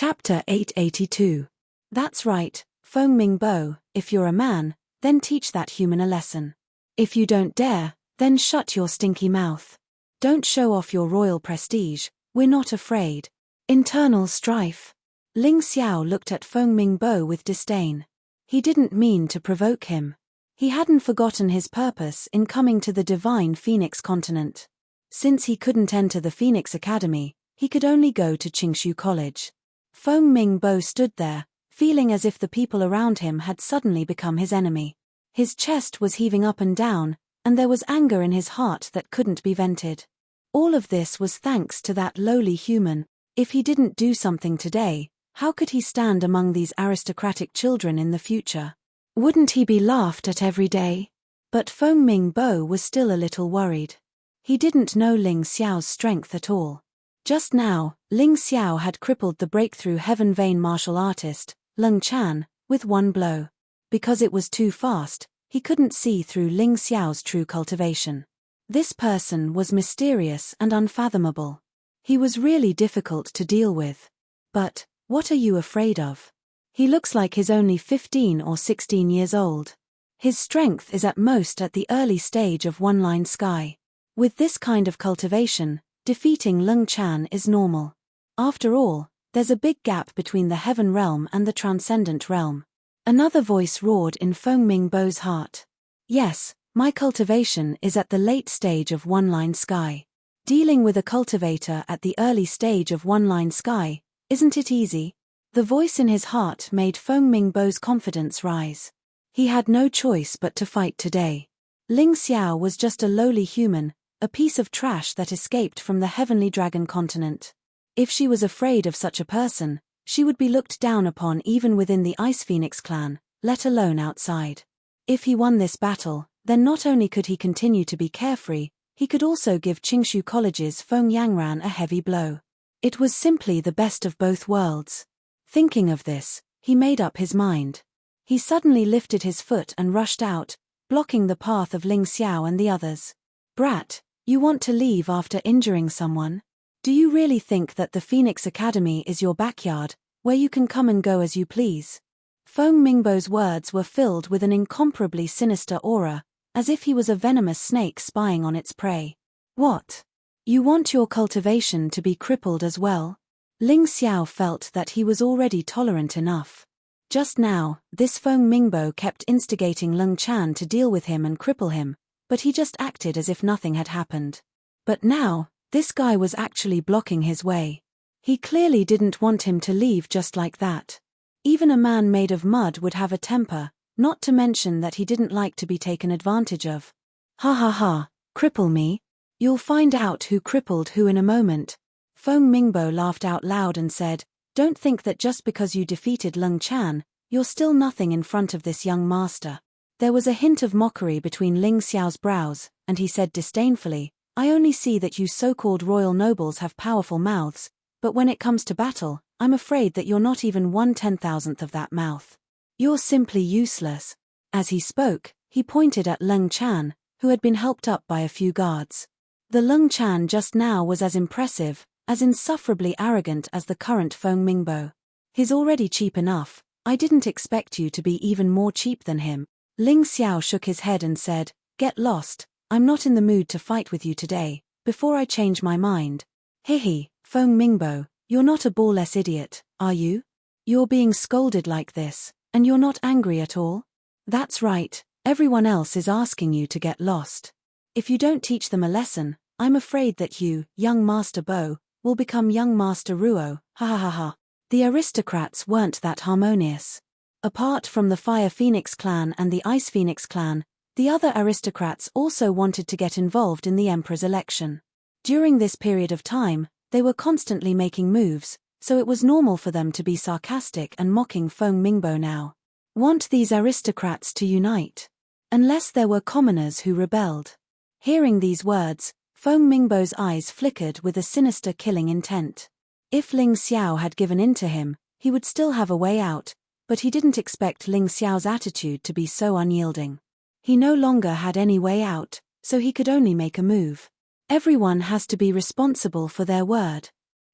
Chapter 882. That's right, Feng Mingbo, if you're a man, then teach that human a lesson. If you don't dare, then shut your stinky mouth. Don't show off your royal prestige, we're not afraid. Internal strife. Ling Xiao looked at Feng Mingbo with disdain. He didn't mean to provoke him. He hadn't forgotten his purpose in coming to the divine Phoenix continent. Since he couldn't enter the Phoenix Academy, he could only go to Qingshu College. Feng Mingbo stood there, feeling as if the people around him had suddenly become his enemy. His chest was heaving up and down, and there was anger in his heart that couldn't be vented. All of this was thanks to that lowly human. If he didn't do something today, how could he stand among these aristocratic children in the future? Wouldn't he be laughed at every day? But Feng Mingbo was still a little worried. He didn't know Ling Xiao's strength at all. Just now, Ling Xiao had crippled the breakthrough Heaven Vein martial artist, Leng Chan, with one blow. Because it was too fast, he couldn't see through Ling Xiao's true cultivation. This person was mysterious and unfathomable. He was really difficult to deal with. But, what are you afraid of? He looks like he's only 15 or 16 years old. His strength is at most at the early stage of one-line sky. With this kind of cultivation, defeating Leng Chan is normal. After all, there's a big gap between the heaven realm and the transcendent realm. Another voice roared in Feng Mingbo's heart. Yes, my cultivation is at the late stage of one-line sky. Dealing with a cultivator at the early stage of one-line sky, isn't it easy? The voice in his heart made Feng Mingbo's confidence rise. He had no choice but to fight today. Ling Xiao was just a lowly human, a piece of trash that escaped from the heavenly dragon continent. If she was afraid of such a person, she would be looked down upon even within the Ice Phoenix clan, let alone outside. If he won this battle, then not only could he continue to be carefree, he could also give Qingshu College's Feng Yangran a heavy blow. It was simply the best of both worlds. Thinking of this, he made up his mind. He suddenly lifted his foot and rushed out, blocking the path of Ling Xiao and the others. Brat, you want to leave after injuring someone? Do you really think that the Phoenix Academy is your backyard, where you can come and go as you please? Feng Mingbo's words were filled with an incomparably sinister aura, as if he was a venomous snake spying on its prey. What? You want your cultivation to be crippled as well? Ling Xiao felt that he was already tolerant enough. Just now, this Feng Mingbo kept instigating Leng Chan to deal with him and cripple him, but he just acted as if nothing had happened. But now, this guy was actually blocking his way. He clearly didn't want him to leave just like that. Even a man made of mud would have a temper, not to mention that he didn't like to be taken advantage of. Ha ha ha, cripple me? You'll find out who crippled who in a moment. Feng Mingbo laughed out loud and said, Don't think that just because you defeated Leng Chan, you're still nothing in front of this young master. There was a hint of mockery between Ling Xiao's brows, and he said disdainfully, I only see that you so-called royal nobles have powerful mouths, but when it comes to battle, I'm afraid that you're not even 1/10,000th of that mouth. You're simply useless. As he spoke, he pointed at Leng Chan, who had been helped up by a few guards. The Leng Chan just now was as impressive, as insufferably arrogant as the current Feng Mingbo. He's already cheap enough, I didn't expect you to be even more cheap than him. Ling Xiao shook his head and said, Get lost, I'm not in the mood to fight with you today, before I change my mind. Hihi, Feng Mingbo, you're not a ball-less idiot, are you? You're being scolded like this, and you're not angry at all? That's right, everyone else is asking you to get lost. If you don't teach them a lesson, I'm afraid that you, young Master Bo, will become young Master Ruo, ha ha ha ha. The aristocrats weren't that harmonious. Apart from the Fire Phoenix clan and the Ice Phoenix clan, the other aristocrats also wanted to get involved in the emperor's election. During this period of time, they were constantly making moves, so it was normal for them to be sarcastic and mocking Feng Mingbo now. Want these aristocrats to unite? Unless there were commoners who rebelled. Hearing these words, Feng Mingbo's eyes flickered with a sinister killing intent. If Ling Xiao had given in to him, he would still have a way out, but he didn't expect Ling Xiao's attitude to be so unyielding. He no longer had any way out, so he could only make a move. Everyone has to be responsible for their word.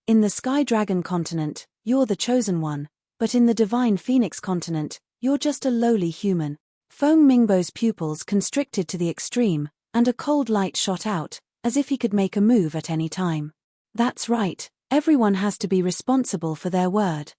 In the Sky Dragon continent, you're the chosen one, but in the divine Phoenix continent, you're just a lowly human. Feng Mingbo's pupils constricted to the extreme, and a cold light shot out, as if he could make a move at any time. That's right, everyone has to be responsible for their word.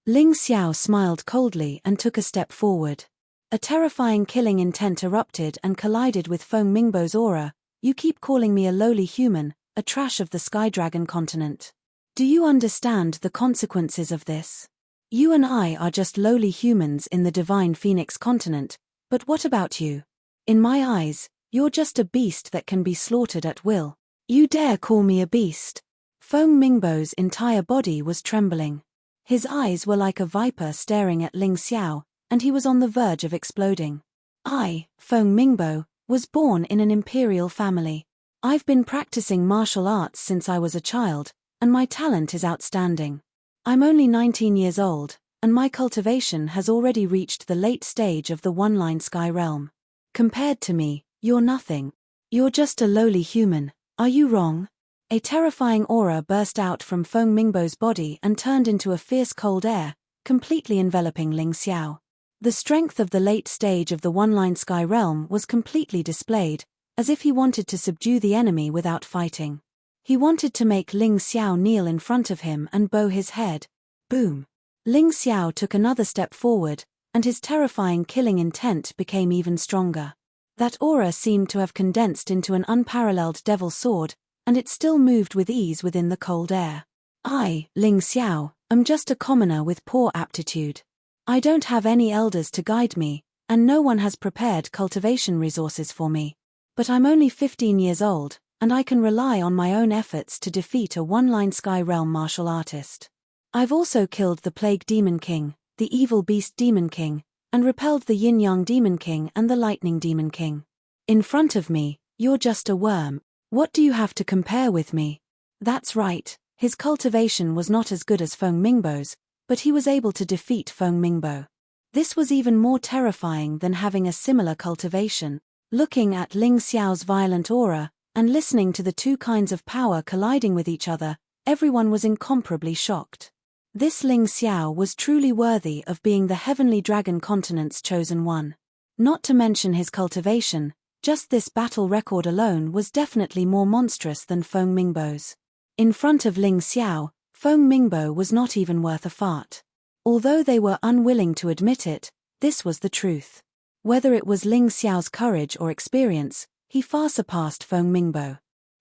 Ling Xiao smiled coldly and took a step forward. A terrifying killing intent erupted and collided with Feng Mingbo's aura. You keep calling me a lowly human, a trash of the Sky Dragon continent. Do you understand the consequences of this? You and I are just lowly humans in the divine Phoenix continent, but what about you? In my eyes, you're just a beast that can be slaughtered at will. You dare call me a beast? Feng Mingbo's entire body was trembling. His eyes were like a viper staring at Ling Xiao, and he was on the verge of exploding. I, Feng Mingbo, was born in an imperial family. I've been practicing martial arts since I was a child, and my talent is outstanding. I'm only 19 years old, and my cultivation has already reached the late stage of the one-line sky realm. Compared to me, you're nothing. You're just a lowly human, are you wrong? A terrifying aura burst out from Feng Mingbo's body and turned into a fierce cold air, completely enveloping Ling Xiao. The strength of the late stage of the one-line sky realm was completely displayed, as if he wanted to subdue the enemy without fighting. He wanted to make Ling Xiao kneel in front of him and bow his head. Boom! Ling Xiao took another step forward, and his terrifying killing intent became even stronger. That aura seemed to have condensed into an unparalleled devil sword, and it still moved with ease within the cold air. I, Ling Xiao, am just a commoner with poor aptitude. I don't have any elders to guide me, and no one has prepared cultivation resources for me. But I'm only 15 years old, and I can rely on my own efforts to defeat a one-line sky realm martial artist. I've also killed the Plague Demon King, the Evil Beast Demon King, and repelled the Yin-Yang Demon King and the Lightning Demon King. In front of me, you're just a worm. What do you have to compare with me? That's right, his cultivation was not as good as Feng Mingbo's, but he was able to defeat Feng Mingbo. This was even more terrifying than having a similar cultivation. Looking at Ling Xiao's violent aura, and listening to the two kinds of power colliding with each other, everyone was incomparably shocked. This Ling Xiao was truly worthy of being the Heavenly Dragon Continent's chosen one. Not to mention his cultivation, just this battle record alone was definitely more monstrous than Feng Mingbo's. In front of Ling Xiao, Feng Mingbo was not even worth a fart. Although they were unwilling to admit it, this was the truth. Whether it was Ling Xiao's courage or experience, he far surpassed Feng Mingbo.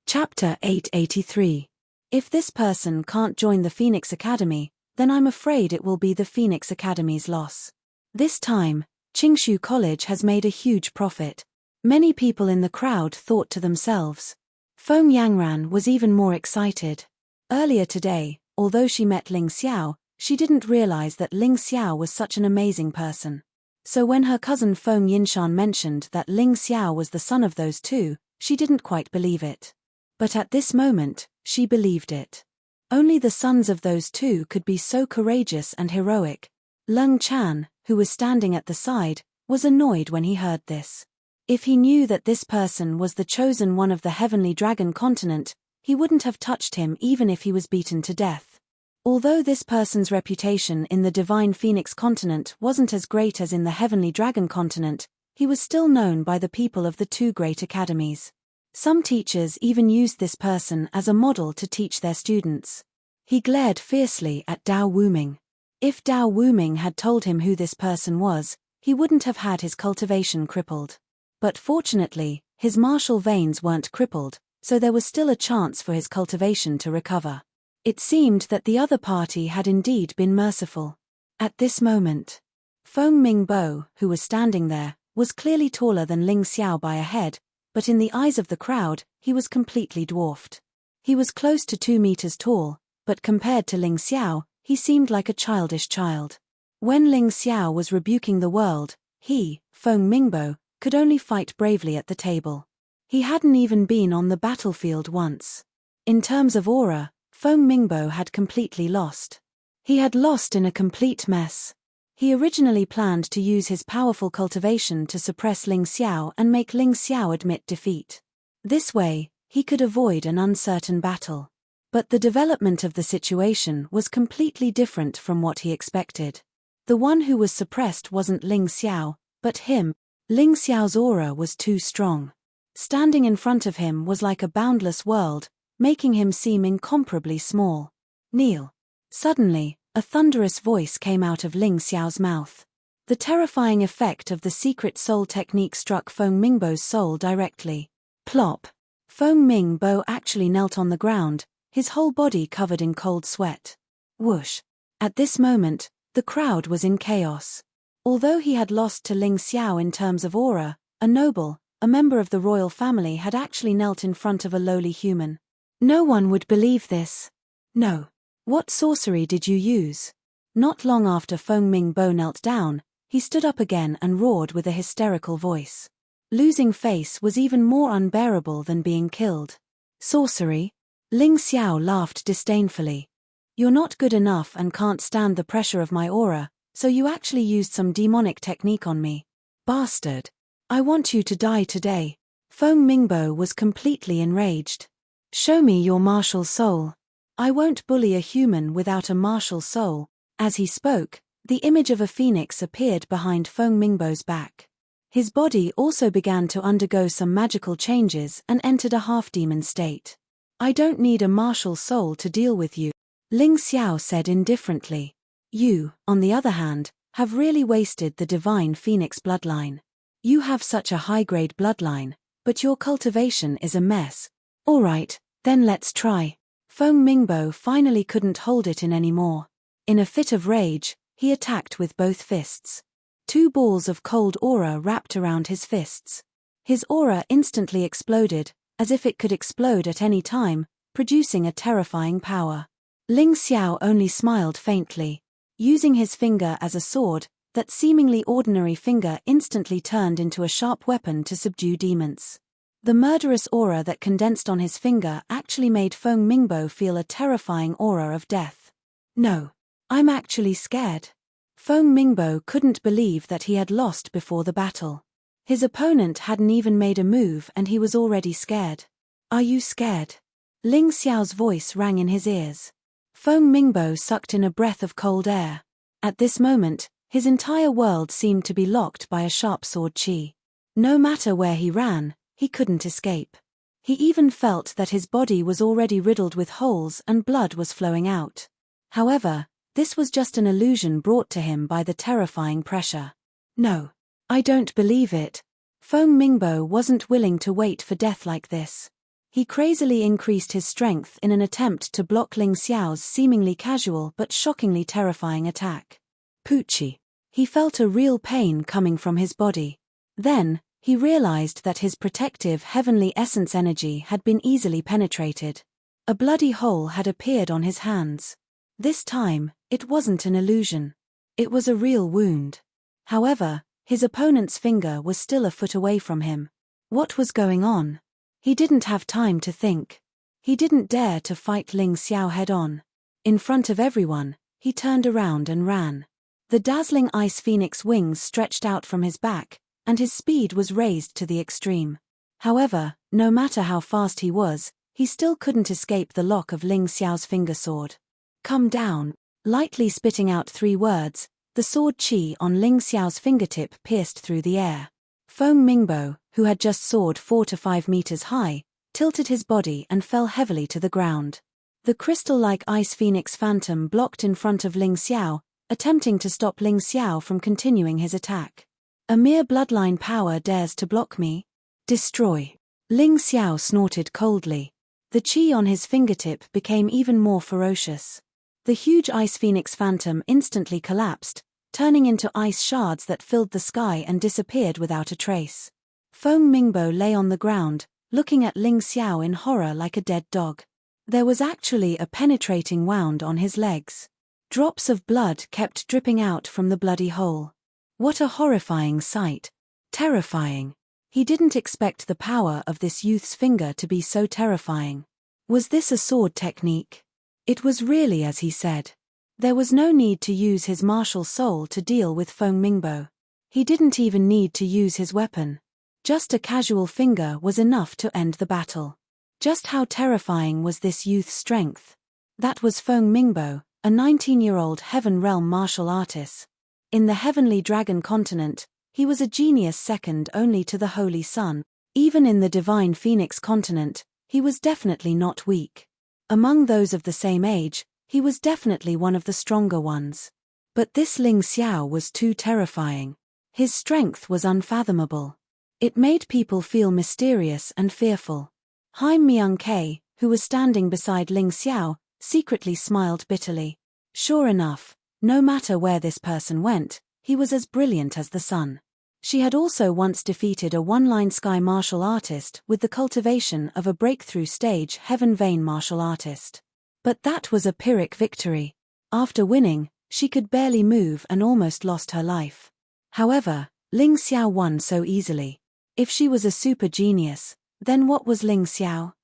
Chapter 883. If this person can't join the Phoenix Academy, then I'm afraid it will be the Phoenix Academy's loss. This time, Qingshu College has made a huge profit. Many people in the crowd thought to themselves. Feng Yangran was even more excited. Earlier today, although she met Ling Xiao, she didn't realize that Ling Xiao was such an amazing person. So when her cousin Feng Yinshan mentioned that Ling Xiao was the son of those two, she didn't quite believe it. But at this moment, she believed it. Only the sons of those two could be so courageous and heroic. Leng Chan, who was standing at the side, was annoyed when he heard this. If he knew that this person was the chosen one of the Heavenly Dragon Continent, he wouldn't have touched him even if he was beaten to death. Although this person's reputation in the Divine Phoenix Continent wasn't as great as in the Heavenly Dragon Continent, he was still known by the people of the two great academies. Some teachers even used this person as a model to teach their students. He glared fiercely at Dao Wuming. If Dao Wuming had told him who this person was, he wouldn't have had his cultivation crippled. But fortunately, his martial veins weren't crippled, so there was still a chance for his cultivation to recover. It seemed that the other party had indeed been merciful. At this moment, Feng Mingbo, who was standing there, was clearly taller than Ling Xiao by a head, but in the eyes of the crowd, he was completely dwarfed. He was close to 2 meters tall, but compared to Ling Xiao, he seemed like a childish child. When Ling Xiao was rebuking the world, he, Feng Mingbo, could only fight bravely at the table. He hadn't even been on the battlefield once. In terms of aura, Feng Mingbo had completely lost. He had lost in a complete mess. He originally planned to use his powerful cultivation to suppress Ling Xiao and make Ling Xiao admit defeat. This way, he could avoid an uncertain battle. But the development of the situation was completely different from what he expected. The one who was suppressed wasn't Ling Xiao, but him. Ling Xiao's aura was too strong. Standing in front of him was like a boundless world, making him seem incomparably small. Kneel. Suddenly, a thunderous voice came out of Ling Xiao's mouth. The terrifying effect of the secret soul technique struck Feng Mingbo's soul directly. Plop. Feng Mingbo actually knelt on the ground, his whole body covered in cold sweat. Whoosh. At this moment, the crowd was in chaos. Although he had lost to Ling Xiao in terms of aura, a noble, a member of the royal family had actually knelt in front of a lowly human. No one would believe this. No. What sorcery did you use? Not long after Feng Mingbo knelt down, he stood up again and roared with a hysterical voice. Losing face was even more unbearable than being killed. Sorcery? Ling Xiao laughed disdainfully. You're not good enough and can't stand the pressure of my aura, so you actually used some demonic technique on me. Bastard. I want you to die today. Feng Mingbo was completely enraged. Show me your martial soul. I won't bully a human without a martial soul. As he spoke, the image of a phoenix appeared behind Feng Mingbo's back. His body also began to undergo some magical changes and entered a half-demon state. I don't need a martial soul to deal with you, Ling Xiao said indifferently. You, on the other hand, have really wasted the divine phoenix bloodline. You have such a high-grade bloodline, but your cultivation is a mess. All right, then let's try. Feng Mingbo finally couldn't hold it in anymore. In a fit of rage, he attacked with both fists. 2 balls of cold aura wrapped around his fists. His aura instantly exploded, as if it could explode at any time, producing a terrifying power. Ling Xiao only smiled faintly. Using his finger as a sword, that seemingly ordinary finger instantly turned into a sharp weapon to subdue demons. The murderous aura that condensed on his finger actually made Feng Mingbo feel a terrifying aura of death. No. I'm actually scared. Feng Mingbo couldn't believe that he had lost before the battle. His opponent hadn't even made a move and he was already scared. Are you scared? Ling Xiao's voice rang in his ears. Feng Mingbo sucked in a breath of cold air. At this moment, his entire world seemed to be locked by a sharp sword chi. No matter where he ran, he couldn't escape. He even felt that his body was already riddled with holes and blood was flowing out. However, this was just an illusion brought to him by the terrifying pressure. No. I don't believe it. Feng Mingbo wasn't willing to wait for death like this. He crazily increased his strength in an attempt to block Ling Xiao's seemingly casual but shockingly terrifying attack. Poochie. He felt a real pain coming from his body. Then, he realized that his protective heavenly essence energy had been easily penetrated. A bloody hole had appeared on his hands. This time, it wasn't an illusion. It was a real wound. However, his opponent's finger was still a foot away from him. What was going on? He didn't have time to think. He didn't dare to fight Ling Xiao head-on. In front of everyone, he turned around and ran. The dazzling ice phoenix wings stretched out from his back, and his speed was raised to the extreme. However, no matter how fast he was, he still couldn't escape the lock of Ling Xiao's finger sword. Come down. Lightly spitting out 3 words, the sword chi on Ling Xiao's fingertip pierced through the air. Feng Mingbo, who had just soared 4 to 5 meters high, tilted his body and fell heavily to the ground. The crystal-like ice phoenix phantom blocked in front of Ling Xiao, attempting to stop Ling Xiao from continuing his attack. A mere bloodline power dares to block me? Destroy. Ling Xiao snorted coldly. The chi on his fingertip became even more ferocious. The huge ice phoenix phantom instantly collapsed, turning into ice shards that filled the sky and disappeared without a trace. Feng Mingbo lay on the ground, looking at Ling Xiao in horror like a dead dog. There was actually a penetrating wound on his legs. Drops of blood kept dripping out from the bloody hole. What a horrifying sight. Terrifying. He didn't expect the power of this youth's finger to be so terrifying. Was this a sword technique? It was really as he said. There was no need to use his martial soul to deal with Feng Mingbo. He didn't even need to use his weapon. Just a casual finger was enough to end the battle. Just how terrifying was this youth's strength? That was Feng Mingbo, a 19-year-old Heaven Realm martial artist. In the Heavenly Dragon continent, he was a genius second only to the Holy Sun. Even in the Divine Phoenix continent, he was definitely not weak. Among those of the same age, he was definitely one of the stronger ones. But this Ling Xiao was too terrifying. His strength was unfathomable. It made people feel mysterious and fearful. Haim Myung-Ke, who was standing beside Ling Xiao, secretly smiled bitterly. Sure enough, no matter where this person went, he was as brilliant as the sun. She had also once defeated a one-line sky martial artist with the cultivation of a breakthrough stage Heaven Vein martial artist. But that was a Pyrrhic victory. After winning, she could barely move and almost lost her life. However, Ling Xiao won so easily. If she was a super genius, then what was Ling Xiao?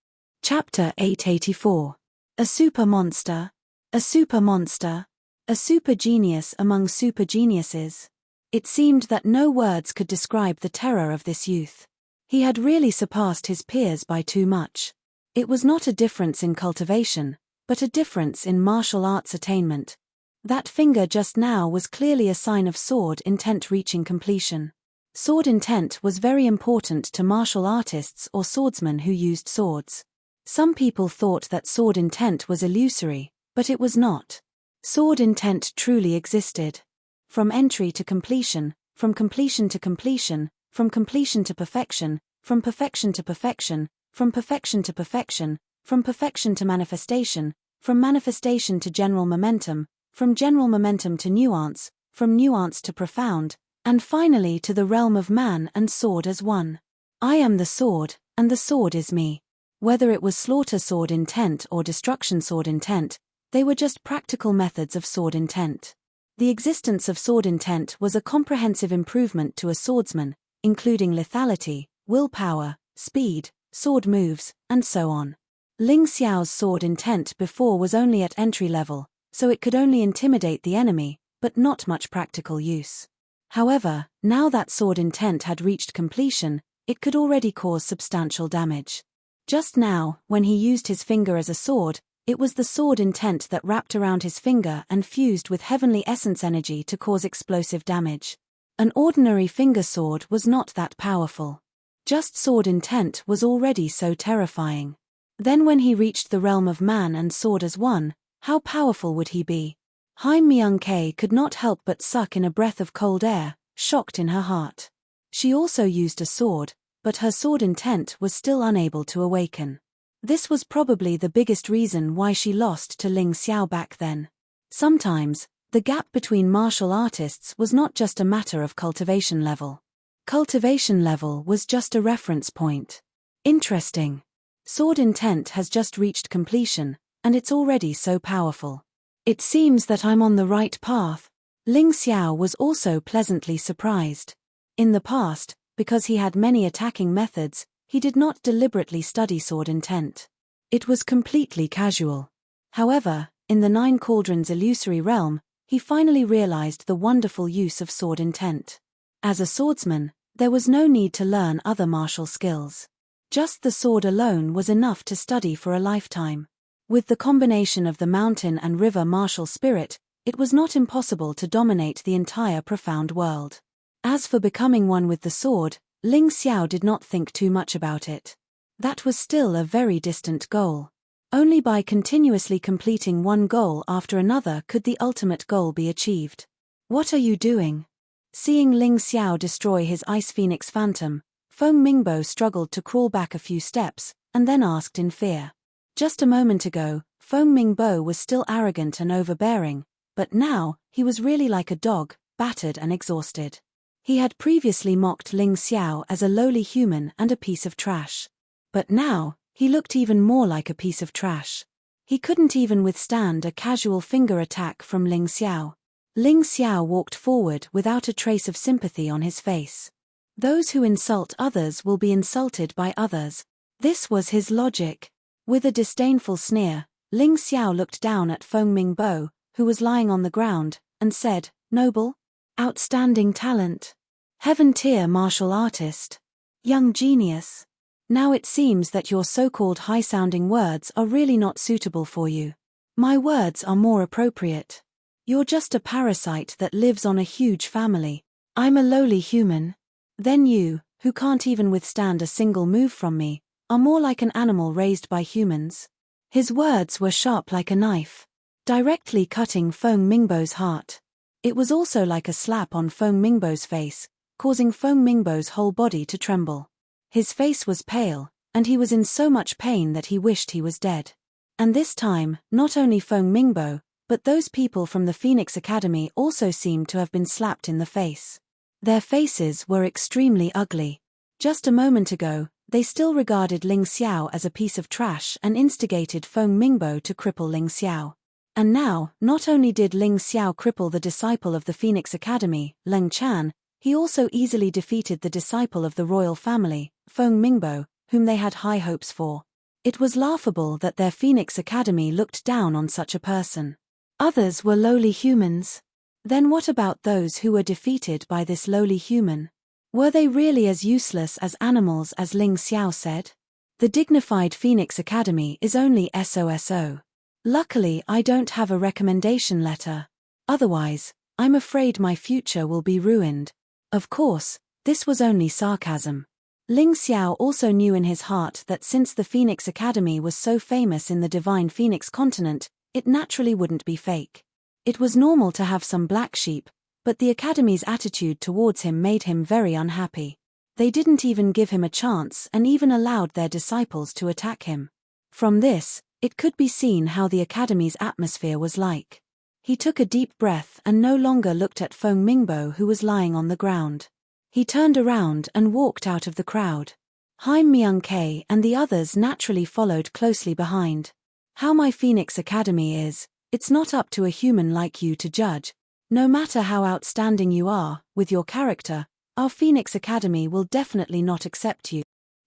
Chapter 884. A super monster. A super monster. A super genius among super geniuses. It seemed that no words could describe the terror of this youth. He had really surpassed his peers by too much. It was not a difference in cultivation, but a difference in martial arts attainment. That finger just now was clearly a sign of sword intent reaching completion. Sword intent was very important to martial artists or swordsmen who used swords. Some people thought that sword intent was illusory, but it was not. Sword intent truly existed. From entry to completion, from completion to completion, from completion to perfection, from perfection to perfection, from perfection to perfection, from perfection to manifestation, from manifestation to general momentum, from general momentum to nuance, from nuance to profound, and finally to the realm of man and sword as one. I am the sword, and the sword is me. Whether it was slaughter sword intent or destruction sword intent, they were just practical methods of sword intent. The existence of sword intent was a comprehensive improvement to a swordsman, including lethality, willpower, speed, sword moves, and so on. Ling Xiao's sword intent before was only at entry level, so it could only intimidate the enemy, but not much practical use. However, now that sword intent had reached completion, it could already cause substantial damage. Just now, when he used his finger as a sword, it was the sword intent that wrapped around his finger and fused with heavenly essence energy to cause explosive damage. An ordinary finger sword was not that powerful. Just sword intent was already so terrifying. Then when he reached the realm of man and sword as one, how powerful would he be? Haim Myung-Ke could not help but suck in a breath of cold air, shocked in her heart. She also used a sword, but her sword intent was still unable to awaken. This was probably the biggest reason why she lost to Ling Xiao back then. Sometimes, the gap between martial artists was not just a matter of cultivation level. Cultivation level was just a reference point. Interesting. Sword intent has just reached completion, and it's already so powerful. It seems that I'm on the right path. Ling Xiao was also pleasantly surprised. In the past, because he had many attacking methods, he did not deliberately study sword intent. It was completely casual. However, in the Nine Cauldrons illusory realm, he finally realized the wonderful use of sword intent. As a swordsman, there was no need to learn other martial skills. Just the sword alone was enough to study for a lifetime. With the combination of the mountain and river martial spirit, it was not impossible to dominate the entire profound world. As for becoming one with the sword, Ling Xiao did not think too much about it. That was still a very distant goal. Only by continuously completing one goal after another could the ultimate goal be achieved. What are you doing? Seeing Ling Xiao destroy his Ice Phoenix Phantom, Feng Mingbo struggled to crawl back a few steps, and then asked in fear. Just a moment ago, Feng Mingbo was still arrogant and overbearing, but now, he was really like a dog, battered and exhausted. He had previously mocked Ling Xiao as a lowly human and a piece of trash. But now, he looked even more like a piece of trash. He couldn't even withstand a casual finger attack from Ling Xiao. Ling Xiao walked forward without a trace of sympathy on his face. Those who insult others will be insulted by others. This was his logic. With a disdainful sneer, Ling Xiao looked down at Feng Mingbo, who was lying on the ground, and said, "Noble? Outstanding talent. Heaven-tier martial artist. Young genius. Now it seems that your so-called high-sounding words are really not suitable for you. My words are more appropriate. You're just a parasite that lives on a huge family. I'm a lowly human. Then you, who can't even withstand a single move from me, are more like an animal raised by humans. His words were sharp like a knife, directly cutting Feng Mingbo's heart. It was also like a slap on Feng Mingbo's face, causing Feng Mingbo's whole body to tremble. His face was pale, and he was in so much pain that he wished he was dead. And this time, not only Feng Mingbo, but those people from the Phoenix Academy also seemed to have been slapped in the face. Their faces were extremely ugly. Just a moment ago, they still regarded Ling Xiao as a piece of trash and instigated Feng Mingbo to cripple Ling Xiao. And now, not only did Ling Xiao cripple the disciple of the Phoenix Academy, Leng Chan, he also easily defeated the disciple of the royal family, Feng Mingbo, whom they had high hopes for. It was laughable that their Phoenix Academy looked down on such a person. Others were lowly humans. Then what about those who were defeated by this lowly human? Were they really as useless as animals as Ling Xiao said? The dignified Phoenix Academy is only SOSO. Luckily I don't have a recommendation letter. Otherwise, I'm afraid my future will be ruined. Of course, this was only sarcasm. Ling Xiao also knew in his heart that since the Phoenix Academy was so famous in the divine Phoenix continent, it naturally wouldn't be fake. It was normal to have some black sheep, but the Academy's attitude towards him made him very unhappy. They didn't even give him a chance and even allowed their disciples to attack him. From this, it could be seen how the Academy's atmosphere was like. He took a deep breath and no longer looked at Feng Mingbo, who was lying on the ground. He turned around and walked out of the crowd. Haim Myung-K and the others naturally followed closely behind. How my Phoenix Academy is, it's not up to a human like you to judge. No matter how outstanding you are, with your character, our Phoenix Academy will definitely not accept you.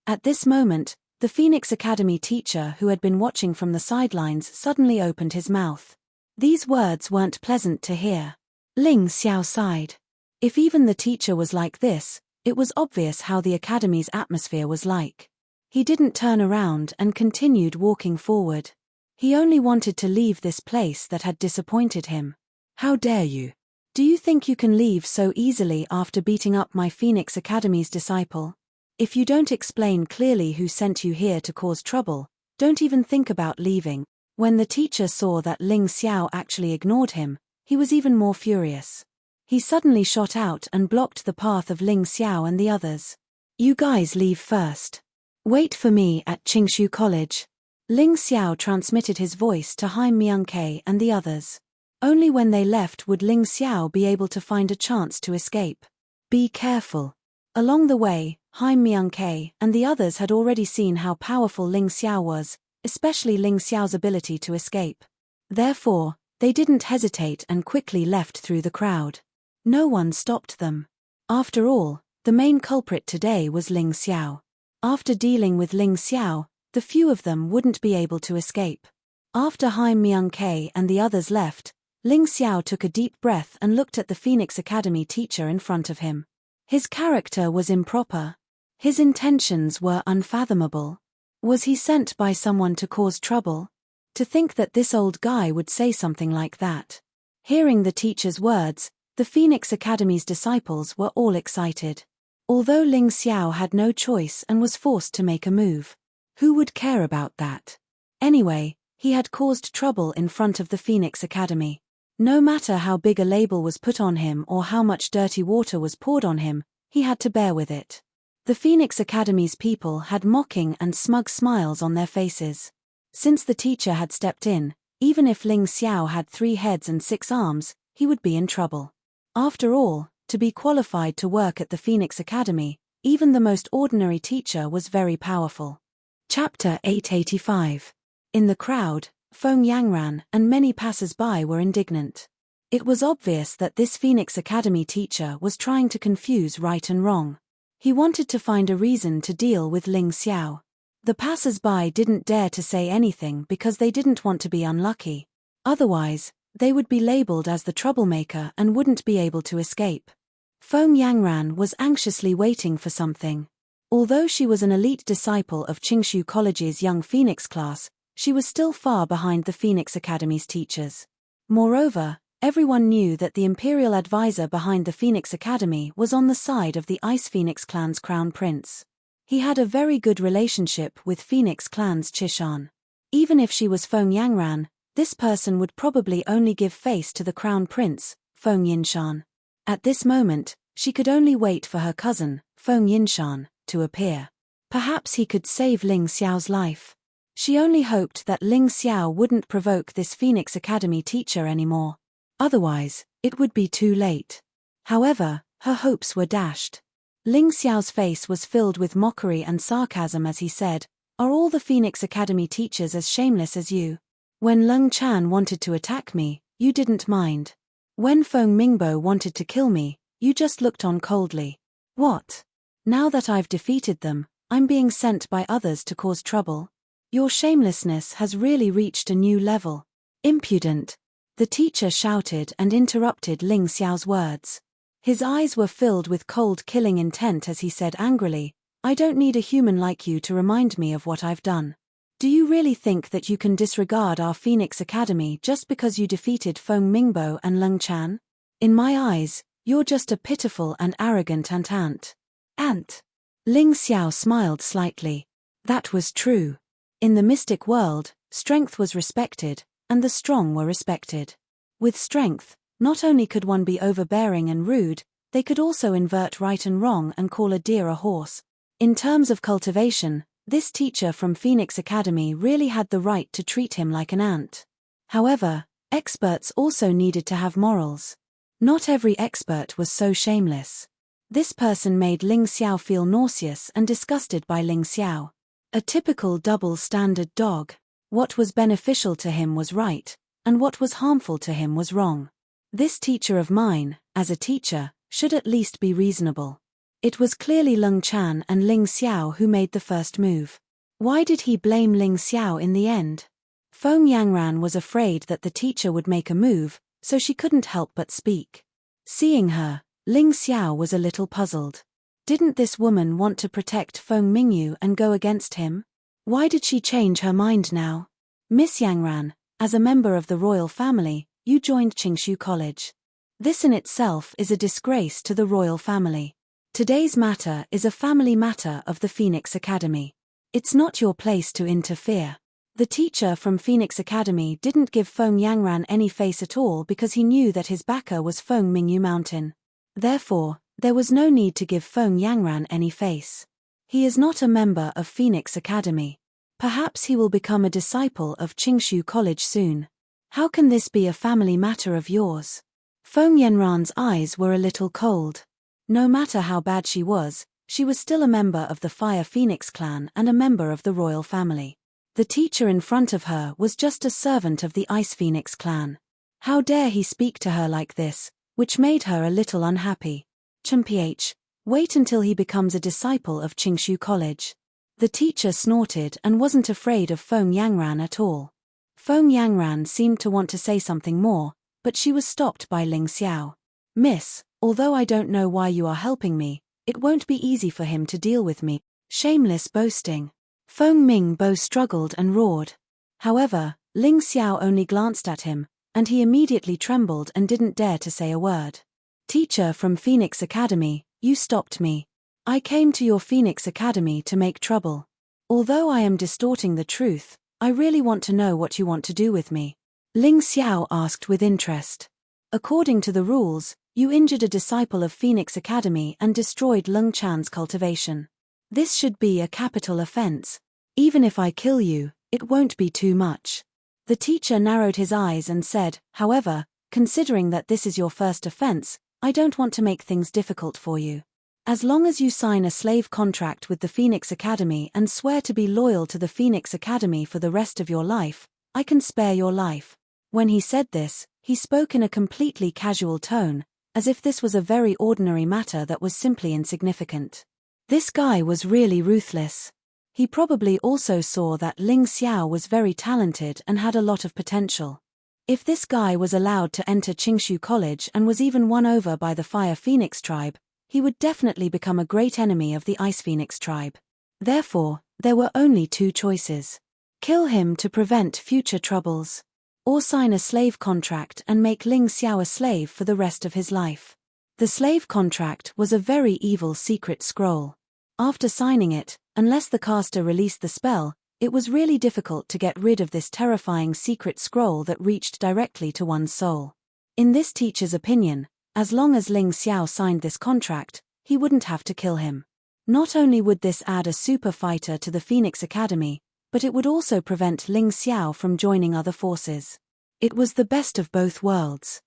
At this moment, the Phoenix Academy teacher who had been watching from the sidelines suddenly opened his mouth. These words weren't pleasant to hear. Ling Xiao sighed. If even the teacher was like this, it was obvious how the Academy's atmosphere was like. He didn't turn around and continued walking forward. He only wanted to leave this place that had disappointed him. How dare you? Do you think you can leave so easily after beating up my Phoenix Academy's disciple? If you don't explain clearly who sent you here to cause trouble, don't even think about leaving. When the teacher saw that Ling Xiao actually ignored him, he was even more furious. He suddenly shot out and blocked the path of Ling Xiao and the others. You guys leave first. Wait for me at Qingshu College. Ling Xiao transmitted his voice to Haim Myung-K and the others. Only when they left would Ling Xiao be able to find a chance to escape. Be careful. Along the way, Haim Myung-K and the others had already seen how powerful Ling Xiao was, especially Ling Xiao's ability to escape. Therefore, they didn't hesitate and quickly left through the crowd. No one stopped them. After all, the main culprit today was Ling Xiao. After dealing with Ling Xiao, the few of them wouldn't be able to escape. After Haim Myung-K and the others left, Ling Xiao took a deep breath and looked at the Phoenix Academy teacher in front of him. His character was improper. His intentions were unfathomable. Was he sent by someone to cause trouble? To think that this old guy would say something like that. Hearing the teacher's words, the Phoenix Academy's disciples were all excited. Although Ling Xiao had no choice and was forced to make a move. Who would care about that? Anyway, he had caused trouble in front of the Phoenix Academy. No matter how big a label was put on him or how much dirty water was poured on him, he had to bear with it. The Phoenix Academy's people had mocking and smug smiles on their faces. Since the teacher had stepped in, even if Ling Xiao had 3 heads and 6 arms, he would be in trouble. After all, to be qualified to work at the Phoenix Academy, even the most ordinary teacher was very powerful. Chapter 885. In the crowd, Feng Yangran and many passers-by were indignant. It was obvious that this Phoenix Academy teacher was trying to confuse right and wrong. He wanted to find a reason to deal with Ling Xiao. The passers-by didn't dare to say anything because they didn't want to be unlucky. Otherwise, they would be labeled as the troublemaker and wouldn't be able to escape. Feng Yangran was anxiously waiting for something. Although she was an elite disciple of Qingshu College's Young Phoenix class, she was still far behind the Phoenix Academy's teachers. Moreover, everyone knew that the imperial advisor behind the Phoenix Academy was on the side of the Ice Phoenix clan's crown prince. He had a very good relationship with Phoenix clan's Chishan. Even if she was Feng Yangran, this person would probably only give face to the crown prince, Feng Yinshan. At this moment, she could only wait for her cousin, Feng Yinshan, to appear. Perhaps he could save Ling Xiao's life. She only hoped that Ling Xiao wouldn't provoke this Phoenix Academy teacher anymore. Otherwise, it would be too late. However, her hopes were dashed. Ling Xiao's face was filled with mockery and sarcasm as he said, "Are all the Phoenix Academy teachers as shameless as you? When Leng Chan wanted to attack me, you didn't mind. When Feng Mingbo wanted to kill me, you just looked on coldly. What? Now that I've defeated them, I'm being sent by others to cause trouble? Your shamelessness has really reached a new level. Impudent!" The teacher shouted and interrupted Ling Xiao's words. His eyes were filled with cold killing intent as he said angrily, "I don't need a human like you to remind me of what I've done. Do you really think that you can disregard our Phoenix Academy just because you defeated Feng Mingbo and Leng Chan? In my eyes, you're just a pitiful and arrogant ant. Ant." Ling Xiao smiled slightly. That was true. In the mystic world, strength was respected, and the strong were respected. With strength, not only could one be overbearing and rude, they could also invert right and wrong and call a deer a horse. In terms of cultivation, this teacher from Phoenix Academy really had the right to treat him like an ant. However, experts also needed to have morals. Not every expert was so shameless. This person made Ling Xiao feel nauseous and disgusted by Ling Xiao. A typical double-standard dog. What was beneficial to him was right, and what was harmful to him was wrong. This teacher of mine, as a teacher, should at least be reasonable. It was clearly Leng Chan and Ling Xiao who made the first move. Why did he blame Ling Xiao in the end? Feng Yangran was afraid that the teacher would make a move, so she couldn't help but speak. Seeing her, Ling Xiao was a little puzzled. Didn't this woman want to protect Feng Mingyu and go against him? Why did she change her mind now? Miss Yangran, as a member of the royal family, you joined Qingshu College. This in itself is a disgrace to the royal family. Today's matter is a family matter of the Phoenix Academy. It's not your place to interfere. The teacher from Phoenix Academy didn't give Feng Yangran any face at all because he knew that his backer was Feng Mingyu Mountain. Therefore, there was no need to give Feng Yangran any face. He is not a member of Phoenix Academy. Perhaps he will become a disciple of Qingshu College soon. How can this be a family matter of yours? Feng Yanran's eyes were a little cold. No matter how bad she was still a member of the Fire Phoenix clan and a member of the royal family. The teacher in front of her was just a servant of the Ice Phoenix clan. How dare he speak to her like this, which made her a little unhappy. Ch. Wait until he becomes a disciple of Qingshu College. The teacher snorted and wasn't afraid of Feng Yangran at all. Feng Yangran seemed to want to say something more, but she was stopped by Ling Xiao. "Miss, although I don't know why you are helping me, it won't be easy for him to deal with me." Shameless boasting. Feng Mingbo struggled and roared. However, Ling Xiao only glanced at him, and he immediately trembled and didn't dare to say a word. "Teacher from Phoenix Academy, you stopped me. I came to your Phoenix Academy to make trouble. Although I am distorting the truth, I really want to know what you want to do with me." Ling Xiao asked with interest. "According to the rules, you injured a disciple of Phoenix Academy and destroyed Leng Chan's cultivation. This should be a capital offense. Even if I kill you, it won't be too much." The teacher narrowed his eyes and said, "However, considering that this is your first offense, I don't want to make things difficult for you. As long as you sign a slave contract with the Phoenix Academy and swear to be loyal to the Phoenix Academy for the rest of your life, I can spare your life." When he said this, he spoke in a completely casual tone, as if this was a very ordinary matter that was simply insignificant. This guy was really ruthless. He probably also saw that Ling Xiao was very talented and had a lot of potential. If this guy was allowed to enter Qingshu College and was even won over by the Fire Phoenix tribe, he would definitely become a great enemy of the Ice Phoenix tribe. Therefore, there were only two choices. Kill him to prevent future troubles, or sign a slave contract and make Ling Xiao a slave for the rest of his life. The slave contract was a very evil secret scroll. After signing it, unless the caster released the spell, it was really difficult to get rid of this terrifying secret scroll that reached directly to one's soul. In this teacher's opinion, as long as Ling Xiao signed this contract, he wouldn't have to kill him. Not only would this add a super fighter to the Phoenix Academy, but it would also prevent Ling Xiao from joining other forces. It was the best of both worlds.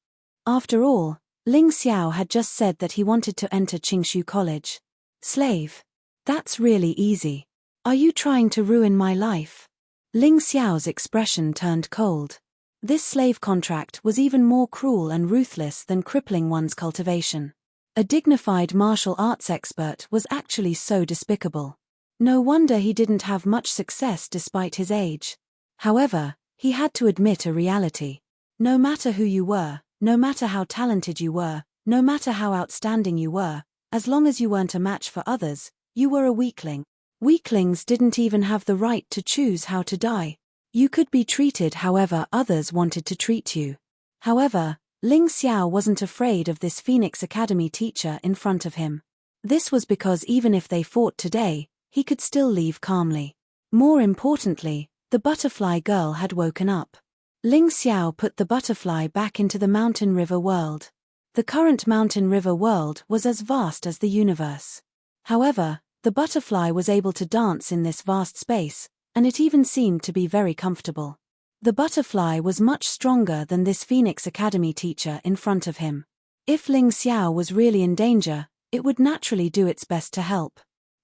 After all, Ling Xiao had just said that he wanted to enter Qingshu College. Slave. That's really easy. Are you trying to ruin my life? Ling Xiao's expression turned cold. This slave contract was even more cruel and ruthless than crippling one's cultivation. A dignified martial arts expert was actually so despicable. No wonder he didn't have much success despite his age. However, he had to admit a reality. No matter who you were, no matter how talented you were, no matter how outstanding you were, as long as you weren't a match for others, you were a weakling. Weaklings didn't even have the right to choose how to die. You could be treated however others wanted to treat you. However, Ling Xiao wasn't afraid of this Phoenix Academy teacher in front of him. This was because even if they fought today, he could still leave calmly. More importantly, the butterfly girl had woken up. Ling Xiao put the butterfly back into the mountain river world. The current mountain river world was as vast as the universe. However, the butterfly was able to dance in this vast space, and it even seemed to be very comfortable. The butterfly was much stronger than this Phoenix Academy teacher in front of him. If Ling Xiao was really in danger, it would naturally do its best to help.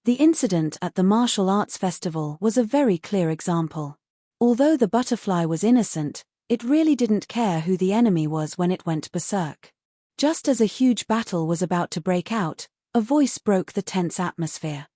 The incident at the martial arts festival was a very clear example. Although the butterfly was innocent, it really didn't care who the enemy was when it went berserk. Just as a huge battle was about to break out, a voice broke the tense atmosphere.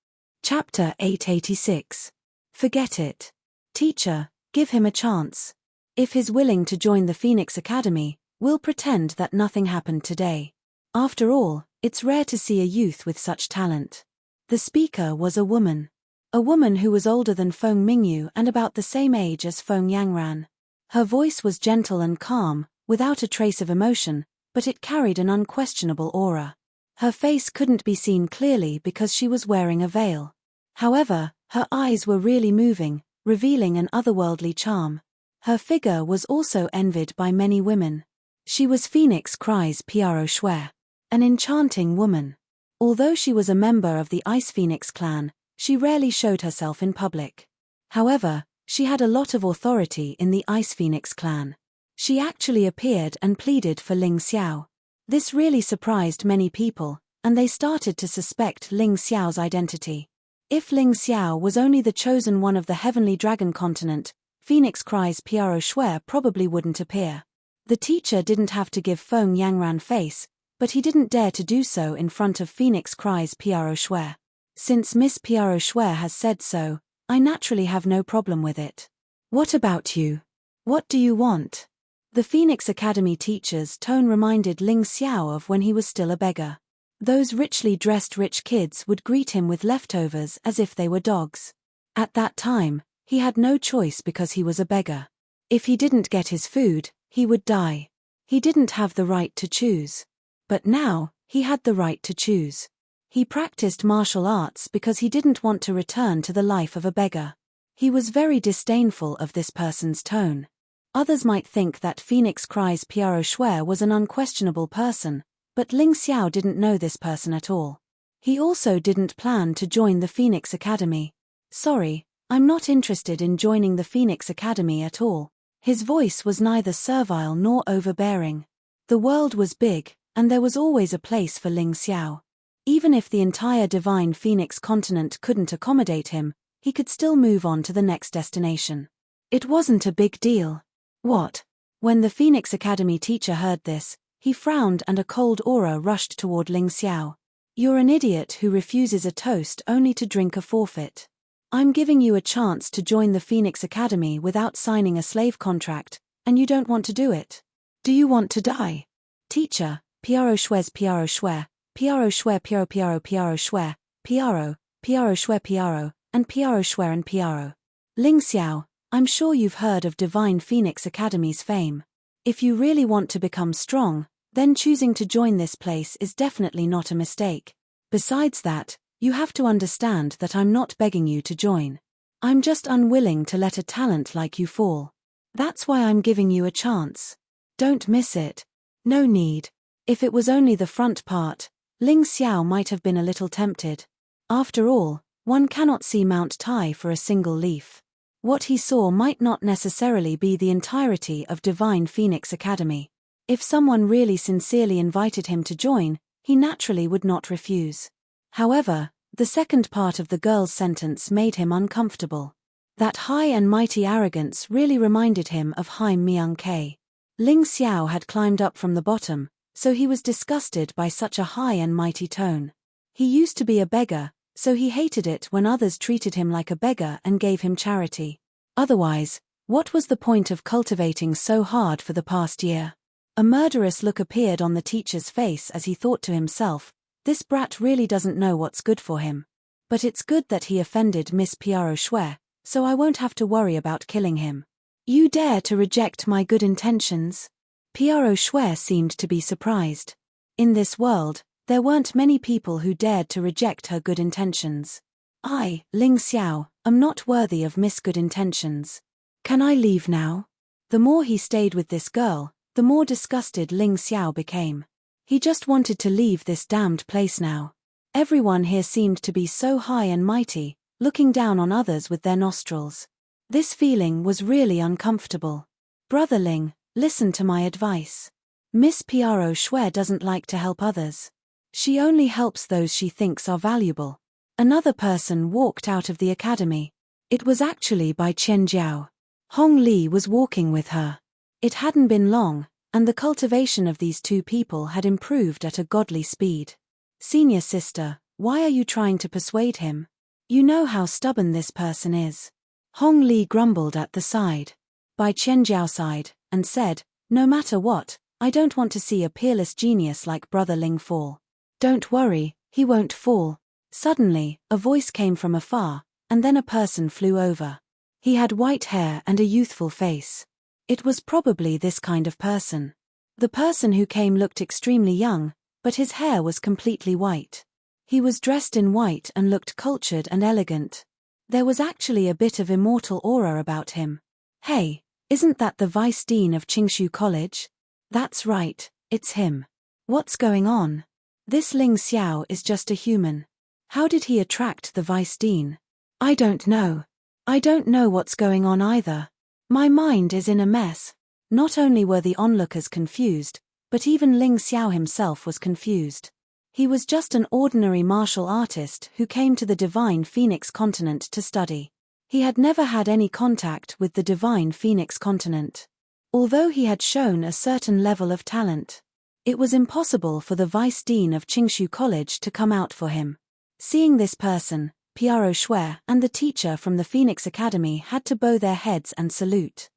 Chapter 886. Forget it. Teacher, give him a chance. If he's willing to join the Phoenix Academy, we'll pretend that nothing happened today. After all, it's rare to see a youth with such talent. The speaker was a woman. A woman who was older than Feng Mingyu and about the same age as Feng Yangran. Her voice was gentle and calm, without a trace of emotion, but it carried an unquestionable aura. Her face couldn't be seen clearly because she was wearing a veil. However, her eyes were really moving, revealing an otherworldly charm. Her figure was also envied by many women. She was Phoenix Cry's Piaro Shui, an enchanting woman. Although she was a member of the Ice Phoenix clan, she rarely showed herself in public. However, she had a lot of authority in the Ice Phoenix clan. She actually appeared and pleaded for Ling Xiao. This really surprised many people, and they started to suspect Ling Xiao's identity. If Ling Xiao was only the chosen one of the Heavenly Dragon continent, Phoenix Cry's Piaro Shui probably wouldn't appear. The teacher didn't have to give Feng Yangran face, but he didn't dare to do so in front of Phoenix Cry's Piaro Shui. Since Miss Piaro Shui has said so, I naturally have no problem with it. What about you? What do you want? The Phoenix Academy teacher's tone reminded Ling Xiao of when he was still a beggar. Those richly dressed rich kids would greet him with leftovers as if they were dogs. At that time, he had no choice because he was a beggar. If he didn't get his food, he would die. He didn't have the right to choose. But now, he had the right to choose. He practiced martial arts because he didn't want to return to the life of a beggar. He was very disdainful of this person's tone. Others might think that Phoenix Cry's Piaro Shui was an unquestionable person, but Ling Xiao didn't know this person at all. He also didn't plan to join the Phoenix Academy. Sorry, I'm not interested in joining the Phoenix Academy at all. His voice was neither servile nor overbearing. The world was big, and there was always a place for Ling Xiao. Even if the entire Divine Phoenix continent couldn't accommodate him, he could still move on to the next destination. It wasn't a big deal. What? When the Phoenix Academy teacher heard this, he frowned and a cold aura rushed toward Ling Xiao. You're an idiot who refuses a toast only to drink a forfeit. I'm giving you a chance to join the Phoenix Academy without signing a slave contract, and you don't want to do it. Do you want to die? Teacher, Piaro Shui's Piaro Shui, Piaro Shue Piaro Piaro Piaro Shue, Piaro, Piaro Shue Piaro, and Piaro Shue and Piaro. Ling Xiao, I'm sure you've heard of Divine Phoenix Academy's fame. If you really want to become strong, then choosing to join this place is definitely not a mistake. Besides that, you have to understand that I'm not begging you to join. I'm just unwilling to let a talent like you fall. That's why I'm giving you a chance. Don't miss it. No need. If it was only the front part, Ling Xiao might have been a little tempted. After all, one cannot see Mount Tai for a single leaf. What he saw might not necessarily be the entirety of Divine Phoenix Academy. If someone really sincerely invited him to join, he naturally would not refuse. However, the second part of the girl's sentence made him uncomfortable. That high and mighty arrogance really reminded him of Haim Myung-K. Ling Xiao had climbed up from the bottom, so he was disgusted by such a high and mighty tone. He used to be a beggar, so he hated it when others treated him like a beggar and gave him charity. Otherwise, what was the point of cultivating so hard for the past year? A murderous look appeared on the teacher's face as he thought to himself, this brat really doesn't know what's good for him. But it's good that he offended Miss Piaro Shue, so I won't have to worry about killing him. You dare to reject my good intentions? Piaro Shue seemed to be surprised. In this world, there weren't many people who dared to reject her good intentions. I, Ling Xiao, am not worthy of Miss Good Intentions. Can I leave now? The more he stayed with this girl, the more disgusted Ling Xiao became. He just wanted to leave this damned place now. Everyone here seemed to be so high and mighty, looking down on others with their nostrils. This feeling was really uncomfortable. Brother Ling, listen to my advice. Miss Piaro Shue doesn't like to help others. She only helps those she thinks are valuable. Another person walked out of the academy. It was actually Bai Qianjiao. Hong Li was walking with her. It hadn't been long, and the cultivation of these two people had improved at a godly speed. Senior sister, why are you trying to persuade him? You know how stubborn this person is. Hong Li grumbled at the side. Bai Qianjiao sighed, and said, no matter what, I don't want to see a peerless genius like Brother Ling fall. Don't worry, he won't fall. Suddenly, a voice came from afar, and then a person flew over. He had white hair and a youthful face. It was probably this kind of person. The person who came looked extremely young, but his hair was completely white. He was dressed in white and looked cultured and elegant. There was actually a bit of immortal aura about him. Hey, isn't that the Vice Dean of Qingshu College? That's right, it's him. What's going on? This Ling Xiao is just a human. How did he attract the Vice Dean? I don't know. I don't know what's going on either. My mind is in a mess. Not only were the onlookers confused, but even Ling Xiao himself was confused. He was just an ordinary martial artist who came to the Divine Phoenix continent to study. He had never had any contact with the Divine Phoenix continent. Although he had shown a certain level of talent, it was impossible for the Vice Dean of Qingshu College to come out for him. Seeing this person, Piaro Shue and the teacher from the Phoenix Academy had to bow their heads and salute.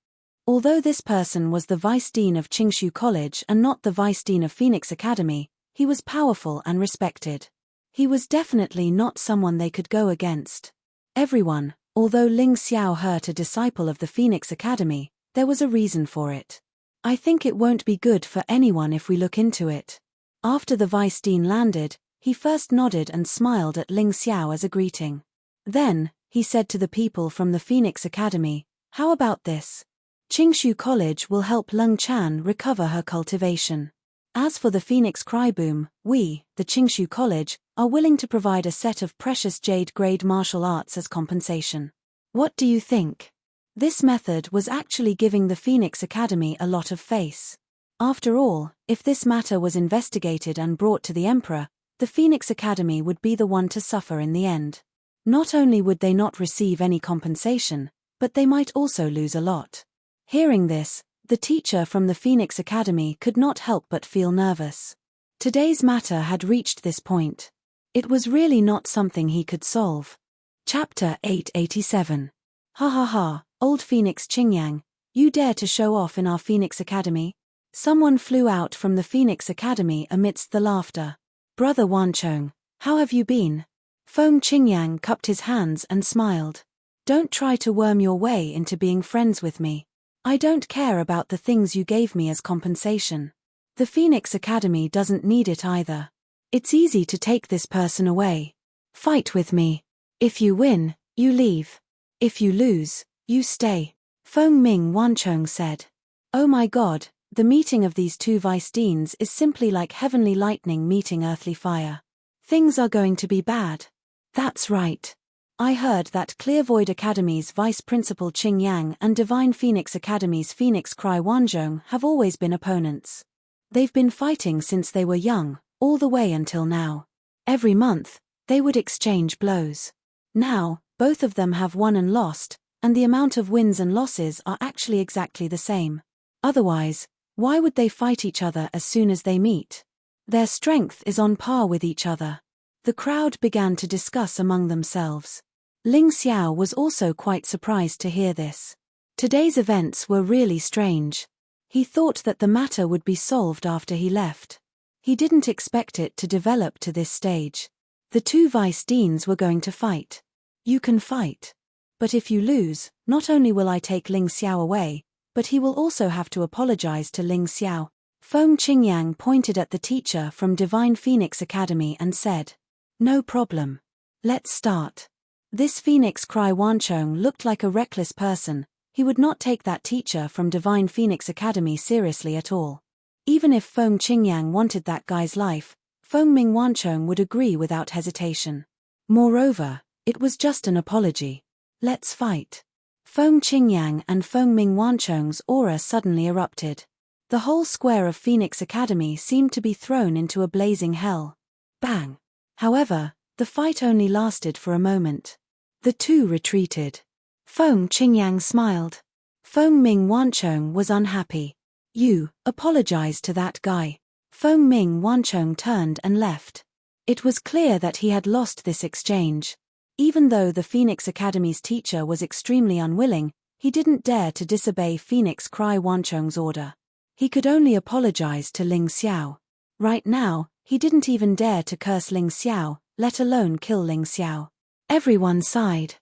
Although this person was the Vice Dean of Qingshu College and not the Vice Dean of Phoenix Academy, he was powerful and respected. He was definitely not someone they could go against. Everyone, although Ling Xiao hurt a disciple of the Phoenix Academy, there was a reason for it. I think it won't be good for anyone if we look into it. After the Vice Dean landed, he first nodded and smiled at Ling Xiao as a greeting. Then, he said to the people from the Phoenix Academy, how about this? Qingshu College will help Lung Chan recover her cultivation. As for the Phoenix Cryboom, we, the Qingshu College, are willing to provide a set of precious jade-grade martial arts as compensation. What do you think? This method was actually giving the Phoenix Academy a lot of face. After all, if this matter was investigated and brought to the Emperor, the Phoenix Academy would be the one to suffer in the end. Not only would they not receive any compensation, but they might also lose a lot. Hearing this, the teacher from the Phoenix Academy could not help but feel nervous. Today's matter had reached this point. It was really not something he could solve. Chapter 887. Ha ha ha, old Phoenix Qingyang, you dare to show off in our Phoenix Academy? Someone flew out from the Phoenix Academy amidst the laughter. Brother Wanchong, how have you been? Feng Qingyang cupped his hands and smiled. Don't try to worm your way into being friends with me. I don't care about the things you gave me as compensation. The Phoenix Academy doesn't need it either. It's easy to take this person away. Fight with me. If you win, you leave. If you lose, you stay. Feng Ming Wanchong said. Oh my God, the meeting of these two vice deans is simply like heavenly lightning meeting earthly fire. Things are going to be bad. That's right. I heard that Clearvoid Academy's Vice Principal Qing Yang and Divine Phoenix Academy's Phoenix Cry Wanzhong have always been opponents. They've been fighting since they were young, all the way until now. Every month, they would exchange blows. Now, both of them have won and lost, and the amount of wins and losses are actually exactly the same. Otherwise, why would they fight each other as soon as they meet? Their strength is on par with each other. The crowd began to discuss among themselves. Ling Xiao was also quite surprised to hear this. Today's events were really strange. He thought that the matter would be solved after he left. He didn't expect it to develop to this stage. The two vice deans were going to fight. You can fight. But if you lose, not only will I take Ling Xiao away, but he will also have to apologize to Ling Xiao. Feng Qingyang pointed at the teacher from Divine Phoenix Academy and said, No problem. Let's start. This Phoenix Cry Wanchong looked like a reckless person. He would not take that teacher from Divine Phoenix Academy seriously at all. Even if Feng Qingyang wanted that guy's life, Feng Ming Wanchong would agree without hesitation. Moreover, it was just an apology. Let's fight. Feng Qingyang and Feng Ming Wanchong's aura suddenly erupted. The whole square of Phoenix Academy seemed to be thrown into a blazing hell. Bang! However, the fight only lasted for a moment. The two retreated. Feng Qingyang smiled. Feng Ming Wanchong was unhappy. You, apologize to that guy. Feng Ming Wanchong turned and left. It was clear that he had lost this exchange. Even though the Phoenix Academy's teacher was extremely unwilling, he didn't dare to disobey Phoenix Cry Wanchong's order. He could only apologize to Ling Xiao. Right now, he didn't even dare to curse Ling Xiao, let alone kill Ling Xiao. Everyone sighed.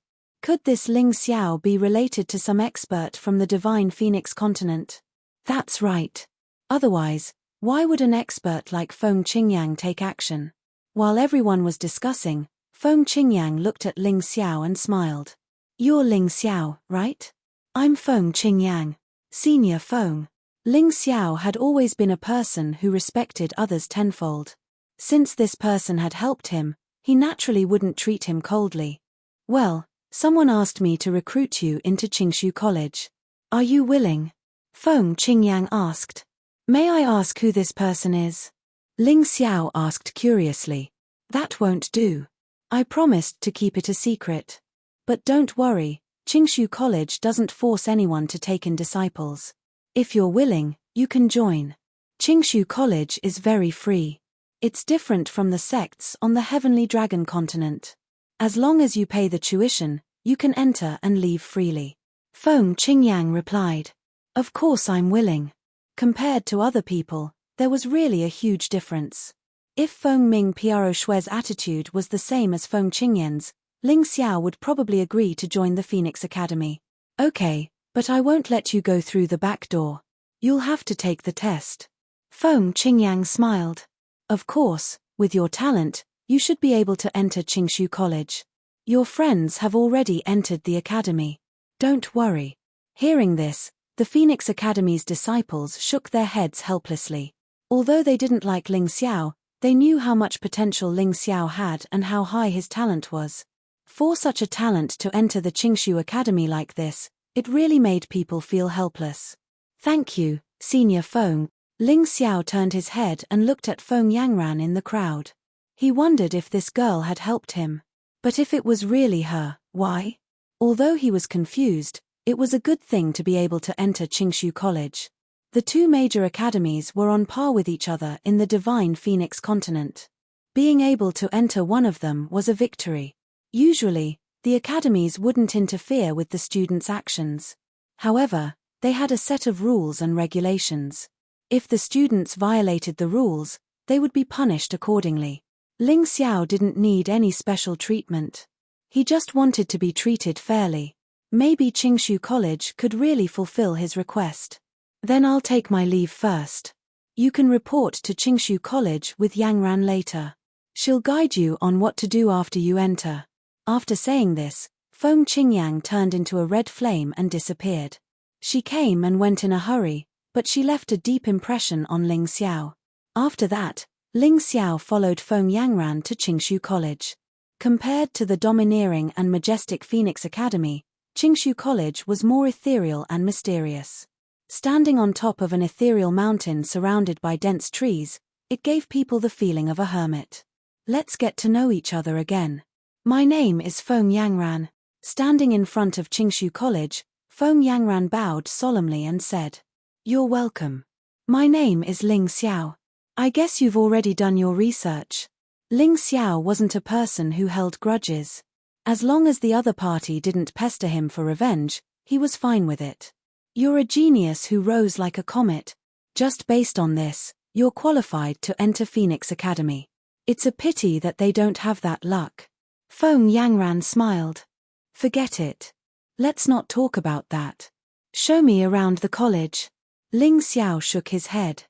Could this Ling Xiao be related to some expert from the Divine Phoenix continent? That's right. Otherwise, why would an expert like Feng Qingyang take action? While everyone was discussing, Feng Qingyang looked at Ling Xiao and smiled. You're Ling Xiao, right? I'm Feng Qingyang. Senior Feng. Ling Xiao had always been a person who respected others tenfold. Since this person had helped him, he naturally wouldn't treat him coldly. Well, someone asked me to recruit you into Qingshu College. Are you willing? Feng Qingyang asked. May I ask who this person is? Ling Xiao asked curiously. That won't do. I promised to keep it a secret. But don't worry, Qingshu College doesn't force anyone to take in disciples. If you're willing, you can join. Qingshu College is very free. It's different from the sects on the Heavenly Dragon continent. As long as you pay the tuition, you can enter and leave freely. Feng Qingyang replied. Of course I'm willing. Compared to other people, there was really a huge difference. If Feng Ming Piaro Shui's attitude was the same as Feng Qingyang's, Ling Xiao would probably agree to join the Phoenix Academy. Okay, but I won't let you go through the back door. You'll have to take the test. Feng Qingyang smiled. Of course, with your talent, you should be able to enter Qingshu College. Your friends have already entered the academy. Don't worry. Hearing this, the Phoenix Academy's disciples shook their heads helplessly. Although they didn't like Ling Xiao, they knew how much potential Ling Xiao had and how high his talent was. For such a talent to enter the Qingshu Academy like this, it really made people feel helpless. Thank you, Senior Feng. Ling Xiao turned his head and looked at Feng Yangran in the crowd. He wondered if this girl had helped him. But if it was really her, why? Although he was confused, it was a good thing to be able to enter Qingshu College. The two major academies were on par with each other in the Divine Phoenix continent. Being able to enter one of them was a victory. Usually, the academies wouldn't interfere with the students' actions. However, they had a set of rules and regulations. If the students violated the rules, they would be punished accordingly. Ling Xiao didn't need any special treatment. He just wanted to be treated fairly. Maybe Qingshu College could really fulfill his request. Then I'll take my leave first. You can report to Qingshu College with Yangran later. She'll guide you on what to do after you enter. After saying this, Feng Qingyang turned into a red flame and disappeared. She came and went in a hurry, but she left a deep impression on Ling Xiao. After that, Ling Xiao followed Feng Yangran to Qingshu College. Compared to the domineering and majestic Phoenix Academy, Qingshu College was more ethereal and mysterious. Standing on top of an ethereal mountain surrounded by dense trees, it gave people the feeling of a hermit. Let's get to know each other again. My name is Feng Yangran. Standing in front of Qingshu College, Feng Yangran bowed solemnly and said, You're welcome. My name is Ling Xiao. I guess you've already done your research. Ling Xiao wasn't a person who held grudges. As long as the other party didn't pester him for revenge, he was fine with it. You're a genius who rose like a comet. Just based on this, you're qualified to enter Phoenix Academy. It's a pity that they don't have that luck. Feng Yangran smiled. Forget it. Let's not talk about that. Show me around the college. Ling Xiao shook his head.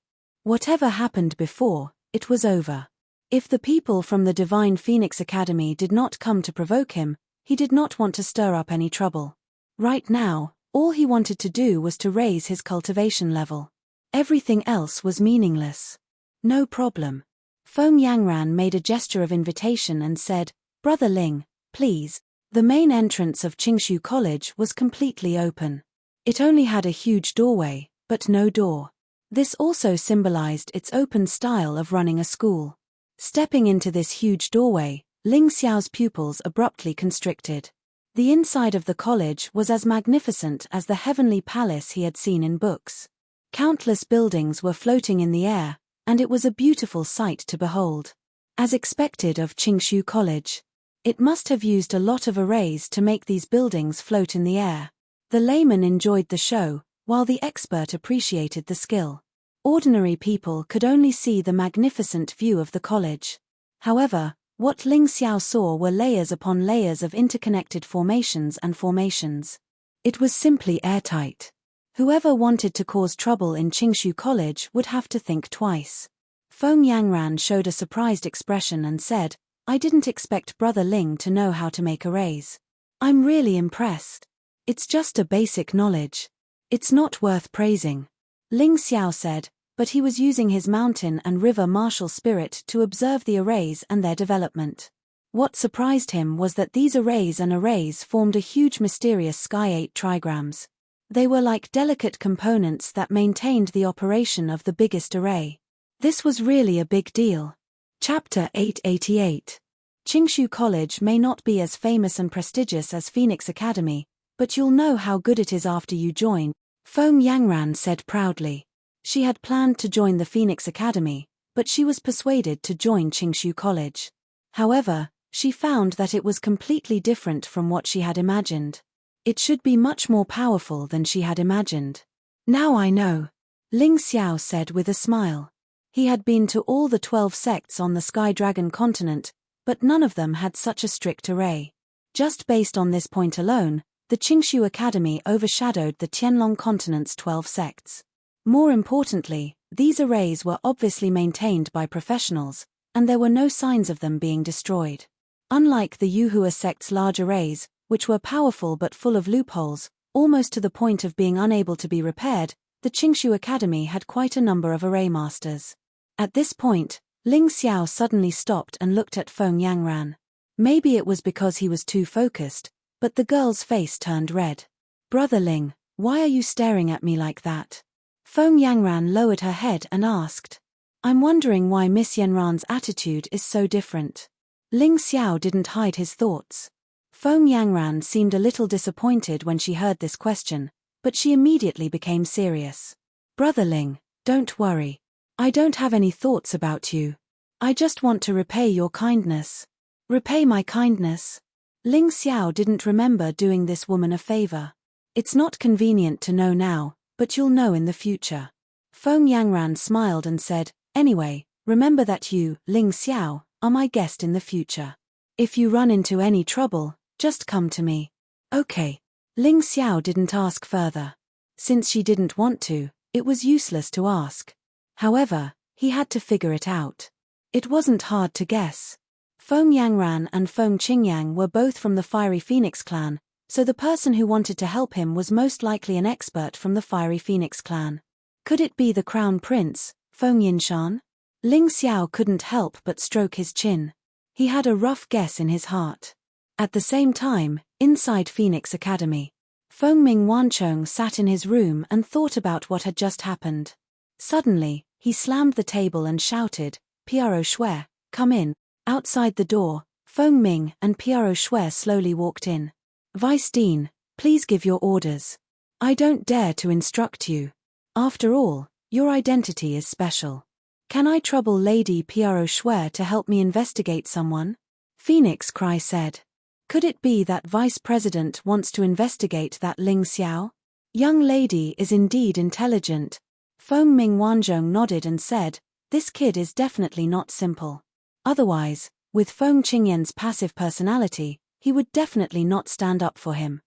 Whatever happened before, it was over. If the people from the Divine Phoenix Academy did not come to provoke him, he did not want to stir up any trouble. Right now, all he wanted to do was to raise his cultivation level. Everything else was meaningless. No problem. Feng Yangran made a gesture of invitation and said, Brother Ling, please. The main entrance of Qingshu College was completely open. It only had a huge doorway, but no door. This also symbolized its open style of running a school. Stepping into this huge doorway, Ling Xiao's pupils abruptly constricted. The inside of the college was as magnificent as the heavenly palace he had seen in books. Countless buildings were floating in the air, and it was a beautiful sight to behold. As expected of Qingshu College, it must have used a lot of arrays to make these buildings float in the air. The layman enjoyed the show, while the expert appreciated the skill. Ordinary people could only see the magnificent view of the college. However, what Ling Xiao saw were layers upon layers of interconnected formations and formations. It was simply airtight. Whoever wanted to cause trouble in Qingshu College would have to think twice. Feng Yangran showed a surprised expression and said, I didn't expect Brother Ling to know how to make arrays. I'm really impressed. It's just a basic knowledge. It's not worth praising. Ling Xiao said, but he was using his mountain and river martial spirit to observe the arrays and their development. What surprised him was that these arrays formed a huge mysterious sky-8 trigrams. They were like delicate components that maintained the operation of the biggest array. This was really a big deal. Chapter 888. Qingshu College may not be as famous and prestigious as Phoenix Academy, but you'll know how good it is after you join, Feng Yangran said proudly. She had planned to join the Phoenix Academy, but she was persuaded to join Qingshu College. However, she found that it was completely different from what she had imagined. It should be much more powerful than she had imagined. Now I know, Ling Xiao said with a smile. He had been to all the 12 sects on the Sky Dragon continent, but none of them had such a strict array. Just based on this point alone, the Qingshu Academy overshadowed the Tianlong continent's 12 sects. More importantly, these arrays were obviously maintained by professionals, and there were no signs of them being destroyed. Unlike the Yuhua sect's large arrays, which were powerful but full of loopholes, almost to the point of being unable to be repaired, the Qingshu Academy had quite a number of array masters. At this point, Ling Xiao suddenly stopped and looked at Feng Yangran. Maybe it was because he was too focused, but the girl's face turned red. Brother Ling, why are you staring at me like that? Feng Yangran lowered her head and asked. I'm wondering why Miss Yanran's attitude is so different. Ling Xiao didn't hide his thoughts. Feng Yangran seemed a little disappointed when she heard this question, but she immediately became serious. Brother Ling, don't worry. I don't have any thoughts about you. I just want to repay your kindness. Repay my kindness? Ling Xiao didn't remember doing this woman a favor. It's not convenient to know now, but you'll know in the future. Feng Yangran smiled and said, anyway, remember that you, Ling Xiao, are my guest in the future. If you run into any trouble, just come to me. Okay. Ling Xiao didn't ask further. Since she didn't want to, it was useless to ask. However, he had to figure it out. It wasn't hard to guess. Feng Yangran and Feng Qingyang were both from the Fiery Phoenix clan, so the person who wanted to help him was most likely an expert from the Fiery Phoenix clan. Could it be the Crown Prince, Feng Yinshan? Ling Xiao couldn't help but stroke his chin. He had a rough guess in his heart. At the same time, inside Phoenix Academy, Feng Ming Wanchong sat in his room and thought about what had just happened. Suddenly, he slammed the table and shouted, "Piaro Shui, come in." Outside the door, Feng Ming and Piaro Shui slowly walked in. "Vice Dean, please give your orders. I don't dare to instruct you. After all, your identity is special. Can I trouble Lady Piaro Shui to help me investigate someone?" Phoenix Cry said. Could it be that Vice President wants to investigate that Ling Xiao? Young lady is indeed intelligent. Feng Ming Wanzhong nodded and said, "This kid is definitely not simple. Otherwise, with Feng Qingyan's passive personality, he would definitely not stand up for him.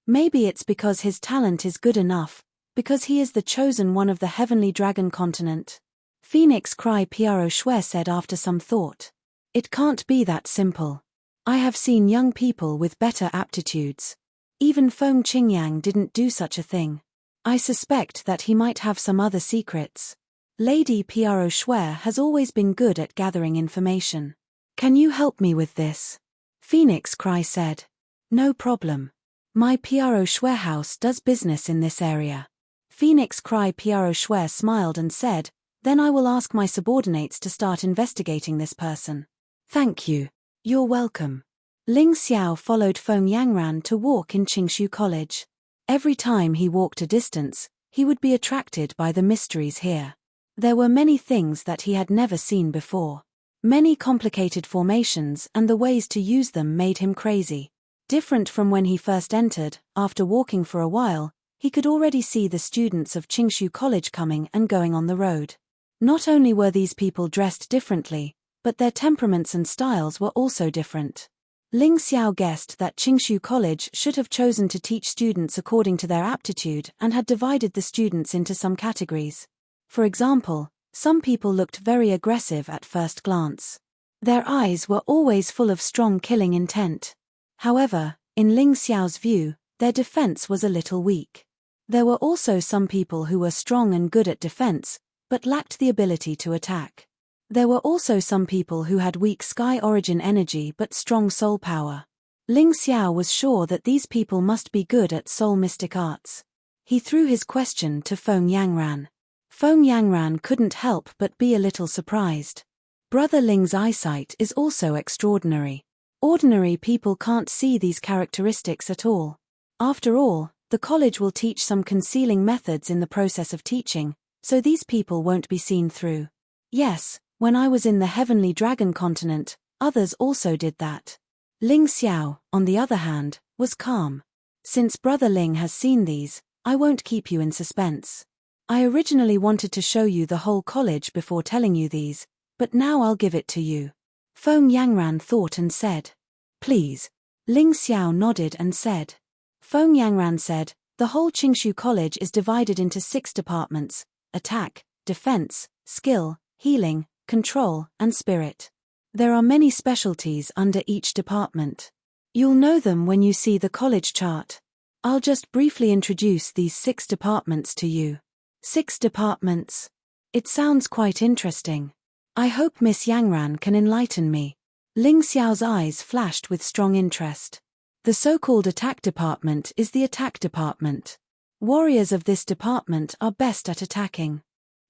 Maybe it's because his talent is good enough, because he is the chosen one of the Heavenly Dragon continent." Phoenix Cry Piaro Shui said after some thought. "It can't be that simple. I have seen young people with better aptitudes. Even Feng Qingyang didn't do such a thing. I suspect that he might have some other secrets. Lady Piaro Shui has always been good at gathering information. Can you help me with this?" Phoenix Cry said. "No problem. My Piaro Shui house does business in this area." Phoenix Cry Piaro Shui smiled and said, "Then I will ask my subordinates to start investigating this person." "Thank you. You're welcome." Ling Xiao followed Feng Yangran to walk in Qingshu College. Every time he walked a distance, he would be attracted by the mysteries here. There were many things that he had never seen before. Many complicated formations, and the ways to use them made him crazy. Different from when he first entered, after walking for a while, he could already see the students of Qingshu College coming and going on the road. Not only were these people dressed differently, but their temperaments and styles were also different. Ling Xiao guessed that Qingshu College should have chosen to teach students according to their aptitude and had divided the students into some categories. For example, some people looked very aggressive at first glance. Their eyes were always full of strong killing intent. However, in Ling Xiao's view, their defense was a little weak. There were also some people who were strong and good at defense, but lacked the ability to attack. There were also some people who had weak sky origin energy but strong soul power. Ling Xiao was sure that these people must be good at soul mystic arts. He threw his question to Feng Yangran. Feng Yangran couldn't help but be a little surprised. Brother Ling's eyesight is also extraordinary. Ordinary people can't see these characteristics at all. After all, the college will teach some concealing methods in the process of teaching, so these people won't be seen through. Yes, when I was in the Heavenly Dragon continent, others also did that. Ling Xiao, on the other hand, was calm. Since Brother Ling has seen these, I won't keep you in suspense. I originally wanted to show you the whole college before telling you these, but now I'll give it to you. Feng Yangran thought and said. Please. Ling Xiao nodded and said. Feng Yangran said, the whole Qingshu College is divided into 6 departments: attack, defense, skill, healing, control, and spirit. There are many specialties under each department. You'll know them when you see the college chart. I'll just briefly introduce these 6 departments to you. 6 departments. It sounds quite interesting. I hope Miss Yangran can enlighten me. Ling Xiao's eyes flashed with strong interest. The so-called attack department is the attack department. Warriors of this department are best at attacking.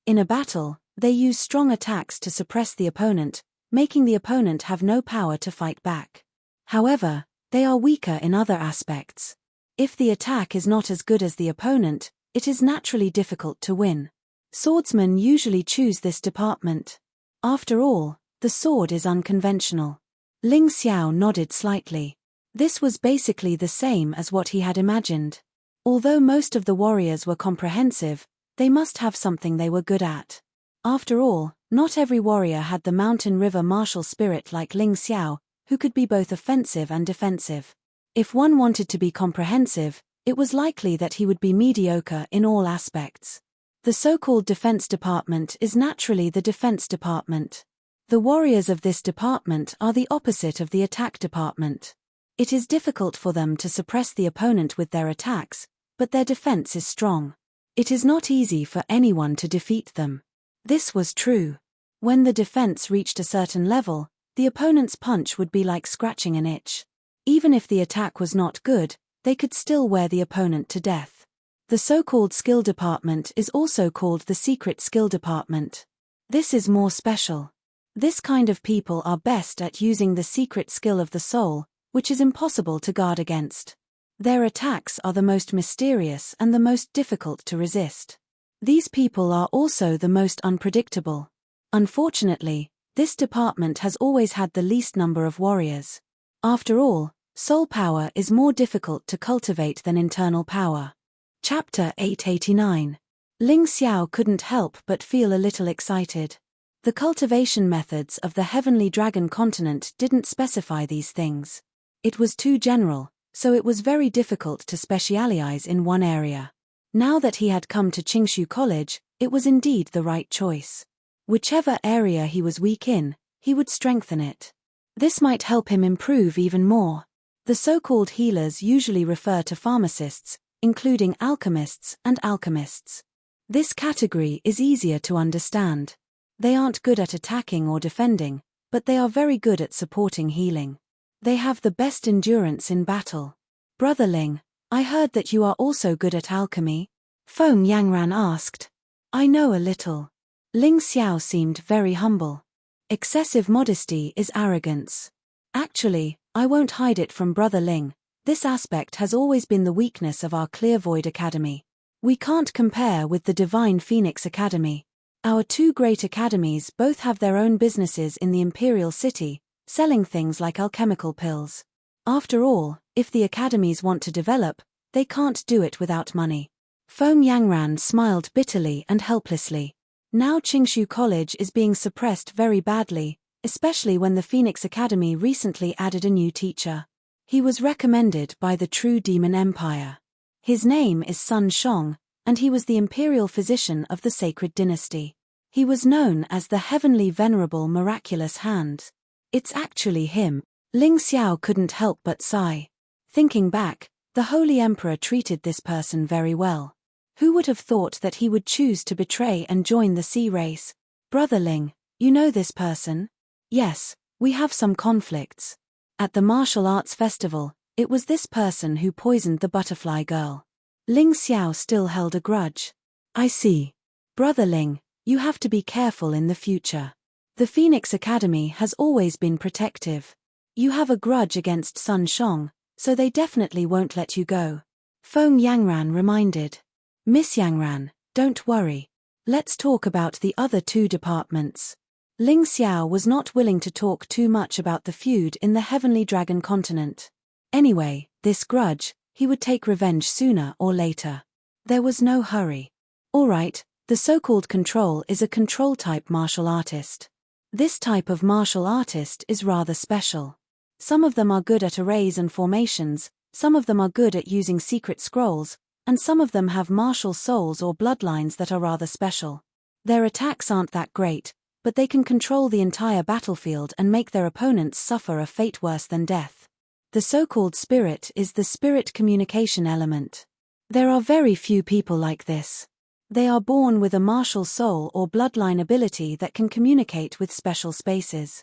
In a battle, they use strong attacks to suppress the opponent, making the opponent have no power to fight back. However, they are weaker in other aspects. If the attack is not as good as the opponent, it is naturally difficult to win. Swordsmen usually choose this department. After all, the sword is unconventional. Ling Xiao nodded slightly. This was basically the same as what he had imagined. Although most of the warriors were comprehensive, they must have something they were good at. After all, Not every warrior had the mountain river martial spirit like Ling Xiao, who could be both offensive and defensive. If one wanted to be comprehensive, it was likely that he would be mediocre in all aspects. The so-called defense department is naturally the defense department. The warriors of this department are the opposite of the attack department. It is difficult for them to suppress the opponent with their attacks, but their defense is strong. It is not easy for anyone to defeat them. This was true. When the defense reached a certain level, the opponent's punch would be like scratching an itch. Even if the attack was not good, they could still wear the opponent to death. The so-called skill department is also called the secret skill department. This is more special. This kind of people are best at using the secret skill of the soul, which is impossible to guard against. Their attacks are the most mysterious and the most difficult to resist. These people are also the most unpredictable. Unfortunately, this department has always had the least number of warriors. After all, soul power is more difficult to cultivate than internal power. Chapter 889. Ling Xiao couldn't help but feel a little excited. The cultivation methods of the heavenly dragon continent didn't specify these things. It was too general, so it was very difficult to specialize in one area. Now that he had come to Qingshu College, it was indeed the right choice. Whichever area he was weak in, he would strengthen it. This might help him improve even more. The so-called healers usually refer to pharmacists, including alchemists and alchemists. This category is easier to understand. They aren't good at attacking or defending, but they are very good at supporting healing. They have the best endurance in battle. Brother Ling, I heard that you are also good at alchemy? Feng Yangran asked. I know a little. Ling Xiao seemed very humble. Excessive modesty is arrogance. Actually, I won't hide it from Brother Ling. This aspect has always been the weakness of our Clear Void Academy. We can't compare with the Divine Phoenix Academy. Our two great academies both have their own businesses in the Imperial City, selling things like alchemical pills. After all, if the academies want to develop, they can't do it without money. Feng Yangran smiled bitterly and helplessly. Now Qingshu College is being suppressed very badly, especially when the Phoenix Academy recently added a new teacher. He was recommended by the True Demon Empire. His name is Sun Shong, and he was the imperial physician of the Sacred Dynasty. He was known as the Heavenly Venerable Miraculous Hand. It's actually him. Ling Xiao couldn't help but sigh. Thinking back, the Holy Emperor treated this person very well. Who would have thought that he would choose to betray and join the sea race? Brother Ling, you know this person? Yes, we have some conflicts. At the martial arts festival, it was this person who poisoned the butterfly girl. Ling Xiao still held a grudge. I see. Brother Ling, you have to be careful in the future. The Phoenix Academy has always been protective. You have a grudge against Sun Shong, so they definitely won't let you go. Feng Yangran reminded. Miss Yangran, don't worry. Let's talk about the other two departments. Ling Xiao was not willing to talk too much about the feud in the Heavenly Dragon continent. Anyway, this grudge, he would take revenge sooner or later. There was no hurry. Alright, the so-called control is a control-type martial artist. This type of martial artist is rather special. Some of them are good at arrays and formations, some of them are good at using secret scrolls, and some of them have martial souls or bloodlines that are rather special. Their attacks aren't that great, but they can control the entire battlefield and make their opponents suffer a fate worse than death. The so-called spirit is the spirit communication element. There are very few people like this. They are born with a martial soul or bloodline ability that can communicate with special spaces.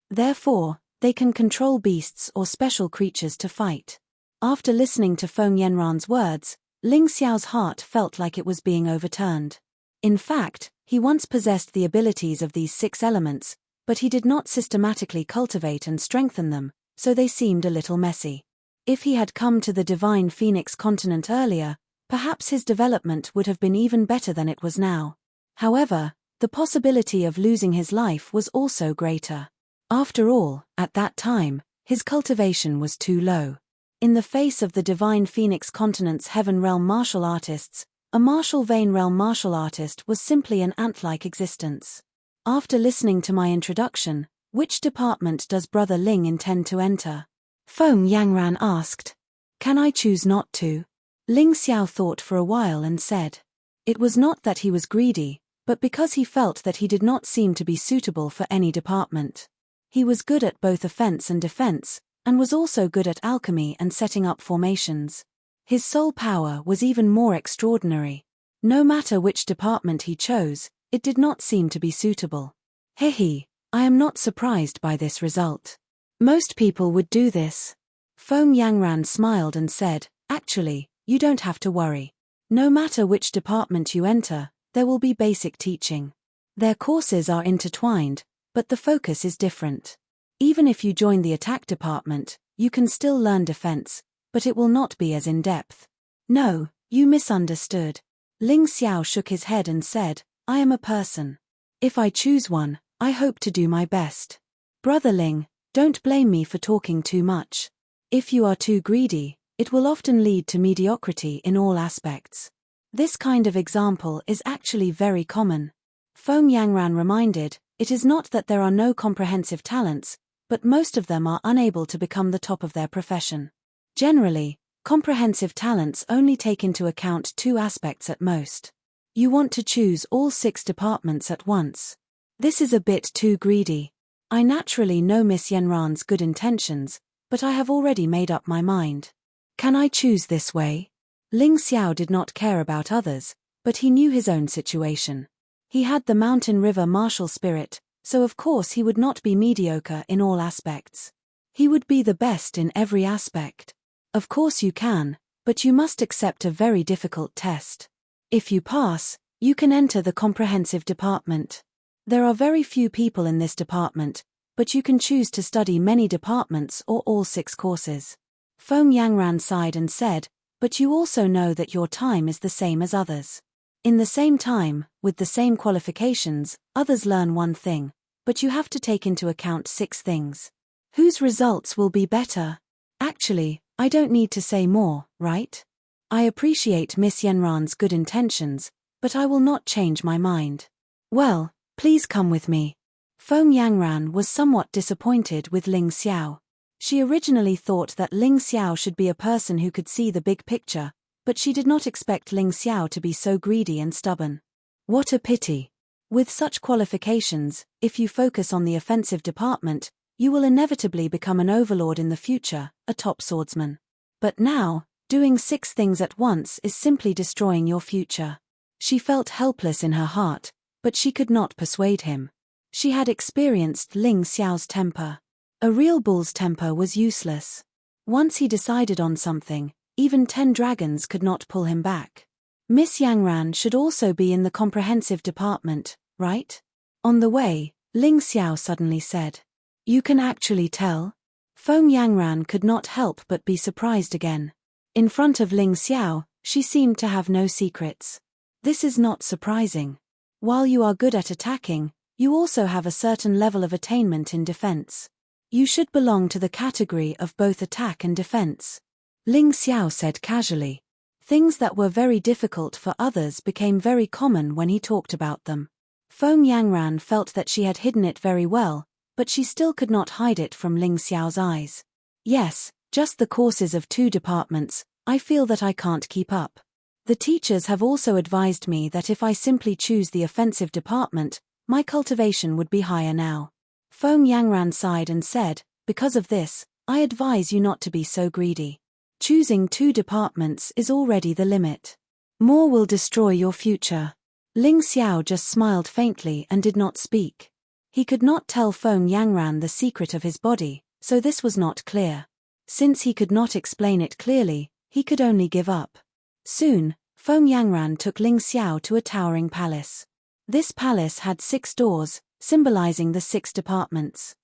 Therefore, they can control beasts or special creatures to fight. After listening to Feng Yanran's words, Ling Xiao's heart felt like it was being overturned. In fact, he once possessed the abilities of these 6 elements, but he did not systematically cultivate and strengthen them, so they seemed a little messy. If he had come to the Divine Phoenix continent earlier, perhaps his development would have been even better than it was now. However, the possibility of losing his life was also greater. After all, at that time, his cultivation was too low. In the face of the Divine Phoenix continent's Heaven Realm martial artists, a martial vein realm martial artist was simply an ant-like existence. After listening to my introduction, which department does Brother Ling intend to enter? Feng Yangran asked. Can I choose not to? Ling Xiao thought for a while and said. It was not that he was greedy, but because he felt that he did not seem to be suitable for any department. He was good at both offense and defense, and was also good at alchemy and setting up formations. His soul power was even more extraordinary. No matter which department he chose, it did not seem to be suitable. Hehe, I am not surprised by this result. Most people would do this. Feng Yangran smiled and said, actually, you don't have to worry. No matter which department you enter, there will be basic teaching. Their courses are intertwined, but the focus is different. Even if you join the attack department, you can still learn defense, but it will not be as in-depth. No, you misunderstood. Ling Xiao shook his head and said, I am a person. If I choose one, I hope to do my best. Brother Ling, don't blame me for talking too much. If you are too greedy, it will often lead to mediocrity in all aspects. This kind of example is actually very common. Feng Yangran reminded, it is not that there are no comprehensive talents, but most of them are unable to become the top of their profession. Generally, comprehensive talents only take into account 2 aspects at most. You want to choose all 6 departments at once. This is a bit too greedy. I naturally know Miss Yenran's good intentions, but I have already made up my mind. Can I choose this way? Ling Xiao did not care about others, but he knew his own situation. He had the mountain river martial spirit, so of course he would not be mediocre in all aspects. He would be the best in every aspect. Of course you can, but you must accept a very difficult test. If you pass, you can enter the comprehensive department. There are very few people in this department, but you can choose to study many departments or all 6 courses. Feng Yangran sighed and said, but you also know that your time is the same as others. In the same time, with the same qualifications, others learn one thing, but you have to take into account 6 things. Whose results will be better? Actually, I don't need to say more, right? I appreciate Miss Yenran's good intentions, but I will not change my mind. Well, please come with me. Feng Yangran was somewhat disappointed with Ling Xiao. She originally thought that Ling Xiao should be a person who could see the big picture, but she did not expect Ling Xiao to be so greedy and stubborn. What a pity. With such qualifications, if you focus on the offensive department, you will inevitably become an overlord in the future, a top swordsman. But now, doing 6 things at once is simply destroying your future. She felt helpless in her heart, but she could not persuade him. She had experienced Ling Xiao's temper. A real bull's temper was useless. Once he decided on something, even 10 dragons could not pull him back. Miss Yangran should also be in the comprehensive department, right? On the way, Ling Xiao suddenly said. You can actually tell? Feng Yangran could not help but be surprised again. In front of Ling Xiao, she seemed to have no secrets. This is not surprising. While you are good at attacking, you also have a certain level of attainment in defense. You should belong to the category of both attack and defense. Ling Xiao said casually. Things that were very difficult for others became very common when he talked about them. Feng Yangran felt that she had hidden it very well, but she still could not hide it from Ling Xiao's eyes. Yes, just the courses of 2 departments, I feel that I can't keep up. The teachers have also advised me that if I simply choose the offensive department, my cultivation would be higher now. Feng Yangran sighed and said, because of this, I advise you not to be so greedy. Choosing 2 departments is already the limit. More will destroy your future. Ling Xiao just smiled faintly and did not speak. He could not tell Feng Yangran the secret of his body, so this was not clear. Since he could not explain it clearly, he could only give up. Soon, Feng Yangran took Ling Xiao to a towering palace. This palace had 6 doors, symbolizing the 6 departments.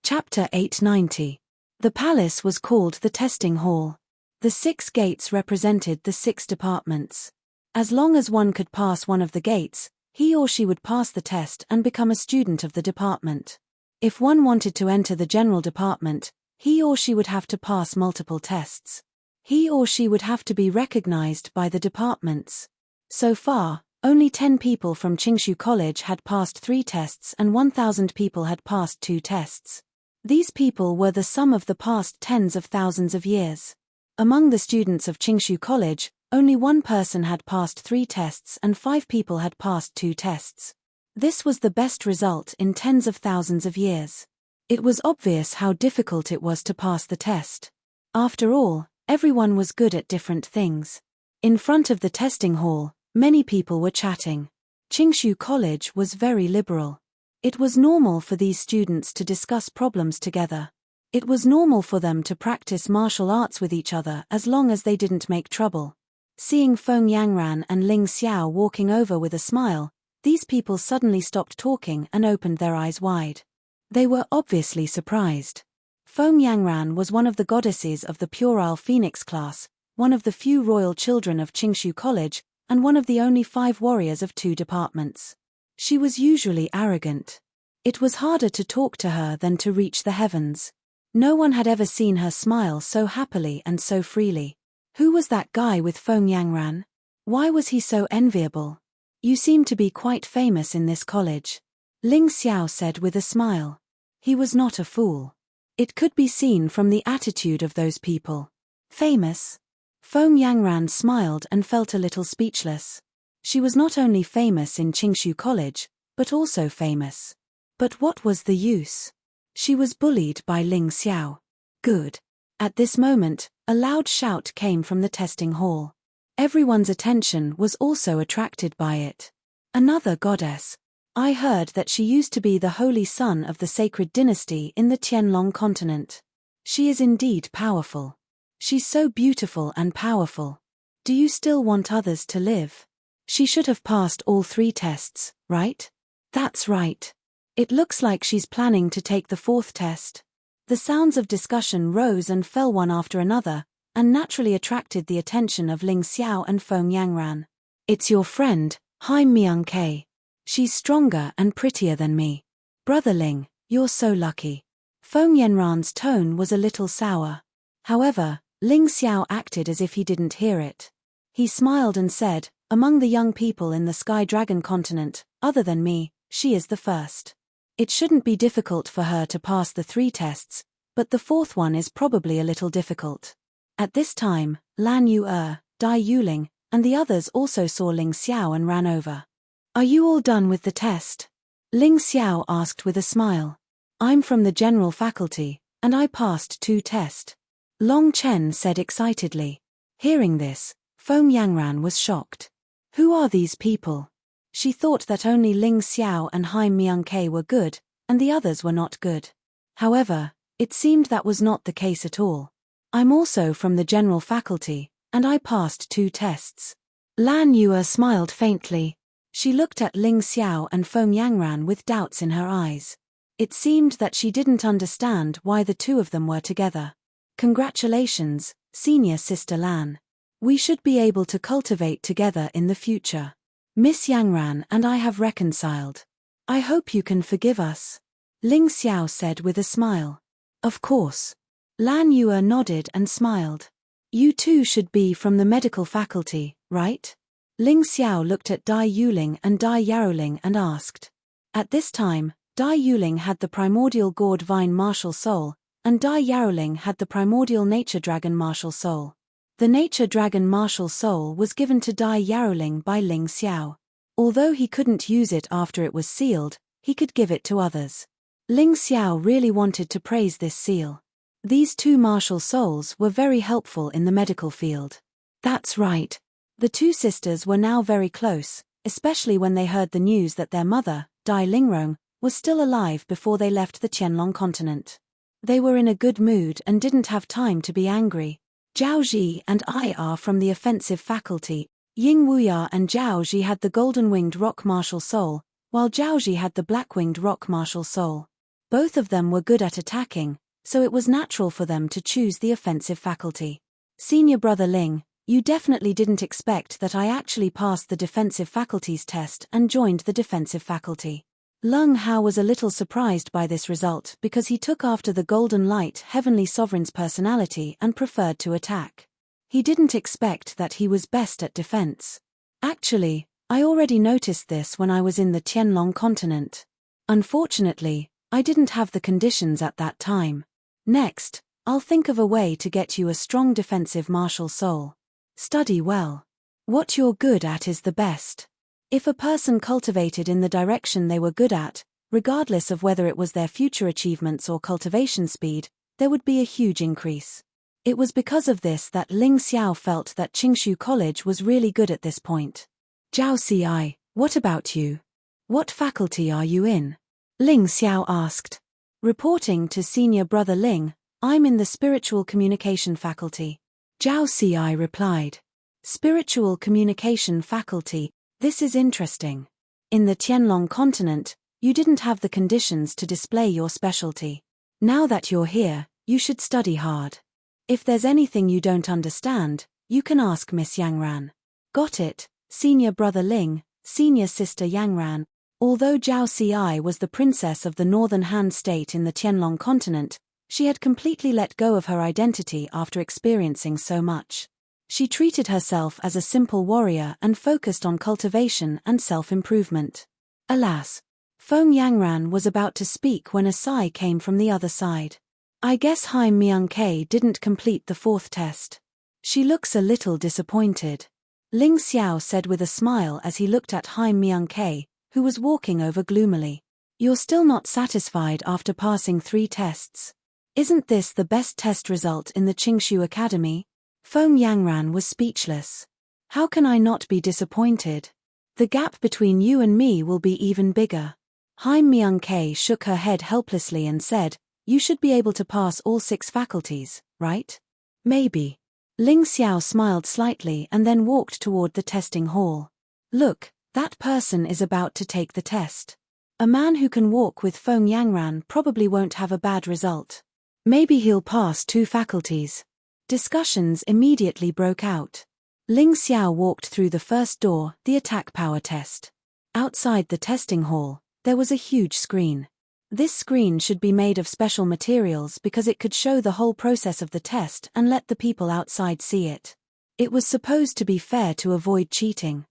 Chapter 890. The palace was called the Testing Hall. The 6 gates represented the 6 departments. As long as one could pass one of the gates, he or she would pass the test and become a student of the department. If one wanted to enter the general department, he or she would have to pass multiple tests. He or she would have to be recognized by the departments. So far, Only 10 people from Qingshu College had passed 3 tests and 1,000 people had passed 2 tests. These people were the sum of the past tens of thousands of years. Among the students of Qingshu College, only 1 person had passed 3 tests and 5 people had passed 2 tests. This was the best result in tens of thousands of years. It was obvious how difficult it was to pass the test. After all, everyone was good at different things. In front of the testing hall, many people were chatting. Qingshu College was very liberal. It was normal for these students to discuss problems together. It was normal for them to practice martial arts with each other as long as they didn't make trouble. Seeing Feng Yangran and Ling Xiao walking over with a smile, these people suddenly stopped talking and opened their eyes wide. They were obviously surprised. Feng Yangran was one of the goddesses of the Puerile Phoenix class, one of the few royal children of Qingshu College, and one of the only 5 warriors of 2 departments. She was usually arrogant. It was harder to talk to her than to reach the heavens. No one had ever seen her smile so happily and so freely. Who was that guy with Feng Yangran? Why was he so enviable? You seem to be quite famous in this college. Ling Xiao said with a smile. He was not a fool. It could be seen from the attitude of those people. Famous? Feng Yangran smiled and felt a little speechless. She was not only famous in Qingshu College, but also famous. But what was the use? She was bullied by Ling Xiao. Good. At this moment, a loud shout came from the testing hall. Everyone's attention was also attracted by it. Another goddess. I heard that she used to be the holy son of the sacred dynasty in the Tianlong continent. She is indeed powerful. She's so beautiful and powerful. Do you still want others to live? She should have passed all 3 tests, right? That's right. It looks like she's planning to take the 4th test. The sounds of discussion rose and fell one after another, and naturally attracted the attention of Ling Xiao and Feng Yangran. It's your friend, Hai Myung-Kei. She's stronger and prettier than me. Brother Ling, you're so lucky. Feng Yanran's tone was a little sour. However, Ling Xiao acted as if he didn't hear it. He smiled and said, among the young people in the Sky Dragon continent, other than me, she is the first. It shouldn't be difficult for her to pass the 3 tests, but the 4th one is probably a little difficult. At this time, Lan Yu, Dai Yuling, and the others also saw Ling Xiao and ran over. Are you all done with the test? Ling Xiao asked with a smile. I'm from the general faculty, and I passed 2 tests. Long Chen said excitedly. Hearing this, Feng Yangran was shocked. Who are these people? She thought that only Ling Xiao and Hai Myung-Kei were good, and the others were not good. However, it seemed that was not the case at all. I'm also from the general faculty, and I passed 2 tests. Lan Yu smiled faintly. She looked at Ling Xiao and Feng Yangran with doubts in her eyes. It seemed that she didn't understand why the 2 of them were together. Congratulations, senior sister Lan. We should be able to cultivate together in the future. Miss Yangran and I have reconciled. I hope you can forgive us. Ling Xiao said with a smile. Of course. Lan Yu nodded and smiled. You 2 should be from the medical faculty, right? Ling Xiao looked at Dai Yuling and Dai Yaoling and asked. At this time, Dai Yuling had the primordial gourd vine martial soul, and Dai Yaoling had the primordial nature dragon martial soul. The nature dragon martial soul was given to Dai Yaoling by Ling Xiao. Although he couldn't use it after it was sealed, he could give it to others. Ling Xiao really wanted to praise this seal. These 2 martial souls were very helpful in the medical field. That's right. The 2 sisters were now very close, especially when they heard the news that their mother, Dai Lingrong, was still alive before they left the Tianlong continent. They were in a good mood and didn't have time to be angry. Zhao Ji and I are from the offensive faculty. Ying Wuya and Zhao Ji had the golden-winged rock martial soul, while Zhao Ji had the black-winged rock martial soul. Both of them were good at attacking, so it was natural for them to choose the offensive faculty. Senior brother Ling, you definitely didn't expect that I actually passed the defensive faculties test and joined the defensive faculty. Lung Hao was a little surprised by this result because he took after the Golden Light Heavenly Sovereign's personality and preferred to attack. He didn't expect that he was best at defense. Actually, I already noticed this when I was in the Tianlong continent. Unfortunately, I didn't have the conditions at that time. Next, I'll think of a way to get you a strong defensive martial soul. Study well. What you're good at is the best. If a person cultivated in the direction they were good at, regardless of whether it was their future achievements or cultivation speed, there would be a huge increase. It was because of this that Ling Xiao felt that Qingshu College was really good at this point. Zhao Ci, what about you? What faculty are you in? Ling Xiao asked. Reporting to senior brother Ling, I'm in the spiritual communication faculty. Zhao Ci replied. Spiritual communication faculty, this is interesting. In the Tianlong continent, you didn't have the conditions to display your specialty. Now that you're here, you should study hard. If there's anything you don't understand, you can ask Miss Yangran. Got it, senior brother Ling, senior sister Yangran. Although Zhao Ci was the princess of the northern Han state in the Tianlong continent, she had completely let go of her identity after experiencing so much. She treated herself as a simple warrior and focused on cultivation and self-improvement. Alas, Feng Yangran was about to speak when a sigh came from the other side. I guess Haim Myung-K didn't complete the fourth test. She looks a little disappointed. Ling Xiao said with a smile as he looked at Haim Myung-K, who was walking over gloomily. You're still not satisfied after passing 3 tests. Isn't this the best test result in the Qingshu Academy? Feng Yangran was speechless. How can I not be disappointed? The gap between you and me will be even bigger. Haim Myung-K shook her head helplessly and said, you should be able to pass all 6 faculties, right? Maybe. Ling Xiao smiled slightly and then walked toward the testing hall. Look, that person is about to take the test. A man who can walk with Feng Yangran probably won't have a bad result. Maybe he'll pass 2 faculties. Discussions immediately broke out. Ling Xiao walked through the first door, the attack power test. Outside the testing hall, there was a huge screen. This screen should be made of special materials because it could show the whole process of the test and let the people outside see it. It was supposed to be fair to avoid cheating.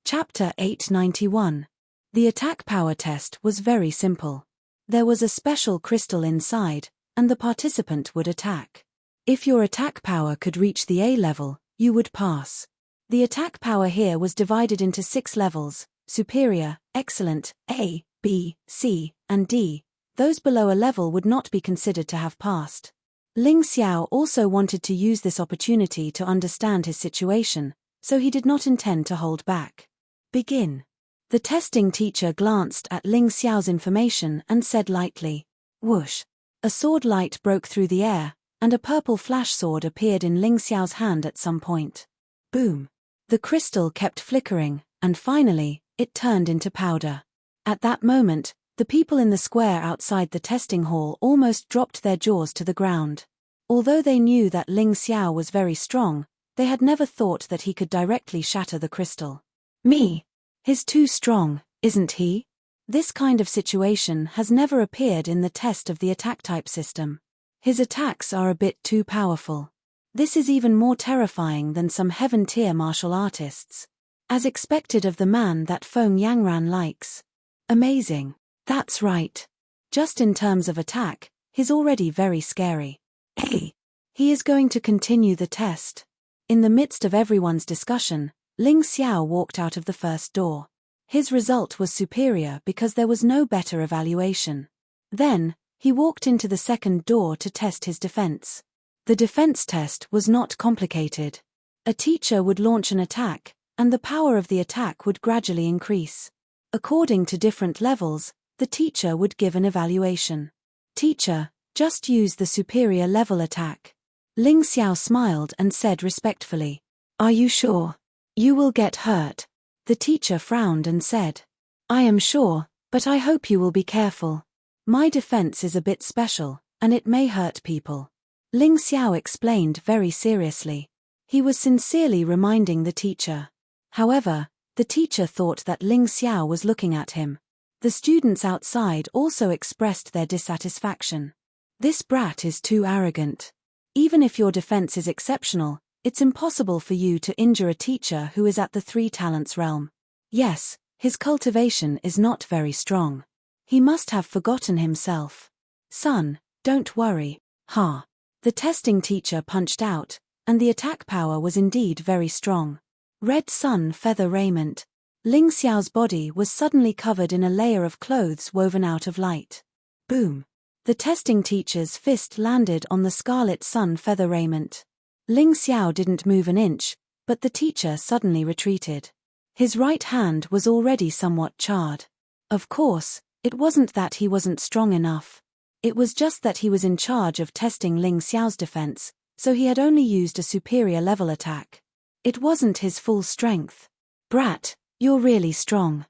Chapter 891. The attack power test was very simple. There was a special crystal inside, and the participant would attack. If your attack power could reach the A level, you would pass. The attack power here was divided into 6 levels: superior, excellent, A, B, C, and D. Those below a level would not be considered to have passed. Ling Xiao also wanted to use this opportunity to understand his situation, so he did not intend to hold back. Begin. The testing teacher glanced at Ling Xiao's information and said lightly, whoosh. A sword light broke through the air, and a purple flash sword appeared in Ling Xiao's hand at some point. Boom. The crystal kept flickering, and finally, it turned into powder. At that moment, the people in the square outside the testing hall almost dropped their jaws to the ground. Although they knew that Ling Xiao was very strong, they had never thought that he could directly shatter the crystal. Me. He's too strong, isn't he? This kind of situation has never appeared in the test of the attack type system. His attacks are a bit too powerful. This is even more terrifying than some heaven-tier martial artists. As expected of the man that Feng Yangran likes. Amazing. That's right. Just in terms of attack, he's already very scary. Hey! He is going to continue the test. In the midst of everyone's discussion, Ling Xiao walked out of the first door. His result was superior because there was no better evaluation. Then, he walked into the second door to test his defense. The defense test was not complicated. A teacher would launch an attack, and the power of the attack would gradually increase. According to different levels, the teacher would give an evaluation. Teacher, just use the superior level attack. Ling Xiao smiled and said respectfully. Are you sure? You will get hurt. The teacher frowned and said. I am sure, but I hope you will be careful. My defense is a bit special, and it may hurt people. Ling Xiao explained very seriously. He was sincerely reminding the teacher. However, the teacher thought that Ling Xiao was looking at him. The students outside also expressed their dissatisfaction. This brat is too arrogant. Even if your defense is exceptional, it's impossible for you to injure a teacher who is at the 3 talents realm. Yes, his cultivation is not very strong. He must have forgotten himself. Son, don't worry. Ha. The testing teacher punched out, and the attack power was indeed very strong. Red sun feather raiment. Ling Xiao's body was suddenly covered in a layer of clothes woven out of light. Boom. The testing teacher's fist landed on the scarlet sun feather raiment. Ling Xiao didn't move an inch, but the teacher suddenly retreated. His right hand was already somewhat charred. Of course, it wasn't that he wasn't strong enough. It was just that he was in charge of testing Ling Xiao's defense, so he had only used a superior level attack. It wasn't his full strength. Brat, you're really strong.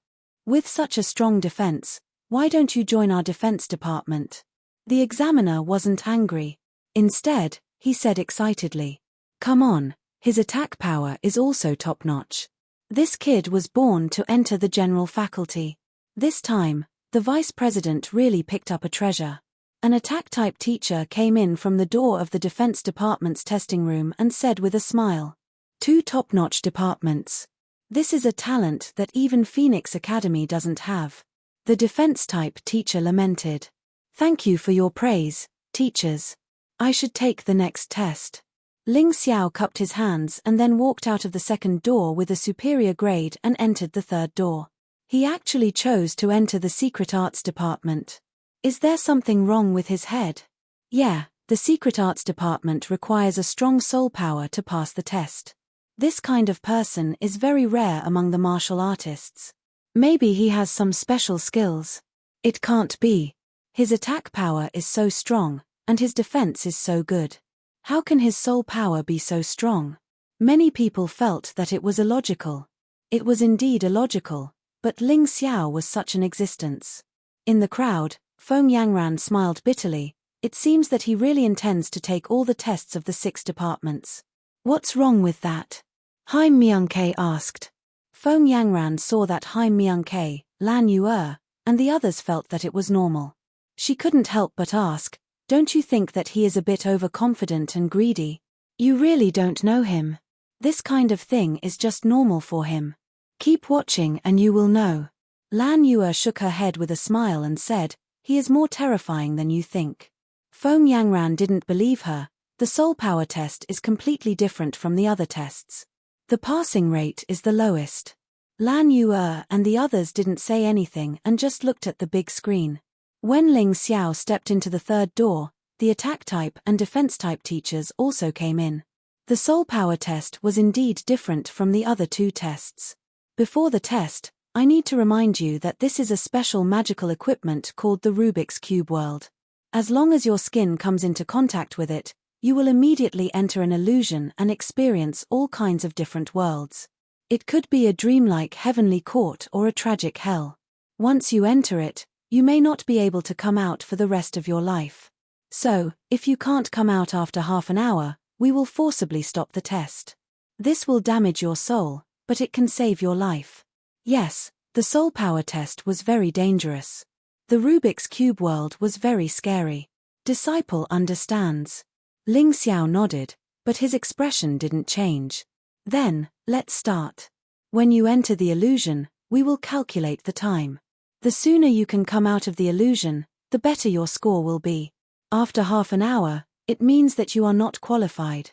With such a strong defense, why don't you join our defense department? The examiner wasn't angry. Instead, he said excitedly. Come on, his attack power is also top-notch. This kid was born to enter the general faculty. This time, the vice president really picked up a treasure. An attack-type teacher came in from the door of the defense department's testing room and said with a smile. 2 top-notch departments. This is a talent that even Phoenix Academy doesn't have. The defense-type teacher lamented. Thank you for your praise, teachers. I should take the next test. Ling Xiao cupped his hands and then walked out of the second door with a superior grade and entered the third door. He actually chose to enter the secret arts department. Is there something wrong with his head? Yeah, the secret arts department requires a strong soul power to pass the test. This kind of person is very rare among the martial artists. Maybe he has some special skills. It can't be. His attack power is so strong, and his defense is so good. How can his soul power be so strong? Many people felt that it was illogical. It was indeed illogical, but Ling Xiao was such an existence. In the crowd, Feng Yangran smiled bitterly. It seems that he really intends to take all the tests of the 6 departments. What's wrong with that? Haim Myungke asked. Feng Yangran saw that Haim Myungke, Lan Yuer, and the others felt that it was normal. She couldn't help but ask, don't you think that he is a bit overconfident and greedy? You really don't know him. This kind of thing is just normal for him. Keep watching and you will know. Lan Yuer shook her head with a smile and said, he is more terrifying than you think. Feng Yangran didn't believe her. The soul power test is completely different from the other tests. The passing rate is the lowest. Lan Yuer and the others didn't say anything and just looked at the big screen. When Ling Xiao stepped into the third door, the attack type and defense type teachers also came in. The soul power test was indeed different from the other 2 tests. Before the test, I need to remind you that this is a special magical equipment called the Rubik's Cube World. As long as your skin comes into contact with it, you will immediately enter an illusion and experience all kinds of different worlds. It could be a dreamlike heavenly court or a tragic hell. Once you enter it, you may not be able to come out for the rest of your life. So, if you can't come out after half an hour, we will forcibly stop the test. This will damage your soul, but it can save your life. Yes, the soul power test was very dangerous. The Rubik's Cube world was very scary. Disciple understands. Ling Xiao nodded, but his expression didn't change. Then, let's start. When you enter the illusion, we will calculate the time. The sooner you can come out of the illusion, the better your score will be. After half an hour, it means that you are not qualified.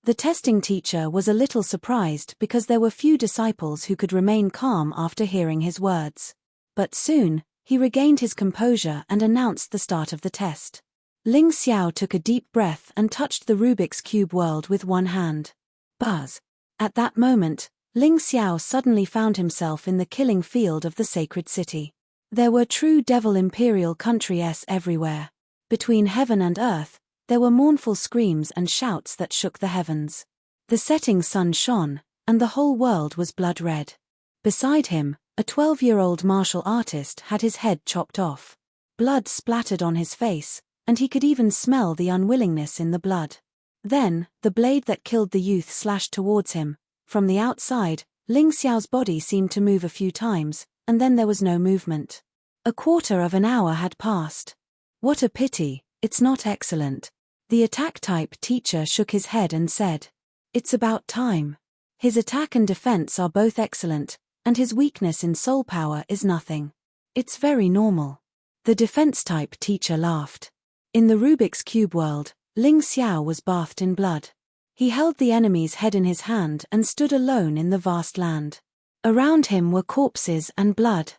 The testing teacher was a little surprised because there were few disciples who could remain calm after hearing his words. But soon, he regained his composure and announced the start of the test. Ling Xiao took a deep breath and touched the Rubik's Cube world with one hand. Buzz. At that moment, Ling Xiao suddenly found himself in the killing field of the sacred city. There were true devil imperial countries everywhere. Between heaven and earth, there were mournful screams and shouts that shook the heavens. The setting sun shone, and the whole world was blood red. Beside him, a 12-year-old martial artist had his head chopped off. Blood splattered on his face, and he could even smell the unwillingness in the blood. Then, the blade that killed the youth slashed towards him. From the outside, Ling Xiao's body seemed to move a few times, and then there was no movement. A quarter of an hour had passed. What a pity, it's not excellent. The attack-type teacher shook his head and said, it's about time. His attack and defense are both excellent, and his weakness in soul power is nothing. It's very normal. The defense-type teacher laughed. In the Rubik's Cube world, Ling Xiao was bathed in blood. He held the enemy's head in his hand and stood alone in the vast land. Around him were corpses and blood.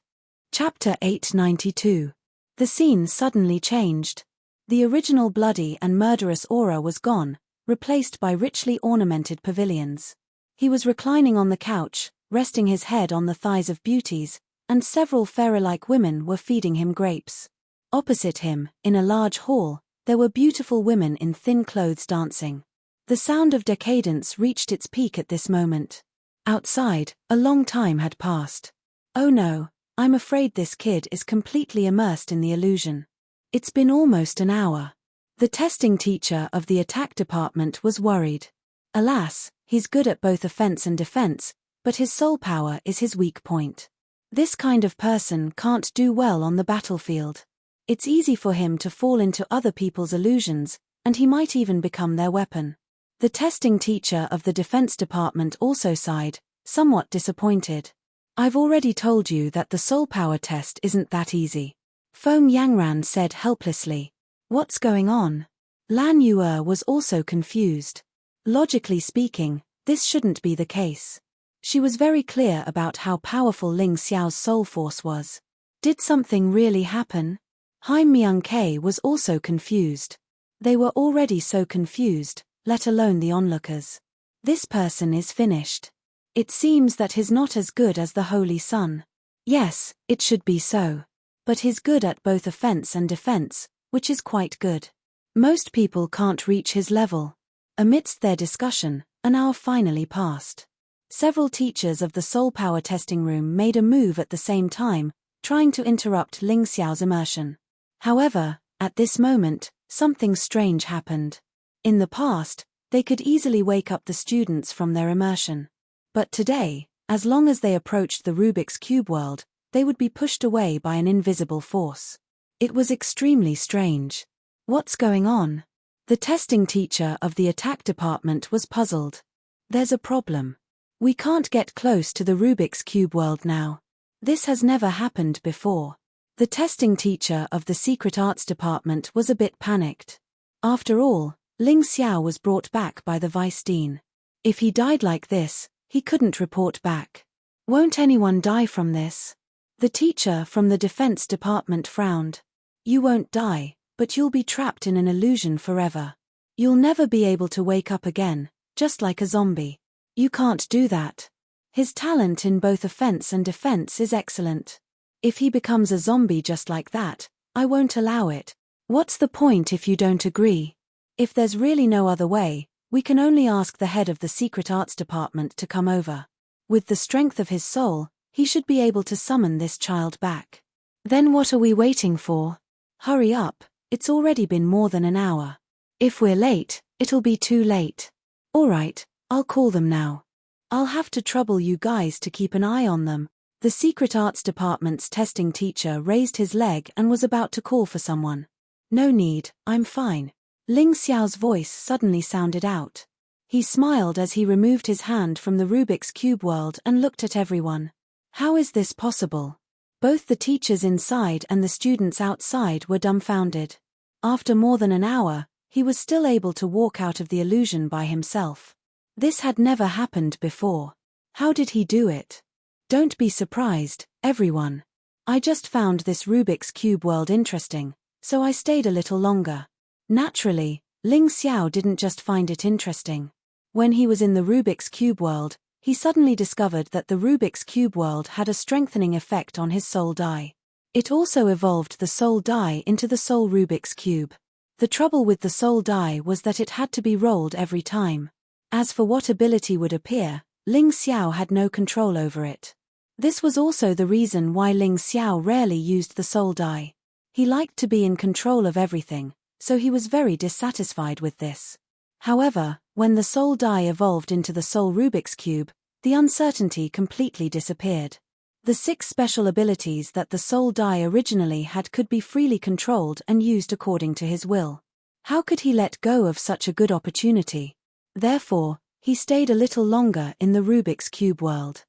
Chapter 892. The scene suddenly changed. The original bloody and murderous aura was gone, replaced by richly ornamented pavilions. He was reclining on the couch, resting his head on the thighs of beauties, and several fairy-like women were feeding him grapes. Opposite him, in a large hall, there were beautiful women in thin clothes dancing. The sound of decadence reached its peak at this moment. Outside, a long time had passed. Oh no, I'm afraid this kid is completely immersed in the illusion. It's been almost an hour. The testing teacher of the attack department was worried. Alas, he's good at both offense and defense, but his soul power is his weak point. This kind of person can't do well on the battlefield. It's easy for him to fall into other people's illusions, and he might even become their weapon. The testing teacher of the defense department also sighed, somewhat disappointed. I've already told you that the soul power test isn't that easy. Feng Yangran said helplessly. What's going on? Lan Yuer was also confused. Logically speaking, this shouldn't be the case. She was very clear about how powerful Ling Xiao's soul force was. Did something really happen? Hai Myung-K was also confused. They were already so confused, let alone the onlookers. This person is finished. It seems that he's not as good as the Holy Sun. Yes, it should be so. But he's good at both offense and defense, which is quite good. Most people can't reach his level. Amidst their discussion, an hour finally passed. Several teachers of the soul power testing room made a move at the same time, trying to interrupt Ling Xiao's immersion. However, at this moment, something strange happened. In the past, they could easily wake up the students from their immersion. But today, as long as they approached the Rubik's Cube world, they would be pushed away by an invisible force. It was extremely strange. What's going on? The testing teacher of the attack department was puzzled. There's a problem. We can't get close to the Rubik's Cube world now. This has never happened before. The testing teacher of the secret arts department was a bit panicked. After all, Ling Xiao was brought back by the vice dean. If he died like this, he couldn't report back. Won't anyone die from this? The teacher from the defense department frowned. You won't die, but you'll be trapped in an illusion forever. You'll never be able to wake up again, just like a zombie. You can't do that. His talent in both offense and defense is excellent. If he becomes a zombie just like that, I won't allow it. What's the point if you don't agree? If there's really no other way, we can only ask the head of the secret arts department to come over. With the strength of his soul, he should be able to summon this child back. Then what are we waiting for? Hurry up, it's already been more than an hour. If we're late, it'll be too late. Alright, I'll call them now. I'll have to trouble you guys to keep an eye on them. The secret arts department's testing teacher raised his leg and was about to call for someone. No need, I'm fine. Ling Xiao's voice suddenly sounded out. He smiled as he removed his hand from the Rubik's Cube world and looked at everyone. How is this possible? Both the teachers inside and the students outside were dumbfounded. After more than an hour, he was still able to walk out of the illusion by himself. This had never happened before. How did he do it? Don't be surprised, everyone. I just found this Rubik's Cube world interesting, so I stayed a little longer. Naturally, Ling Xiao didn't just find it interesting. When he was in the Rubik's Cube world, he suddenly discovered that the Rubik's Cube world had a strengthening effect on his soul die. It also evolved the soul die into the soul Rubik's Cube. The trouble with the soul die was that it had to be rolled every time. As for what ability would appear, Ling Xiao had no control over it. This was also the reason why Ling Xiao rarely used the soul die. He liked to be in control of everything, so he was very dissatisfied with this. However, when the soul die evolved into the soul Rubik's Cube, the uncertainty completely disappeared. The 6 special abilities that the soul die originally had could be freely controlled and used according to his will. How could he let go of such a good opportunity? Therefore, he stayed a little longer in the Rubik's Cube world.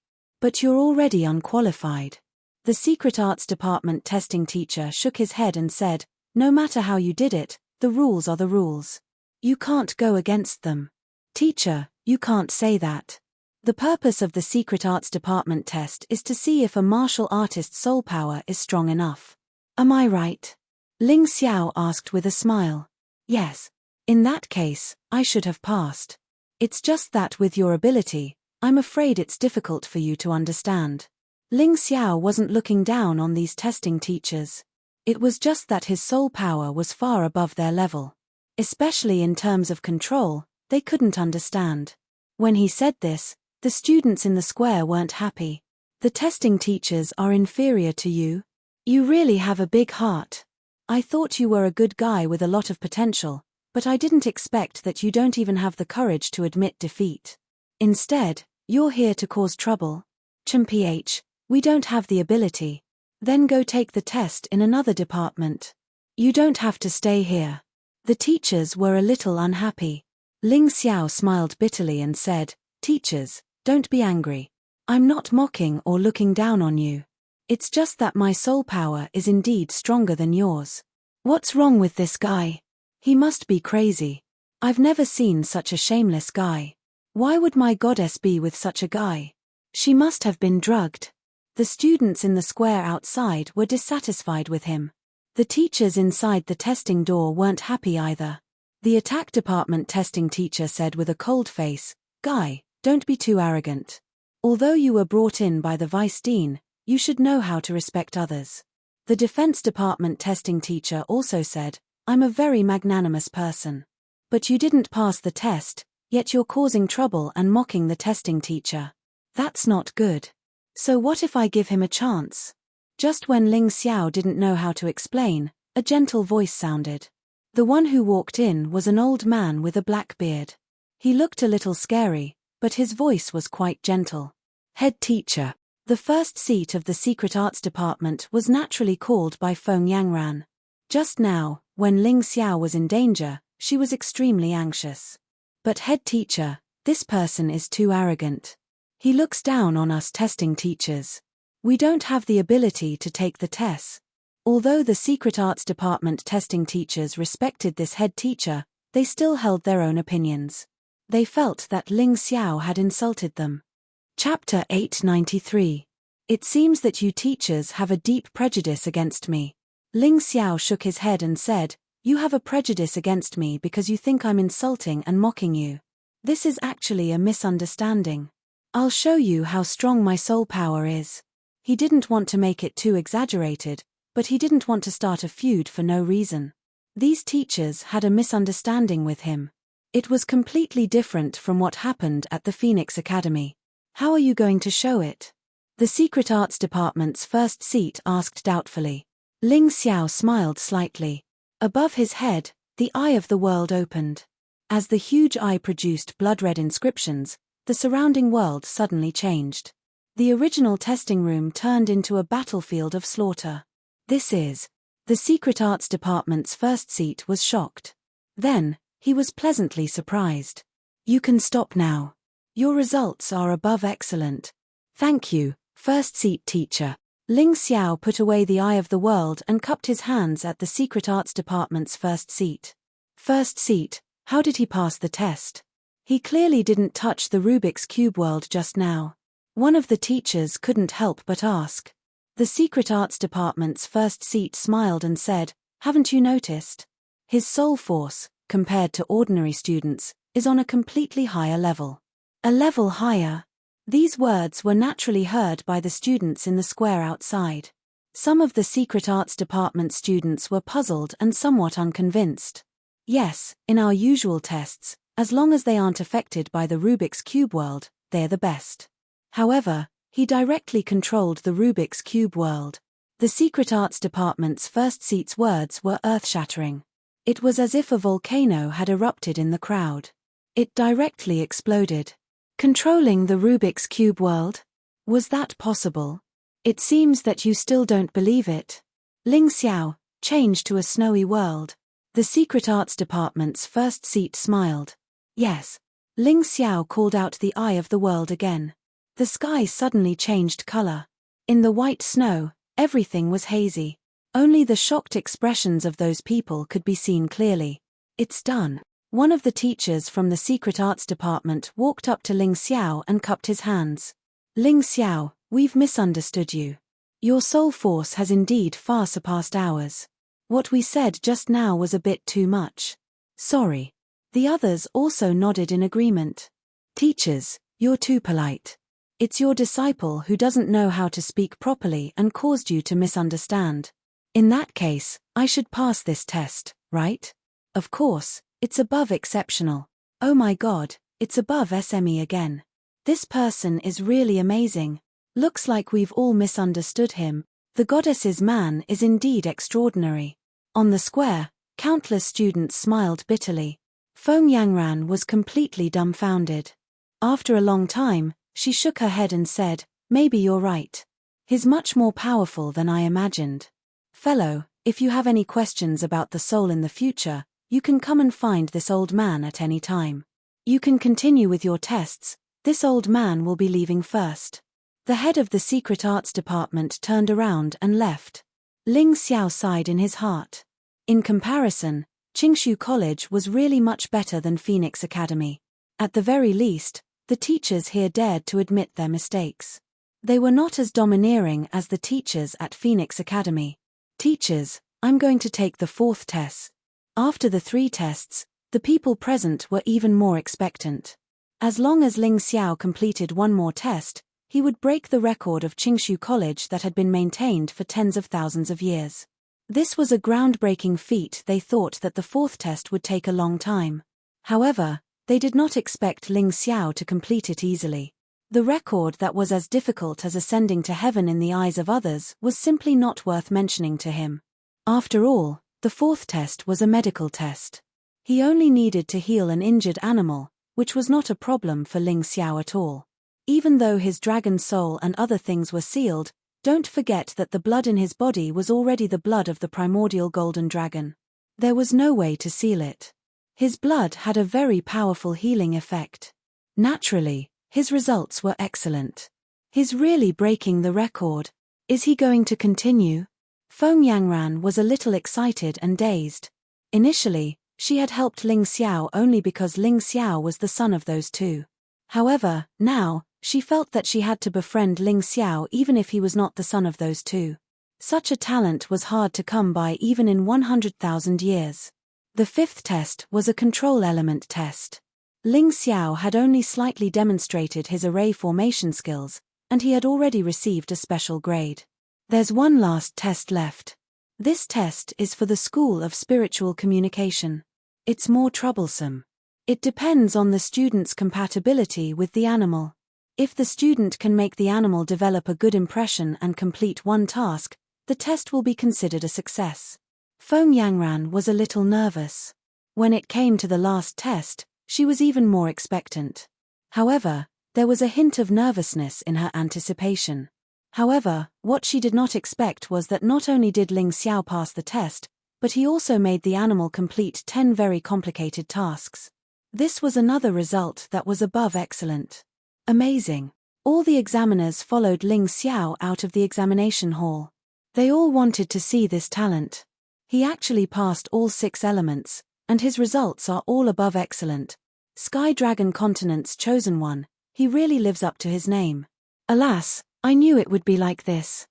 But you're already unqualified. The Secret Arts Department testing teacher shook his head and said, no matter how you did it, the rules are the rules. You can't go against them. Teacher, you can't say that. The purpose of the Secret Arts Department test is to see if a martial artist's soul power is strong enough. Am I right? Ling Xiao asked with a smile. Yes. In that case, I should have passed. It's just that with your ability, I'm afraid it's difficult for you to understand. Ling Xiao wasn't looking down on these testing teachers. It was just that his soul power was far above their level. Especially in terms of control, they couldn't understand. When he said this, the students in the square weren't happy. The testing teachers are inferior to you? You really have a big heart. I thought you were a good guy with a lot of potential, but I didn't expect that you don't even have the courage to admit defeat. Instead, you're here to cause trouble. Ch, we don't have the ability. Then go take the test in another department. You don't have to stay here. The teachers were a little unhappy. Ling Xiao smiled bitterly and said, teachers, don't be angry. I'm not mocking or looking down on you. It's just that my soul power is indeed stronger than yours. What's wrong with this guy? He must be crazy. I've never seen such a shameless guy. Why would my goddess be with such a guy? She must have been drugged. The students in the square outside were dissatisfied with him. The teachers inside the testing door weren't happy either. The attack department testing teacher said with a cold face, Guy, don't be too arrogant. Although you were brought in by the vice dean, you should know how to respect others. The defense department testing teacher also said, I'm a very magnanimous person. But you didn't pass the test, yet you're causing trouble and mocking the testing teacher. That's not good. So what if I give him a chance? Just when Ling Xiao didn't know how to explain, a gentle voice sounded. The one who walked in was an old man with a black beard. He looked a little scary, but his voice was quite gentle. Head teacher. The first seat of the Secret Arts Department was naturally called by Feng Yangran. Just now, when Ling Xiao was in danger, she was extremely anxious. But head teacher, this person is too arrogant. He looks down on us testing teachers. We don't have the ability to take the tests. Although the Secret Arts Department testing teachers respected this head teacher, they still held their own opinions. They felt that Ling Xiao had insulted them. Chapter 893. It seems that you teachers have a deep prejudice against me. Ling Xiao shook his head and said, You have a prejudice against me because you think I'm insulting and mocking you. This is actually a misunderstanding. I'll show you how strong my soul power is. He didn't want to make it too exaggerated, but he didn't want to start a feud for no reason. These teachers had a misunderstanding with him. It was completely different from what happened at the Phoenix Academy. How are you going to show it? The Secret Arts Department's first seat asked doubtfully. Ling Xiao smiled slightly. Above his head, the eye of the world opened. As the huge eye produced blood-red inscriptions, the surrounding world suddenly changed. The original testing room turned into a battlefield of slaughter. This is. The Secret Arts Department's first seat was shocked. Then, he was pleasantly surprised. You can stop now. Your results are above excellent. Thank you, first seat teacher. Ling Xiao put away the eye of the world and cupped his hands at the Secret Arts Department's first seat. First seat, how did he pass the test? He clearly didn't touch the Rubik's Cube world just now. One of the teachers couldn't help but ask. The Secret Arts Department's first seat smiled and said, Haven't you noticed? His soul force, compared to ordinary students, is on a completely higher level. A level higher? These words were naturally heard by the students in the square outside. Some of the Secret Arts Department students were puzzled and somewhat unconvinced. Yes, in our usual tests, as long as they aren't affected by the Rubik's Cube world, they're the best. However, he directly controlled the Rubik's Cube world. The Secret Arts Department's first seat's words were earth-shattering. It was as if a volcano had erupted in the crowd. It directly exploded. Controlling the Rubik's Cube world? Was that possible? It seems that you still don't believe it. Ling Xiao, change to a snowy world. The Secret Arts Department's first seat smiled. Yes. Ling Xiao called out the eye of the world again. The sky suddenly changed color. In the white snow, everything was hazy. Only the shocked expressions of those people could be seen clearly. It's done. One of the teachers from the secret arts department walked up to Ling Xiao and cupped his hands. Ling Xiao, we've misunderstood you. Your soul force has indeed far surpassed ours. What we said just now was a bit too much. Sorry. The others also nodded in agreement. Teachers, you're too polite. It's your disciple who doesn't know how to speak properly and caused you to misunderstand. In that case, I should pass this test, right? Of course, it's above exceptional. Oh my god, it's above SME again. This person is really amazing. Looks like we've all misunderstood him. The goddess's man is indeed extraordinary. On the square, countless students smiled bitterly. Feng Yangran was completely dumbfounded. After a long time, she shook her head and said, maybe you're right. He's much more powerful than I imagined. Fellow, if you have any questions about the soul in the future, you can come and find this old man at any time. You can continue with your tests. This old man will be leaving first. The head of the secret arts department turned around and left. Ling Xiao sighed in his heart. In comparison, Qingshu College was really much better than Phoenix Academy. At the very least, the teachers here dared to admit their mistakes. They were not as domineering as the teachers at Phoenix Academy. Teachers, I'm going to take the 4th test. After the 3 tests, the people present were even more expectant. As long as Ling Xiao completed one more test, he would break the record of Qingshu College that had been maintained for tens of thousands of years. This was a groundbreaking feat. They thought that the 4th test would take a long time. However, they did not expect Ling Xiao to complete it easily. The record that was as difficult as ascending to heaven in the eyes of others was simply not worth mentioning to him. After all, the 4th test was a medical test. He only needed to heal an injured animal, which was not a problem for Ling Xiao at all. Even though his dragon soul and other things were sealed, don't forget that the blood in his body was already the blood of the primordial golden dragon. There was no way to seal it. His blood had a very powerful healing effect. Naturally, his results were excellent. He's really breaking the record. Is he going to continue? Feng Yangran was a little excited and dazed. Initially, she had helped Ling Xiao only because Ling Xiao was the son of those two. However, now, she felt that she had to befriend Ling Xiao even if he was not the son of those two. Such a talent was hard to come by even in 100,000 years. The 5th test was a control element test. Ling Xiao had only slightly demonstrated his array formation skills, and he had already received a special grade. There's one last test left. This test is for the School of Spiritual Communication. It's more troublesome. It depends on the student's compatibility with the animal. If the student can make the animal develop a good impression and complete one task, the test will be considered a success. Feng Yangran was a little nervous. When it came to the last test, she was even more expectant. However, there was a hint of nervousness in her anticipation. However, what she did not expect was that not only did Ling Xiao pass the test, but he also made the animal complete 10 very complicated tasks. This was another result that was above excellent. Amazing. All the examiners followed Ling Xiao out of the examination hall. They all wanted to see this talent. He actually passed all 6 elements, and his results are all above excellent. Sky Dragon Continent's chosen one, he really lives up to his name. Alas, I knew it would be like this.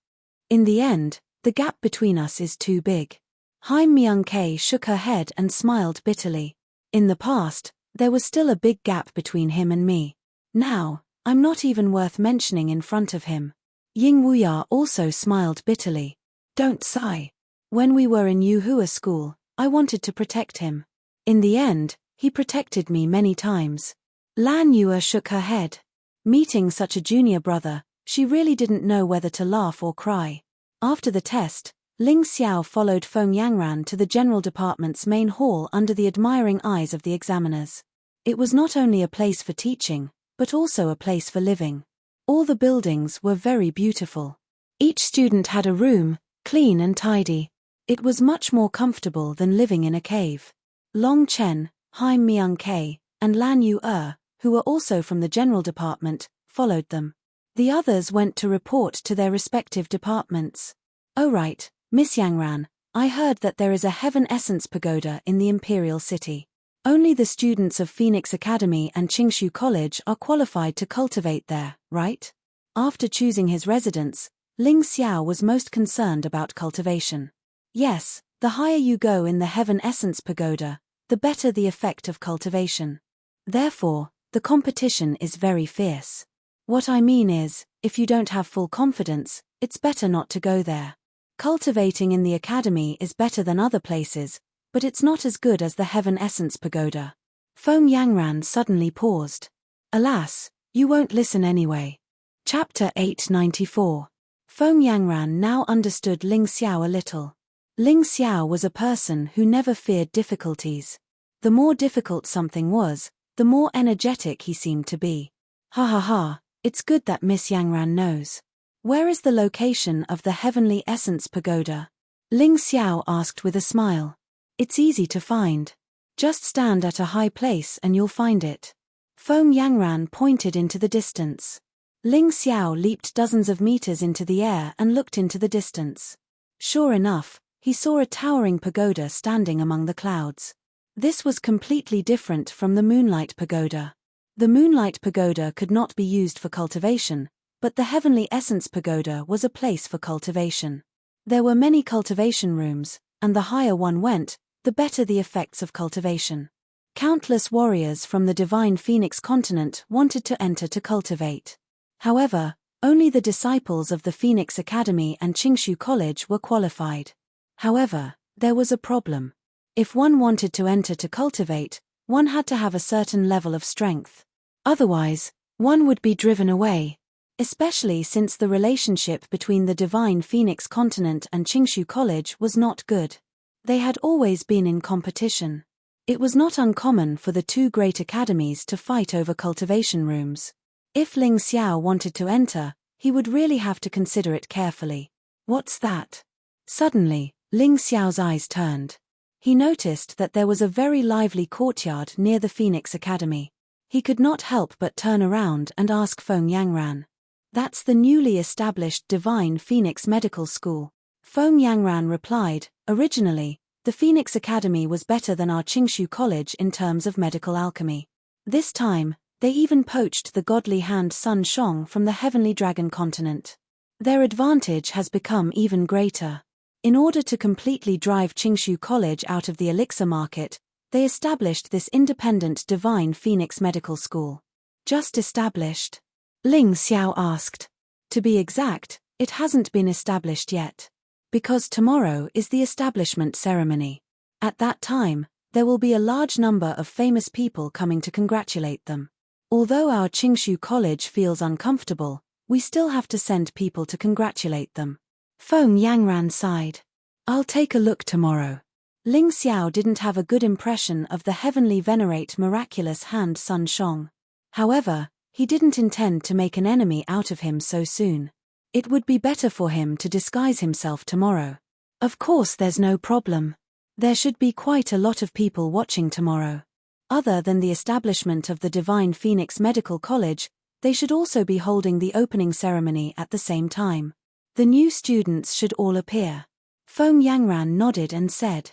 In the end, the gap between us is too big. Haim Myung-K shook her head and smiled bitterly. In the past, there was still a big gap between him and me. Now, I'm not even worth mentioning in front of him. Ying Wuya also smiled bitterly. Don't sigh. When we were in Yuhua school, I wanted to protect him. In the end, he protected me many times. Lan Yue shook her head. Meeting such a junior brother, she really didn't know whether to laugh or cry. After the test, Ling Xiao followed Feng Yangran to the general department's main hall under the admiring eyes of the examiners. It was not only a place for teaching, but also a place for living. All the buildings were very beautiful. Each student had a room, clean and tidy. It was much more comfortable than living in a cave. Long Chen, Haim Myung-K, and Lan Yu-Er, who were also from the general department, followed them. The others went to report to their respective departments. "Oh right, Miss Yangran, I heard that there is a Heaven Essence Pagoda in the Imperial City. Only the students of Phoenix Academy and Qingshu College are qualified to cultivate there, right?" After choosing his residence, Ling Xiao was most concerned about cultivation. "Yes, the higher you go in the Heaven Essence Pagoda, the better the effect of cultivation. Therefore, the competition is very fierce. What I mean is, if you don't have full confidence, it's better not to go there. Cultivating in the academy is better than other places, but it's not as good as the Heaven Essence Pagoda." Feng Yangran suddenly paused. "Alas, you won't listen anyway." Chapter 894. Feng Yangran now understood Ling Xiao a little. Ling Xiao was a person who never feared difficulties. The more difficult something was, the more energetic he seemed to be. "Ha ha ha, it's good that Miss Yangran knows. Where is the location of the Heavenly Essence Pagoda?" Ling Xiao asked with a smile. "It's easy to find. Just stand at a high place and you'll find it." Feng Yangran pointed into the distance. Ling Xiao leaped dozens of meters into the air and looked into the distance. Sure enough, he saw a towering pagoda standing among the clouds. This was completely different from the Moonlight Pagoda. The Moonlight Pagoda could not be used for cultivation, but the Heavenly Essence Pagoda was a place for cultivation. There were many cultivation rooms, and the higher one went, the better the effects of cultivation. Countless warriors from the Divine Phoenix continent wanted to enter to cultivate. However, only the disciples of the Phoenix Academy and Qingshu College were qualified. However, there was a problem. If one wanted to enter to cultivate, one had to have a certain level of strength. Otherwise, one would be driven away. Especially since the relationship between the Divine Phoenix continent and Qingshu College was not good. They had always been in competition. It was not uncommon for the two great academies to fight over cultivation rooms. If Ling Xiao wanted to enter, he would really have to consider it carefully. "What's that?" Suddenly, Ling Xiao's eyes turned. He noticed that there was a very lively courtyard near the Phoenix Academy. He could not help but turn around and ask Feng Yangran. "That's the newly established Divine Phoenix Medical School." Feng Yangran replied, "Originally, the Phoenix Academy was better than our Qingshu College in terms of medical alchemy. This time, they even poached the godly hand Sun Shong from the Heavenly Dragon continent. Their advantage has become even greater. In order to completely drive Qingshu College out of the elixir market, they established this independent Divine Phoenix Medical School." "Just established?" Ling Xiao asked. "To be exact, it hasn't been established yet. Because tomorrow is the establishment ceremony. At that time, there will be a large number of famous people coming to congratulate them. Although our Qingshu College feels uncomfortable, we still have to send people to congratulate them." Feng Yangran sighed. "I'll take a look tomorrow." Ling Xiao didn't have a good impression of the heavenly venerate miraculous hand Sun Shong. However, he didn't intend to make an enemy out of him so soon. It would be better for him to disguise himself tomorrow. Of course, there's no problem. There should be quite a lot of people watching tomorrow. Other than the establishment of the Divine Phoenix Medical College, they should also be holding the opening ceremony at the same time. The new students should all appear. Feng Yangran nodded and said.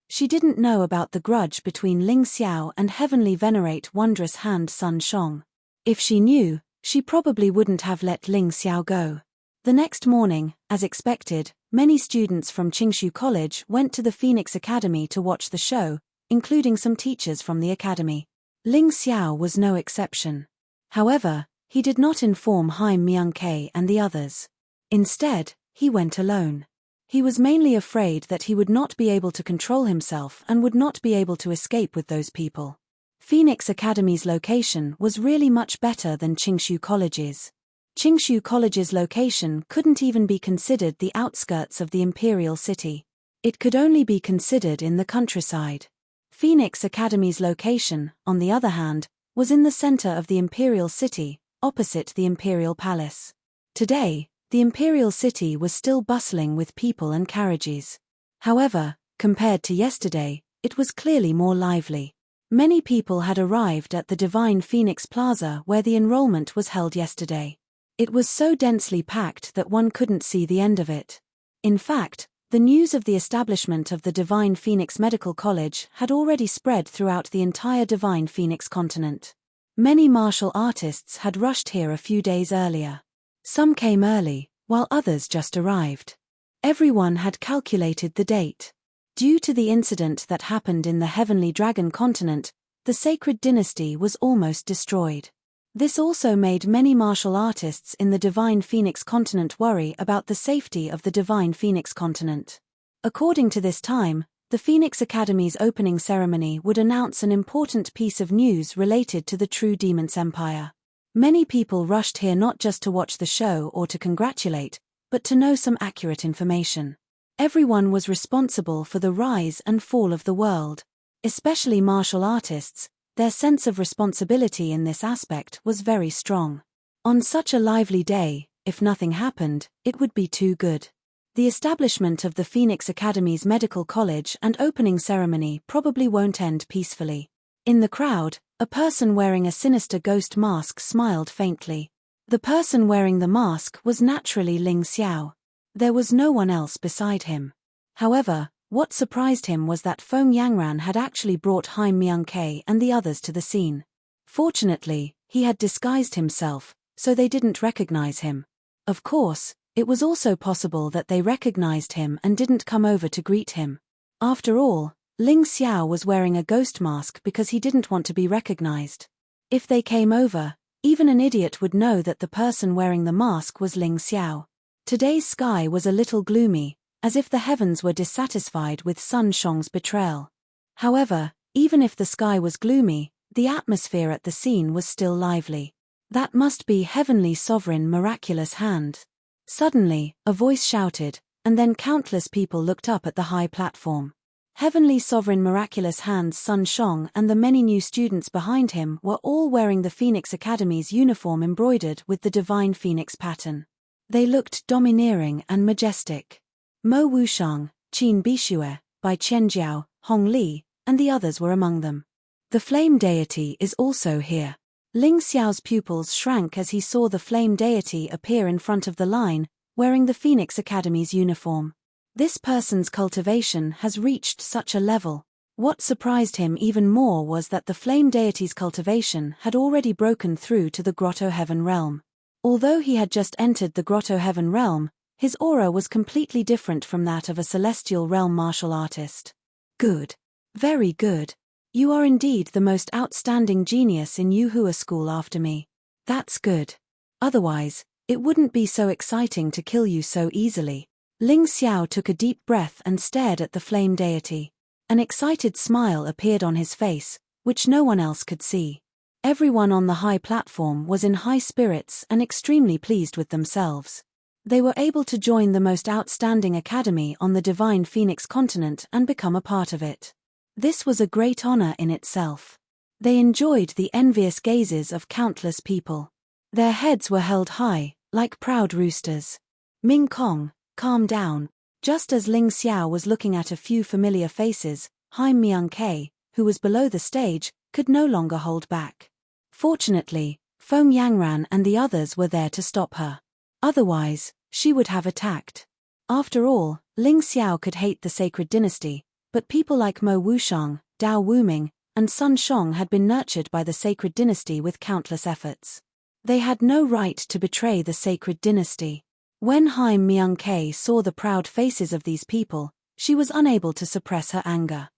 She didn't know about the grudge between Ling Xiao and Heavenly Venerate Wondrous Hand Sun Shong. If she knew, she probably wouldn't have let Ling Xiao go. The next morning, as expected, many students from Qingshu College went to the Phoenix Academy to watch the show, including some teachers from the academy. Ling Xiao was no exception. However, he did not inform Haim Myung-Ke and the others. Instead, he went alone. He was mainly afraid that he would not be able to control himself and would not be able to escape with those people. Phoenix Academy's location was really much better than Qingshu College's. Qingshu College's location couldn't even be considered the outskirts of the Imperial City. It could only be considered in the countryside. Phoenix Academy's location, on the other hand, was in the center of the Imperial City, opposite the Imperial Palace. Today, the Imperial City was still bustling with people and carriages. However, compared to yesterday, it was clearly more lively. Many people had arrived at the Divine Phoenix Plaza where the enrollment was held yesterday. It was so densely packed that one couldn't see the end of it. In fact, the news of the establishment of the Divine Phoenix Medical College had already spread throughout the entire Divine Phoenix continent. Many martial artists had rushed here a few days earlier. Some came early, while others just arrived. Everyone had calculated the date. Due to the incident that happened in the Heavenly Dragon continent, the sacred dynasty was almost destroyed. This also made many martial artists in the Divine Phoenix continent worry about the safety of the Divine Phoenix continent. According to this time, the Phoenix Academy's opening ceremony would announce an important piece of news related to the true Demon's Empire. Many people rushed here not just to watch the show or to congratulate, but to know some accurate information. Everyone was responsible for the rise and fall of the world. Especially martial artists, their sense of responsibility in this aspect was very strong. On such a lively day, if nothing happened, it would be too good. The establishment of the Phoenix Academy's medical college and opening ceremony probably won't end peacefully. In the crowd, a person wearing a sinister ghost mask smiled faintly. The person wearing the mask was naturally Ling Xiao. There was no one else beside him. However, what surprised him was that Feng Yangran had actually brought Haim Myung-Ke and the others to the scene. Fortunately, he had disguised himself, so they didn't recognize him. Of course, it was also possible that they recognized him and didn't come over to greet him. After all, Ling Xiao was wearing a ghost mask because he didn't want to be recognized. If they came over, even an idiot would know that the person wearing the mask was Ling Xiao. Today's sky was a little gloomy, as if the heavens were dissatisfied with Sun Shong's betrayal. However, even if the sky was gloomy, the atmosphere at the scene was still lively. That must be Heavenly Sovereign Miraculous Hand. Suddenly, a voice shouted, and then countless people looked up at the high platform. Heavenly Sovereign Miraculous Hand's Sun Shong and the many new students behind him were all wearing the Phoenix Academy's uniform embroidered with the Divine Phoenix pattern. They looked domineering and majestic. Mo Wushang, Qin Bishue, Bai Qianjiao, Hong Li, and the others were among them. The flame deity is also here. Ling Xiao's pupils shrank as he saw the flame deity appear in front of the line, wearing the Phoenix Academy's uniform. This person's cultivation has reached such a level. What surprised him even more was that the flame deity's cultivation had already broken through to the Grotto Heaven realm. Although he had just entered the Grotto Heaven realm, his aura was completely different from that of a celestial realm martial artist. Good. Very good. You are indeed the most outstanding genius in Yuhua school after me. That's good. Otherwise, it wouldn't be so exciting to kill you so easily. Ling Xiao took a deep breath and stared at the flame deity. An excited smile appeared on his face, which no one else could see. Everyone on the high platform was in high spirits and extremely pleased with themselves. They were able to join the most outstanding academy on the Divine Phoenix continent and become a part of it. This was a great honor in itself. They enjoyed the envious gazes of countless people. Their heads were held high, like proud roosters. Ming Kong, calm down. Just as Ling Xiao was looking at a few familiar faces, Haim Myung-Ke, who was below the stage, could no longer hold back. Fortunately, Feng Yangran and the others were there to stop her. Otherwise, she would have attacked. After all, Ling Xiao could hate the sacred dynasty, but people like Mo Wushang, Dao Wuming, and Sun Shong had been nurtured by the sacred dynasty with countless efforts. They had no right to betray the sacred dynasty. When Haim Myung-Ke saw the proud faces of these people, she was unable to suppress her anger.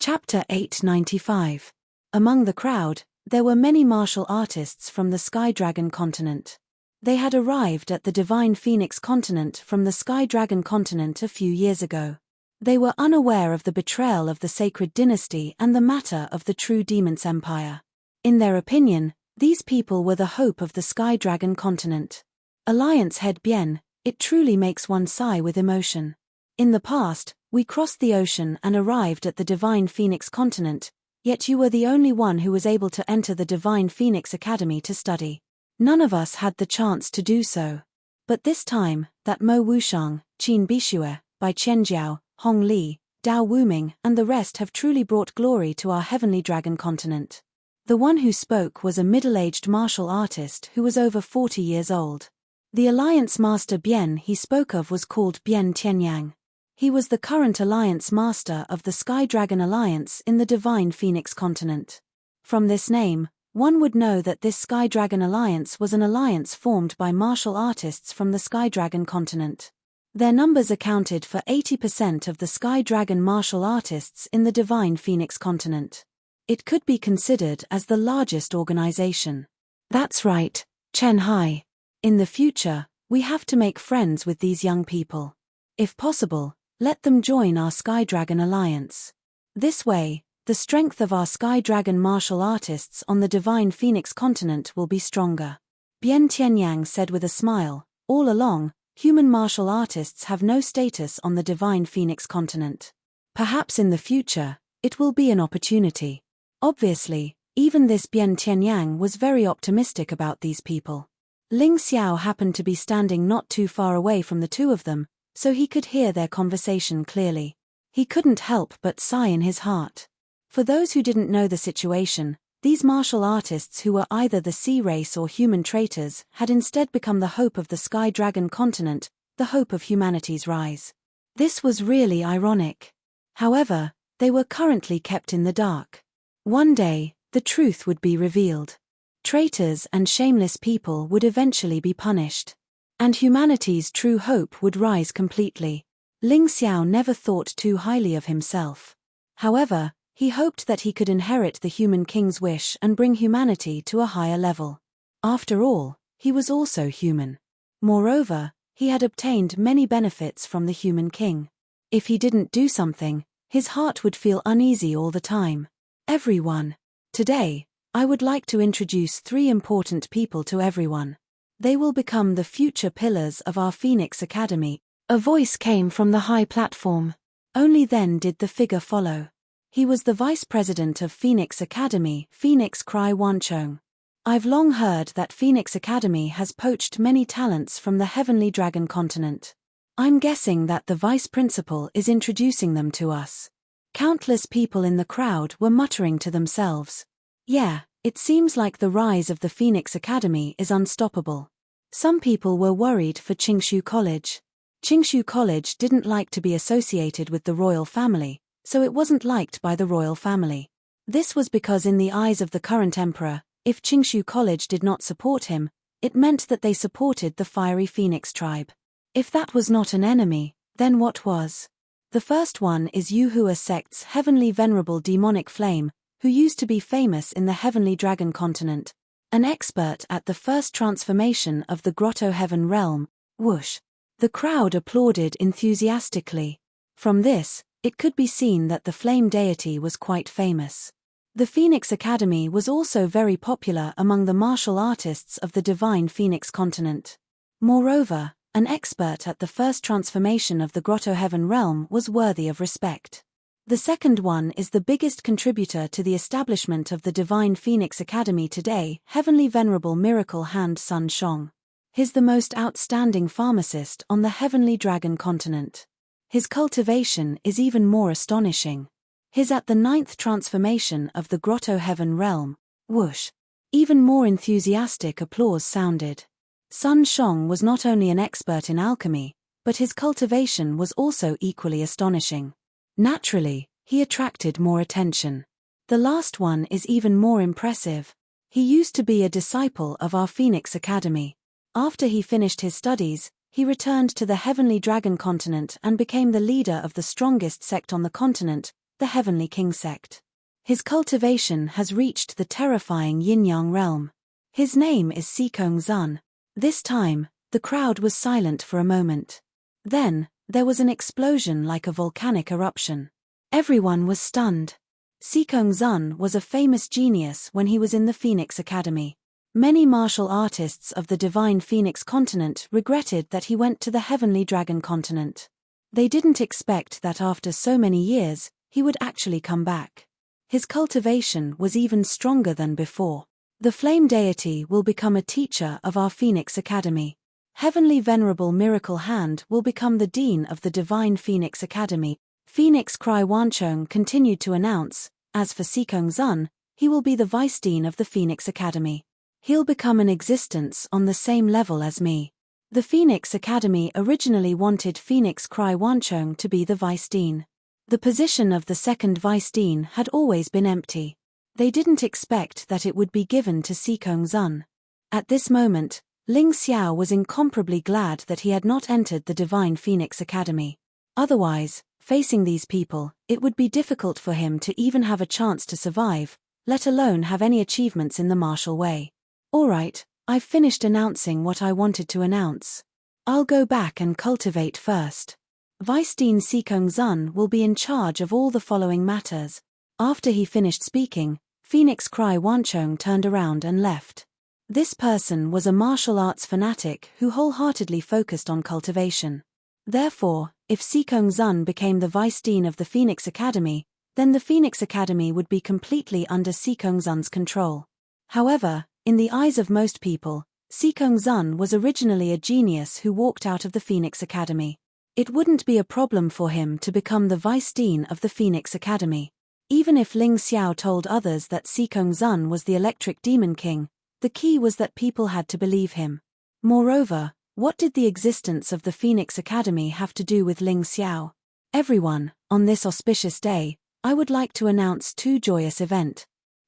Chapter 895. Among the crowd, there were many martial artists from the Sky Dragon continent. They had arrived at the Divine Phoenix continent from the Sky Dragon continent a few years ago. They were unaware of the betrayal of the sacred dynasty and the matter of the true Demon's Empire. In their opinion, these people were the hope of the Sky Dragon continent. Alliance Head Bien, it truly makes one sigh with emotion. In the past, we crossed the ocean and arrived at the Divine Phoenix continent, yet you were the only one who was able to enter the Divine Phoenix Academy to study. None of us had the chance to do so. But this time, that Mo Wushang, Qin Bishue, Bai Qianjiao, Hong Li, Dao Wuming and the rest have truly brought glory to our Heavenly Dragon continent. The one who spoke was a middle-aged martial artist who was over 40 years old. The Alliance Master Bien he spoke of was called Bien Tianyang. He was the current Alliance Master of the Sky Dragon Alliance in the Divine Phoenix continent. From this name, one would know that this Sky Dragon Alliance was an alliance formed by martial artists from the Sky Dragon continent. Their numbers accounted for 80% of the Sky Dragon martial artists in the Divine Phoenix continent. It could be considered as the largest organization. That's right, Chen Hai. In the future, we have to make friends with these young people. If possible, let them join our Sky Dragon Alliance. This way, the strength of our Sky Dragon martial artists on the Divine Phoenix continent will be stronger. Bien Tianyang said with a smile, all along, human martial artists have no status on the Divine Phoenix continent. Perhaps in the future, it will be an opportunity. Obviously, even this Bien Tianyang was very optimistic about these people. Ling Xiao happened to be standing not too far away from the two of them, so he could hear their conversation clearly. He couldn't help but sigh in his heart. For those who didn't know the situation, these martial artists who were either the sea race or human traitors had instead become the hope of the Sky Dragon continent, the hope of humanity's rise. This was really ironic. However, they were currently kept in the dark. One day, the truth would be revealed. Traitors and shameless people would eventually be punished. And humanity's true hope would rise completely. Ling Xiao never thought too highly of himself. However, he hoped that he could inherit the human king's wish and bring humanity to a higher level. After all, he was also human. Moreover, he had obtained many benefits from the human king. If he didn't do something, his heart would feel uneasy all the time. Everyone. Today, I would like to introduce 3 important people to everyone. They will become the future pillars of our Phoenix Academy. A voice came from the high platform. Only then did the figure follow. He was the vice president of Phoenix Academy, Phoenix Cry Wanchong. I've long heard that Phoenix Academy has poached many talents from the Heavenly Dragon continent. I'm guessing that the vice principal is introducing them to us. Countless people in the crowd were muttering to themselves. Yeah, it seems like the rise of the Phoenix Academy is unstoppable. Some people were worried for Qingshu College. Qingshu College didn't like to be associated with the royal family, so it wasn't liked by the royal family. This was because in the eyes of the current emperor, if Qingshu College did not support him, it meant that they supported the fiery Phoenix tribe. If that was not an enemy, then what was? The first one is Yuhua sect's heavenly venerable demonic flame, who used to be famous in the Heavenly Dragon continent, an expert at the first transformation of the Grotto Heaven realm, whoosh. The crowd applauded enthusiastically. From this, it could be seen that the flame deity was quite famous. The Phoenix Academy was also very popular among the martial artists of the Divine Phoenix continent. Moreover, an expert at the first transformation of the Grotto Heaven realm was worthy of respect. The second one is the biggest contributor to the establishment of the Divine Phoenix Academy today, Heavenly Venerable Miracle Hand Sun Shong. He's the most outstanding pharmacist on the Heavenly Dragon continent. His cultivation is even more astonishing. He's at the 9th transformation of the Grotto Heaven realm, whoosh. Even more enthusiastic applause sounded. Sun Shong was not only an expert in alchemy, but his cultivation was also equally astonishing. Naturally, he attracted more attention. The last one is even more impressive. He used to be a disciple of our Phoenix Academy. After he finished his studies, he returned to the Heavenly Dragon continent and became the leader of the strongest sect on the continent, the Heavenly King sect. His cultivation has reached the terrifying Yin-Yang realm. His name is Sikong Zun. This time, the crowd was silent for a moment. Then, there was an explosion like a volcanic eruption. Everyone was stunned. Sikong Zun was a famous genius when he was in the Phoenix Academy. Many martial artists of the Divine Phoenix continent regretted that he went to the Heavenly Dragon continent. They didn't expect that after so many years, he would actually come back. His cultivation was even stronger than before. The flame deity will become a teacher of our Phoenix Academy. Heavenly Venerable Miracle Hand will become the dean of the Divine Phoenix Academy. Phoenix Cry Wanchong continued to announce, as for Sikong Zun, he will be the vice dean of the Phoenix Academy. He'll become an existence on the same level as me. The Phoenix Academy originally wanted Phoenix Cry Wanchong to be the vice dean. The position of the second vice dean had always been empty. They didn't expect that it would be given to Sikong Zun. At this moment, Ling Xiao was incomparably glad that he had not entered the Divine Phoenix Academy. Otherwise, facing these people, it would be difficult for him to even have a chance to survive, let alone have any achievements in the martial way. Alright, I've finished announcing what I wanted to announce. I'll go back and cultivate first. Vice Dean Sikong Zun will be in charge of all the following matters. After he finished speaking, Phoenix Cry Wanchong turned around and left. This person was a martial arts fanatic who wholeheartedly focused on cultivation. Therefore, if Sikong Zun became the vice dean of the Phoenix Academy, then the Phoenix Academy would be completely under Sikong Zun's control. However, in the eyes of most people, Sikong Zun was originally a genius who walked out of the Phoenix Academy. It wouldn't be a problem for him to become the vice dean of the Phoenix Academy. Even if Ling Xiao told others that Sikong Zun was the Electric Demon King, the key was that people had to believe him. Moreover, what did the existence of the Phoenix Academy have to do with Ling Xiao? Everyone, on this auspicious day, I would like to announce two joyous events.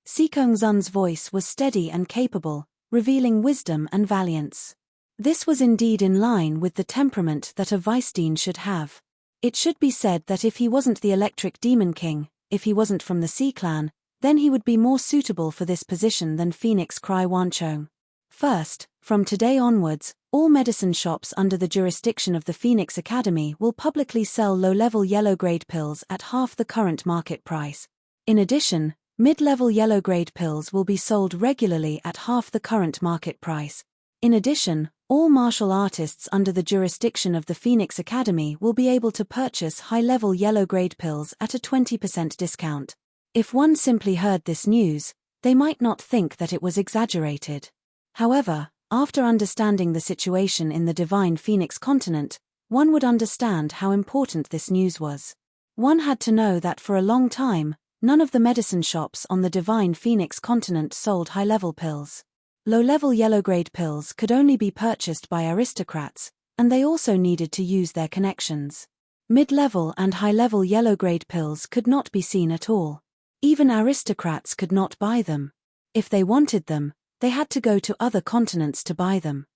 Sikong Zun's voice was steady and capable, revealing wisdom and valiance. This was indeed in line with the temperament that a vice dean should have. It should be said that if he wasn't the Electric Demon King, if he wasn't from the Sea Clan, then he would be more suitable for this position than Phoenix Cry Wanchong. First, from today onwards, all medicine shops under the jurisdiction of the Phoenix Academy will publicly sell low-level yellow-grade pills at half the current market price. In addition, mid-level yellow-grade pills will be sold regularly at half the current market price. In addition, all martial artists under the jurisdiction of the Phoenix Academy will be able to purchase high-level yellow-grade pills at a 20% discount. If one simply heard this news, they might not think that it was exaggerated. However, after understanding the situation in the Divine Phoenix continent, one would understand how important this news was. One had to know that for a long time, none of the medicine shops on the Divine Phoenix continent sold high-level pills. Low-level yellow-grade pills could only be purchased by aristocrats, and they also needed to use their connections. Mid-level and high-level yellow-grade pills could not be seen at all. Even aristocrats could not buy them. If they wanted them, they had to go to other continents to buy them.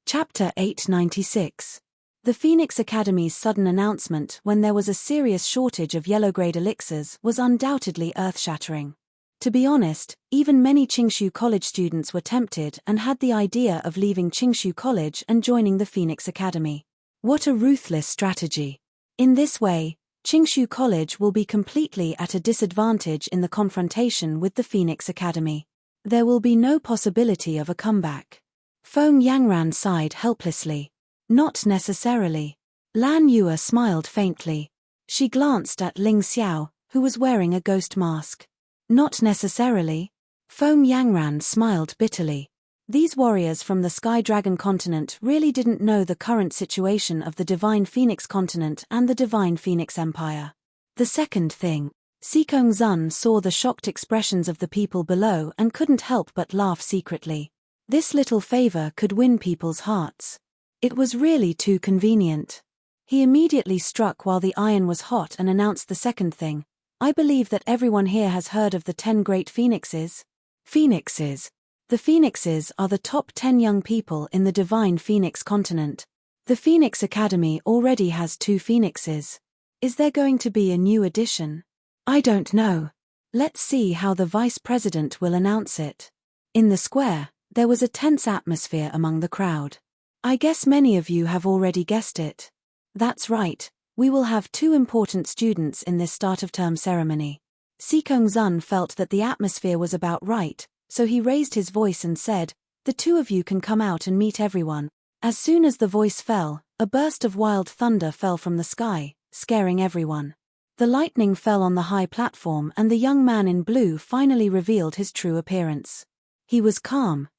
Chapter 896. The Phoenix Academy's sudden announcement when there was a serious shortage of yellow-grade elixirs was undoubtedly earth-shattering. To be honest, even many Qingshu College students were tempted and had the idea of leaving Qingshu College and joining the Phoenix Academy. What a ruthless strategy! In this way, Qingshu College will be completely at a disadvantage in the confrontation with the Phoenix Academy. There will be no possibility of a comeback. Feng Yangran sighed helplessly. Not necessarily. Lan Yue smiled faintly. She glanced at Ling Xiao, who was wearing a ghost mask. Not necessarily. Feng Yangran smiled bitterly. These warriors from the Sky Dragon continent really didn't know the current situation of the Divine Phoenix continent and the Divine Phoenix Empire. The second thing, Sikong Zun saw the shocked expressions of the people below and couldn't help but laugh secretly. This little favor could win people's hearts. It was really too convenient. He immediately struck while the iron was hot and announced the second thing. I believe that everyone here has heard of the 10 great phoenixes. Phoenixes. The phoenixes are the top 10 young people in the Divine Phoenix continent. The Phoenix Academy already has 2 phoenixes. Is there going to be a new addition? I don't know. Let's see how the vice president will announce it. In the square, there was a tense atmosphere among the crowd. I guess many of you have already guessed it. That's right. We will have 2 important students in this start-of-term ceremony. Sikong Zun felt that the atmosphere was about right, so he raised his voice and said, "The 2 of you can come out and meet everyone." As soon as the voice fell, a burst of wild thunder fell from the sky, scaring everyone. The lightning fell on the high platform and the young man in blue finally revealed his true appearance. He was calm,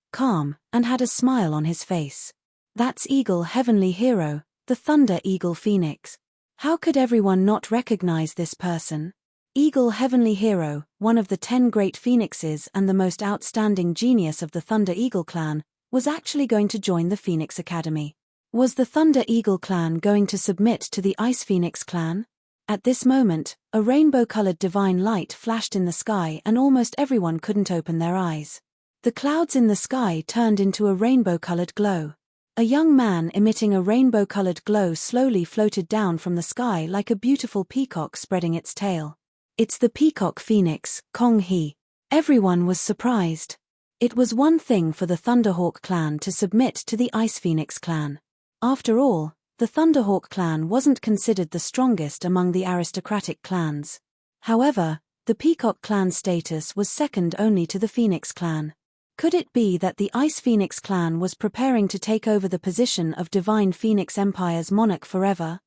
and had a smile on his face. That's Eagle Heavenly Hero, the Thunder Eagle Phoenix. How could everyone not recognize this person? Eagle Heavenly Hero, one of the 10 great phoenixes and the most outstanding genius of the Thunder Eagle clan, was actually going to join the Phoenix Academy. Was the Thunder Eagle clan going to submit to the Ice Phoenix clan? At this moment, a rainbow-colored divine light flashed in the sky and almost everyone couldn't open their eyes. The clouds in the sky turned into a rainbow-colored glow. A young man emitting a rainbow-colored glow slowly floated down from the sky like a beautiful peacock spreading its tail. It's the Peacock Phoenix, Kong He. Everyone was surprised. It was one thing for the Thunderhawk clan to submit to the Ice Phoenix clan. After all, the Thunderhawk clan wasn't considered the strongest among the aristocratic clans. However, the Peacock clan's status was second only to the Phoenix clan. Could it be that the Ice Phoenix clan was preparing to take over the position of Divine Phoenix Empire's monarch forever?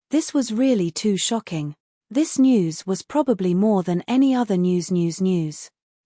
This was really too shocking. This news was probably more than any other news.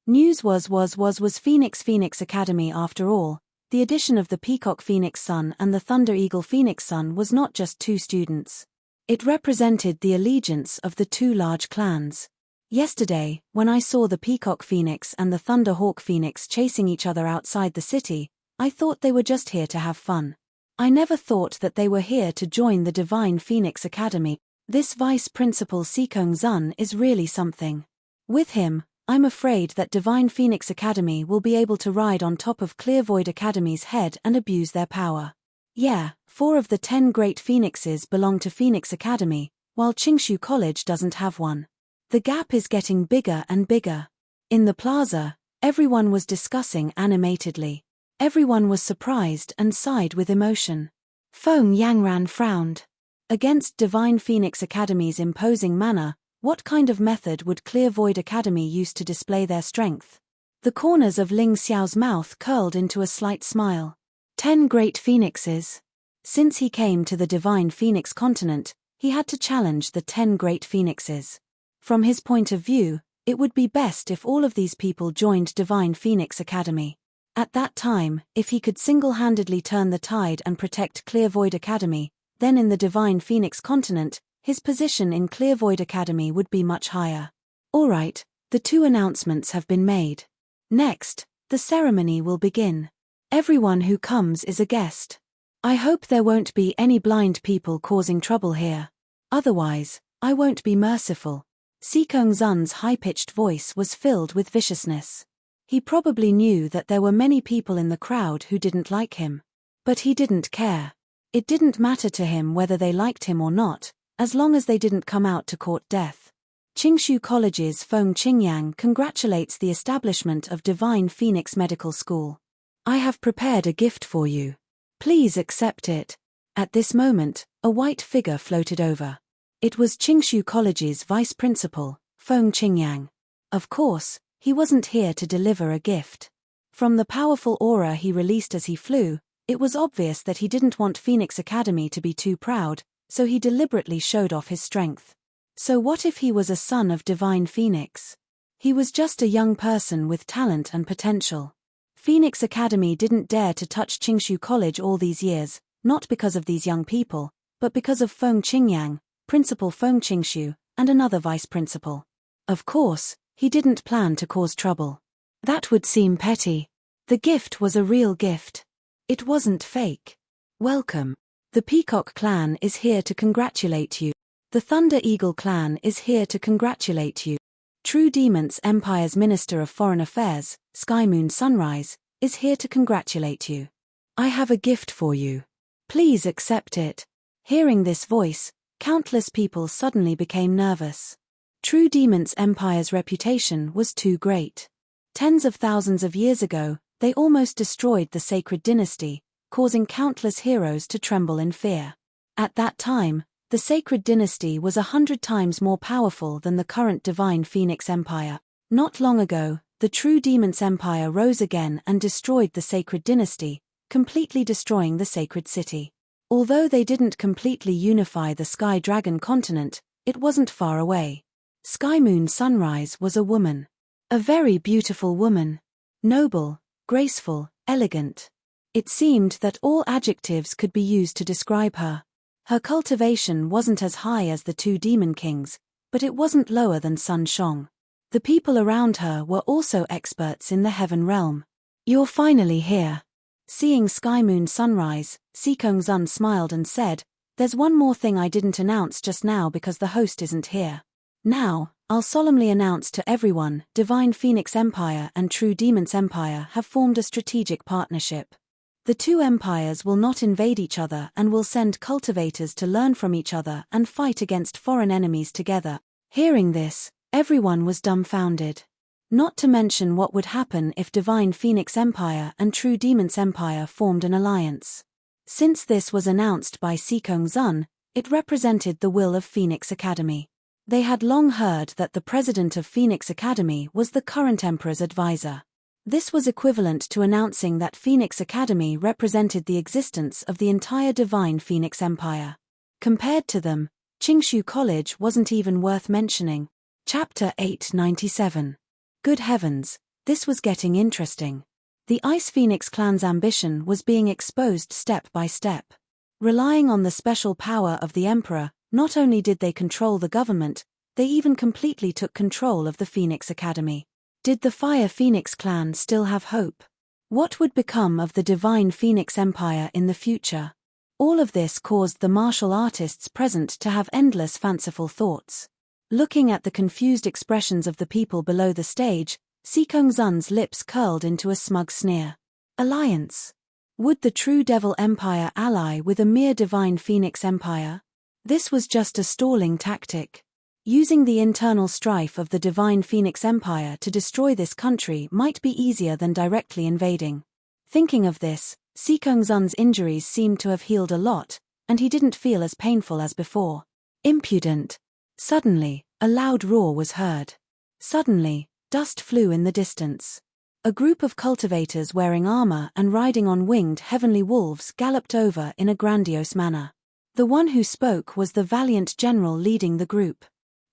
News was Phoenix Academy after all. The addition of the Peacock Phoenix Sun and the Thunder Eagle Phoenix Sun was not just two students. It represented the allegiance of the two large clans. Yesterday, when I saw the Peacock Phoenix and the Thunder Hawk Phoenix chasing each other outside the city, I thought they were just here to have fun. I never thought that they were here to join the Divine Phoenix Academy. This Vice Principal Sikong Zun is really something. With him, I'm afraid that Divine Phoenix Academy will be able to ride on top of Clearvoid Academy's head and abuse their power. Yeah, 4 of the 10 great phoenixes belong to Phoenix Academy, while Qingshu College doesn't have one. The gap is getting bigger and bigger. In the plaza, everyone was discussing animatedly. Everyone was surprised and sighed with emotion. Feng Yangran frowned. Against Divine Phoenix Academy's imposing manner, what kind of method would Clearvoid Academy use to display their strength? The corners of Ling Xiao's mouth curled into a slight smile. 10 great phoenixes. Since he came to the Divine Phoenix continent, he had to challenge the 10 great phoenixes. From his point of view, it would be best if all of these people joined Divine Phoenix Academy. At that time, if he could single-handedly turn the tide and protect Clearvoid Academy, then in the Divine Phoenix continent, his position in Clearvoid Academy would be much higher. Alright, the 2 announcements have been made. Next, the ceremony will begin. Everyone who comes is a guest. I hope there won't be any blind people causing trouble here. Otherwise, I won't be merciful. Sikong Zun's high-pitched voice was filled with viciousness. He probably knew that there were many people in the crowd who didn't like him. But he didn't care. It didn't matter to him whether they liked him or not, as long as they didn't come out to court death. Qingshu College's Feng Qingyang congratulates the establishment of Divine Phoenix Medical School. I have prepared a gift for you. Please accept it. At this moment, a white figure floated over. It was Qingshu College's vice principal, Feng Qingyang. Of course, he wasn't here to deliver a gift. From the powerful aura he released as he flew, it was obvious that he didn't want Phoenix Academy to be too proud, so he deliberately showed off his strength. So what if he was a son of Divine Phoenix? He was just a young person with talent and potential. Phoenix Academy didn't dare to touch Qingshu College all these years, not because of these young people, but because of Feng Qingyang, Principal Feng Qingshu, and another vice principal. Of course, he didn't plan to cause trouble. That would seem petty. The gift was a real gift. It wasn't fake. Welcome. The Peacock clan is here to congratulate you. The Thunder Eagle clan is here to congratulate you. True Demons Empire's Minister of Foreign Affairs, Skymoon Sunrise, is here to congratulate you. I have a gift for you. Please accept it. Hearing this voice, countless people suddenly became nervous. True Demons Empire's reputation was too great. Tens of thousands of years ago, they almost destroyed the sacred dynasty, causing countless heroes to tremble in fear. At that time, the sacred dynasty was 100 times more powerful than the current Divine Phoenix Empire. Not long ago, the True Demons Empire rose again and destroyed the sacred dynasty, completely destroying the sacred city. Although they didn't completely unify the Sky Dragon continent, it wasn't far away. Skymoon Sunrise was a woman. A very beautiful woman. Noble, graceful, elegant. It seemed that all adjectives could be used to describe her. Her cultivation wasn't as high as the 2 demon kings, but it wasn't lower than Sun Shong. The people around her were also experts in the heaven realm. You're finally here. Seeing Sky Moon sunrise, Sikongzun smiled and said, "There's one more thing I didn't announce just now because the host isn't here. Now, I'll solemnly announce to everyone, Divine Phoenix Empire and True Demon's Empire have formed a strategic partnership. The two empires will not invade each other and will send cultivators to learn from each other and fight against foreign enemies together." Hearing this, everyone was dumbfounded. Not to mention what would happen if Divine Phoenix Empire and True Demon's Empire formed an alliance. Since this was announced by Sikongzun, it represented the will of Phoenix Academy. They had long heard that the president of Phoenix Academy was the current emperor's advisor. This was equivalent to announcing that Phoenix Academy represented the existence of the entire Divine Phoenix Empire. Compared to them, Qingshu College wasn't even worth mentioning. Chapter 897. Good heavens, this was getting interesting. The Ice Phoenix clan's ambition was being exposed step by step. Relying on the special power of the Emperor, not only did they control the government, they even completely took control of the Phoenix Academy. Did the Fire Phoenix clan still have hope? What would become of the Divine Phoenix Empire in the future? All of this caused the martial artists present to have endless fanciful thoughts. Looking at the confused expressions of the people below the stage, Sikongzun's lips curled into a smug sneer. Alliance? Would the True Devil Empire ally with a mere Divine Phoenix Empire? This was just a stalling tactic. Using the internal strife of the Divine Phoenix Empire to destroy this country might be easier than directly invading. Thinking of this, Sikongzun's injuries seemed to have healed a lot, and he didn't feel as painful as before. Impudent. Suddenly, a loud roar was heard. Suddenly, dust flew in the distance. A group of cultivators wearing armor and riding on winged heavenly wolves galloped over in a grandiose manner. The one who spoke was the valiant general leading the group.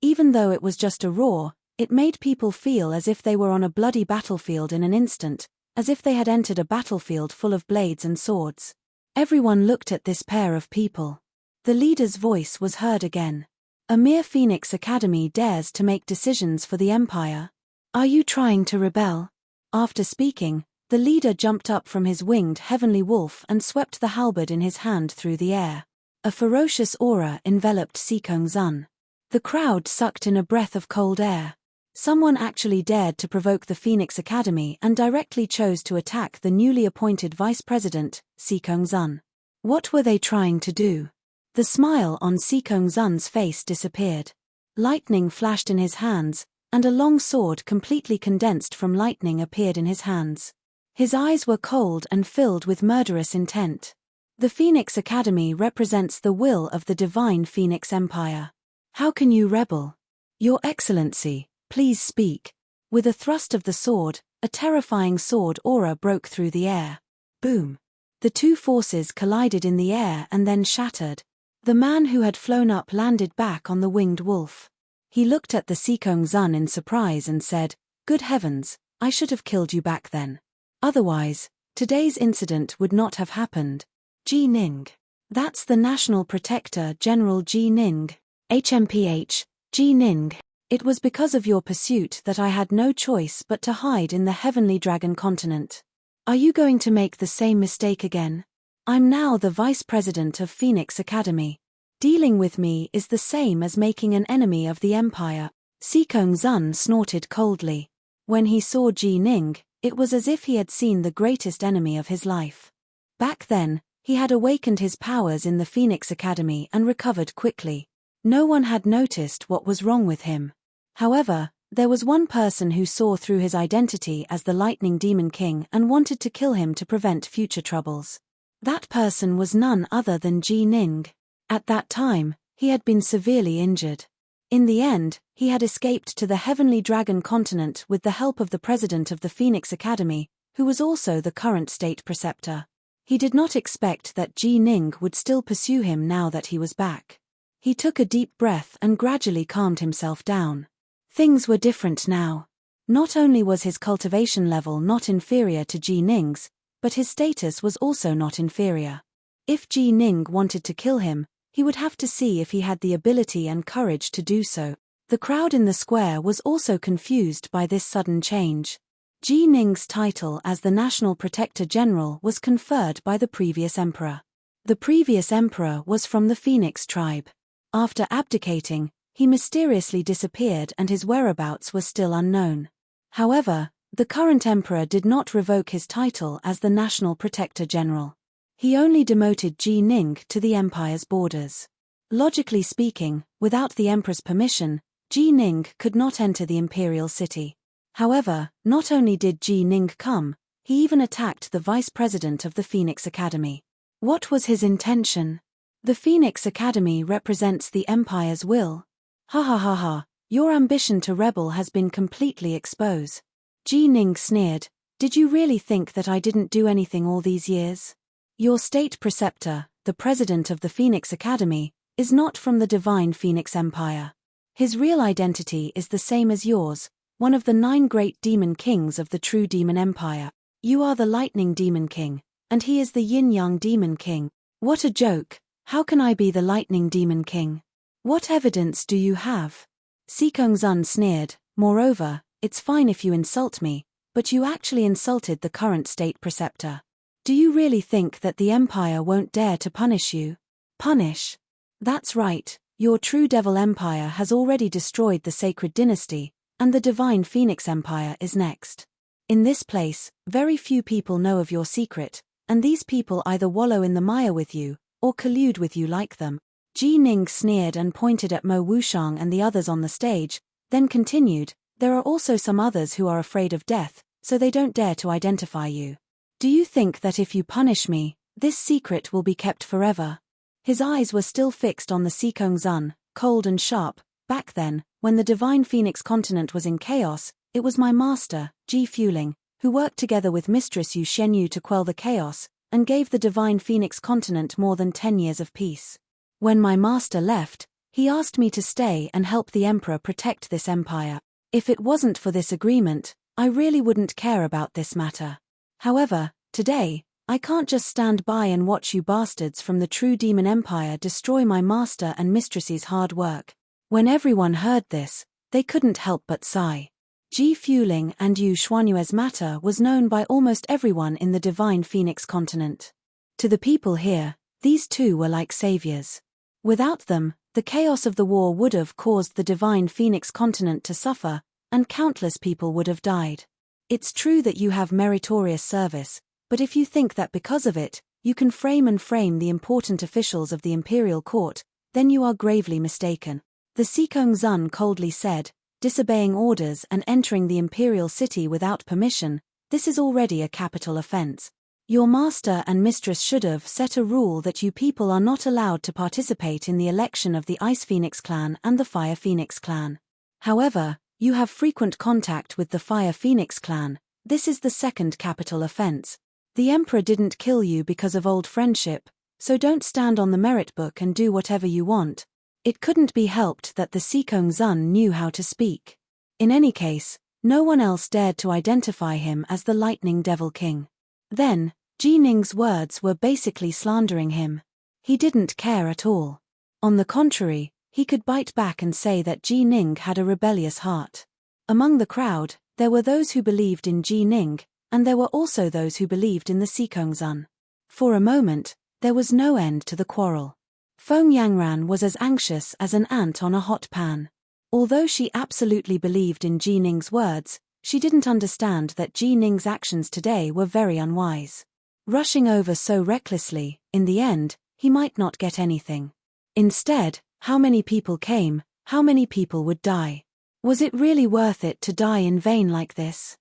Even though it was just a roar, it made people feel as if they were on a bloody battlefield in an instant, as if they had entered a battlefield full of blades and swords. Everyone looked at this pair of people. The leader's voice was heard again. A mere Phoenix Academy dares to make decisions for the Empire? Are you trying to rebel? After speaking, the leader jumped up from his winged heavenly wolf and swept the halberd in his hand through the air. A ferocious aura enveloped Sikongzun. The crowd sucked in a breath of cold air. Someone actually dared to provoke the Phoenix Academy and directly chose to attack the newly appointed vice president, Sikongzun. What were they trying to do? The smile on Sikongzun's face disappeared. Lightning flashed in his hands, and a long sword completely condensed from lightning appeared in his hands. His eyes were cold and filled with murderous intent. The Phoenix Academy represents the will of the Divine Phoenix Empire. How can you rebel? Your Excellency, please speak. With a thrust of the sword, a terrifying sword aura broke through the air. Boom. The two forces collided in the air and then shattered. The man who had flown up landed back on the winged wolf. He looked at the Sikongzun in surprise and said, "Good heavens, I should have killed you back then. Otherwise, today's incident would not have happened." Ji Ning. That's the National Protector General Ji Ning. HMPH, Ji Ning. It was because of your pursuit that I had no choice but to hide in the Heavenly Dragon continent. Are you going to make the same mistake again? I'm now the Vice President of Phoenix Academy. Dealing with me is the same as making an enemy of the Empire. Sikongzun snorted coldly. When he saw Ji Ning, it was as if he had seen the greatest enemy of his life. Back then, he had awakened his powers in the Phoenix Academy and recovered quickly. No one had noticed what was wrong with him. However, there was one person who saw through his identity as the Lightning Demon King and wanted to kill him to prevent future troubles. That person was none other than Ji Ning. At that time, he had been severely injured. In the end, he had escaped to the Heavenly Dragon continent with the help of the president of the Phoenix Academy, who was also the current state preceptor. He did not expect that Ji Ning would still pursue him now that he was back. He took a deep breath and gradually calmed himself down. Things were different now. Not only was his cultivation level not inferior to Ji Ning's, but his status was also not inferior. If Ji Ning wanted to kill him, he would have to see if he had the ability and courage to do so. The crowd in the square was also confused by this sudden change. Ji Ning's title as the National Protector General was conferred by the previous emperor. The previous emperor was from the Phoenix tribe. After abdicating, he mysteriously disappeared and his whereabouts were still unknown. However, the current emperor did not revoke his title as the National Protector General. He only demoted Ji Ning to the empire's borders. Logically speaking, without the emperor's permission, Ji Ning could not enter the imperial city. However, not only did Ji Ning come, he even attacked the vice president of the Phoenix Academy. What was his intention? The Phoenix Academy represents the empire's will. Ha ha ha ha, your ambition to rebel has been completely exposed. Ji Ning sneered, did you really think that I didn't do anything all these years? Your state preceptor, the president of the Phoenix Academy, is not from the divine Phoenix Empire. His real identity is the same as yours, one of the 9 great demon kings of the true demon empire. You are the lightning demon king, and he is the yin-yang demon king. What a joke, how can I be the lightning demon king? What evidence do you have? Sikongzun sneered, moreover, it's fine if you insult me, but you actually insulted the current state preceptor. Do you really think that the empire won't dare to punish you? Punish? That's right, your true devil empire has already destroyed the sacred dynasty, and the divine Phoenix Empire is next. In this place, very few people know of your secret, and these people either wallow in the mire with you, or collude with you like them. Ji Ning sneered and pointed at Mo Wushang and the others on the stage, then continued, there are also some others who are afraid of death, so they don't dare to identify you. Do you think that if you punish me, this secret will be kept forever? His eyes were still fixed on the Sikongzun, cold and sharp. Back then, when the divine Phoenix continent was in chaos, it was my master, Ji Fuling, who worked together with Mistress Yu Shenyu to quell the chaos, and gave the divine Phoenix continent more than 10 years of peace. When my master left, he asked me to stay and help the emperor protect this empire. If it wasn't for this agreement, I really wouldn't care about this matter. However, today, I can't just stand by and watch you bastards from the true demon empire destroy my master and mistress's hard work. When everyone heard this, they couldn't help but sigh. Ji Fuling and Yu Xuanyue's matter was known by almost everyone in the divine Phoenix continent. To the people here, these two were like saviors. Without them, the chaos of the war would have caused the divine Phoenix continent to suffer, and countless people would have died. It's true that you have meritorious service, but if you think that because of it, you can frame the important officials of the imperial court, then you are gravely mistaken. The Sikongzun coldly said, disobeying orders and entering the imperial city without permission, this is already a capital offense. Your master and mistress should have set a rule that you people are not allowed to participate in the election of the Ice Phoenix clan and the Fire Phoenix clan. However, you have frequent contact with the Fire Phoenix clan. This is the second capital offense. The emperor didn't kill you because of old friendship, so don't stand on the merit book and do whatever you want. It couldn't be helped that the Sikongzun knew how to speak. In any case, no one else dared to identify him as the Lightning Devil King. Then, Ji Ning's words were basically slandering him. He didn't care at all. On the contrary, he could bite back and say that Ji Ning had a rebellious heart. Among the crowd, there were those who believed in Ji Ning, and there were also those who believed in the Sikongzun. For a moment, there was no end to the quarrel. Feng Yangran was as anxious as an ant on a hot pan. Although she absolutely believed in Ji Ning's words, she didn't understand that Ji Ning's actions today were very unwise. Rushing over so recklessly, in the end, he might not get anything. Instead, how many people came, how many people would die? Was it really worth it to die in vain like this?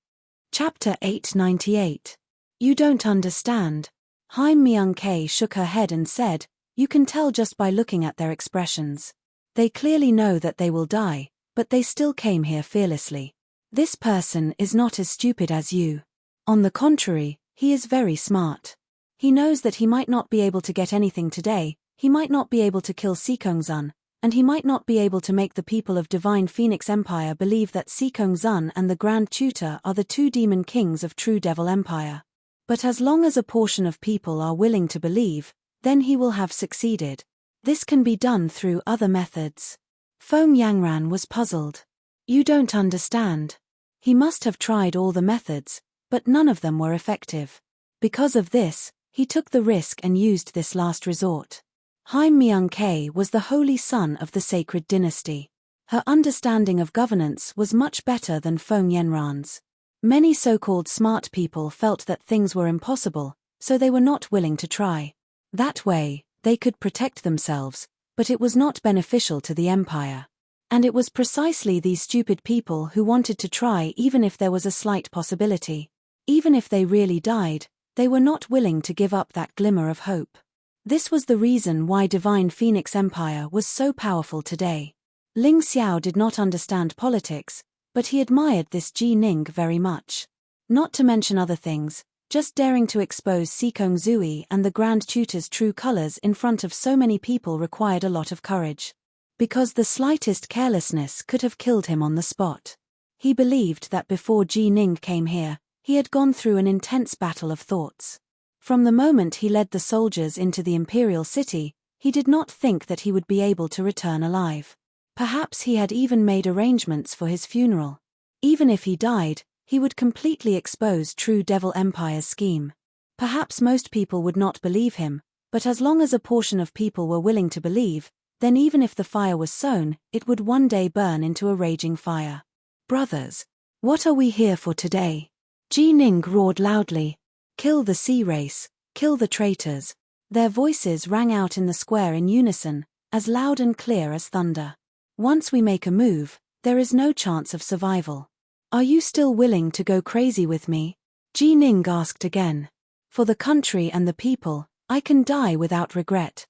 Chapter 898. You don't understand. Haim Myung-K shook her head and said, you can tell just by looking at their expressions. They clearly know that they will die, but they still came here fearlessly. This person is not as stupid as you. On the contrary, he is very smart. He knows that he might not be able to get anything today, he might not be able to kill Sikongzun, and he might not be able to make the people of Divine Phoenix Empire believe that Sikongzun and the Grand Tutor are the two demon kings of True Devil Empire. But as long as a portion of people are willing to believe, then he will have succeeded. This can be done through other methods. Feng Yangran was puzzled. You don't understand. He must have tried all the methods, but none of them were effective. Because of this, he took the risk and used this last resort. Haim Myung-K was the holy son of the sacred dynasty. Her understanding of governance was much better than Feng Yanran's. Many so-called smart people felt that things were impossible, so they were not willing to try. That way, they could protect themselves, but it was not beneficial to the empire. And it was precisely these stupid people who wanted to try even if there was a slight possibility. Even if they really died, they were not willing to give up that glimmer of hope. This was the reason why Divine Phoenix Empire was so powerful today. Ling Xiao did not understand politics, but he admired this Ji Ning very much. Not to mention other things, just daring to expose Sikong Zui and the Grand Tutor's true colors in front of so many people required a lot of courage. Because the slightest carelessness could have killed him on the spot. He believed that before Ji Ning came here, he had gone through an intense battle of thoughts. From the moment he led the soldiers into the imperial city, he did not think that he would be able to return alive. Perhaps he had even made arrangements for his funeral. Even if he died, he would completely expose True Devil Empire's scheme. Perhaps most people would not believe him, but as long as a portion of people were willing to believe, then even if the fire was sown, it would one day burn into a raging fire. Brothers, what are we here for today? Ji Ning roared loudly. Kill the sea race, kill the traitors. Their voices rang out in the square in unison, as loud and clear as thunder. Once we make a move, there is no chance of survival. Are you still willing to go crazy with me? Ji Ning asked again. For the country and the people, I can die without regret.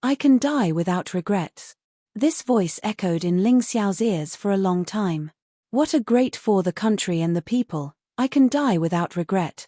I can die without regrets. This voice echoed in Ling Xiao's ears for a long time. What a great for the country and the people, I can die without regret.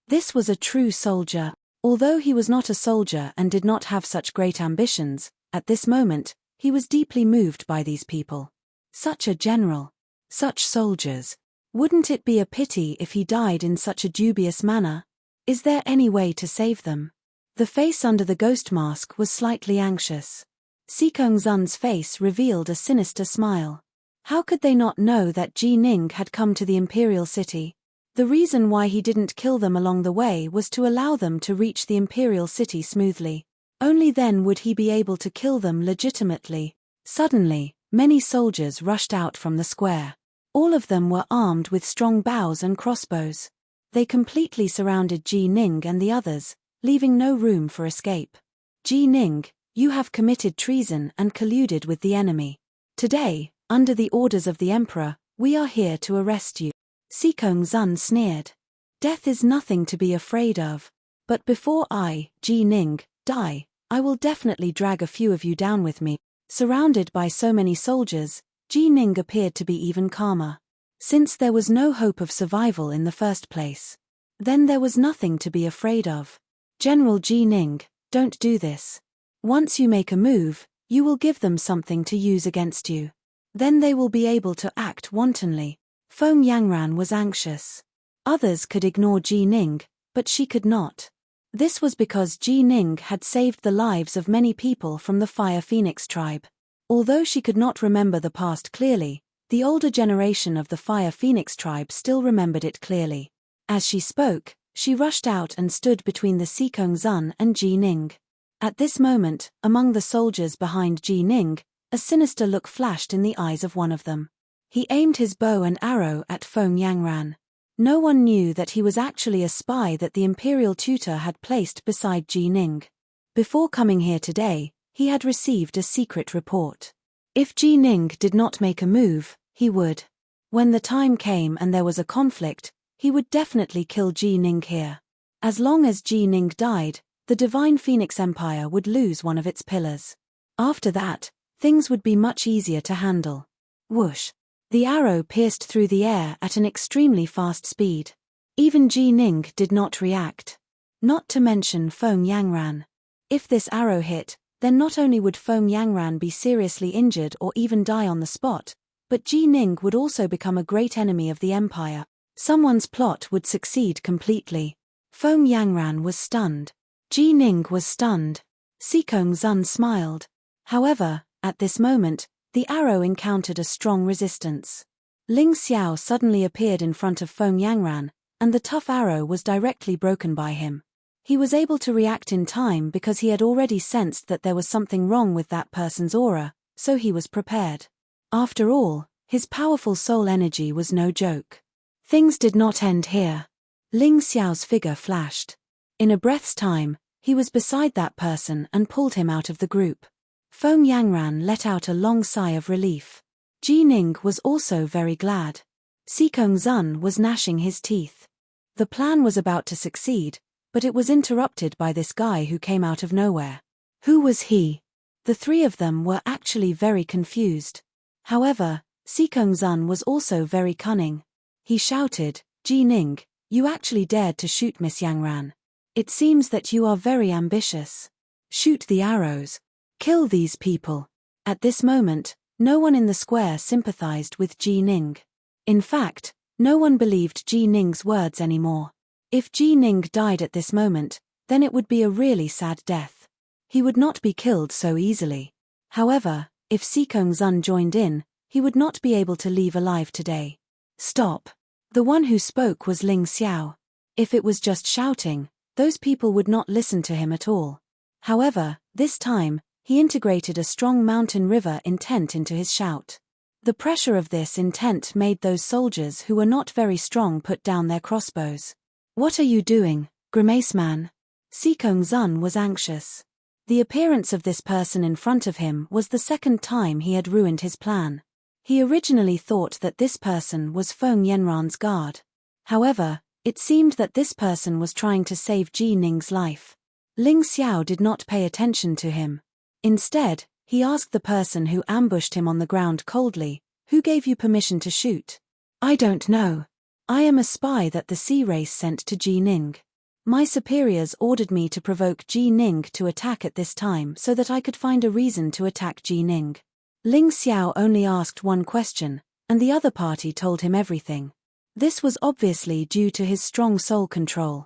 This was a true soldier. Although he was not a soldier and did not have such great ambitions, at this moment, he was deeply moved by these people. Such a general. Such soldiers. Wouldn't it be a pity if he died in such a dubious manner? Is there any way to save them? The face under the ghost mask was slightly anxious. Sikong Zun's face revealed a sinister smile. How could they not know that Ji Ning had come to the imperial city? The reason why he didn't kill them along the way was to allow them to reach the imperial city smoothly. Only then would he be able to kill them legitimately. Suddenly, many soldiers rushed out from the square. All of them were armed with strong bows and crossbows. They completely surrounded Ji Ning and the others, leaving no room for escape. Ji Ning, you have committed treason and colluded with the enemy. Today, under the orders of the emperor, we are here to arrest you. Sikong Zun sneered. Death is nothing to be afraid of. But before I, Ji Ning, die, I will definitely drag a few of you down with me. Surrounded by so many soldiers, Ji Ning appeared to be even calmer. Since there was no hope of survival in the first place, then there was nothing to be afraid of. General Ji Ning, don't do this. Once you make a move, you will give them something to use against you. Then they will be able to act wantonly. Feng Yangran was anxious. Others could ignore Ji Ning, but she could not. This was because Ji Ning had saved the lives of many people from the Fire Phoenix tribe. Although she could not remember the past clearly, the older generation of the Fire Phoenix tribe still remembered it clearly. As she spoke, she rushed out and stood between the Sikong Zun and Ji Ning. At this moment, among the soldiers behind Ji Ning, a sinister look flashed in the eyes of one of them. He aimed his bow and arrow at Feng Yangran. No one knew that he was actually a spy that the imperial tutor had placed beside Ji Ning. Before coming here today, he had received a secret report. If Ji Ning did not make a move, he would. When the time came and there was a conflict, he would definitely kill Ji Ning here. As long as Ji Ning died, the Divine Phoenix Empire would lose one of its pillars. After that, things would be much easier to handle. Whoosh! The arrow pierced through the air at an extremely fast speed. Even Ji Ning did not react. Not to mention Feng Yangran. If this arrow hit, then not only would Feng Yangran be seriously injured or even die on the spot, but Ji Ning would also become a great enemy of the empire. Someone's plot would succeed completely. Feng Yangran was stunned. Ji Ning was stunned. Sikong Zun smiled. However, at this moment, the arrow encountered a strong resistance. Ling Xiao suddenly appeared in front of Feng Yangran, and the tough arrow was directly broken by him. He was able to react in time because he had already sensed that there was something wrong with that person's aura, so he was prepared. After all, his powerful soul energy was no joke. Things did not end here. Ling Xiao's figure flashed. In a breath's time, he was beside that person and pulled him out of the group. Feng Yangran let out a long sigh of relief. Ji Ning was also very glad. Xikong Zun was gnashing his teeth. The plan was about to succeed, but it was interrupted by this guy who came out of nowhere. Who was he? The three of them were actually very confused. However, Xikong Zun was also very cunning. He shouted, Ji Ning, you actually dared to shoot Miss Yangran. It seems that you are very ambitious. Shoot the arrows. Kill these people. At this moment, no one in the square sympathized with Ji Ning. In fact, no one believed Ji Ning's words anymore. If Ji Ning died at this moment, then it would be a really sad death. He would not be killed so easily. However, if Xikong Zun joined in, he would not be able to leave alive today. Stop. The one who spoke was Ling Xiao. If it was just shouting, those people would not listen to him at all. However, this time, he integrated a strong mountain river intent into his shout. The pressure of this intent made those soldiers who were not very strong put down their crossbows. What are you doing, Grimace Man? Xikong Zun was anxious. The appearance of this person in front of him was the second time he had ruined his plan. He originally thought that this person was Feng Yanran's guard. However, it seemed that this person was trying to save Ji Ning's life. Ling Xiao did not pay attention to him. Instead, he asked the person who ambushed him on the ground coldly, who gave you permission to shoot? I don't know. I am a spy that the sea race sent to Ji Ning. My superiors ordered me to provoke Ji Ning to attack at this time so that I could find a reason to attack Ji Ning. Ling Xiao only asked one question, and the other party told him everything. This was obviously due to his strong soul control.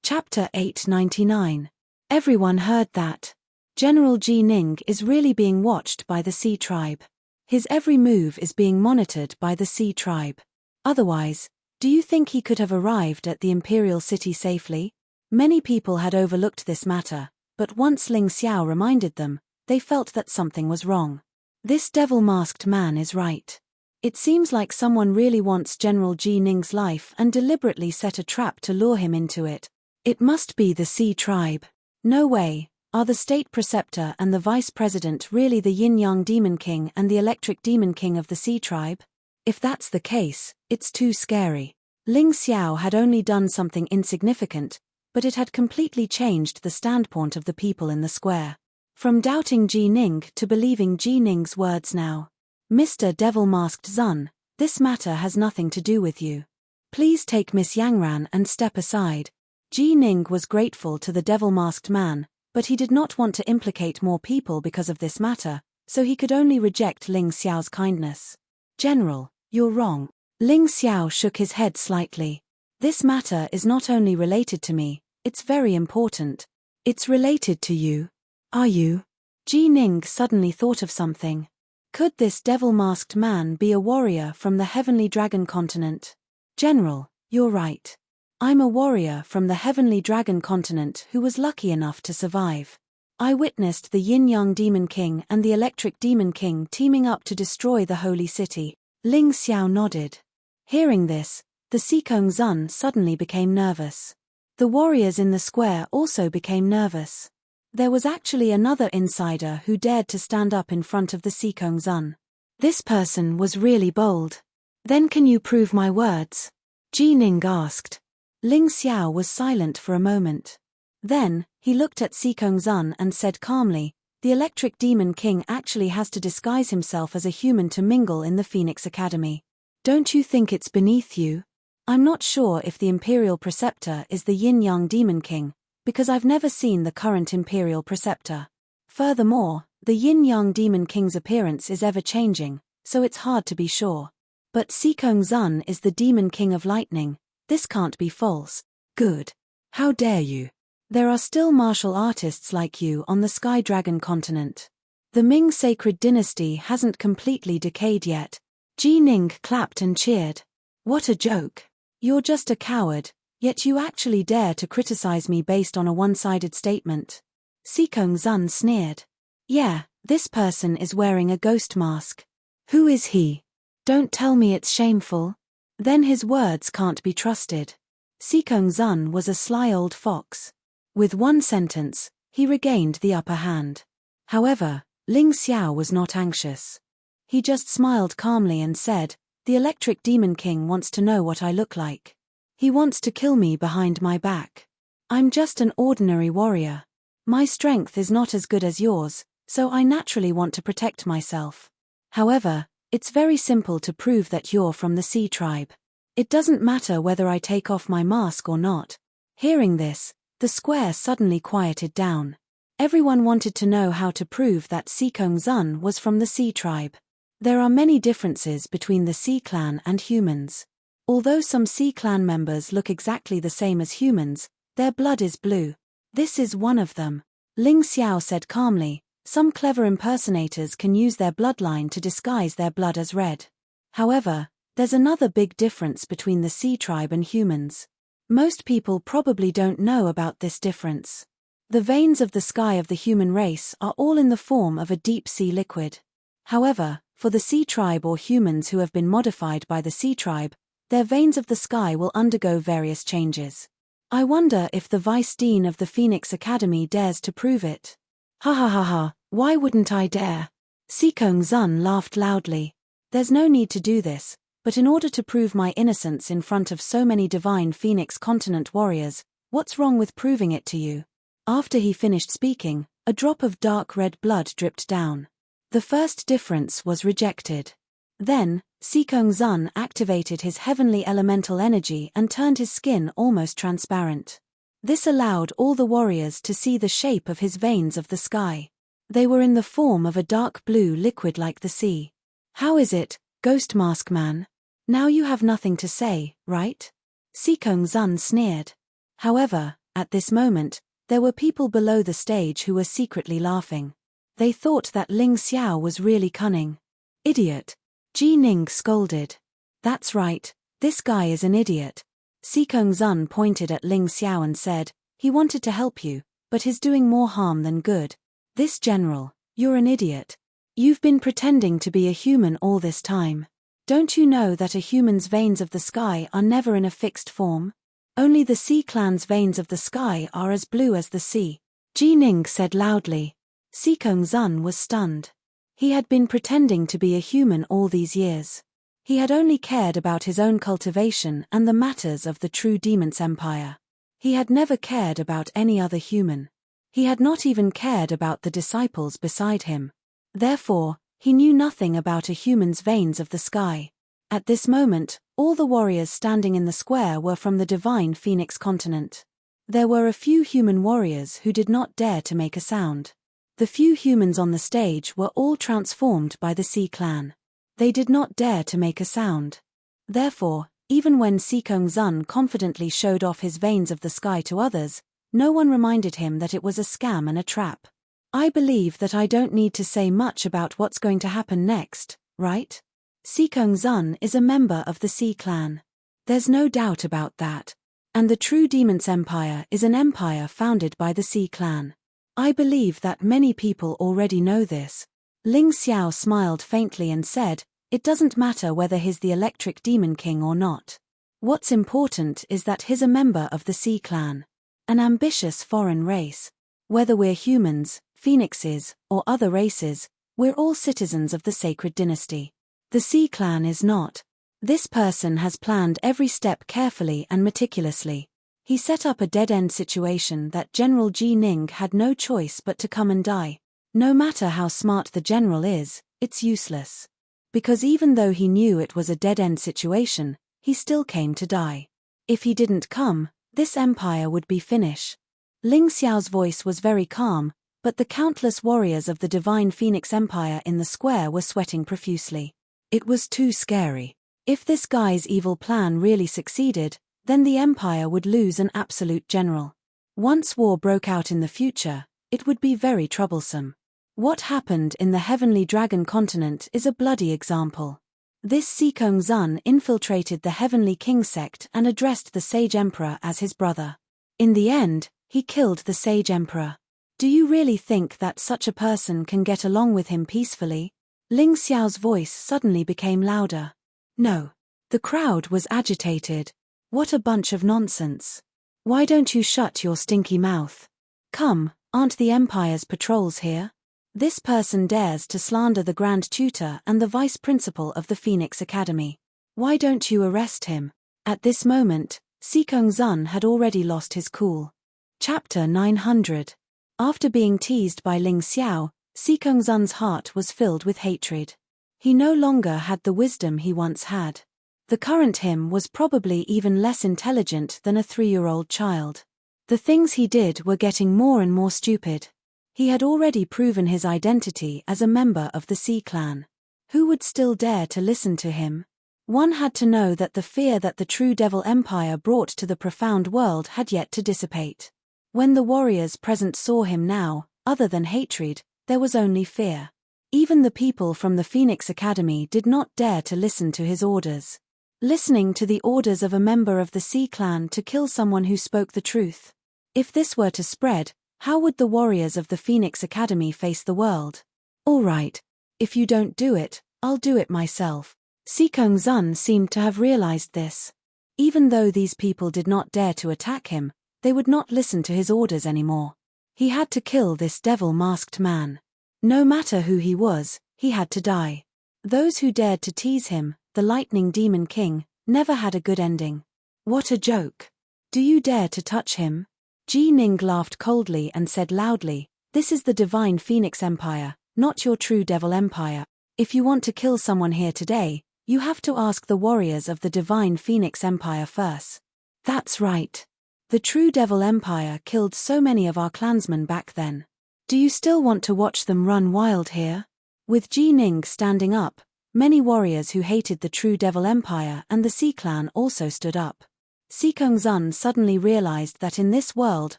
Chapter 899. Everyone heard that. General Ji Ning is really being watched by the Sea Tribe. His every move is being monitored by the Sea Tribe. Otherwise, do you think he could have arrived at the Imperial City safely? Many people had overlooked this matter, but once Ling Xiao reminded them, they felt that something was wrong. This devil-masked man is right. It seems like someone really wants General Ji Ning's life and deliberately set a trap to lure him into it. It must be the Sea Tribe. No way. Are the State Preceptor and the Vice President really the Yin-Yang Demon King and the Electric Demon King of the Sea Tribe? If that's the case, it's too scary. Ling Xiao had only done something insignificant, but it had completely changed the standpoint of the people in the square. From doubting Ji Ning to believing Ji Ning's words now. Mr. Devil-Masked Zun, this matter has nothing to do with you. Please take Miss Yangran and step aside. Ji Ning was grateful to the Devil-Masked Man, but he did not want to implicate more people because of this matter, so he could only reject Ling Xiao's kindness. General, you're wrong. Ling Xiao shook his head slightly. This matter is not only related to me, it's very important. It's related to you. Are you? Ji Ning suddenly thought of something. Could this devil-masked man be a warrior from the Heavenly Dragon continent? General, you're right. I'm a warrior from the Heavenly Dragon continent who was lucky enough to survive. I witnessed the Yin-Yang Demon King and the Electric Demon King teaming up to destroy the Holy City. Ling Xiao nodded. Hearing this, the Xikong Zun suddenly became nervous. The warriors in the square also became nervous. There was actually another insider who dared to stand up in front of the Xikong Zun. This person was really bold. Then can you prove my words? Ji Ning asked. Ling Xiao was silent for a moment. Then, he looked at Xikong Zun and said calmly, the Electric Demon King actually has to disguise himself as a human to mingle in the Phoenix Academy. Don't you think it's beneath you? I'm not sure if the Imperial Preceptor is the Yin-Yang Demon King, because I've never seen the current Imperial Preceptor. Furthermore, the Yin-Yang Demon King's appearance is ever-changing, so it's hard to be sure. But Xikong Zun is the Demon King of Lightning. This can't be false. Good. How dare you? There are still martial artists like you on the Sky Dragon continent. The Ming Sacred Dynasty hasn't completely decayed yet. Ji Ning clapped and cheered. What a joke. You're just a coward, yet you actually dare to criticize me based on a one-sided statement. Sikong Zun sneered. Yeah, this person is wearing a ghost mask. Who is he? Don't tell me it's shameful. Then his words can't be trusted. Sikong Zun was a sly old fox. With one sentence, he regained the upper hand. However, Ling Xiao was not anxious. He just smiled calmly and said, "The Electric Demon King wants to know what I look like. He wants to kill me behind my back. I'm just an ordinary warrior. My strength is not as good as yours, so I naturally want to protect myself. However, it's very simple to prove that you're from the Sea tribe. It doesn't matter whether I take off my mask or not." Hearing this, the square suddenly quieted down. Everyone wanted to know how to prove that Sikong Zun was from the Sea tribe. There are many differences between the Sea clan and humans. Although some Sea clan members look exactly the same as humans, their blood is blue. This is one of them. Ling Xiao said calmly, "Some clever impersonators can use their bloodline to disguise their blood as red. However, there's another big difference between the Sea tribe and humans. Most people probably don't know about this difference. The veins of the sky of the human race are all in the form of a deep sea liquid. However, for the Sea tribe or humans who have been modified by the Sea tribe, their veins of the sky will undergo various changes. I wonder if the Vice Dean of the Phoenix Academy dares to prove it." "Ha ha ha ha, why wouldn't I dare?" Sikong Zun laughed loudly. "There's no need to do this, but in order to prove my innocence in front of so many divine Phoenix continent warriors, what's wrong with proving it to you?" After he finished speaking, a drop of dark red blood dripped down. The first difference was rejected. Then, Sikong Zun activated his heavenly elemental energy and turned his skin almost transparent. This allowed all the warriors to see the shape of his veins of the sky. They were in the form of a dark blue liquid like the sea. "How is it, Ghost Mask Man? Now you have nothing to say, right?" Sikong Zun sneered. However, at this moment, there were people below the stage who were secretly laughing. They thought that Ling Xiao was really cunning. "Idiot!" Ji Ning scolded. "That's right, this guy is an idiot." Sikong Zun pointed at Ling Xiao and said, "He wanted to help you, but he's doing more harm than good. This general, you're an idiot. You've been pretending to be a human all this time. Don't you know that a human's veins of the sky are never in a fixed form? Only the Sea clan's veins of the sky are as blue as the sea." Ji Ning said loudly. Sikong Zun was stunned. He had been pretending to be a human all these years. He had only cared about his own cultivation and the matters of the true Demon's Empire. He had never cared about any other human. He had not even cared about the disciples beside him. Therefore, he knew nothing about a human's veins of the sky. At this moment, all the warriors standing in the square were from the divine Phoenix continent. There were a few human warriors who did not dare to make a sound. The few humans on the stage were all transformed by the Sea clan. They did not dare to make a sound. Therefore, even when Sikong Zun confidently showed off his veins of the sky to others, no one reminded him that it was a scam and a trap. "I believe that I don't need to say much about what's going to happen next, right? Sikong Zun is a member of the Sea clan. There's no doubt about that. And the true Demon's Empire is an empire founded by the Sea clan. I believe that many people already know this." Ling Xiao smiled faintly and said, "It doesn't matter whether he's the Electric Demon King or not. What's important is that he's a member of the Sea clan. An ambitious foreign race. Whether we're humans, phoenixes, or other races, we're all citizens of the sacred dynasty. The Sea clan is not. This person has planned every step carefully and meticulously. He set up a dead-end situation that General Ji Ning had no choice but to come and die. No matter how smart the general is, it's useless. Because even though he knew it was a dead-end situation, he still came to die. If he didn't come, this empire would be finished." Ling Xiao's voice was very calm, but the countless warriors of the divine Phoenix Empire in the square were sweating profusely. It was too scary. If this guy's evil plan really succeeded, then the empire would lose an absolute general. Once war broke out in the future, it would be very troublesome. What happened in the Heavenly Dragon continent is a bloody example. This Sikong Zun infiltrated the Heavenly King sect and addressed the Sage Emperor as his brother. In the end, he killed the Sage Emperor. Do you really think that such a person can get along with him peacefully? Ling Xiao's voice suddenly became louder. No. The crowd was agitated. What a bunch of nonsense. Why don't you shut your stinky mouth? Come, aren't the Empire's patrols here? This person dares to slander the Grand Tutor and the Vice Principal of the Phoenix Academy. Why don't you arrest him? At this moment, Sikong Zun had already lost his cool. Chapter 900. After being teased by Ling Xiao, Sikong Zun's heart was filled with hatred. He no longer had the wisdom he once had. The current him was probably even less intelligent than a 3-year-old child. The things he did were getting more and more stupid. He had already proven his identity as a member of the Sea Clan. Who would still dare to listen to him? One had to know that the fear that the true Devil Empire brought to the profound world had yet to dissipate. When the warriors present saw him now, other than hatred, there was only fear. Even the people from the Phoenix Academy did not dare to listen to his orders. Listening to the orders of a member of the Sea Clan to kill someone who spoke the truth. If this were to spread, how would the warriors of the Phoenix Academy face the world? All right. If you don't do it, I'll do it myself. Sikong Zun seemed to have realized this. Even though these people did not dare to attack him, they would not listen to his orders anymore. He had to kill this devil-masked man. No matter who he was, he had to die. Those who dared to tease him, the Lightning Demon King, never had a good ending. What a joke. Do you dare to touch him? Ji Ning laughed coldly and said loudly, "This is the Divine Phoenix Empire, not your true Devil Empire. If you want to kill someone here today, you have to ask the warriors of the Divine Phoenix Empire first." That's right. The true Devil Empire killed so many of our clansmen back then. Do you still want to watch them run wild here? With Ji Ning standing up, many warriors who hated the true Devil Empire and the Sea Clan also stood up. Sikong Zun suddenly realized that in this world,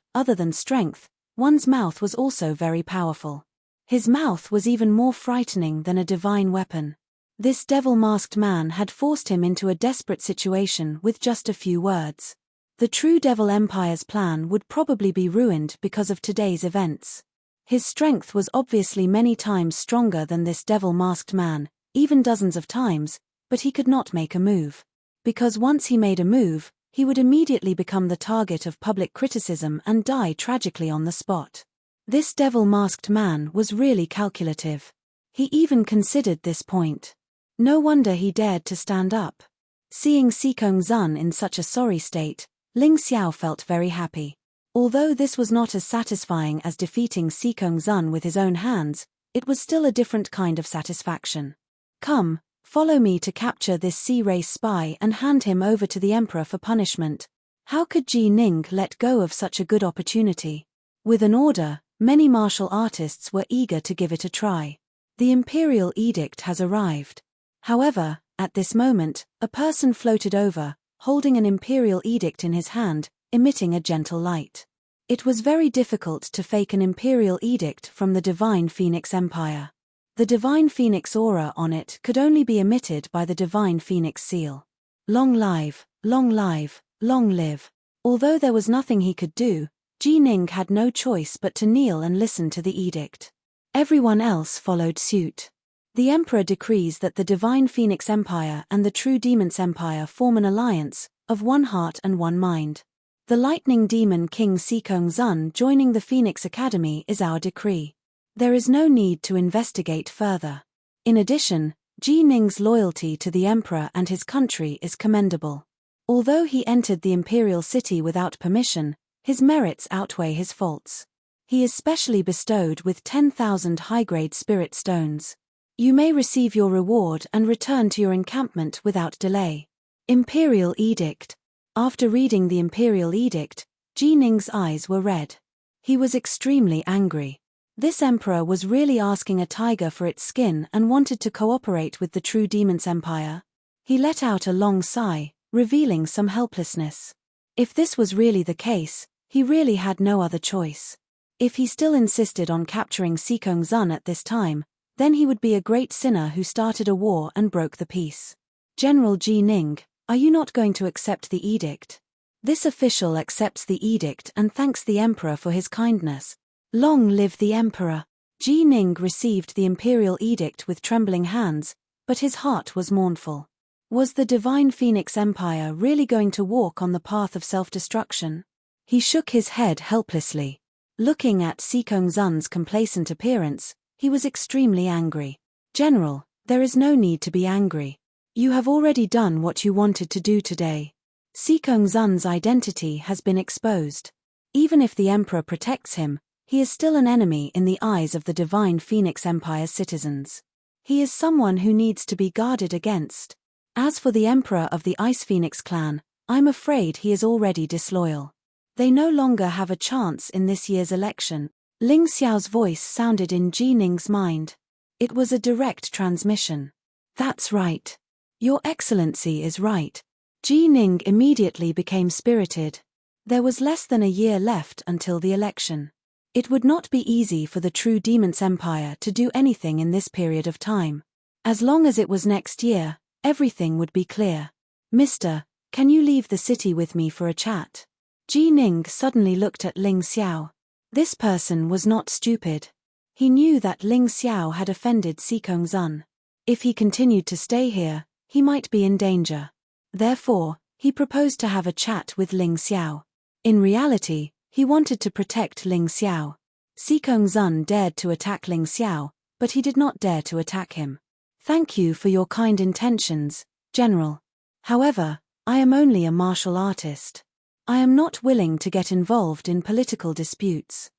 other than strength, one's mouth was also very powerful. His mouth was even more frightening than a divine weapon. This devil-masked man had forced him into a desperate situation with just a few words. The true Devil Empire's plan would probably be ruined because of today's events. His strength was obviously many times stronger than this devil-masked man, even dozens of times, but he could not make a move. Because once he made a move, he would immediately become the target of public criticism and die tragically on the spot. This devil-masked man was really calculative. He even considered this point. No wonder he dared to stand up. Seeing Sikong Zun in such a sorry state, Ling Xiao felt very happy. Although this was not as satisfying as defeating Sikong Zun with his own hands, it was still a different kind of satisfaction. Come, follow me to capture this sea race spy and hand him over to the Emperor for punishment. How could Ji Ning let go of such a good opportunity? With an order, many martial artists were eager to give it a try. The Imperial Edict has arrived. However, at this moment, a person floated over, holding an Imperial Edict in his hand, emitting a gentle light. It was very difficult to fake an Imperial Edict from the Divine Phoenix Empire. The Divine Phoenix aura on it could only be emitted by the Divine Phoenix seal. Long live, long live, long live. Although there was nothing he could do, Ji Ning had no choice but to kneel and listen to the edict. Everyone else followed suit. The Emperor decrees that the Divine Phoenix Empire and the True Demons Empire form an alliance, of one heart and one mind. The Lightning Demon King Sikong Zun joining the Phoenix Academy is our decree. There is no need to investigate further. In addition, Ji Ning's loyalty to the Emperor and his country is commendable. Although he entered the Imperial City without permission, his merits outweigh his faults. He is specially bestowed with 10,000 high-grade spirit stones. You may receive your reward and return to your encampment without delay. Imperial Edict. After reading the Imperial Edict, Ji Ning's eyes were red. He was extremely angry. This emperor was really asking a tiger for its skin and wanted to cooperate with the True Demons Empire. He let out a long sigh, revealing some helplessness. If this was really the case, he really had no other choice. If he still insisted on capturing Sikong Zun at this time, Then he would be a great sinner who started a war and broke the peace. General Ji Ning, are you not going to accept the edict? This official accepts the edict and thanks the emperor for his kindness. Long live the emperor! Ji Ning received the imperial edict with trembling hands, but his heart was mournful. Was the divine Phoenix Empire really going to walk on the path of self-destruction? He shook his head helplessly. Looking at Sikongzun's complacent appearance, he was extremely angry. General, there is no need to be angry. You have already done what you wanted to do today. Sikongzun's identity has been exposed. Even if the emperor protects him, he is still an enemy in the eyes of the divine Phoenix Empire's citizens. He is someone who needs to be guarded against. As for the emperor of the Ice Phoenix clan, I'm afraid he is already disloyal. They no longer have a chance in this year's election. Ling Xiao's voice sounded in Ji Ning's mind. It was a direct transmission. That's right. Your Excellency is right. Ji Ning immediately became spirited. There was less than a year left until the election. It would not be easy for the true Demon's Empire to do anything in this period of time. As long as it was next year, everything would be clear. Mister, can you leave the city with me for a chat? Ji Ning suddenly looked at Ling Xiao. This person was not stupid. He knew that Ling Xiao had offended Sikongzun. If he continued to stay here, he might be in danger. Therefore, he proposed to have a chat with Ling Xiao. In reality, he wanted to protect Ling Xiao. Sikongzun dared to attack Ling Xiao, but he did not dare to attack him. Thank you for your kind intentions, General. However, I am only a martial artist. I am not willing to get involved in political disputes.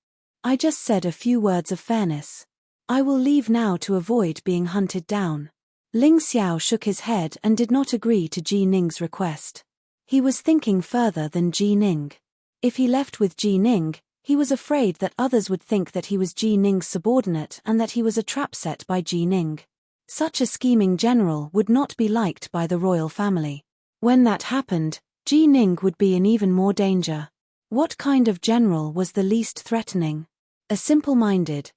I just said a few words of fairness. I will leave now to avoid being hunted down. Ling Xiao shook his head and did not agree to Ji Ning's request. He was thinking further than Ji Ning. If he left with Ji Ning, he was afraid that others would think that he was Ji Ning's subordinate and that he was a trap set by Ji Ning. Such a scheming general would not be liked by the royal family. When that happened, Ji Ning would be in even more danger. What kind of general was the least threatening? A simple-minded,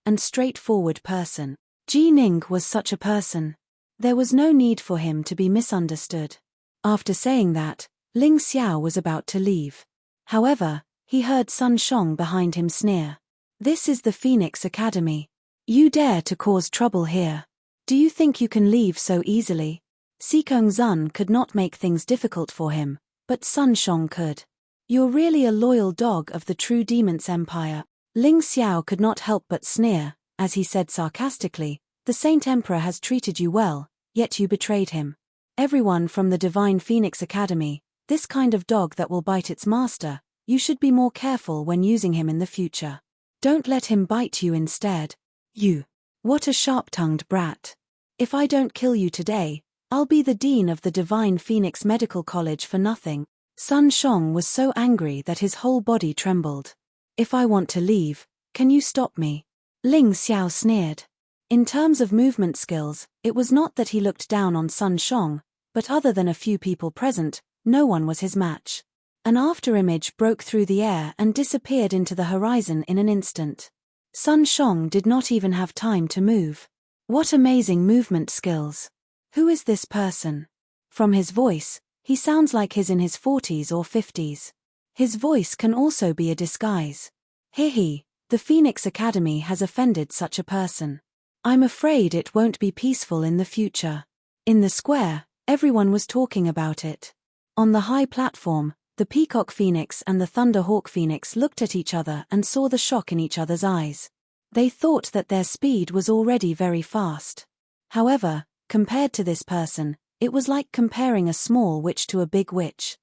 and straightforward person. Ji Ning was such a person. There was no need for him to be misunderstood. After saying that, Ling Xiao was about to leave. However, he heard Sun Shong behind him sneer. This is the Phoenix Academy. You dare to cause trouble here. Do you think you can leave so easily? Sikongzun could not make things difficult for him, but Sun Shong could. You're really a loyal dog of the true Demon's Empire. Ling Xiao could not help but sneer, as he said sarcastically, the Saint Emperor has treated you well, yet you betrayed him. Everyone from the Divine Phoenix Academy, this kind of dog that will bite its master, you should be more careful when using him in the future. Don't let him bite you instead. You. What a sharp-tongued brat. If I don't kill you today, I'll be the dean of the Divine Phoenix Medical College for nothing. Sun Shong was so angry that his whole body trembled. If I want to leave, can you stop me? Ling Xiao sneered. In terms of movement skills, it was not that he looked down on Sun Shong, but other than a few people present, no one was his match. An afterimage broke through the air and disappeared into the horizon in an instant. Sun Shong did not even have time to move. What amazing movement skills. Who is this person? From his voice, he sounds like he's in his 40s or 50s. His voice can also be a disguise. Hehe, the Phoenix Academy has offended such a person. I'm afraid it won't be peaceful in the future. In the square, everyone was talking about it. On the high platform, the Peacock Phoenix and the Thunder Hawk Phoenix looked at each other and saw the shock in each other's eyes. They thought that their speed was already very fast. However, compared to this person, it was like comparing a small witch to a big witch.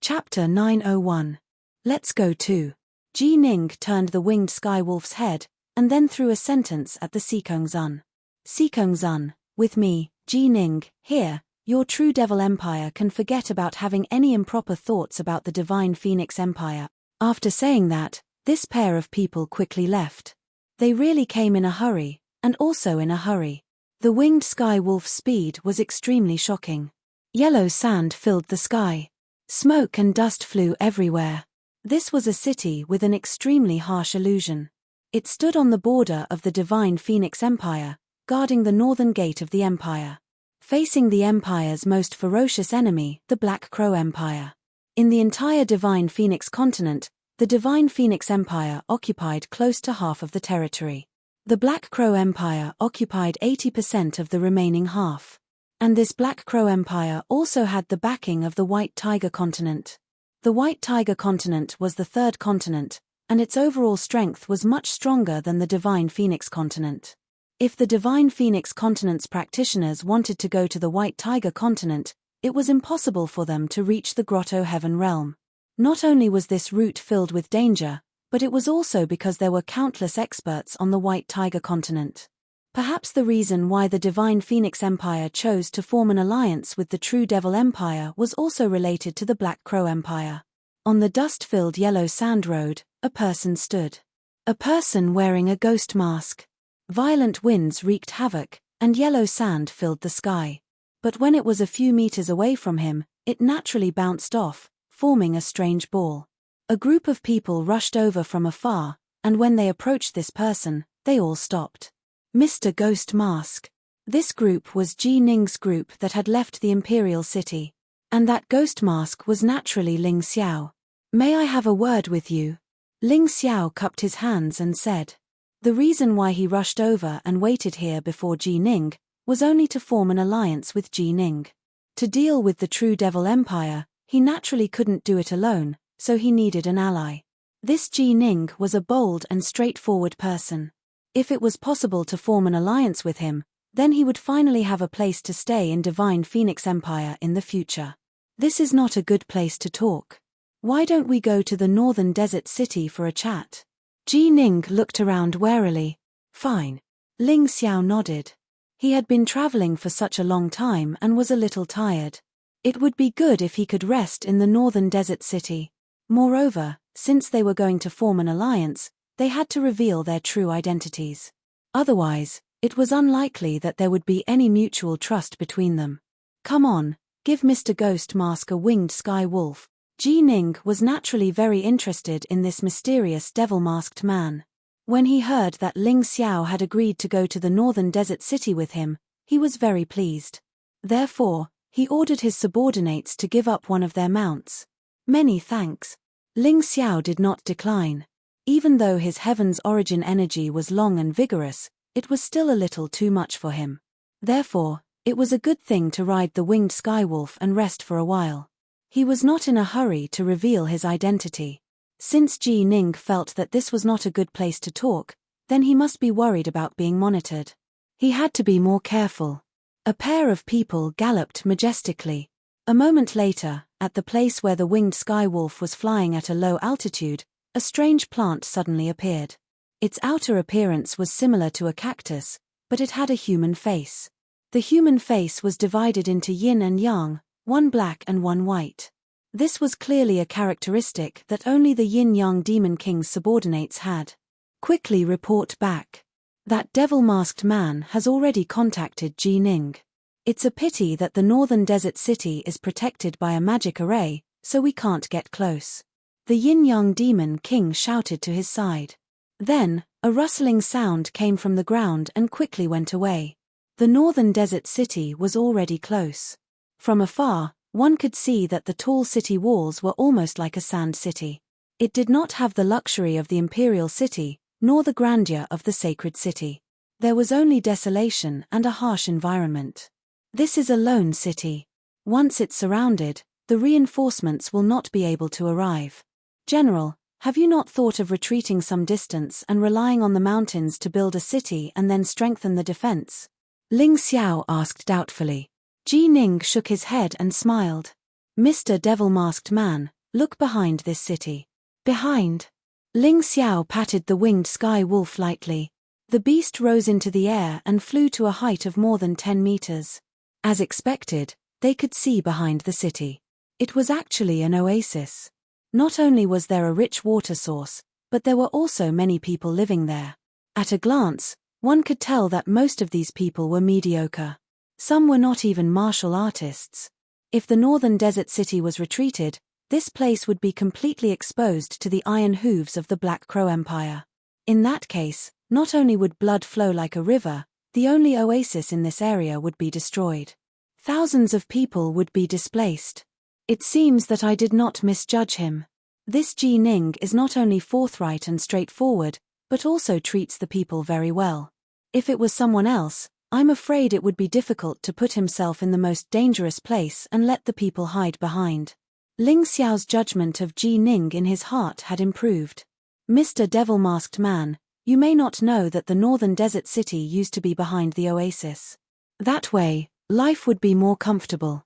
Chapter 901. Let's go too. Ji Ning turned the winged sky wolf's head, and then threw a sentence at the Sikongzun. Sikongzun, with me, Ji Ning, here, your true Devil Empire can forget about having any improper thoughts about the Divine Phoenix Empire. After saying that, this pair of people quickly left. They really came in a hurry, and also in a hurry. The winged sky wolf's speed was extremely shocking. Yellow sand filled the sky. Smoke and dust flew everywhere. This was a city with an extremely harsh illusion. It stood on the border of the divine Phoenix Empire, guarding the northern gate of the empire. Facing the empire's most ferocious enemy, the Black Crow Empire. In the entire divine Phoenix continent, the divine Phoenix Empire occupied close to half of the territory. The Black Crow Empire occupied 80% of the remaining half. And this Black Crow Empire also had the backing of the White Tiger continent. The White Tiger continent was the third continent, and its overall strength was much stronger than the divine Phoenix continent. If the divine Phoenix continent's practitioners wanted to go to the White Tiger continent, it was impossible for them to reach the Grotto Heaven realm. Not only was this route filled with danger, but it was also because there were countless experts on the White Tiger continent. Perhaps the reason why the divine Phoenix Empire chose to form an alliance with the True Devil Empire was also related to the Black Crow Empire. On the dust-filled yellow sand road, a person stood. A person wearing a ghost mask. Violent winds wreaked havoc, and yellow sand filled the sky. But when it was a few meters away from him, it naturally bounced off, forming a strange ball. A group of people rushed over from afar, and when they approached this person, they all stopped. Mr. Ghost Mask. This group was Ji Ning's group that had left the Imperial City. And that ghost mask was naturally Ling Xiao. "May I have a word with you?" Ling Xiao cupped his hands and said. The reason why he rushed over and waited here before Ji Ning was only to form an alliance with Ji Ning. To deal with the True Devil Empire, he naturally couldn't do it alone, so he needed an ally. This Ji Ning was a bold and straightforward person. If it was possible to form an alliance with him, then he would finally have a place to stay in Divine Phoenix Empire in the future. "This is not a good place to talk. Why don't we go to the northern desert city for a chat?" Ji Ning looked around warily. "Fine." Ling Xiao nodded. He had been traveling for such a long time and was a little tired. It would be good if he could rest in the northern desert city. Moreover, since they were going to form an alliance, they had to reveal their true identities. Otherwise, it was unlikely that there would be any mutual trust between them. "Come on, give Mr. Ghost Mask a winged sky wolf." Ji Ning was naturally very interested in this mysterious devil-masked man. When he heard that Ling Xiao had agreed to go to the northern desert city with him, he was very pleased. Therefore, he ordered his subordinates to give up one of their mounts. "Many thanks." Ling Xiao did not decline. Even though his heaven's origin energy was long and vigorous, it was still a little too much for him. Therefore, it was a good thing to ride the winged skywolf and rest for a while. He was not in a hurry to reveal his identity. Since Ji Ning felt that this was not a good place to talk, then he must be worried about being monitored. He had to be more careful. A pair of people galloped majestically. A moment later, at the place where the winged skywolf was flying at a low altitude, a strange plant suddenly appeared. Its outer appearance was similar to a cactus, but it had a human face. The human face was divided into yin and yang, one black and one white. This was clearly a characteristic that only the yin-yang demon king's subordinates had. "Quickly report back. That devil-masked man has already contacted Ji Ning. It's a pity that the northern desert city is protected by a magic array, so we can't get close." The yin-yang demon king shouted to his side. Then, a rustling sound came from the ground and quickly went away. The northern desert city was already close. From afar, one could see that the tall city walls were almost like a sand city. It did not have the luxury of the imperial city, nor the grandeur of the sacred city. There was only desolation and a harsh environment. This is a lone city. Once it's surrounded, the reinforcements will not be able to arrive. General, have you not thought of retreating some distance and relying on the mountains to build a city and then strengthen the defense? Ling Xiao asked doubtfully. Ji Ning shook his head and smiled. "Mr. Devil-masked man, look behind this city." "Behind?" Ling Xiao patted the winged sky wolf lightly. The beast rose into the air and flew to a height of more than 10 meters. As expected, they could see behind the city. It was actually an oasis. Not only was there a rich water source, but there were also many people living there. At a glance, one could tell that most of these people were mediocre. Some were not even martial artists. If the northern desert city was retreated, this place would be completely exposed to the iron hooves of the Black Crow Empire. In that case, not only would blood flow like a river, the only oasis in this area would be destroyed. Thousands of people would be displaced. It seems that I did not misjudge him. This Ji Ning is not only forthright and straightforward, but also treats the people very well. If it was someone else, I'm afraid it would be difficult to put himself in the most dangerous place and let the people hide behind. Ling Xiao's judgment of Ji Ning in his heart had improved. Mr. Devil-Masked Man, you may not know that the northern desert city used to be behind the oasis. That way, life would be more comfortable.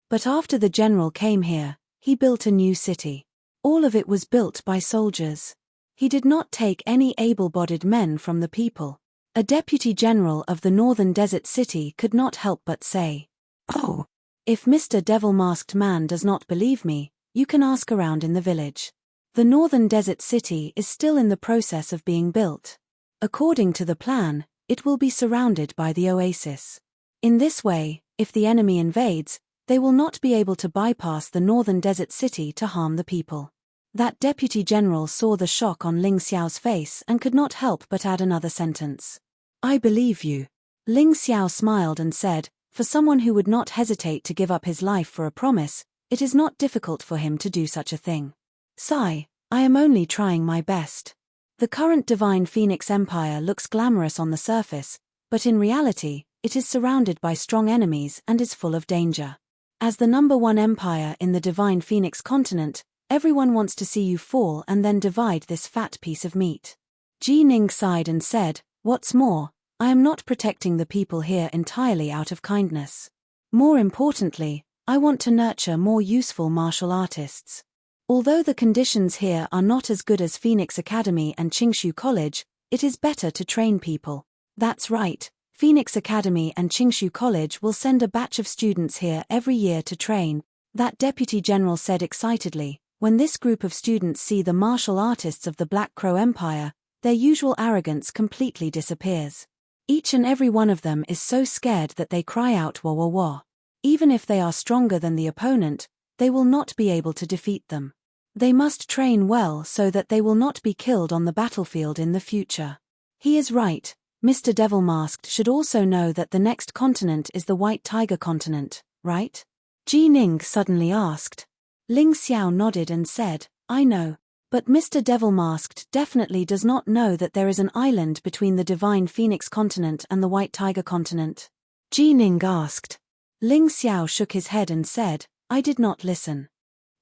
But after the general came here, he built a new city. All of it was built by soldiers. He did not take any able-bodied men from the people. A deputy general of the northern desert city could not help but say, "Oh, if Mr. Devil-Masked Man does not believe me, you can ask around in the village. The northern desert city is still in the process of being built. According to the plan, it will be surrounded by the oasis. In this way, if the enemy invades, they will not be able to bypass the northern desert city to harm the people." That deputy general saw the shock on Ling Xiao's face and could not help but add another sentence. "I believe you." Ling Xiao smiled and said, for someone who would not hesitate to give up his life for a promise, it is not difficult for him to do such a thing. "Sigh, I am only trying my best." The current Divine Phoenix Empire looks glamorous on the surface, but in reality, it is surrounded by strong enemies and is full of danger. As the #1 empire in the Divine Phoenix continent, everyone wants to see you fall and then divide this fat piece of meat. Ji Ning sighed and said, "What's more, I am not protecting the people here entirely out of kindness. More importantly, I want to nurture more useful martial artists. Although the conditions here are not as good as Phoenix Academy and Qingshu College, it is better to train people." That's right, Phoenix Academy and Qingshu College will send a batch of students here every year to train, that deputy general said excitedly. When this group of students see the martial artists of the Black Crow Empire, their usual arrogance completely disappears. Each and every one of them is so scared that they cry out "wah wah wah." Even if they are stronger than the opponent, they will not be able to defeat them. They must train well so that they will not be killed on the battlefield in the future. He is right, Mr. Devil Masked should also know that the next continent is the White Tiger continent, right? Ji Ning suddenly asked. Ling Xiao nodded and said, "I know. But Mr. Devil Masked definitely does not know that there is an island between the Divine Phoenix continent and the White Tiger continent." Ji Ning asked. Ling Xiao shook his head and said, "I did not listen."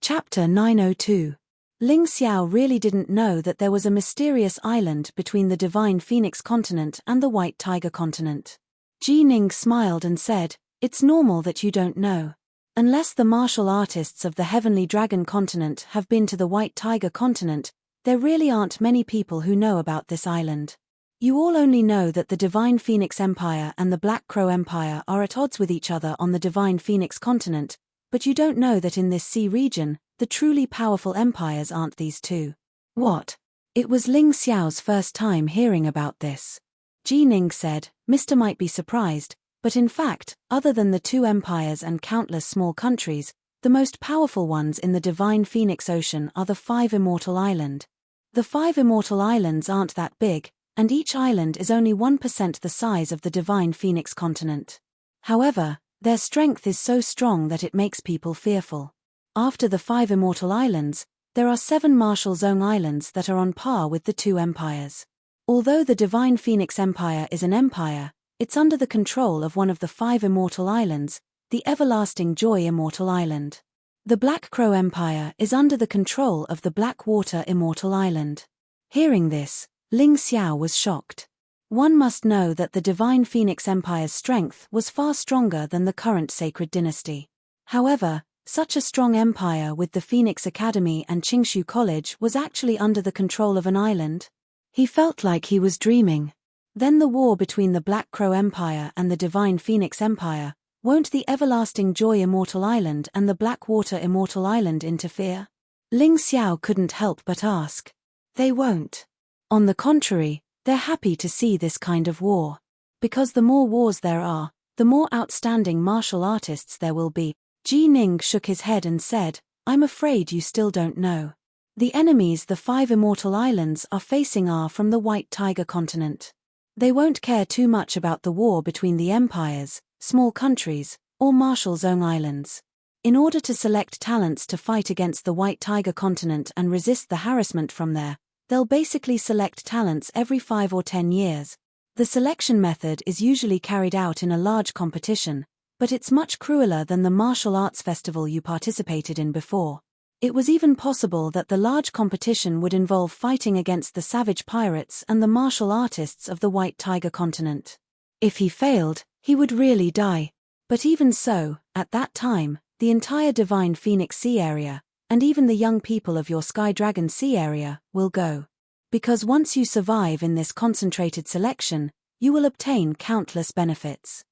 Chapter 902. Ling Xiao really didn't know that there was a mysterious island between the Divine Phoenix continent and the White Tiger continent. Ji Ning smiled and said, "It's normal that you don't know. Unless the martial artists of the Heavenly Dragon continent have been to the White Tiger continent, there really aren't many people who know about this island. You all only know that the Divine Phoenix Empire and the Black Crow Empire are at odds with each other on the Divine Phoenix continent, but you don't know that in this sea region, the truly powerful empires aren't these two." What? It was Ling Xiao's first time hearing about this. Ji Ning said, "Mr. might be surprised, but in fact, other than the two empires and countless small countries, the most powerful ones in the Divine Phoenix Ocean are the 5 Immortal Island. The 5 Immortal Islands aren't that big, and each island is only 1% the size of the Divine Phoenix continent. However, their strength is so strong that it makes people fearful. After the 5 Immortal Islands, there are 7 Martial Zone Islands that are on par with the two empires. Although the Divine Phoenix Empire is an empire, it's under the control of one of the 5 Immortal Islands, the Everlasting Joy Immortal Island. The Black Crow Empire is under the control of the Blackwater Immortal Island." Hearing this, Ling Xiao was shocked. One must know that the Divine Phoenix Empire's strength was far stronger than the current Sacred Dynasty. However, such a strong empire with the Phoenix Academy and Qingshu College was actually under the control of an island? He felt like he was dreaming. Then the war between the Black Crow Empire and the Divine Phoenix Empire, won't the Everlasting Joy Immortal Island and the Blackwater Immortal Island interfere? Ling Xiao couldn't help but ask. They won't. On the contrary, they're happy to see this kind of war. Because the more wars there are, the more outstanding martial artists there will be. Ji Ning shook his head and said, "I'm afraid you still don't know." The enemies the 5 immortal islands are facing are from the White Tiger continent. They won't care too much about the war between the empires, small countries, or Marshall Zone islands. In order to select talents to fight against the White Tiger continent and resist the harassment from there, they'll basically select talents every 5 or 10 years. The selection method is usually carried out in a large competition, but it's much crueler than the martial arts festival you participated in before. It was even possible that the large competition would involve fighting against the savage pirates and the martial artists of the White Tiger continent. If he failed, he would really die. But even so, at that time, the entire Divine Phoenix Sea area, and even the young people of your Sky Dragon Sea area, will go. Because once you survive in this concentrated selection, you will obtain countless benefits.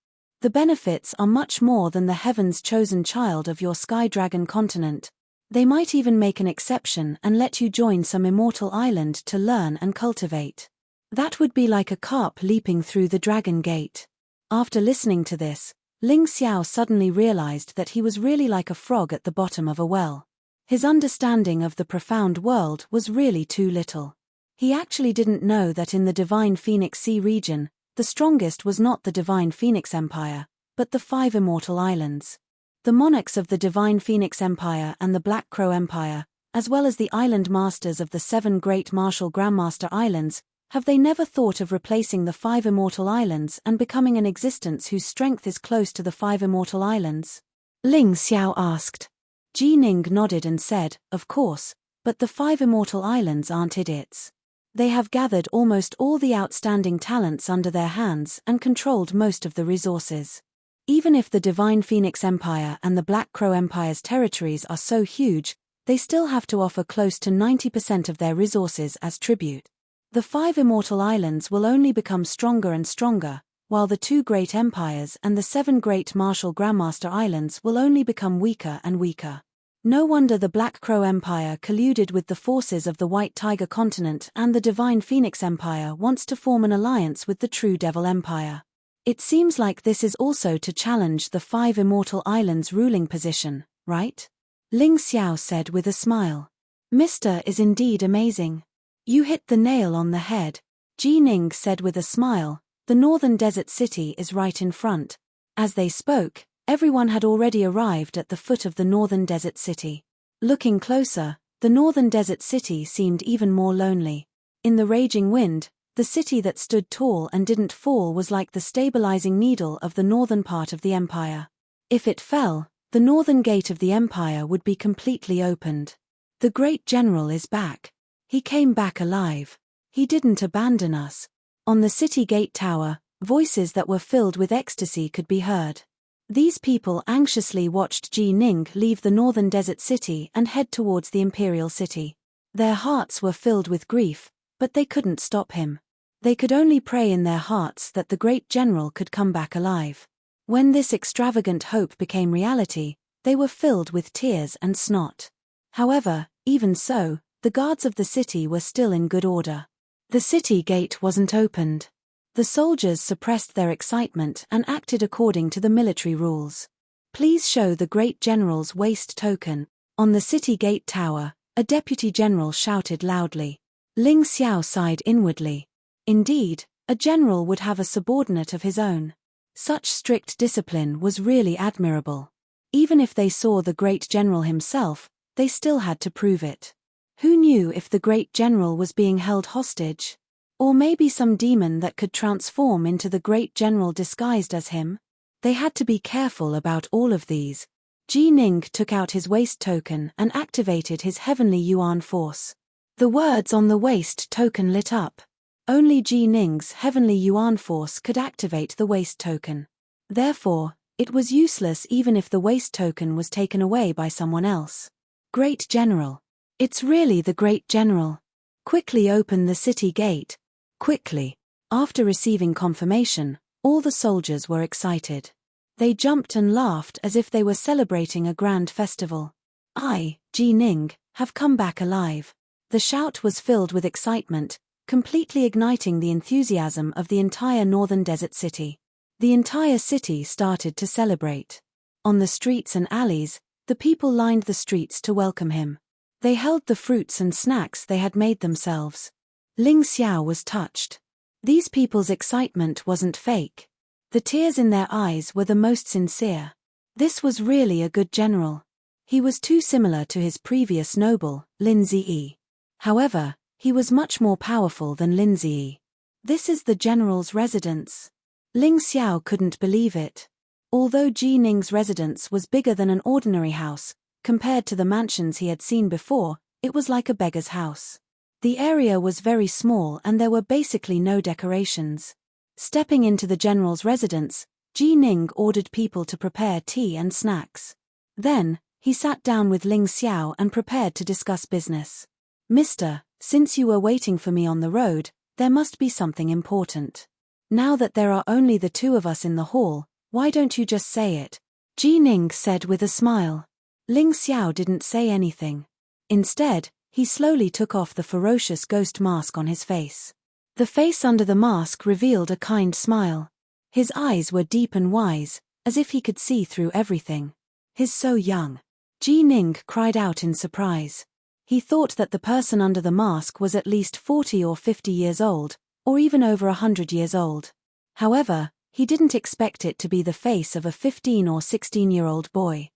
The benefits are much more than the heaven's chosen child of your Sky Dragon continent. They might even make an exception and let you join some immortal island to learn and cultivate. That would be like a carp leaping through the dragon gate. After listening to this, Ling Xiao suddenly realized that he was really like a frog at the bottom of a well. His understanding of the profound world was really too little. He actually didn't know that in the Divine Phoenix Sea region, the strongest was not the Divine Phoenix Empire, but the 5 immortal islands. The monarchs of the Divine Phoenix Empire and the Black Crow Empire, as well as the island masters of the 7 great Martial Grandmaster Islands, have they never thought of replacing the 5 immortal islands and becoming an existence whose strength is close to the 5 immortal islands? Ling Xiao asked. Ji Ning nodded and said, of course, but the 5 immortal islands aren't idiots. They have gathered almost all the outstanding talents under their hands and controlled most of the resources. Even if the Divine Phoenix Empire and the Black Crow Empire's territories are so huge, they still have to offer close to 90% of their resources as tribute. The 5 immortal islands will only become stronger and stronger, while the 2 great empires and the 7 great Martial Grandmaster Islands will only become weaker and weaker. No wonder the Black Crow Empire colluded with the forces of the White Tiger continent, and the Divine Phoenix Empire wants to form an alliance with the True Devil Empire. It seems like this is also to challenge the 5 immortal islands' ruling position, right? Ling Xiao said with a smile. Mr. is indeed amazing. You hit the nail on the head. Ji Ning said with a smile, the northern desert city is right in front. As they spoke, everyone had already arrived at the foot of the northern desert city. Looking closer, the northern desert city seemed even more lonely. In the raging wind, the city that stood tall and didn't fall was like the stabilizing needle of the northern part of the empire. If it fell, the northern gate of the empire would be completely opened. The great general is back. He came back alive. He didn't abandon us. On the city gate tower, voices that were filled with ecstasy could be heard. These people anxiously watched Ji Ning leave the northern desert city and head towards the imperial city. Their hearts were filled with grief, but they couldn't stop him. They could only pray in their hearts that the great general could come back alive. When this extravagant hope became reality, they were filled with tears and snot. However, even so, the guards of the city were still in good order. The city gate wasn't opened. The soldiers suppressed their excitement and acted according to the military rules. Please show the great general's waist token. On the city gate tower, a deputy general shouted loudly. Ling Xiao sighed inwardly. Indeed, a general would have a subordinate of his own. Such strict discipline was really admirable. Even if they saw the great general himself, they still had to prove it. Who knew if the great general was being held hostage? Or maybe some demon that could transform into the great general disguised as him? They had to be careful about all of these. Ji Ning took out his waist token and activated his heavenly Yuan force. The words on the waist token lit up. Only Ji Ning's heavenly Yuan force could activate the waist token. Therefore, it was useless even if the waist token was taken away by someone else. Great General. It's really the Great General. Quickly open the city gate. Quickly. After receiving confirmation, all the soldiers were excited. They jumped and laughed as if they were celebrating a grand festival. I, Ji Ning, have come back alive. The shout was filled with excitement, completely igniting the enthusiasm of the entire northern desert city. The entire city started to celebrate. On the streets and alleys, the people lined the streets to welcome him. They held the fruits and snacks they had made themselves. Ling Xiao was touched. These people's excitement wasn't fake. The tears in their eyes were the most sincere. This was really a good general. He was too similar to his previous noble, Lin Ziyi. However, he was much more powerful than Lin Ziyi. This is the general's residence. Ling Xiao couldn't believe it. Although Ji Ning's residence was bigger than an ordinary house, compared to the mansions he had seen before, it was like a beggar's house. The area was very small and there were basically no decorations. Stepping into the general's residence, Ji Ning ordered people to prepare tea and snacks. Then, he sat down with Ling Xiao and prepared to discuss business. "Mister, since you were waiting for me on the road, there must be something important. Now that there are only the two of us in the hall, why don't you just say it?" Ji Ning said with a smile. Ling Xiao didn't say anything. Instead, he slowly took off the ferocious ghost mask on his face. The face under the mask revealed a kind smile. His eyes were deep and wise, as if he could see through everything. "He's so young." Ji Ning cried out in surprise. He thought that the person under the mask was at least 40 or 50 years old, or even over 100 years old. However, he didn't expect it to be the face of a 15 or 16-year-old boy.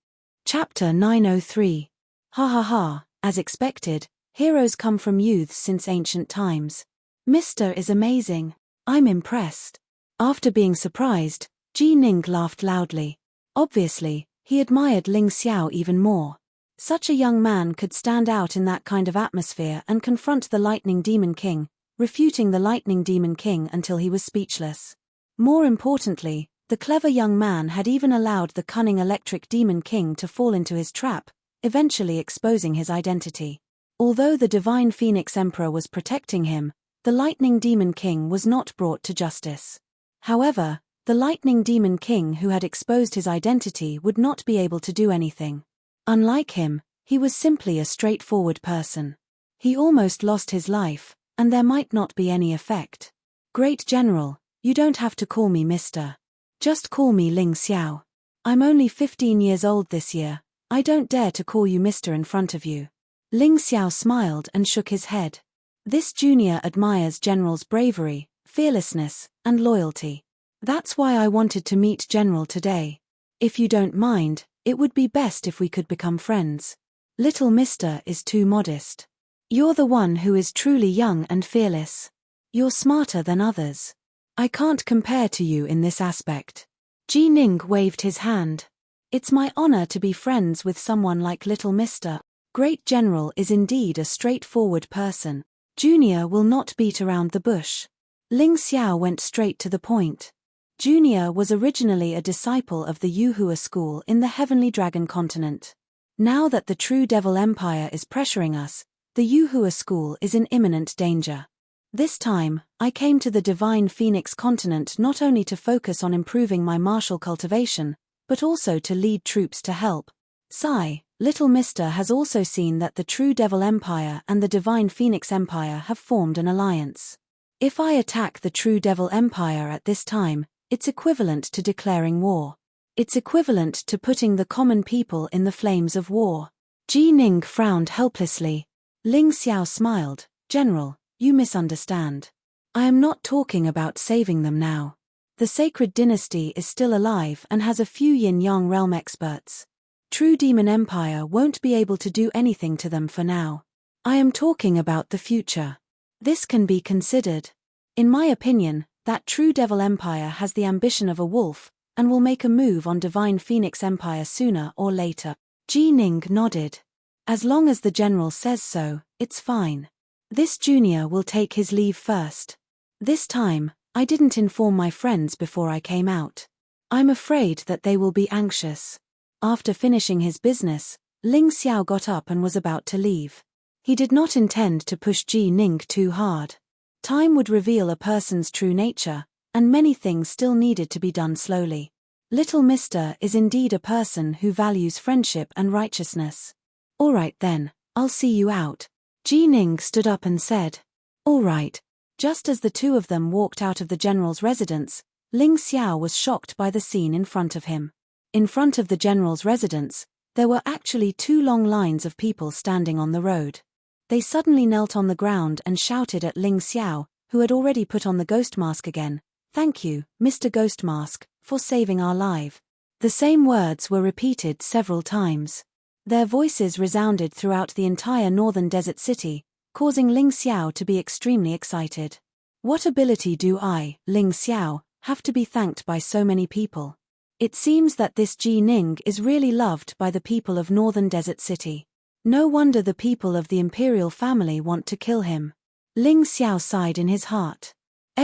Chapter 903. Ha ha ha, as expected, heroes come from youths since ancient times. Mister is amazing. I'm impressed. After being surprised, Ji Ning laughed loudly. Obviously, he admired Ling Xiao even more. Such a young man could stand out in that kind of atmosphere and confront the Lightning Demon King, refuting the Lightning Demon King until he was speechless. More importantly, the clever young man had even allowed the cunning Electric Demon King to fall into his trap, eventually exposing his identity. Although the Divine Phoenix Emperor was protecting him, the Lightning Demon King was not brought to justice. However, the Lightning Demon King who had exposed his identity would not be able to do anything. Unlike him, he was simply a straightforward person. He almost lost his life, and there might not be any effect. "Great General, you don't have to call me Mister. Just call me Ling Xiao. I'm only 15 years old this year, I don't dare to call you Mister in front of you." Ling Xiao smiled and shook his head. This junior admires General's bravery, fearlessness, and loyalty. "That's why I wanted to meet General today. If you don't mind, it would be best if we could become friends. Little Mister is too modest. You're the one who is truly young and fearless. You're smarter than others. I can't compare to you in this aspect." Ji Ning waved his hand. "It's my honor to be friends with someone like Little Mister. Great General is indeed a straightforward person. Junior will not beat around the bush." Ling Xiao went straight to the point. Junior was originally a disciple of the Yuhua school in the Heavenly Dragon continent. Now that the True Devil Empire is pressuring us, the Yuhua school is in imminent danger. This time, I came to the Divine Phoenix continent not only to focus on improving my martial cultivation, but also to lead troops to help. Sigh, Little Mister has also seen that the True Devil Empire and the Divine Phoenix Empire have formed an alliance. If I attack the True Devil Empire at this time, it's equivalent to declaring war. It's equivalent to putting the common people in the flames of war. Ji Ning frowned helplessly. Ling Xiao smiled. "General, you misunderstand. I am not talking about saving them now. The Sacred Dynasty is still alive and has a few Yin-Yang realm experts. True Demon Empire won't be able to do anything to them for now. I am talking about the future. This can be considered. In my opinion, that True Devil Empire has the ambition of a wolf, and will make a move on Divine Phoenix Empire sooner or later." Ji Ning nodded. "As long as the general says so, it's fine. This junior will take his leave first. This time, I didn't inform my friends before I came out. I'm afraid that they will be anxious." After finishing his business, Ling Xiao got up and was about to leave. He did not intend to push Ji Ning too hard. Time would reveal a person's true nature, and many things still needed to be done slowly. Little Mister is indeed a person who values friendship and righteousness. "All right then, I'll see you out." Ji Ning stood up and said. "All right." Just as the two of them walked out of the general's residence, Ling Xiao was shocked by the scene in front of him. In front of the general's residence, There were actually 2 long lines of people standing on the road. They suddenly knelt on the ground and shouted at Ling Xiao, who had already put on the ghost mask again, "Thank you, Mr. Ghost Mask, for saving our life." The same words were repeated several times. Their voices resounded throughout the entire northern desert city, causing Ling Xiao to be extremely excited. What ability do I, Ling Xiao, have to be thanked by so many people? It seems that this Ji Ning is really loved by the people of northern desert city. No wonder the people of the imperial family want to kill him. Ling Xiao sighed in his heart.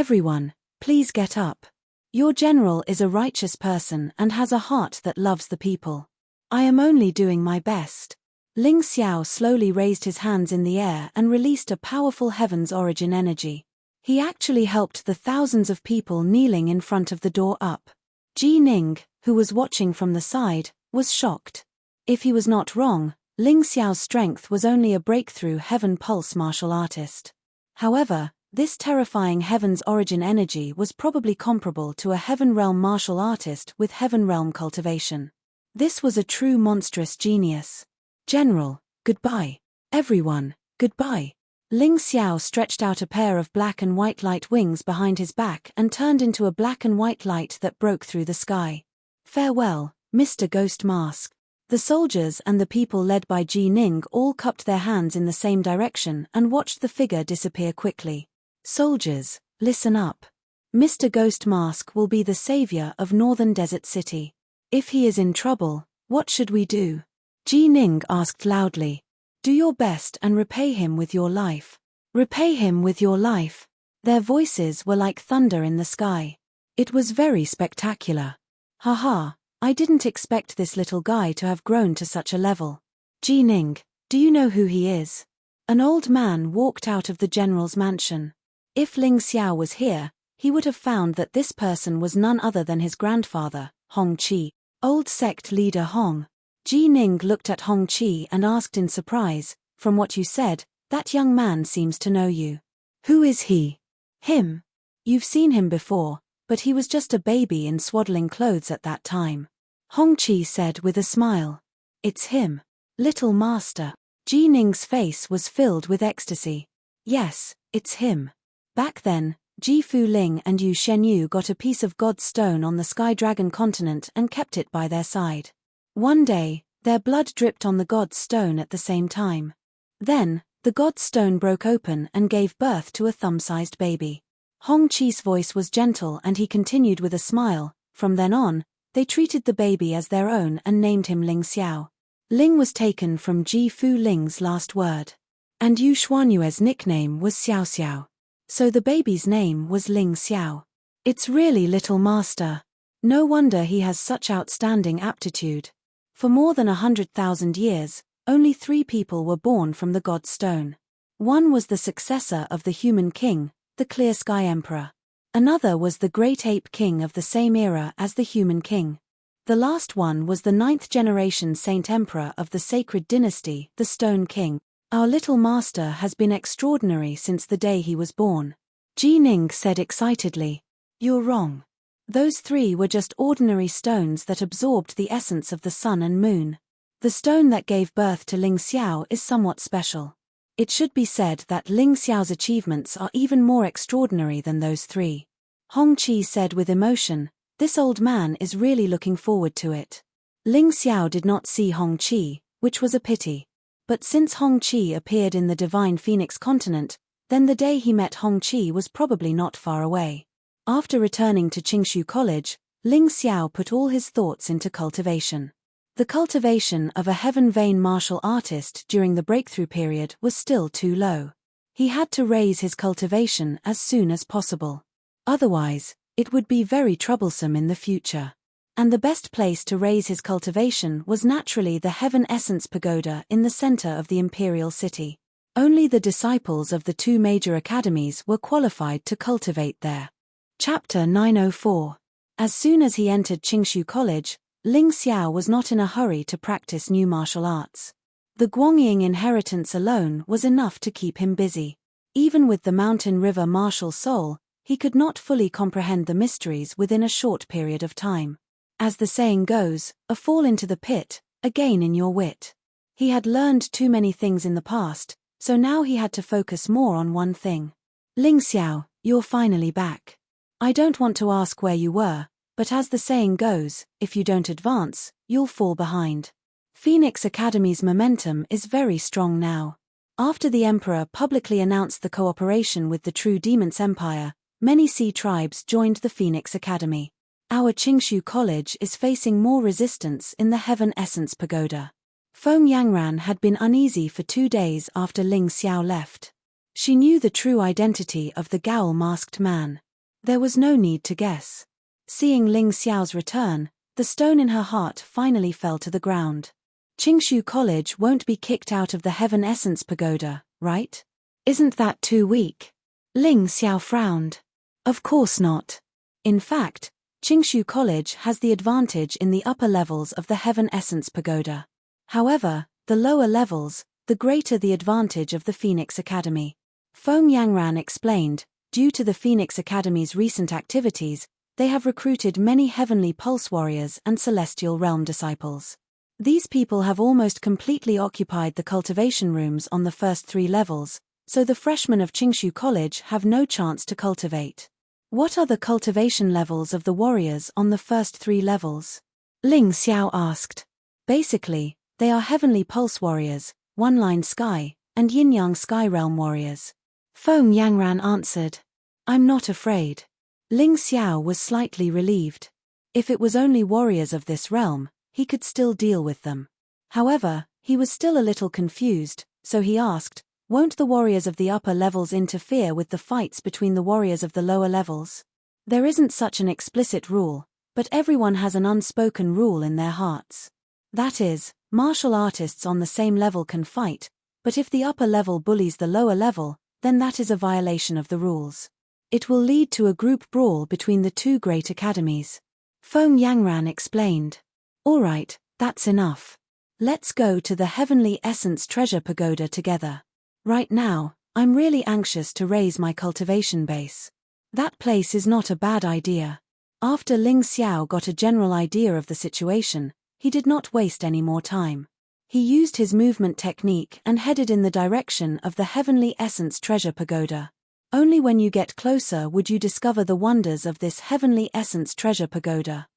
Everyone, please get up. Your general is a righteous person and has a heart that loves the people. I am only doing my best. Ling Xiao slowly raised his hands in the air and released a powerful heaven's origin energy. He actually helped the thousands of people kneeling in front of the door up. Ji Ning, who was watching from the side, was shocked. If he was not wrong, Ling Xiao's strength was only a breakthrough heaven pulse martial artist. However, this terrifying heaven's origin energy was probably comparable to a heaven realm martial artist with heaven realm cultivation. This was a true monstrous genius. General, goodbye. Everyone, goodbye. Ling Xiao stretched out a pair of black and white light wings behind his back and turned into a black and white light that broke through the sky. Farewell, Mr. Ghost Mask. The soldiers and the people led by Ji Ning all cupped their hands in the same direction and watched the figure disappear quickly. Soldiers, listen up. Mr. Ghost Mask will be the savior of Northern Desert City. If he is in trouble, what should we do? Ji Ning asked loudly. Do your best and repay him with your life. Repay him with your life. Their voices were like thunder in the sky. It was very spectacular. Haha. I didn't expect this little guy to have grown to such a level. Ji Ning, do you know who he is? An old man walked out of the general's mansion. If Ling Xiao was here, he would have found that this person was none other than his grandfather, Hong Qi, old sect leader Hong. Ji Ning looked at Hong Qi and asked in surprise, "From what you said, that young man seems to know you. Who is he?" "Him. You've seen him before, but he was just a baby in swaddling clothes at that time." Hong Qi said with a smile. "It's him. Little Master." Ji Ning's face was filled with ecstasy. "Yes, it's him. Back then, Ji Fu Ling and Yu Shenyu got a piece of God's stone on the Sky Dragon continent and kept it by their side. One day, their blood dripped on the God's stone at the same time. Then, the God's stone broke open and gave birth to a thumb-sized baby." Hong Qi's voice was gentle and he continued with a smile. From then on, they treated the baby as their own and named him Ling Xiao. Ling was taken from Ji Fu Ling's last word. And Yu Xuanyue's nickname was Xiao Xiao. So the baby's name was Ling Xiao. It's really Little Master. No wonder he has such outstanding aptitude. For more than 100,000 years, only 3 people were born from the God's Stone. One was the successor of the human king, the Clear Sky Emperor. Another was the great ape king of the same era as the human king. The last one was the 9th generation saint emperor of the sacred dynasty, the Stone King. Our little master has been extraordinary since the day he was born. Ji Ning said excitedly. You're wrong. Those 3 were just ordinary stones that absorbed the essence of the sun and moon. The stone that gave birth to Ling Xiao is somewhat special. It should be said that Ling Xiao's achievements are even more extraordinary than those 3. Hong Qi said with emotion, this old man is really looking forward to it. Ling Xiao did not see Hong Qi, which was a pity. But since Hong Qi appeared in the Divine Phoenix continent, then the day he met Hong Qi was probably not far away. After returning to Qingshu College, Ling Xiao put all his thoughts into cultivation. The cultivation of a heaven vein martial artist during the breakthrough period was still too low. He had to raise his cultivation as soon as possible. Otherwise, it would be very troublesome in the future. And the best place to raise his cultivation was naturally the Heaven Essence Pagoda in the center of the imperial city. Only the disciples of the 2 major academies were qualified to cultivate there. Chapter 904. As soon as he entered Qingshu College, Ling Xiao was not in a hurry to practice new martial arts. The Guangying inheritance alone was enough to keep him busy. Even with the Mountain River martial soul, he could not fully comprehend the mysteries within a short period of time. As the saying goes, a fall into the pit, a gain in your wit. He had learned too many things in the past, so now he had to focus more on one thing. Ling Xiao, you're finally back. I don't want to ask where you were, but as the saying goes, if you don't advance, you'll fall behind. Phoenix Academy's momentum is very strong now. After the Emperor publicly announced the cooperation with the True Demons Empire, many sea tribes joined the Phoenix Academy. Our Qingshu College is facing more resistance in the Heaven Essence Pagoda. Feng Yangran had been uneasy for 2 days after Ling Xiao left. She knew the true identity of the Gowl-masked man. There was no need to guess. Seeing Ling Xiao's return, the stone in her heart finally fell to the ground. Qingshu College won't be kicked out of the Heaven Essence Pagoda, right? Isn't that too weak? Ling Xiao frowned. Of course not. In fact, Qingshu College has the advantage in the upper levels of the Heaven Essence Pagoda. However, the lower levels, the greater the advantage of the Phoenix Academy. Feng Yangran explained, due to the Phoenix Academy's recent activities, they have recruited many heavenly pulse warriors and celestial realm disciples. These people have almost completely occupied the cultivation rooms on the first 3 levels, so the freshmen of Qingshu College have no chance to cultivate. What are the cultivation levels of the warriors on the first 3 levels? Ling Xiao asked. Basically, they are heavenly pulse warriors, one-line sky, and yin-yang sky realm warriors. Feng Yangran answered. I'm not afraid. Ling Xiao was slightly relieved. If it was only warriors of this realm, he could still deal with them. However, he was still a little confused, so he asked, won't the warriors of the upper levels interfere with the fights between the warriors of the lower levels? There isn't such an explicit rule, but everyone has an unspoken rule in their hearts. That is, martial artists on the same level can fight, but if the upper level bullies the lower level, then that is a violation of the rules. It will lead to a group brawl between the 2 great academies. Feng Yangran explained. Alright, that's enough. Let's go to the Heavenly Essence Treasure Pagoda together. Right now, I'm really anxious to raise my cultivation base. That place is not a bad idea. After Ling Xiao got a general idea of the situation, he did not waste any more time. He used his movement technique and headed in the direction of the Heavenly Essence Treasure Pagoda. Only when you get closer would you discover the wonders of this Heavenly Essence Treasure Pagoda.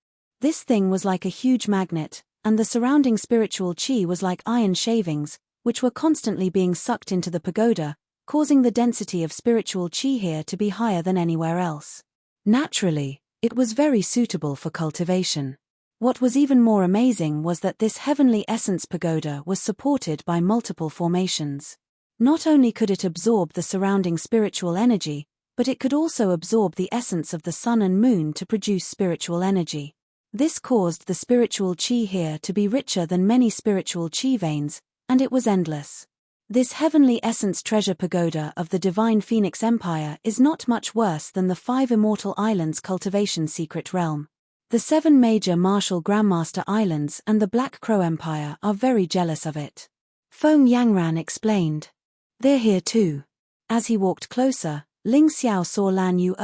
This thing was like a huge magnet, and the surrounding spiritual qi was like iron shavings, which were constantly being sucked into the pagoda, causing the density of spiritual qi here to be higher than anywhere else. Naturally, it was very suitable for cultivation. What was even more amazing was that this Heavenly Essence Pagoda was supported by multiple formations. Not only could it absorb the surrounding spiritual energy, but it could also absorb the essence of the sun and moon to produce spiritual energy. This caused the spiritual qi here to be richer than many spiritual qi veins, and it was endless. This Heavenly Essence Treasure Pagoda of the Divine Phoenix Empire is not much worse than the 5 Immortal Islands cultivation secret realm. The 7 major martial Grandmaster Islands and the Black Crow Empire are very jealous of it. Feng Yangran explained. They're here too. As he walked closer, Ling Xiao saw Lan Yu,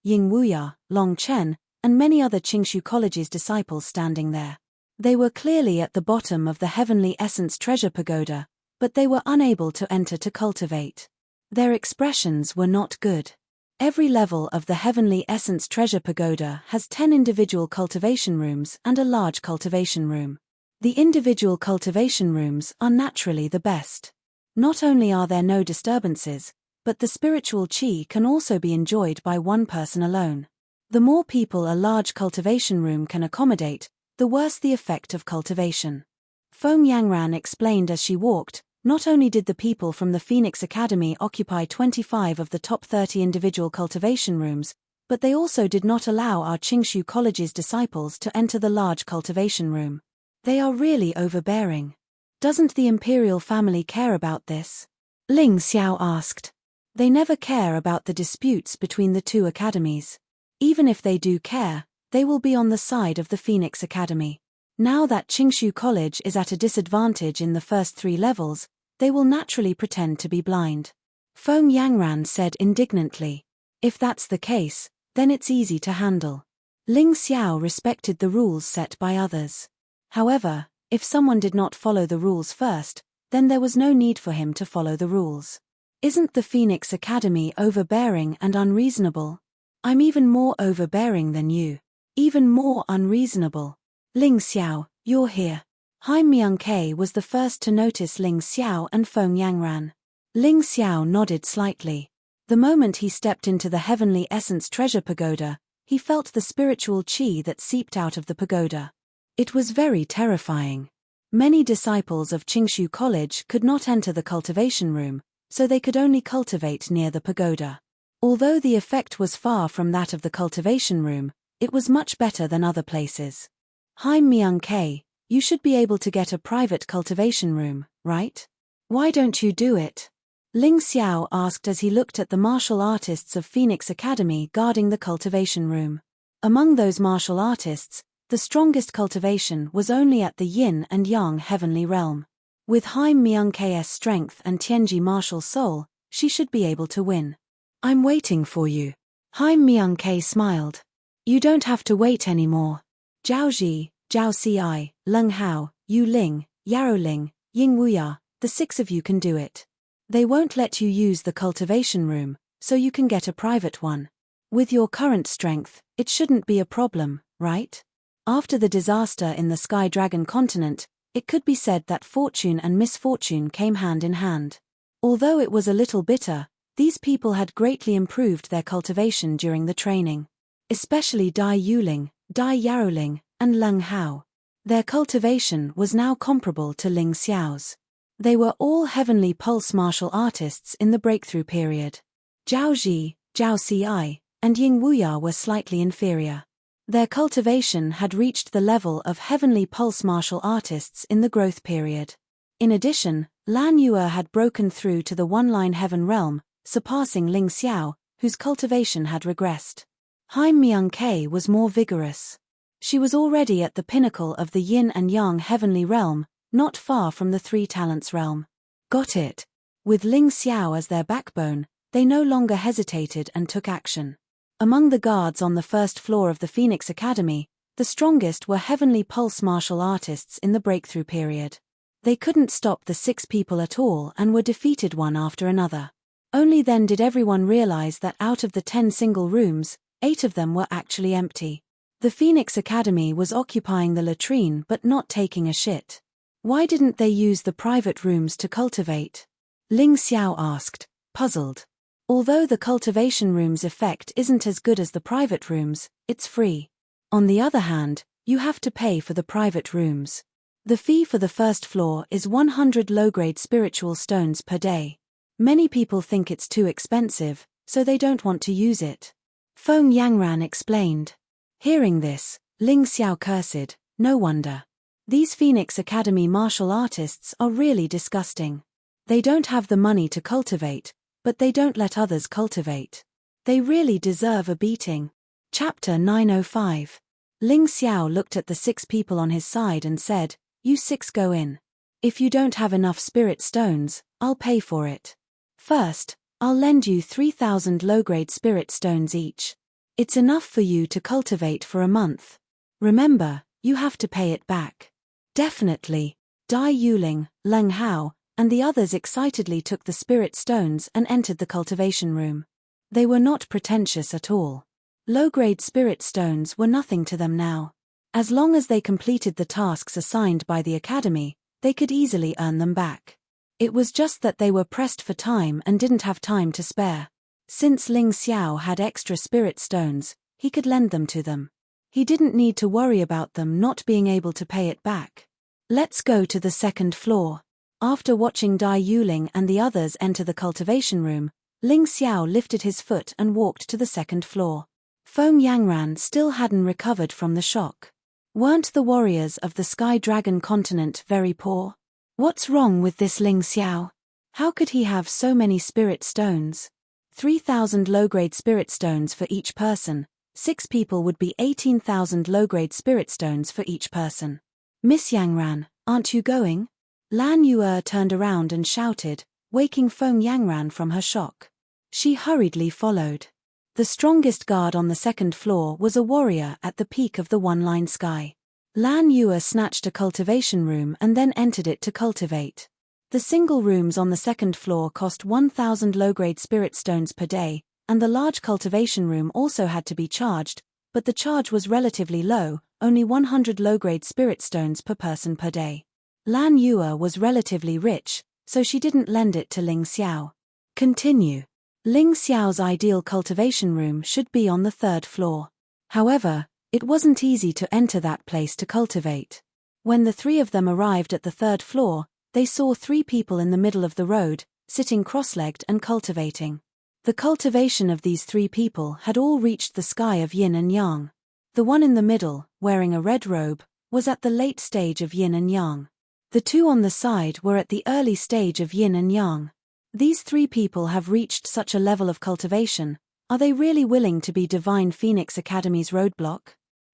Ying Wuya, Long Chen, and many other Qingshu College's disciples standing there. They were clearly at the bottom of the Heavenly Essence Treasure Pagoda, but they were unable to enter to cultivate. Their expressions were not good. Every level of the Heavenly Essence Treasure Pagoda has 10 individual cultivation rooms and a large cultivation room. The individual cultivation rooms are naturally the best. Not only are there no disturbances, but the spiritual qi can also be enjoyed by one person alone. The more people a large cultivation room can accommodate, the worse the effect of cultivation. Feng Yangran explained as she walked, not only did the people from the Phoenix Academy occupy 25 of the top 30 individual cultivation rooms, but they also did not allow our Qingshu College's disciples to enter the large cultivation room. They are really overbearing. Doesn't the imperial family care about this? Ling Xiao asked. They never care about the disputes between the 2 academies. Even if they do care, they will be on the side of the Phoenix Academy. Now that Qingshu College is at a disadvantage in the first 3 levels, they will naturally pretend to be blind. Feng Yangran said indignantly. If that's the case, then it's easy to handle. Ling Xiao respected the rules set by others. However, If someone did not follow the rules first, then there was no need for him to follow the rules. Isn't the Phoenix Academy overbearing and unreasonable? I'm even more overbearing than you. Even more unreasonable. Ling Xiao, you're here. Hai Myung-Ke was the first to notice Ling Xiao and Feng Yangran. Ling Xiao nodded slightly. The moment he stepped into the Heavenly Essence Treasure Pagoda, he felt the spiritual qi that seeped out of the pagoda. It was very terrifying. Many disciples of Qingshu College could not enter the cultivation room, so they could only cultivate near the pagoda. Although the effect was far from that of the cultivation room, it was much better than other places. Hai Myung-Ke, you should be able to get a private cultivation room, right? Why don't you do it? Ling Xiao asked as he looked at the martial artists of Phoenix Academy guarding the cultivation room. Among those martial artists, the strongest cultivation was only at the Yin and Yang heavenly realm. With Hai Myung-Ke's strength and Tianji martial soul, she should be able to win. I'm waiting for you. Hai Myung-Ke smiled. You don't have to wait anymore. Zhao Ji, Zhao Ci, Leng Hao, Yu Ling, Yaro Ling, Ying Wuya, the 6 of you can do it. They won't let you use the cultivation room, so you can get a private one. With your current strength, it shouldn't be a problem, right? After the disaster in the Sky Dragon continent, it could be said that fortune and misfortune came hand in hand. Although it was a little bitter, these people had greatly improved their cultivation during the training. Especially Dai Yuling, Dai Yaroling, and Leng Hao. Their cultivation was now comparable to Ling Xiao's. They were all heavenly pulse martial artists in the breakthrough period. Zhao Ji, Zhao Ci, and Ying Wuya were slightly inferior. Their cultivation had reached the level of heavenly pulse martial artists in the growth period. In addition, Lan Yue had broken through to the one-line heaven realm, surpassing Ling Xiao, whose cultivation had regressed. Hai Myung-Ke was more vigorous. She was already at the pinnacle of the Yin and Yang heavenly realm, not far from the 3 talents realm. Got it. With Ling Xiao as their backbone, they no longer hesitated and took action. Among the guards on the first floor of the Phoenix Academy, the strongest were heavenly pulse martial artists in the breakthrough period. They couldn't stop the 6 people at all and were defeated one after another. Only then did everyone realize that out of the 10 single rooms, 8 of them were actually empty. The Phoenix Academy was occupying the latrine but not taking a shit. Why didn't they use the private rooms to cultivate? Ling Xiao asked, puzzled. Although the cultivation room's effect isn't as good as the private rooms, it's free. On the other hand, you have to pay for the private rooms. The fee for the first floor is 100 low-grade spiritual stones per day. Many people think it's too expensive, so they don't want to use it. Feng Yangran explained. Hearing this, Ling Xiao cursed, no wonder. These Phoenix Academy martial artists are really disgusting. They don't have the money to cultivate, but they don't let others cultivate. They really deserve a beating. Chapter 905. Ling Xiao looked at the 6 people on his side and said, you 6 go in. If you don't have enough spirit stones, I'll pay for it. First, I'll lend you 3,000 low-grade spirit stones each. It's enough for you to cultivate for a month. Remember, you have to pay it back. Definitely. Dai Yuling, Leng Hao, and the others excitedly took the spirit stones and entered the cultivation room. They were not pretentious at all. Low-grade spirit stones were nothing to them now. As long as they completed the tasks assigned by the academy, they could easily earn them back. It was just that they were pressed for time and didn't have time to spare. Since Ling Xiao had extra spirit stones, he could lend them to them. He didn't need to worry about them not being able to pay it back. Let's go to the second floor. After watching Dai Yuling and the others enter the cultivation room, Ling Xiao lifted his foot and walked to the second floor. Feng Yangran still hadn't recovered from the shock. Weren't the warriors of the Sky Dragon continent very poor? What's wrong with this Ling Xiao? How could he have so many spirit stones? 3,000 low-grade spirit stones for each person. 6 people would be 18,000 low-grade spirit stones for each person. Miss Yangran, aren't you going? Lan Yue turned around and shouted, waking Feng Yangran from her shock. She hurriedly followed. The strongest guard on the second floor was a warrior at the peak of the one-line sky. Lan Yue snatched a cultivation room and then entered it to cultivate. The single rooms on the second floor cost 1,000 low-grade spirit stones per day, and the large cultivation room also had to be charged, but the charge was relatively low, only 100 low-grade spirit stones per person per day. Lan Yue was relatively rich, so she didn't lend it to Ling Xiao. Continue. Ling Xiao's ideal cultivation room should be on the third floor. However, it wasn't easy to enter that place to cultivate. When the three of them arrived at the third floor, they saw three people in the middle of the road, sitting cross-legged and cultivating. The cultivation of these three people had all reached the sky of yin and yang. The one in the middle, wearing a red robe, was at the late stage of yin and yang. The two on the side were at the early stage of yin and yang. These three people have reached such a level of cultivation. Are they really willing to be Divine Phoenix Academy's roadblock?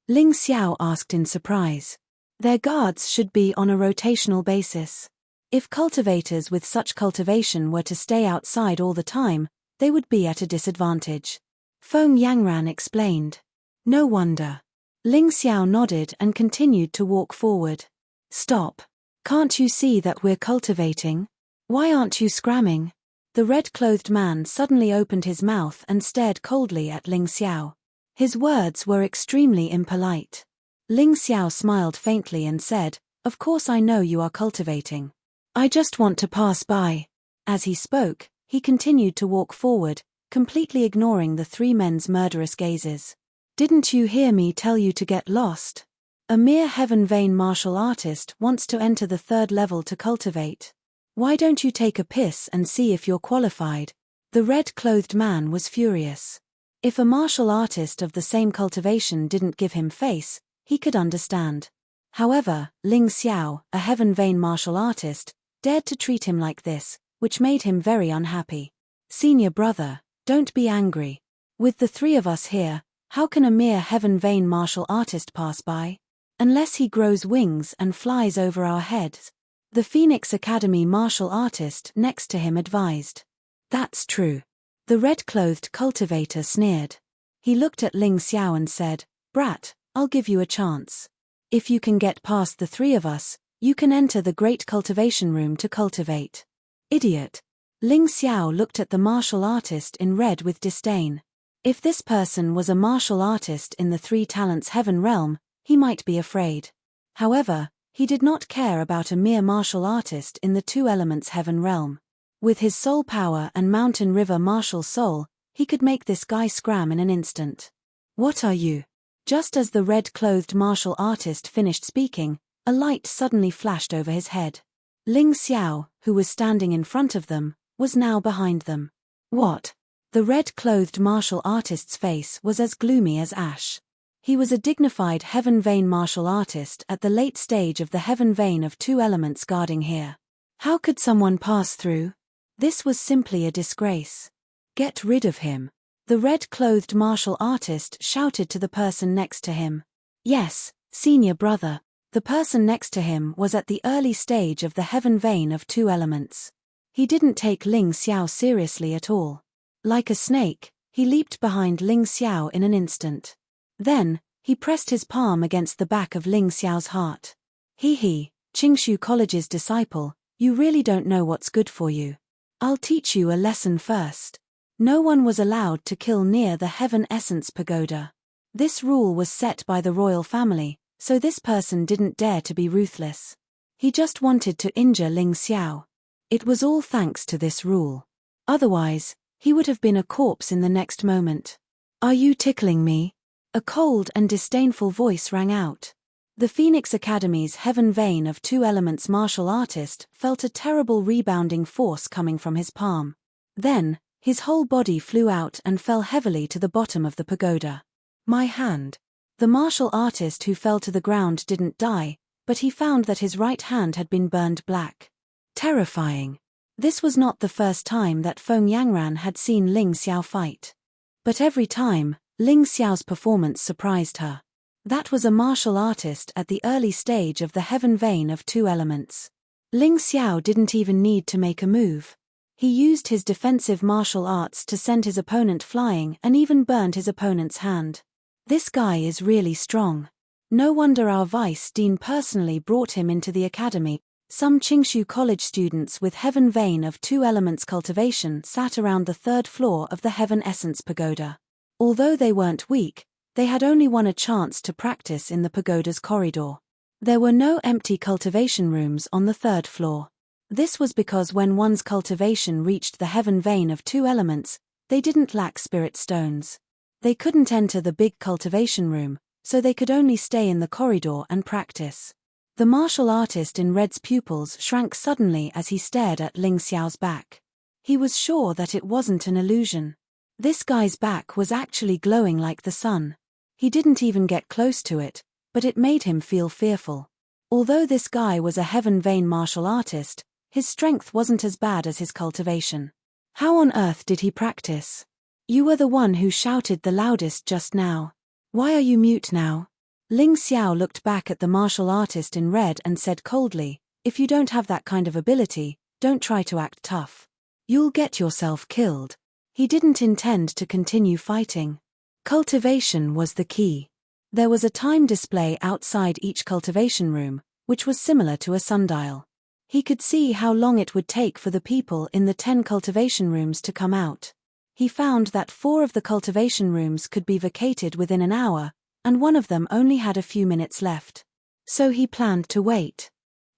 Ling Xiao asked in surprise. Their guards should be on a rotational basis. If cultivators with such cultivation were to stay outside all the time, they would be at a disadvantage. Feng Yangran explained. No wonder. Ling Xiao nodded and continued to walk forward. Stop. Can't you see that we're cultivating? Why aren't you scramming? The red-clothed man suddenly opened his mouth and stared coldly at Ling Xiao. His words were extremely impolite. Ling Xiao smiled faintly and said, "Of course I know you are cultivating. I just want to pass by." As he spoke, he continued to walk forward, completely ignoring the three men's murderous gazes. Didn't you hear me tell you to get lost? A mere heaven vein martial artist wants to enter the third level to cultivate. Why don't you take a piss and see if you're qualified? The red-clothed man was furious. If a martial artist of the same cultivation didn't give him face, he could understand. However, Ling Xiao, a heaven vein martial artist, dared to treat him like this, which made him very unhappy. Senior brother, don't be angry. With the three of us here, how can a mere heaven vein martial artist pass by? Unless he grows wings and flies over our heads. The Phoenix Academy martial artist next to him advised. That's true. The red-clothed cultivator sneered. He looked at Ling Xiao and said, "Brat, I'll give you a chance. If you can get past the three of us, you can enter the great cultivation room to cultivate." Idiot. Ling Xiao looked at the martial artist in red with disdain. If this person was a martial artist in the Three Talents Heaven realm, he might be afraid. However, he did not care about a mere martial artist in the Two Elements Heaven realm. With his soul power and mountain river martial soul, he could make this guy scram in an instant. What are you? Just as the red-clothed martial artist finished speaking, a light suddenly flashed over his head. Ling Xiao, who was standing in front of them, was now behind them. What? The red-clothed martial artist's face was as gloomy as ash. He was a dignified heaven vein martial artist at the late stage of the heaven vein of two elements guarding here. How could someone pass through? This was simply a disgrace. Get rid of him. The red-clothed martial artist shouted to the person next to him. Yes, senior brother. The person next to him was at the early stage of the heaven vein of two elements. He didn't take Ling Xiao seriously at all. Like a snake, he leaped behind Ling Xiao in an instant. Then, he pressed his palm against the back of Ling Xiao's heart. He, Qingshu College's disciple, you really don't know what's good for you. I'll teach you a lesson first. No one was allowed to kill near the Heaven Essence Pagoda. This rule was set by the royal family, so this person didn't dare to be ruthless. He just wanted to injure Ling Xiao. It was all thanks to this rule. Otherwise, he would have been a corpse in the next moment. Are you tickling me? A cold and disdainful voice rang out. The Phoenix Academy's heaven vein of two elements martial artist felt a terrible rebounding force coming from his palm. Then, his whole body flew out and fell heavily to the bottom of the pagoda. My hand. The martial artist who fell to the ground didn't die, but he found that his right hand had been burned black. Terrifying. This was not the first time that Feng Yangran had seen Ling Xiao fight. But every time, Ling Xiao's performance surprised her. That was a martial artist at the early stage of the heaven vein of two elements. Ling Xiao didn't even need to make a move. He used his defensive martial arts to send his opponent flying and even burned his opponent's hand. This guy is really strong. No wonder our vice dean personally brought him into the academy. Some Qingshu College students with Heaven Vein of 2 Elements cultivation sat around the 3rd floor of the Heaven Essence Pagoda. Although they weren't weak, they had only won a chance to practice in the pagoda's corridor. There were no empty cultivation rooms on the 3rd floor. This was because when one's cultivation reached the Heaven Vein of 2 Elements, they didn't lack spirit stones. They couldn't enter the big cultivation room, so they could only stay in the corridor and practice. The martial artist in red's pupils shrank suddenly as he stared at Ling Xiao's back. He was sure that it wasn't an illusion. This guy's back was actually glowing like the sun. He didn't even get close to it, but it made him feel fearful. Although this guy was a Heaven Vein martial artist, his strength wasn't as bad as his cultivation. How on earth did he practice? You were the one who shouted the loudest just now. Why are you mute now? Ling Xiao looked back at the martial artist in red and said coldly, if you don't have that kind of ability, don't try to act tough. You'll get yourself killed. He didn't intend to continue fighting. Cultivation was the key. There was a time display outside each cultivation room, which was similar to a sundial. He could see how long it would take for the people in the 10 cultivation rooms to come out. He found that 4 of the cultivation rooms could be vacated within an hour, and one of them only had a few minutes left. So he planned to wait.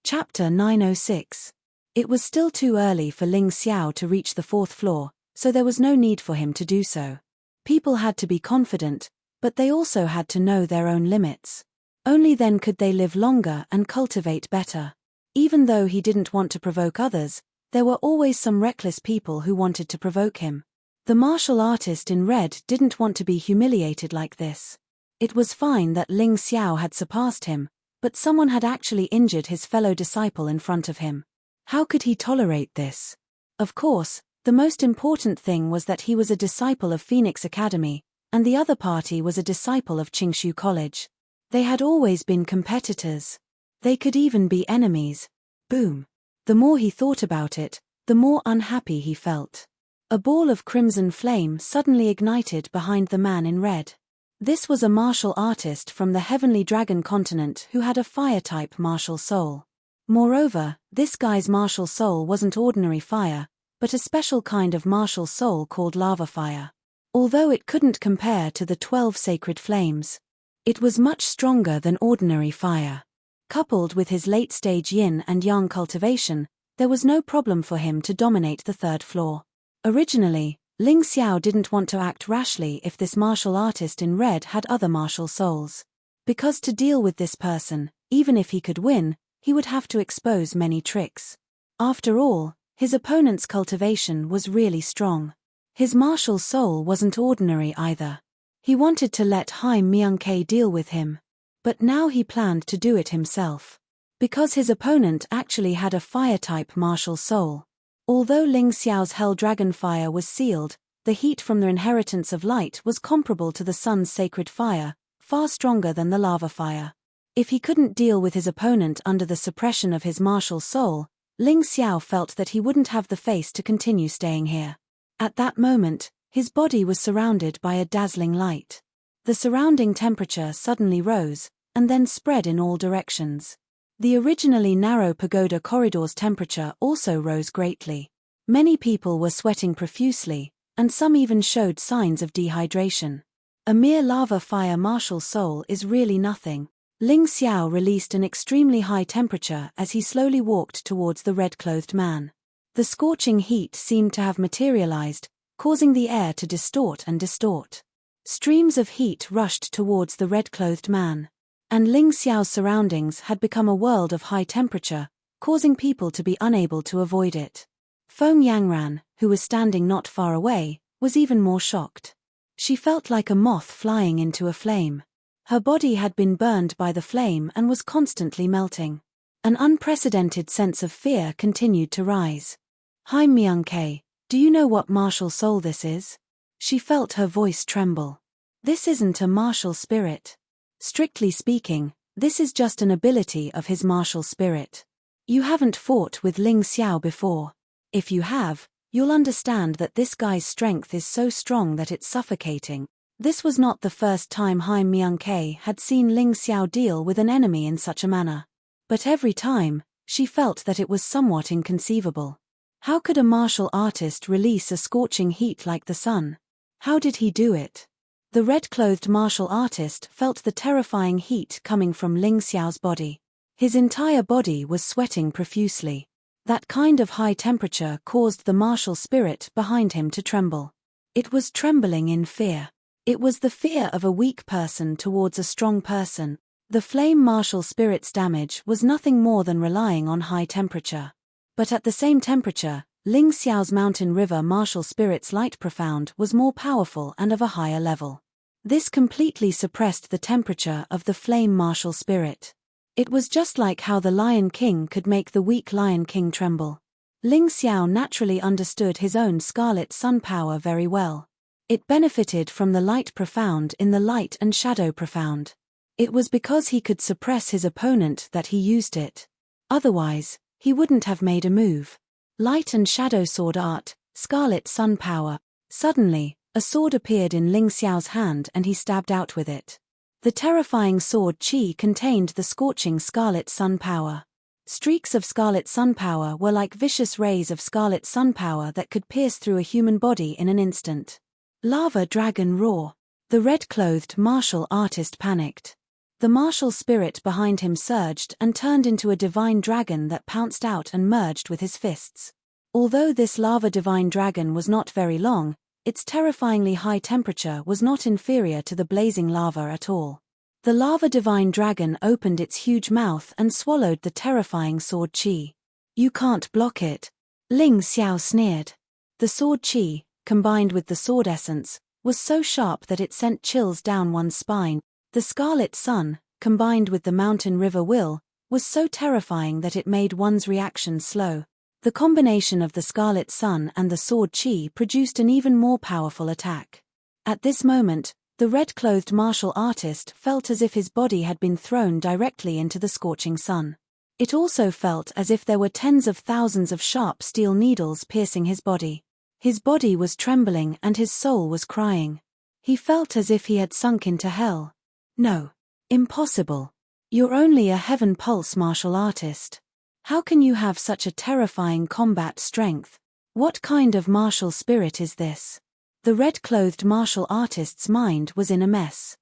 Chapter 906. It was still too early for Ling Xiao to reach the 4th floor, so there was no need for him to do so. People had to be confident, but they also had to know their own limits. Only then could they live longer and cultivate better. Even though he didn't want to provoke others, there were always some reckless people who wanted to provoke him. The martial artist in red didn't want to be humiliated like this. It was fine that Ling Xiao had surpassed him, but someone had actually injured his fellow disciple in front of him. How could he tolerate this? Of course, the most important thing was that he was a disciple of Phoenix Academy, and the other party was a disciple of Qingshu College. They had always been competitors. They could even be enemies. Boom. The more he thought about it, the more unhappy he felt. A ball of crimson flame suddenly ignited behind the man in red. This was a martial artist from the Heavenly Dragon continent who had a fire-type martial soul. Moreover, this guy's martial soul wasn't ordinary fire, but a special kind of martial soul called lava fire. Although it couldn't compare to the 12 sacred flames, it was much stronger than ordinary fire. Coupled with his late-stage yin and yang cultivation, there was no problem for him to dominate the 3rd floor. Originally, Ling Xiao didn't want to act rashly if this martial artist in red had other martial souls. Because to deal with this person, even if he could win, he would have to expose many tricks. After all, his opponent's cultivation was really strong. His martial soul wasn't ordinary either. He wanted to let Hai Myung-Ke deal with him. But now he planned to do it himself. Because his opponent actually had a fire-type martial soul. Although Ling Xiao's Hell Dragon fire was sealed, the heat from the inheritance of light was comparable to the sun's sacred fire, far stronger than the lava fire. If he couldn't deal with his opponent under the suppression of his martial soul, Ling Xiao felt that he wouldn't have the face to continue staying here. At that moment, his body was surrounded by a dazzling light. The surrounding temperature suddenly rose, and then spread in all directions. The originally narrow pagoda corridor's temperature also rose greatly. Many people were sweating profusely, and some even showed signs of dehydration. A mere lava fire martial soul is really nothing. Ling Xiao released an extremely high temperature as he slowly walked towards the red-clothed man. The scorching heat seemed to have materialized, causing the air to distort and distort. Streams of heat rushed towards the red-clothed man. And Ling Xiao's surroundings had become a world of high temperature, causing people to be unable to avoid it. Feng Yangran, who was standing not far away, was even more shocked. She felt like a moth flying into a flame. Her body had been burned by the flame and was constantly melting. An unprecedented sense of fear continued to rise. Hai Myung-Ke, do you know what martial soul this is? She felt her voice tremble. This isn't a martial spirit. Strictly speaking, this is just an ability of his martial spirit. You haven't fought with Ling Xiao before. If you have, you'll understand that this guy's strength is so strong that it's suffocating. This was not the first time Haim Myung-K had seen Ling Xiao deal with an enemy in such a manner. But every time, she felt that it was somewhat inconceivable. How could a martial artist release a scorching heat like the sun? How did he do it? The red-clothed martial artist felt the terrifying heat coming from Ling Xiao's body. His entire body was sweating profusely. That kind of high temperature caused the martial spirit behind him to tremble. It was trembling in fear. It was the fear of a weak person towards a strong person. The flame martial spirit's damage was nothing more than relying on high temperature. But at the same temperature, Ling Xiao's mountain river martial spirit's light profound was more powerful and of a higher level. This completely suppressed the temperature of the flame martial spirit. It was just like how the Lion King could make the weak Lion King tremble. Ling Xiao naturally understood his own scarlet sun power very well. It benefited from the light profound in the light and shadow profound. It was because he could suppress his opponent that he used it. Otherwise, he wouldn't have made a move. Light and shadow sword art, scarlet sun power. Suddenly, a sword appeared in Ling Xiao's hand and he stabbed out with it. The terrifying sword Qi contained the scorching scarlet sun power. Streaks of scarlet sun power were like vicious rays of scarlet sun power that could pierce through a human body in an instant. Lava dragon roar. The red-clothed martial artist panicked. The martial spirit behind him surged and turned into a divine dragon that pounced out and merged with his fists. Although this lava divine dragon was not very long, its terrifyingly high temperature was not inferior to the blazing lava at all. The lava divine dragon opened its huge mouth and swallowed the terrifying sword Qi. You can't block it. Ling Xiao sneered. The sword Qi, combined with the sword essence, was so sharp that it sent chills down one's spine. The scarlet sun, combined with the mountain river will, was so terrifying that it made one's reaction slow. The combination of the scarlet sun and the sword Qi produced an even more powerful attack. At this moment, the red-clothed martial artist felt as if his body had been thrown directly into the scorching sun. It also felt as if there were tens of thousands of sharp steel needles piercing his body. His body was trembling and his soul was crying. He felt as if he had sunk into hell. No. Impossible. You're only a heaven pulse martial artist. How can you have such a terrifying combat strength? What kind of martial spirit is this? The red-clothed martial artist's mind was in a mess.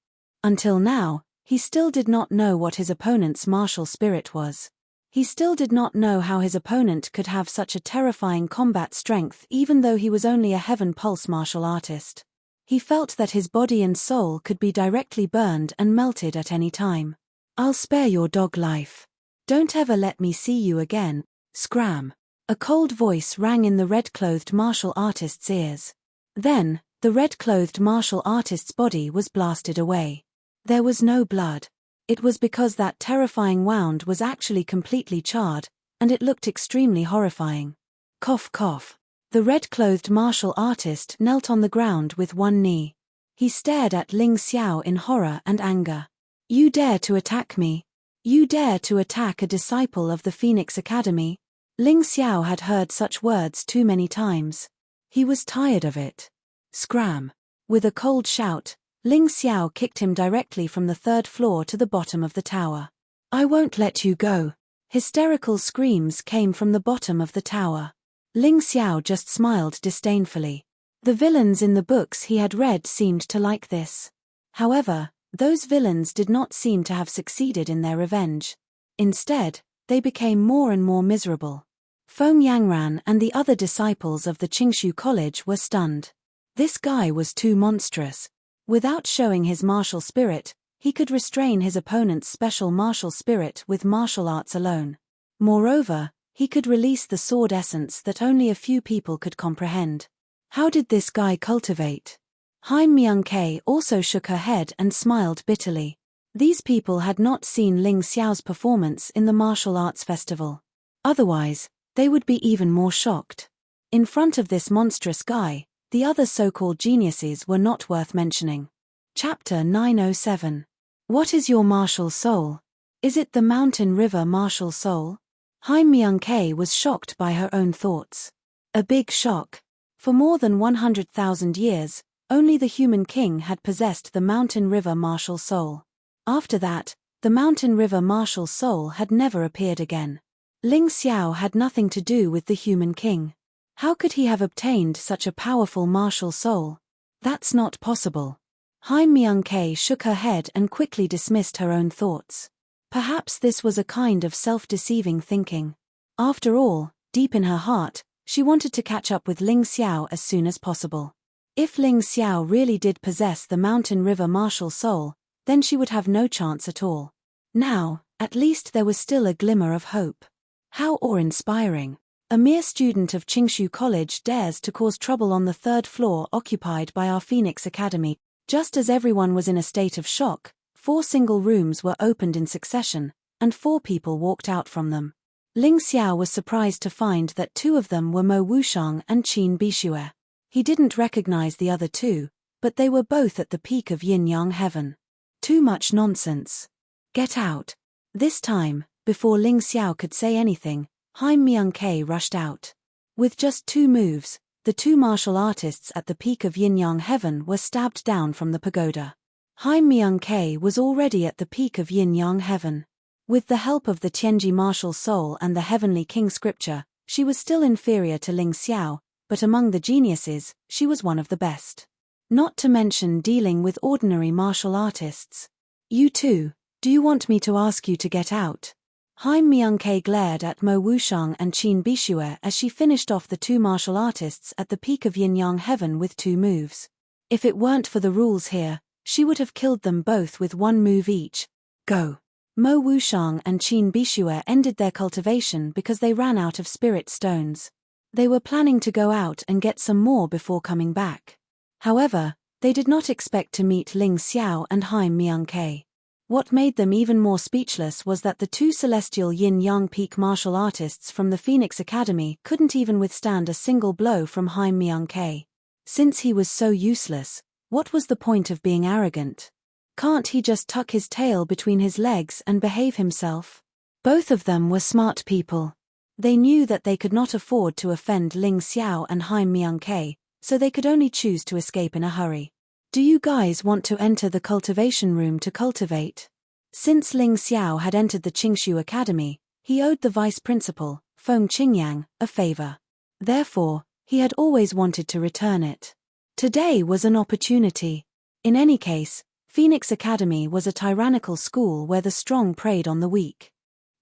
Until now, he still did not know what his opponent's martial spirit was. He still did not know how his opponent could have such a terrifying combat strength even though he was only a heaven pulse martial artist. He felt that his body and soul could be directly burned and melted at any time. I'll spare your dog life. Don't ever let me see you again. Scram. A cold voice rang in the red-clothed martial artist's ears. Then, the red-clothed martial artist's body was blasted away. There was no blood. It was because that terrifying wound was actually completely charred, and it looked extremely horrifying. Cough cough. The red-clothed martial artist knelt on the ground with one knee. He stared at Ling Xiao in horror and anger. You dare to attack me? You dare to attack a disciple of the Phoenix Academy? Ling Xiao had heard such words too many times. He was tired of it. Scram. With a cold shout, Ling Xiao kicked him directly from the third floor to the bottom of the tower. I won't let you go. Hysterical screams came from the bottom of the tower. Ling Xiao just smiled disdainfully. The villains in the books he had read seemed to like this. However, those villains did not seem to have succeeded in their revenge. Instead, they became more and more miserable. Feng Yangran and the other disciples of the Qingshu College were stunned. This guy was too monstrous. Without showing his martial spirit, he could restrain his opponent's special martial spirit with martial arts alone. Moreover, he could release the sword essence that only a few people could comprehend. How did this guy cultivate? Haim Myung-K also shook her head and smiled bitterly. These people had not seen Ling Xiao's performance in the martial arts festival. Otherwise, they would be even more shocked. In front of this monstrous guy, the other so-called geniuses were not worth mentioning. Chapter 907. What is your martial soul? Is it the mountain river martial soul? Haim Myung-K was shocked by her own thoughts. A big shock. For more than 100,000 years, Only the human king had possessed the mountain river martial soul. After that, the mountain river martial soul had never appeared again. Ling Xiao had nothing to do with the human king. How could he have obtained such a powerful martial soul? That's not possible. Hai Myung-Ke shook her head and quickly dismissed her own thoughts. Perhaps this was a kind of self-deceiving thinking. After all, deep in her heart, she wanted to catch up with Ling Xiao as soon as possible. If Ling Xiao really did possess the mountain river martial soul, then she would have no chance at all. Now, at least there was still a glimmer of hope. How awe-inspiring. A mere student of Qingshu College dares to cause trouble on the third floor occupied by our Phoenix Academy. Just as everyone was in a state of shock, 4 single rooms were opened in succession, and 4 people walked out from them. Ling Xiao was surprised to find that 2 of them were Mo Wushang and Qin Bishue. He didn't recognize the other 2, but they were both at the peak of yin-yang heaven. Too much nonsense. Get out. This time, before Ling Xiao could say anything, Hai Myung-Ke rushed out. With just 2 moves, the 2 martial artists at the peak of yin-yang heaven were stabbed down from the pagoda. Hai Myung-Ke was already at the peak of yin-yang heaven. With the help of the Tianji martial soul and the heavenly king scripture, she was still inferior to Ling Xiao, but among the geniuses, she was one of the best. Not to mention dealing with ordinary martial artists. You too, do you want me to ask you to get out? Hai Myung-Ke glared at Mo Wushang and Qin Bishue as she finished off the 2 martial artists at the peak of yin-yang heaven with 2 moves. If it weren't for the rules here, she would have killed them both with 1 move each. Go. Mo Wushang and Qin Bishue ended their cultivation because they ran out of spirit stones. They were planning to go out and get some more before coming back. However, they did not expect to meet Ling Xiao and Hai Myung-Ke. What made them even more speechless was that the 2 celestial yin-yang peak martial artists from the Phoenix Academy couldn't even withstand a single blow from Hai Myung-Ke. Since he was so useless, what was the point of being arrogant? Can't he just tuck his tail between his legs and behave himself? Both of them were smart people. They knew that they could not afford to offend Ling Xiao and Hai Myung-Ke, so they could only choose to escape in a hurry. Do you guys want to enter the cultivation room to cultivate? Since Ling Xiao had entered the Qingshu Academy, he owed the vice principal, Feng Qingyang, a favor. Therefore, he had always wanted to return it. Today was an opportunity. In any case, Phoenix Academy was a tyrannical school where the strong preyed on the weak.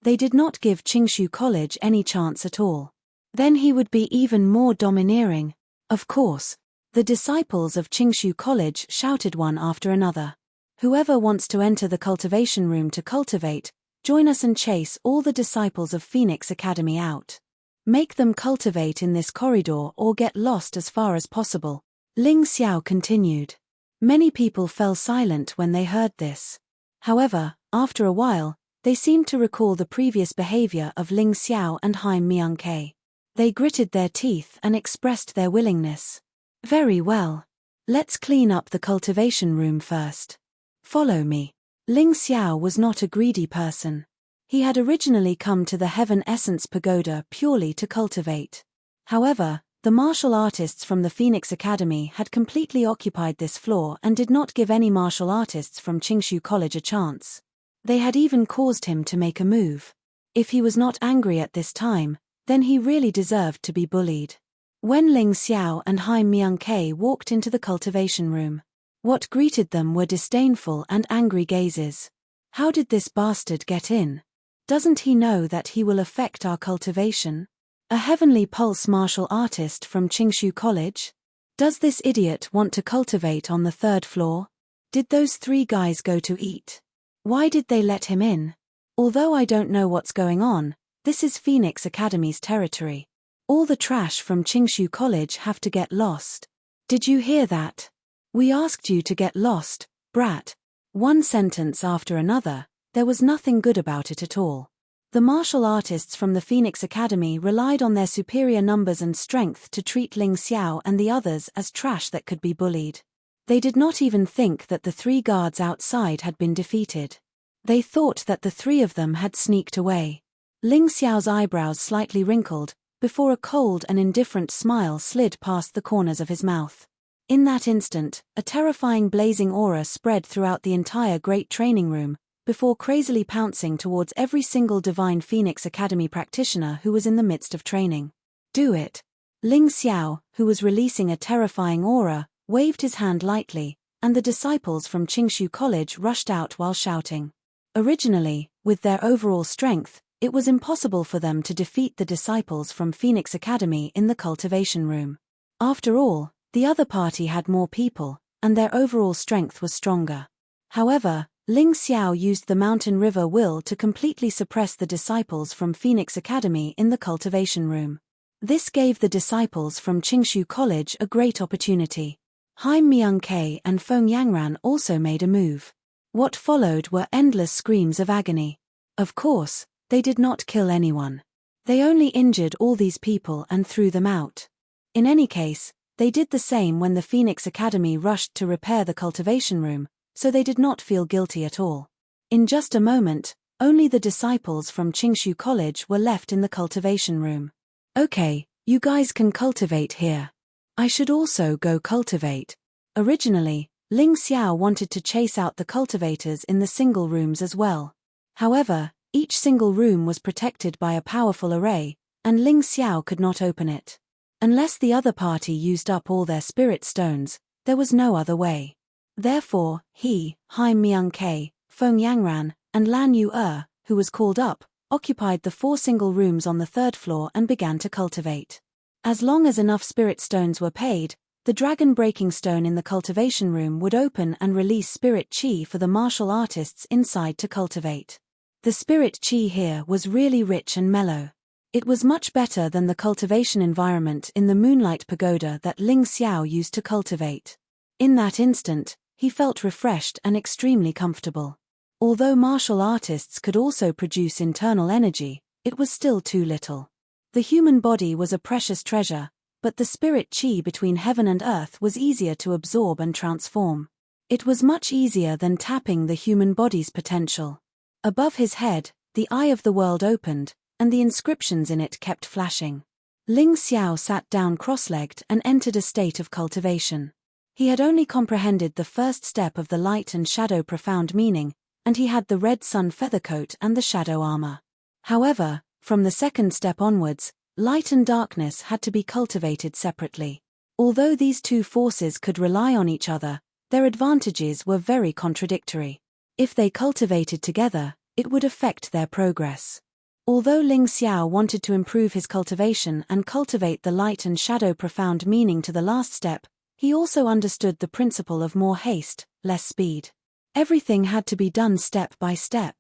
They did not give Qingshu College any chance at all. Then he would be even more domineering. Of course, the disciples of Qingshu College shouted one after another. Whoever wants to enter the cultivation room to cultivate, join us and chase all the disciples of Phoenix Academy out. Make them cultivate in this corridor or get lost as far as possible. Ling Xiao continued. Many people fell silent when they heard this. However, after a while, they seemed to recall the previous behavior of Ling Xiao and Hai Myung-Ke. They gritted their teeth and expressed their willingness. Very well. Let's clean up the cultivation room first. Follow me. Ling Xiao was not a greedy person. He had originally come to the Heaven Essence Pagoda purely to cultivate. However, the martial artists from the Phoenix Academy had completely occupied this floor and did not give any martial artists from Qingshu College a chance. They had even caused him to make a move. If he was not angry at this time, then he really deserved to be bullied. When Ling Xiao and Hai Myung-Ke walked into the cultivation room, what greeted them were disdainful and angry gazes. How did this bastard get in? Doesn't he know that he will affect our cultivation? A heavenly pulse martial artist from Qingshu College? Does this idiot want to cultivate on the 3rd floor? Did those 3 guys go to eat? Why did they let him in? Although I don't know what's going on, this is Phoenix Academy's territory. All the trash from Qingshu College have to get lost. Did you hear that? We asked you to get lost, brat. One sentence after another, there was nothing good about it at all. The martial artists from the Phoenix Academy relied on their superior numbers and strength to treat Ling Xiao and the others as trash that could be bullied. They did not even think that the 3 guards outside had been defeated. They thought that the 3 of them had sneaked away. Ling Xiao's eyebrows slightly wrinkled, before a cold and indifferent smile slid past the corners of his mouth. In that instant, a terrifying blazing aura spread throughout the entire great training room, before crazily pouncing towards every single Divine Phoenix Academy practitioner who was in the midst of training. Do it. Ling Xiao, who was releasing a terrifying aura, waved his hand lightly, and the disciples from Qingshu College rushed out while shouting. Originally, with their overall strength, it was impossible for them to defeat the disciples from Phoenix Academy in the cultivation room. After all, the other party had more people, and their overall strength was stronger. However, Ling Xiao used the Mountain River will to completely suppress the disciples from Phoenix Academy in the cultivation room. This gave the disciples from Qingshu College a great opportunity. Haim Myung-Ke and Feng Yangran also made a move. What followed were endless screams of agony. Of course, they did not kill anyone. They only injured all these people and threw them out. In any case, they did the same when the Phoenix Academy rushed to repair the cultivation room, so they did not feel guilty at all. In just a moment, only the disciples from Qingshu College were left in the cultivation room. Okay, you guys can cultivate here. I should also go cultivate. Originally, Ling Xiao wanted to chase out the cultivators in the single rooms as well. However, each single room was protected by a powerful array, and Ling Xiao could not open it. Unless the other party used up all their spirit stones, there was no other way. Therefore, he, Haim Myung-Ke, Feng Yangran, and Lan Yu-Er, who was called up, occupied the 4 single rooms on the 3rd floor and began to cultivate. As long as enough spirit stones were paid, the dragon-breaking stone in the cultivation room would open and release spirit chi for the martial artists inside to cultivate. The spirit chi here was really rich and mellow. It was much better than the cultivation environment in the Moonlight Pagoda that Ling Xiao used to cultivate. In that instant, he felt refreshed and extremely comfortable. Although martial artists could also produce internal energy, it was still too little. The human body was a precious treasure, but the spirit chi between heaven and earth was easier to absorb and transform. It was much easier than tapping the human body's potential. Above his head, the eye of the world opened, and the inscriptions in it kept flashing. Ling Xiao sat down cross-legged and entered a state of cultivation. He had only comprehended the first step of the light and shadow profound meaning, and he had the red sun feathercoat and the shadow armor. However, from the second step onwards, light and darkness had to be cultivated separately. Although these two forces could rely on each other, their advantages were very contradictory. If they cultivated together, it would affect their progress. Although Ling Xiao wanted to improve his cultivation and cultivate the light and shadow profound meaning to the last step, he also understood the principle of more haste, less speed. Everything had to be done step by step.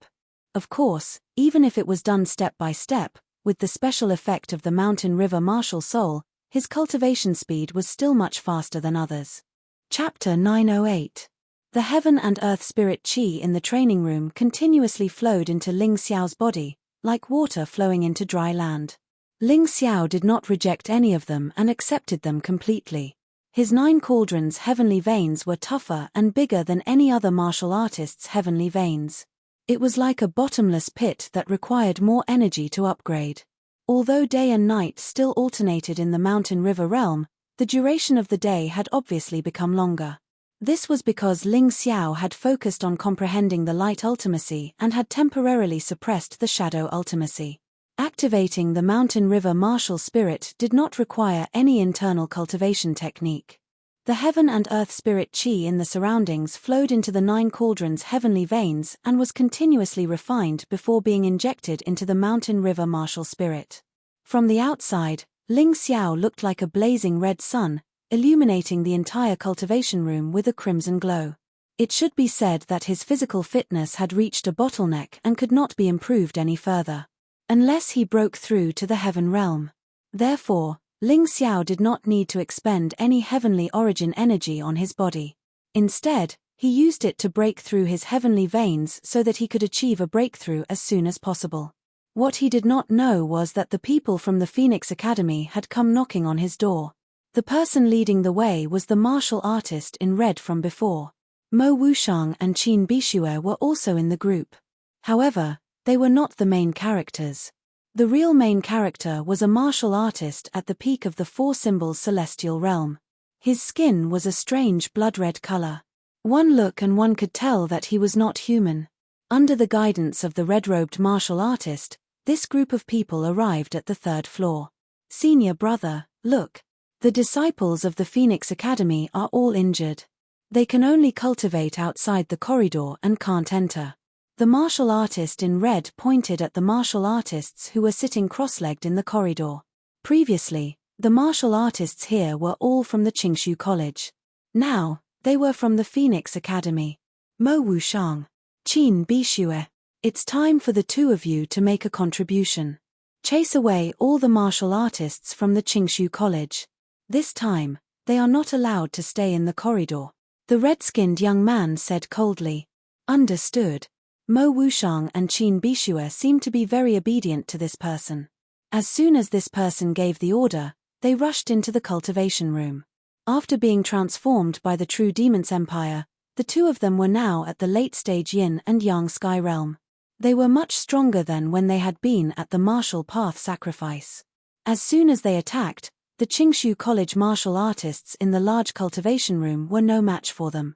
Of course, even if it was done step by step, with the special effect of the Mountain River Martial Soul, his cultivation speed was still much faster than others. Chapter 908. The Heaven and Earth Spirit Chi in the training room continuously flowed into Ling Xiao's body, like water flowing into dry land. Ling Xiao did not reject any of them and accepted them completely. His 9 cauldrons' heavenly veins were tougher and bigger than any other martial artist's heavenly veins. It was like a bottomless pit that required more energy to upgrade. Although day and night still alternated in the Mountain River realm, the duration of the day had obviously become longer. This was because Ling Xiao had focused on comprehending the light ultimacy and had temporarily suppressed the shadow ultimacy. Activating the Mountain River martial spirit did not require any internal cultivation technique. The Heaven and Earth Spirit Chi in the surroundings flowed into the 9 cauldrons' heavenly veins and was continuously refined before being injected into the Mountain River martial spirit. From the outside, Ling Xiao looked like a blazing red sun, illuminating the entire cultivation room with a crimson glow. It should be said that his physical fitness had reached a bottleneck and could not be improved any further. Unless he broke through to the heaven realm. Therefore, Ling Xiao did not need to expend any heavenly origin energy on his body. Instead, he used it to break through his heavenly veins so that he could achieve a breakthrough as soon as possible. What he did not know was that the people from the Phoenix Academy had come knocking on his door. The person leading the way was the martial artist in red from before. Mo Wushang and Qin Bishue were also in the group. However, they were not the main characters. The real main character was a martial artist at the peak of the 4 symbols celestial realm. His skin was a strange blood-red color. One look and one could tell that he was not human. Under the guidance of the red-robed martial artist, this group of people arrived at the 3rd floor. Senior brother, look. The disciples of the Phoenix Academy are all injured. They can only cultivate outside the corridor and can't enter. The martial artist in red pointed at the martial artists who were sitting cross-legged in the corridor. Previously, the martial artists here were all from the Qingshu College. Now, they were from the Phoenix Academy. Mo Wushang. Qin Bishue. It's time for the two of you to make a contribution. Chase away all the martial artists from the Qingshu College. This time, they are not allowed to stay in the corridor. The red-skinned young man said coldly. Understood. Mo Wushang and Qin Bishue seemed to be very obedient to this person. As soon as this person gave the order, they rushed into the cultivation room. After being transformed by the true Demon's Empire, the two of them were now at the late-stage Yin and Yang Sky Realm. They were much stronger than when they had been at the martial path sacrifice. As soon as they attacked, the Qingshu College martial artists in the large cultivation room were no match for them.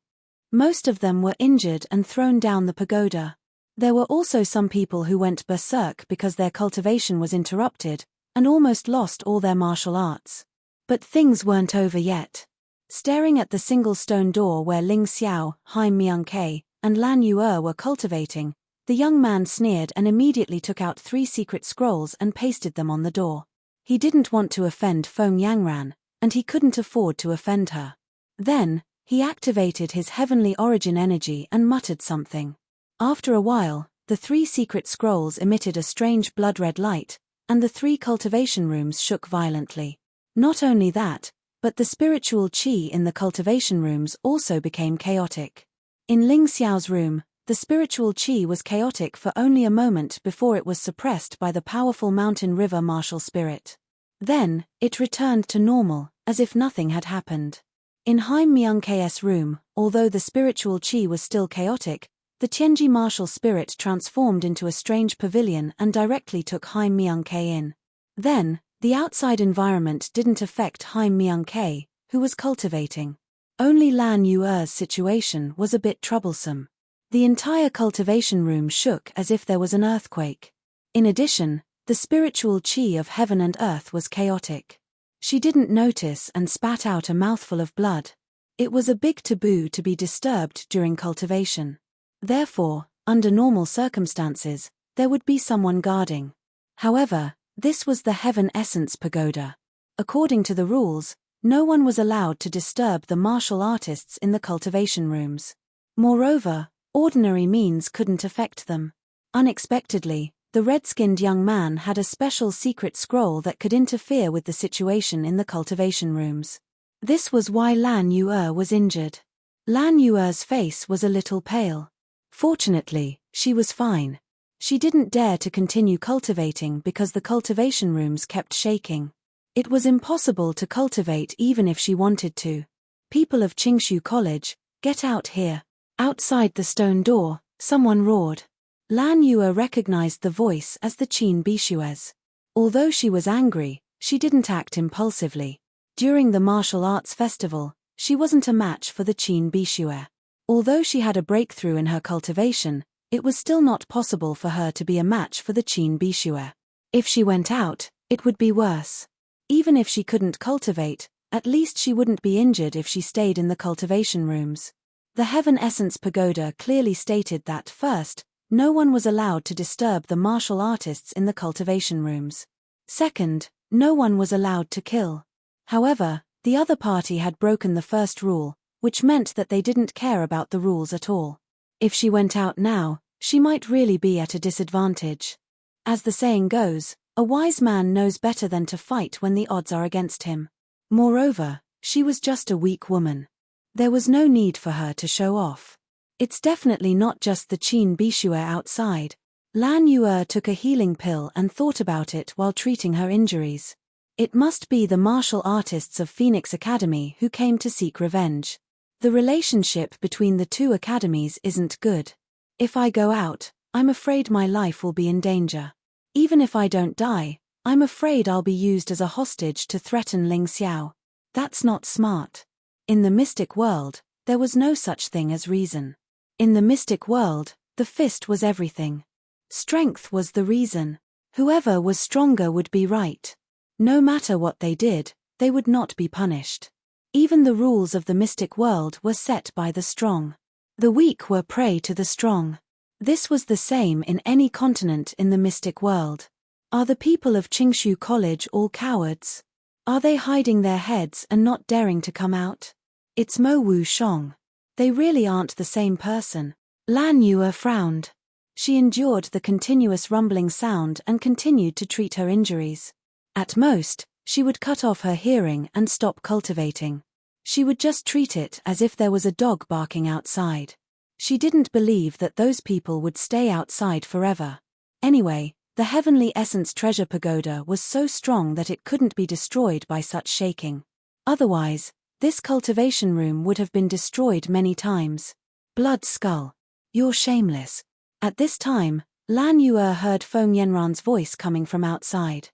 Most of them were injured and thrown down the pagoda. There were also some people who went berserk because their cultivation was interrupted, and almost lost all their martial arts. But things weren't over yet. Staring at the single stone door where Ling Xiao, Haim Myung-Ke, and Lan Yu were cultivating, the young man sneered and immediately took out 3 secret scrolls and pasted them on the door. He didn't want to offend Feng Yangran, and he couldn't afford to offend her. Then, he activated his heavenly origin energy and muttered something. After a while, the 3 secret scrolls emitted a strange blood-red light, and the 3 cultivation rooms shook violently. Not only that, but the spiritual qi in the cultivation rooms also became chaotic. In Ling Xiao's room, the spiritual qi was chaotic for only a moment before it was suppressed by the powerful mountain river martial spirit. Then, it returned to normal, as if nothing had happened. In Haim Myung-Ke's room, although the spiritual qi was still chaotic, the Tianji martial spirit transformed into a strange pavilion and directly took Haim Myung-Ke in. Then, the outside environment didn't affect Haim Myung-Ke, who was cultivating. Only Lan Yu's situation was a bit troublesome. The entire cultivation room shook as if there was an earthquake. In addition, the spiritual qi of heaven and earth was chaotic. She didn't notice and spat out a mouthful of blood. It was a big taboo to be disturbed during cultivation. Therefore, under normal circumstances, there would be someone guarding. However, this was the Heaven Essence Pagoda. According to the rules, no one was allowed to disturb the martial artists in the cultivation rooms. Moreover, ordinary means couldn't affect them. Unexpectedly, the red-skinned young man had a special secret scroll that could interfere with the situation in the cultivation rooms. This was why Lan Yu was injured. Lan Yu's face was a little pale. Fortunately, she was fine. She didn't dare to continue cultivating because the cultivation rooms kept shaking. It was impossible to cultivate even if she wanted to. People of Qingshu College, get out here. Outside the stone door, someone roared. Lan Yu recognized the voice as the Qin Bishue's. Although she was angry, she didn't act impulsively. During the martial arts festival, she wasn't a match for the Qin Bishue. Although she had a breakthrough in her cultivation, it was still not possible for her to be a match for the Qin Bishue. If she went out, it would be worse. Even if she couldn't cultivate, at least she wouldn't be injured if she stayed in the cultivation rooms. The Heaven Essence Pagoda clearly stated that, first, no one was allowed to disturb the martial artists in the cultivation rooms. Second, no one was allowed to kill. However, the other party had broken the first rule, which meant that they didn't care about the rules at all. If she went out now, she might really be at a disadvantage. As the saying goes, a wise man knows better than to fight when the odds are against him. Moreover, she was just a weak woman. There was no need for her to show off. It's definitely not just the Qin Bishue outside. Lan Yu took a healing pill and thought about it while treating her injuries. It must be the martial artists of Phoenix Academy who came to seek revenge. The relationship between the two academies isn't good. If I go out, I'm afraid my life will be in danger. Even if I don't die, I'm afraid I'll be used as a hostage to threaten Ling Xiao. That's not smart. In the mystic world, there was no such thing as reason. In the mystic world, the fist was everything. Strength was the reason. Whoever was stronger would be right. No matter what they did, they would not be punished. Even the rules of the mystic world were set by the strong. The weak were prey to the strong. This was the same in any continent in the mystic world. Are the people of Qingshu College all cowards? Are they hiding their heads and not daring to come out? It's Mo Wu Shong. They really aren't the same person. Lan Yue frowned. She endured the continuous rumbling sound and continued to treat her injuries. At most, she would cut off her hearing and stop cultivating. She would just treat it as if there was a dog barking outside. She didn't believe that those people would stay outside forever. Anyway, the Heavenly Essence Treasure Pagoda was so strong that it couldn't be destroyed by such shaking. Otherwise, this cultivation room would have been destroyed many times. Blood Skull. You're shameless. At this time, Lan Yue heard Feng Yanran's voice coming from outside.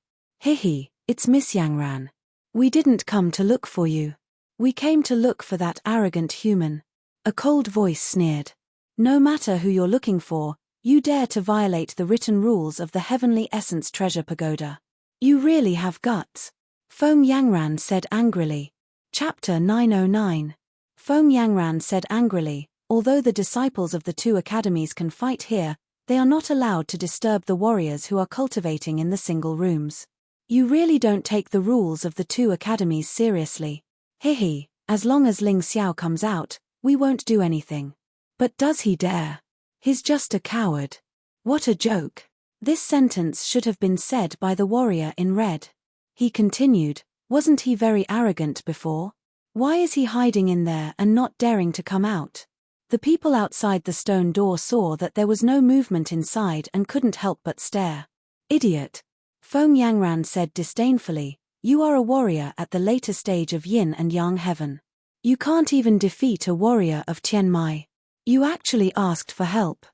Hihi, it's Miss Yangran. We didn't come to look for you. We came to look for that arrogant human. A cold voice sneered. No matter who you're looking for, you dare to violate the written rules of the Heavenly Essence Treasure Pagoda. You really have guts. Feng Yangran said angrily. Chapter 909. Feng Yangran said angrily, although the disciples of the two academies can fight here, they are not allowed to disturb the warriors who are cultivating in the single rooms. You really don't take the rules of the two academies seriously. Hihi, as long as Ling Xiao comes out, we won't do anything. But does he dare? He's just a coward. What a joke. This sentence should have been said by the warrior in red. He continued, wasn't he very arrogant before? Why is he hiding in there and not daring to come out? The people outside the stone door saw that there was no movement inside and couldn't help but stare. Idiot. Feng Yangran said disdainfully, you are a warrior at the later stage of yin and yang heaven. You can't even defeat a warrior of Tianmai. You actually asked for help.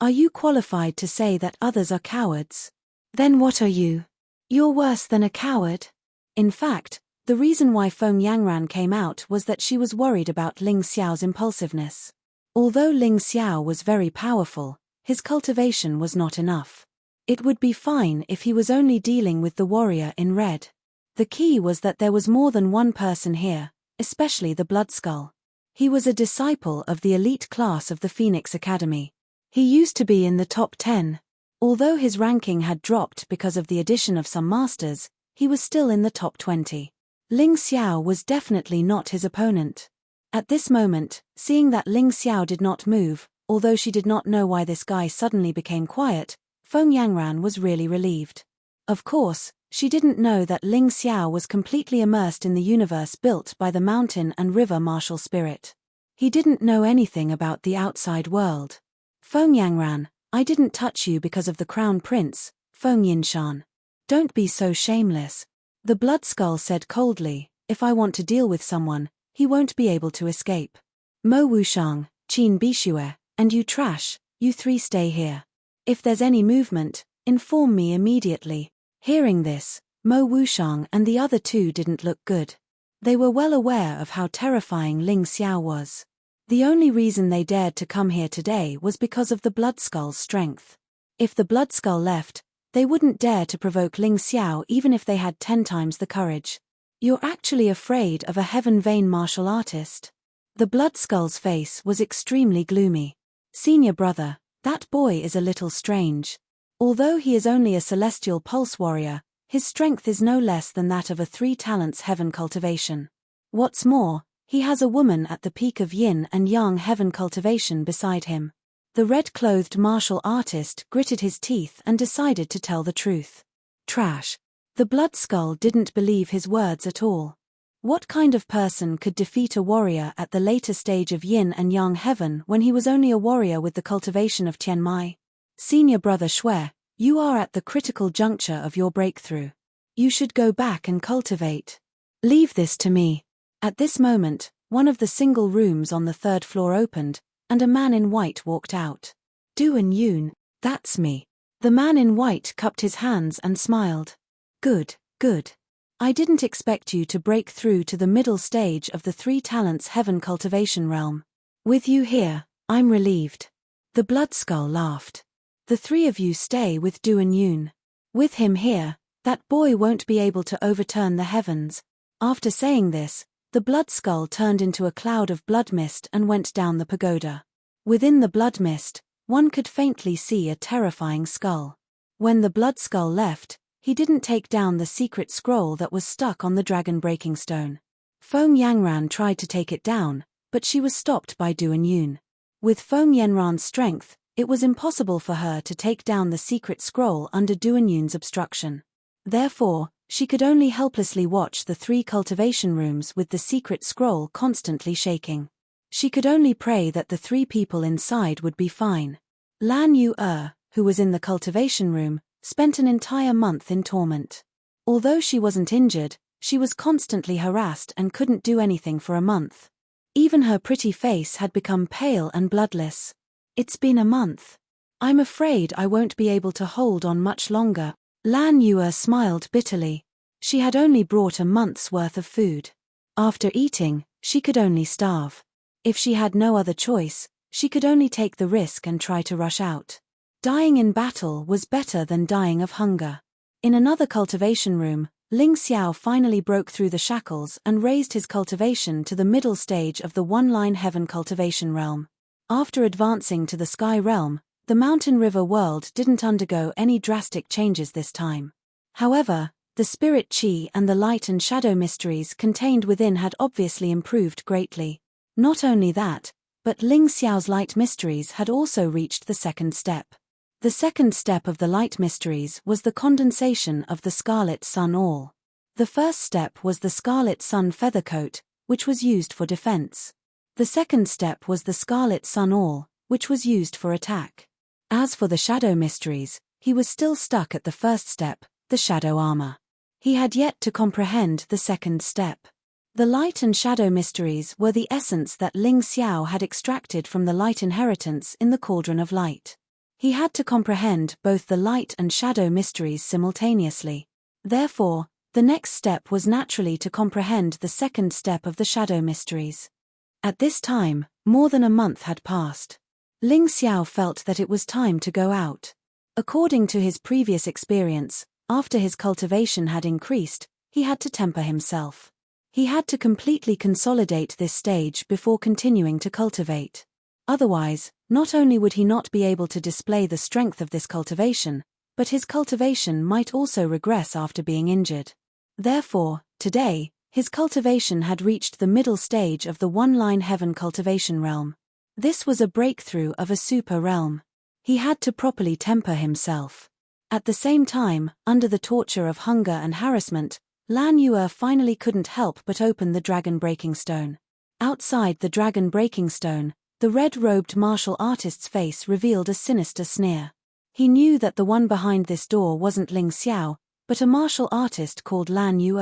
Are you qualified to say that others are cowards? Then what are you? You're worse than a coward. In fact, the reason why Feng Yangran came out was that she was worried about Ling Xiao's impulsiveness. Although Ling Xiao was very powerful, his cultivation was not enough. It would be fine if he was only dealing with the warrior in red. The key was that there was more than one person here, especially the Blood Skull. He was a disciple of the elite class of the Phoenix Academy. He used to be in the top 10. Although his ranking had dropped because of the addition of some masters, he was still in the top 20. Ling Xiao was definitely not his opponent. At this moment, seeing that Ling Xiao did not move, although she did not know why this guy suddenly became quiet, Feng Yangran was really relieved. Of course, she didn't know that Ling Xiao was completely immersed in the universe built by the mountain and river martial spirit. He didn't know anything about the outside world. Feng Yangran, I didn't touch you because of the crown prince, Feng Yinshan. Don't be so shameless. The Blood Skull said coldly, if I want to deal with someone, he won't be able to escape. Mo Wushang, Qin Bishue, and you trash, you three stay here. If there's any movement, inform me immediately. Hearing this, Mo Wushang and the other two didn't look good. They were well aware of how terrifying Ling Xiao was. The only reason they dared to come here today was because of the Blood Skull's strength. If the Blood Skull left, they wouldn't dare to provoke Ling Xiao even if they had 10 times the courage. You're actually afraid of a heaven vein martial artist. The Blood Skull's face was extremely gloomy. Senior brother, that boy is a little strange. Although he is only a celestial pulse warrior, his strength is no less than that of a 3 talents heaven cultivation. What's more, he has a woman at the peak of yin and yang heaven cultivation beside him. The red-clothed martial artist gritted his teeth and decided to tell the truth. Trash. The Blood Skull didn't believe his words at all. What kind of person could defeat a warrior at the later stage of yin and yang heaven when he was only a warrior with the cultivation of Tianmai? Senior brother Shui, you are at the critical juncture of your breakthrough. You should go back and cultivate. Leave this to me. At this moment, one of the single rooms on the 3rd floor opened, and a man in white walked out. Duan Yun, that's me. The man in white cupped his hands and smiled. Good, good. I didn't expect you to break through to the middle stage of the 3 talents heaven cultivation realm. With you here, I'm relieved. The Blood Skull laughed. The 3 of you stay with Duan Yun. With him here, that boy won't be able to overturn the heavens. After saying this, the Blood Skull turned into a cloud of blood mist and went down the pagoda. Within the blood mist, one could faintly see a terrifying skull. When the Blood Skull left, he didn't take down the secret scroll that was stuck on the dragon breaking stone. Feng Yangran tried to take it down, but she was stopped by Duan Yun. With Feng Yanran's strength, it was impossible for her to take down the secret scroll under Duan Yun's obstruction. Therefore, she could only helplessly watch the 3 cultivation rooms with the secret scroll constantly shaking. She could only pray that the 3 people inside would be fine. Lan Yu, who was in the cultivation room, spent an entire month in torment. Although she wasn't injured, she was constantly harassed and couldn't do anything for a month. Even her pretty face had become pale and bloodless. It's been a month. I'm afraid I won't be able to hold on much longer. Lan Yu smiled bitterly. She had only brought a month's worth of food. After eating, she could only starve. If she had no other choice, she could only take the risk and try to rush out. Dying in battle was better than dying of hunger. In another cultivation room, Ling Xiao finally broke through the shackles and raised his cultivation to the middle stage of the one-line heaven cultivation realm. After advancing to the sky realm, the mountain river world didn't undergo any drastic changes this time. However, the spirit chi and the light and shadow mysteries contained within had obviously improved greatly. Not only that, but Ling Xiao's light mysteries had also reached the 2nd step. The 2nd step of the light mysteries was the condensation of the Scarlet Sun All. The 1st step was the Scarlet Sun Feathercoat, which was used for defense. The 2nd step was the Scarlet Sun All, which was used for attack. As for the shadow mysteries, he was still stuck at the 1st step, the shadow armor. He had yet to comprehend the 2nd step. The light and shadow mysteries were the essence that Ling Xiao had extracted from the light inheritance in the Cauldron of Light. He had to comprehend both the light and shadow mysteries simultaneously. Therefore, the next step was naturally to comprehend the 2nd step of the shadow mysteries. At this time, more than a month had passed. Ling Xiao felt that it was time to go out. According to his previous experience, after his cultivation had increased, he had to temper himself. He had to completely consolidate this stage before continuing to cultivate. Otherwise, not only would he not be able to display the strength of this cultivation, but his cultivation might also regress after being injured. Therefore, today, his cultivation had reached the middle stage of the one-line heaven cultivation realm. This was a breakthrough of a super realm. He had to properly temper himself. At the same time, under the torture of hunger and harassment, Lan Yu finally couldn't help but open the dragon breaking stone. Outside the dragon breaking stone, the red-robed martial artist's face revealed a sinister sneer. He knew that the one behind this door wasn't Ling Xiao, but a martial artist called Lan Yu.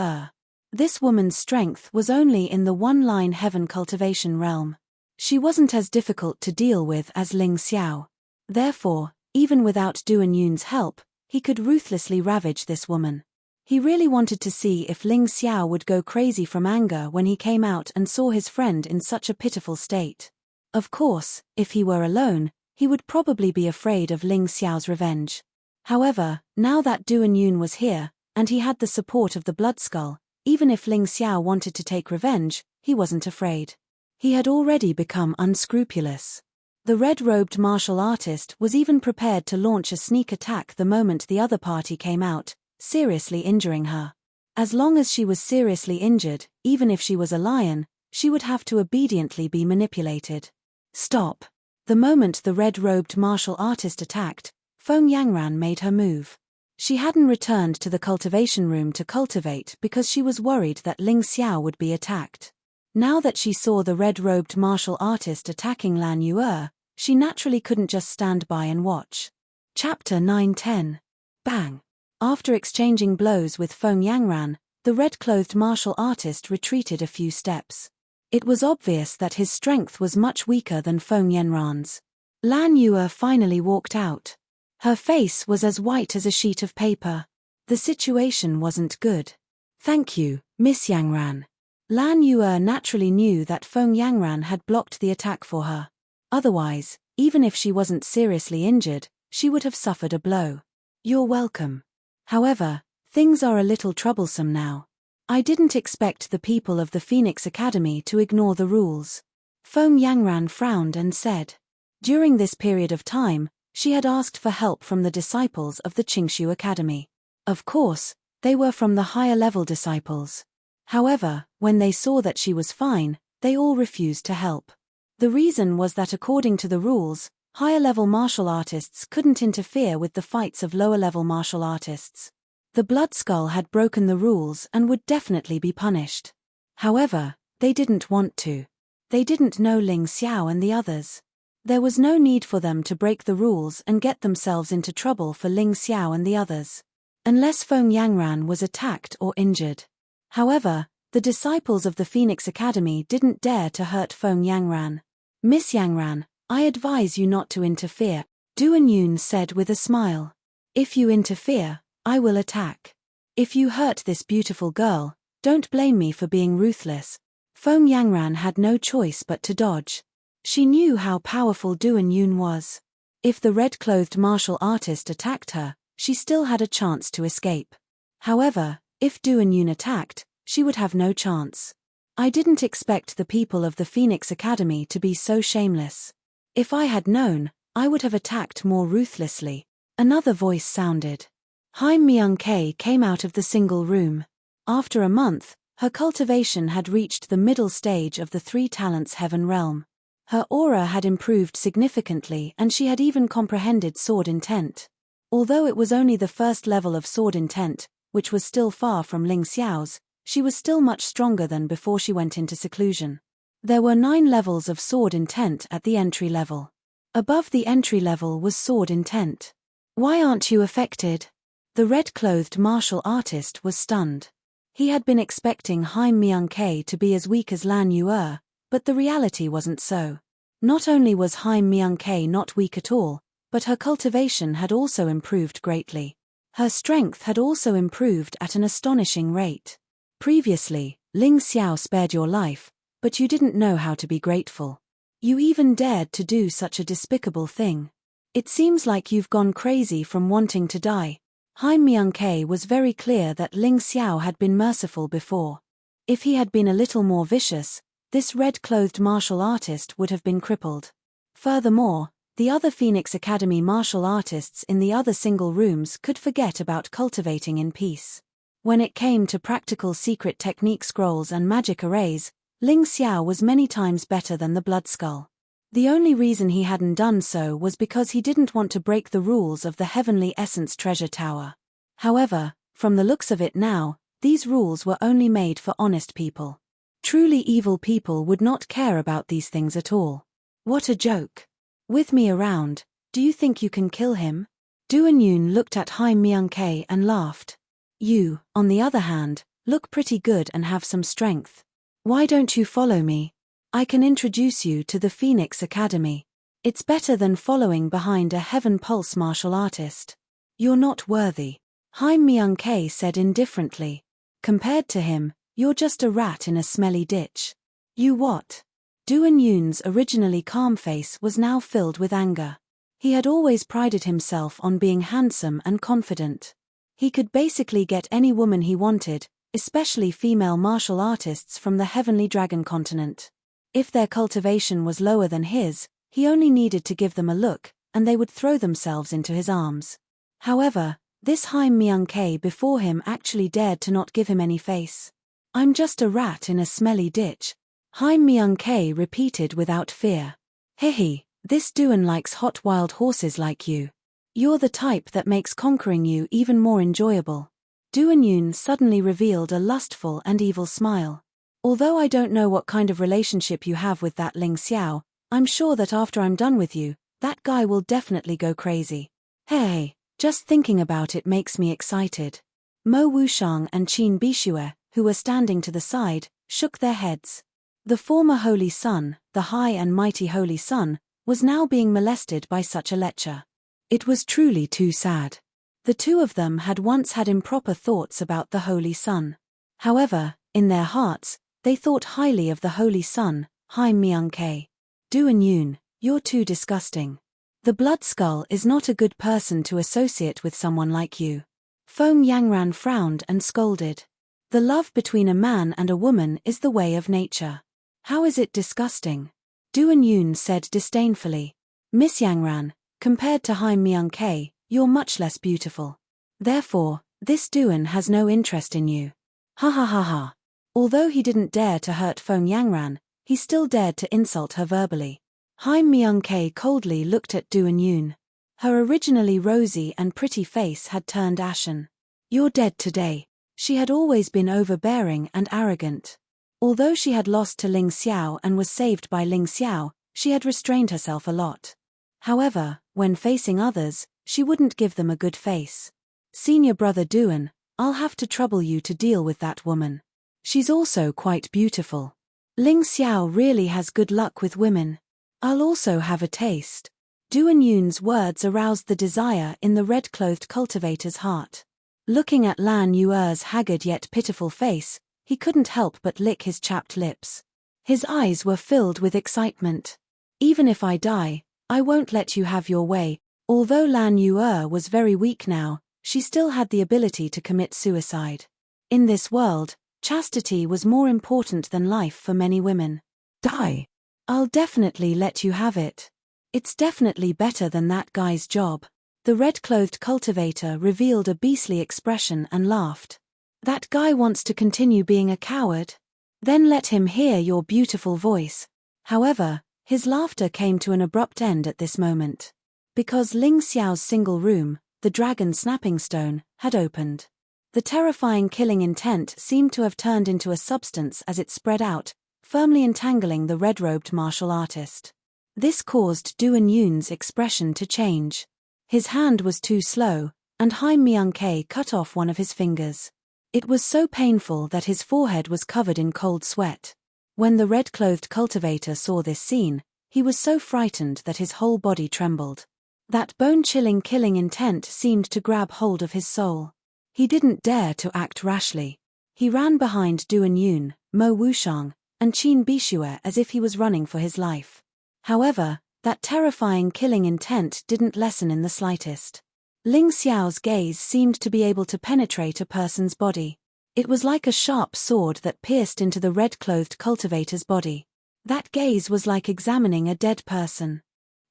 This woman's strength was only in the one-line heaven cultivation realm. She wasn't as difficult to deal with as Ling Xiao. Therefore, even without Duan Yun's help, he could ruthlessly ravage this woman. He really wanted to see if Ling Xiao would go crazy from anger when he came out and saw his friend in such a pitiful state. Of course, if he were alone, he would probably be afraid of Ling Xiao's revenge. However, now that Duan Yun was here, and he had the support of the Blood Skull, even if Ling Xiao wanted to take revenge, he wasn't afraid. He had already become unscrupulous. The red-robed martial artist was even prepared to launch a sneak attack the moment the other party came out, seriously injuring her. As long as she was seriously injured, even if she was a lion, she would have to obediently be manipulated. Stop. The moment the red-robed martial artist attacked, Feng Yangran made her move. She hadn't returned to the cultivation room to cultivate because she was worried that Ling Xiao would be attacked. Now that she saw the red-robed martial artist attacking Lan Yu, she naturally couldn't just stand by and watch. Chapter 9-10. Bang. After exchanging blows with Feng Yangran, the red-clothed martial artist retreated a few steps. It was obvious that his strength was much weaker than Feng Yanran's. Lan Yu finally walked out. Her face was as white as a sheet of paper. The situation wasn't good. Thank you, Miss Yangran. Lan Yuer naturally knew that Feng Yangran had blocked the attack for her. Otherwise, even if she wasn't seriously injured, she would have suffered a blow. You're welcome. However, things are a little troublesome now. I didn't expect the people of the Phoenix Academy to ignore the rules. Feng Yangran frowned and said. During this period of time, she had asked for help from the disciples of the Qingshu Academy. Of course, they were from the higher-level disciples. However, when they saw that she was fine, they all refused to help. The reason was that according to the rules, higher-level martial artists couldn't interfere with the fights of lower-level martial artists. The Blood Skull had broken the rules and would definitely be punished. However, they didn't want to. They didn't know Ling Xiao and the others. There was no need for them to break the rules and get themselves into trouble for Ling Xiao and the others. Unless Feng Yangran was attacked or injured. However, the disciples of the Phoenix Academy didn't dare to hurt Feng Yangran. Miss Yangran, I advise you not to interfere, Duan Yun said with a smile. If you interfere, I will attack. If you hurt this beautiful girl, don't blame me for being ruthless. Feng Yangran had no choice but to dodge. She knew how powerful Duan Yun was. If the red-clothed martial artist attacked her, she still had a chance to escape. However, if Duan Yun attacked, she would have no chance. I didn't expect the people of the Phoenix Academy to be so shameless. If I had known, I would have attacked more ruthlessly. Another voice sounded. Haim Myung-K came out of the single room. After a month, her cultivation had reached the middle stage of the Three Talents Heaven realm. Her aura had improved significantly and she had even comprehended sword intent. Although it was only the first level of sword intent, which was still far from Ling Xiao's, she was still much stronger than before she went into seclusion. There were 9 levels of sword intent at the entry level. Above the entry level was sword intent. Why aren't you affected? The red-clothed martial artist was stunned. He had been expecting Haim Myung-K to be as weak as Lan Yuer, but the reality wasn't so. Not only was Haim Myung-K not weak at all, but her cultivation had also improved greatly. Her strength had also improved at an astonishing rate. Previously, Ling Xiao spared your life, but you didn't know how to be grateful. You even dared to do such a despicable thing. It seems like you've gone crazy from wanting to die. Haim Myung-K was very clear that Ling Xiao had been merciful before. If he had been a little more vicious, this red-clothed martial artist would have been crippled. Furthermore, the other Phoenix Academy martial artists in the other single rooms could forget about cultivating in peace. When it came to practical secret technique scrolls and magic arrays, Ling Xiao was many times better than the Blood Skull. The only reason he hadn't done so was because he didn't want to break the rules of the Heavenly Essence Treasure Tower. However, from the looks of it now, these rules were only made for honest people. Truly evil people would not care about these things at all. What a joke. With me around, do you think you can kill him? Duan Yun looked at Haim Myung-K and laughed. You, on the other hand, look pretty good and have some strength. Why don't you follow me? I can introduce you to the Phoenix Academy. It's better than following behind a Heaven Pulse martial artist. You're not worthy. Haim Myung-K said indifferently. Compared to him, you're just a rat in a smelly ditch. You what? Duan Yun's originally calm face was now filled with anger. He had always prided himself on being handsome and confident. He could basically get any woman he wanted, especially female martial artists from the Heavenly Dragon continent. If their cultivation was lower than his, he only needed to give them a look, and they would throw themselves into his arms. However, this Haim Myung-K before him actually dared to not give him any face. I'm just a rat in a smelly ditch. Haim Myung-K repeated without fear. Hehe, this Duan likes hot wild horses like you. You're the type that makes conquering you even more enjoyable. Duan Yun suddenly revealed a lustful and evil smile. Although I don't know what kind of relationship you have with that Ling Xiao, I'm sure that after I'm done with you, that guy will definitely go crazy. Hey, just thinking about it makes me excited. Mo Wushang and Qin Bishue, who were standing to the side, shook their heads. The former Holy Son, the high and mighty Holy Son, was now being molested by such a lecher. It was truly too sad. The two of them had once had improper thoughts about the Holy Son. However, in their hearts, they thought highly of the holy son, Haim Myung-K. Doon-yoon, you're too disgusting. The blood skull is not a good person to associate with someone like you. Fong Yangran frowned and scolded. The love between a man and a woman is the way of nature. How is it disgusting? Doon-yoon said disdainfully. Miss Yangran, compared to Haim Myung-K, you're much less beautiful. Therefore, this Doon has no interest in you. Ha ha ha ha. Although he didn't dare to hurt Fong Yangran, he still dared to insult her verbally. Haim Myung-K coldly looked at Doon-yoon. Her originally rosy and pretty face had turned ashen. You're dead today. She had always been overbearing and arrogant. Although she had lost to Ling Xiao and was saved by Ling Xiao, she had restrained herself a lot. However, when facing others, she wouldn't give them a good face. Senior brother Doon, I'll have to trouble you to deal with that woman. She's also quite beautiful. Ling Xiao really has good luck with women. I'll also have a taste. Doon-yoon's words aroused the desire in the red-clothed cultivator's heart. Looking at Lan Yuer's haggard yet pitiful face, he couldn't help but lick his chapped lips. His eyes were filled with excitement. Even if I die, I won't let you have your way. Although Lan Yuer was very weak now, she still had the ability to commit suicide. In this world, chastity was more important than life for many women. Die. I'll definitely let you have it. It's definitely better than that guy's job. The red-clothed cultivator revealed a beastly expression and laughed. That guy wants to continue being a coward? Then let him hear your beautiful voice. However, his laughter came to an abrupt end at this moment. Because Ling Xiao's single room, the dragon snapping stone, had opened. The terrifying killing intent seemed to have turned into a substance as it spread out, firmly entangling the red-robed martial artist. This caused Doon-yoon's expression to change. His hand was too slow, and Haim Myung-K cut off one of his fingers. It was so painful that his forehead was covered in cold sweat. When the red-clothed cultivator saw this scene, he was so frightened that his whole body trembled. That bone-chilling killing intent seemed to grab hold of his soul. He didn't dare to act rashly. He ran behind Doon-yoon, Mo Wushang, and Qin Bishue as if he was running for his life. However, that terrifying killing intent didn't lessen in the slightest. Ling Xiao's gaze seemed to be able to penetrate a person's body. It was like a sharp sword that pierced into the red-clothed cultivator's body. That gaze was like examining a dead person.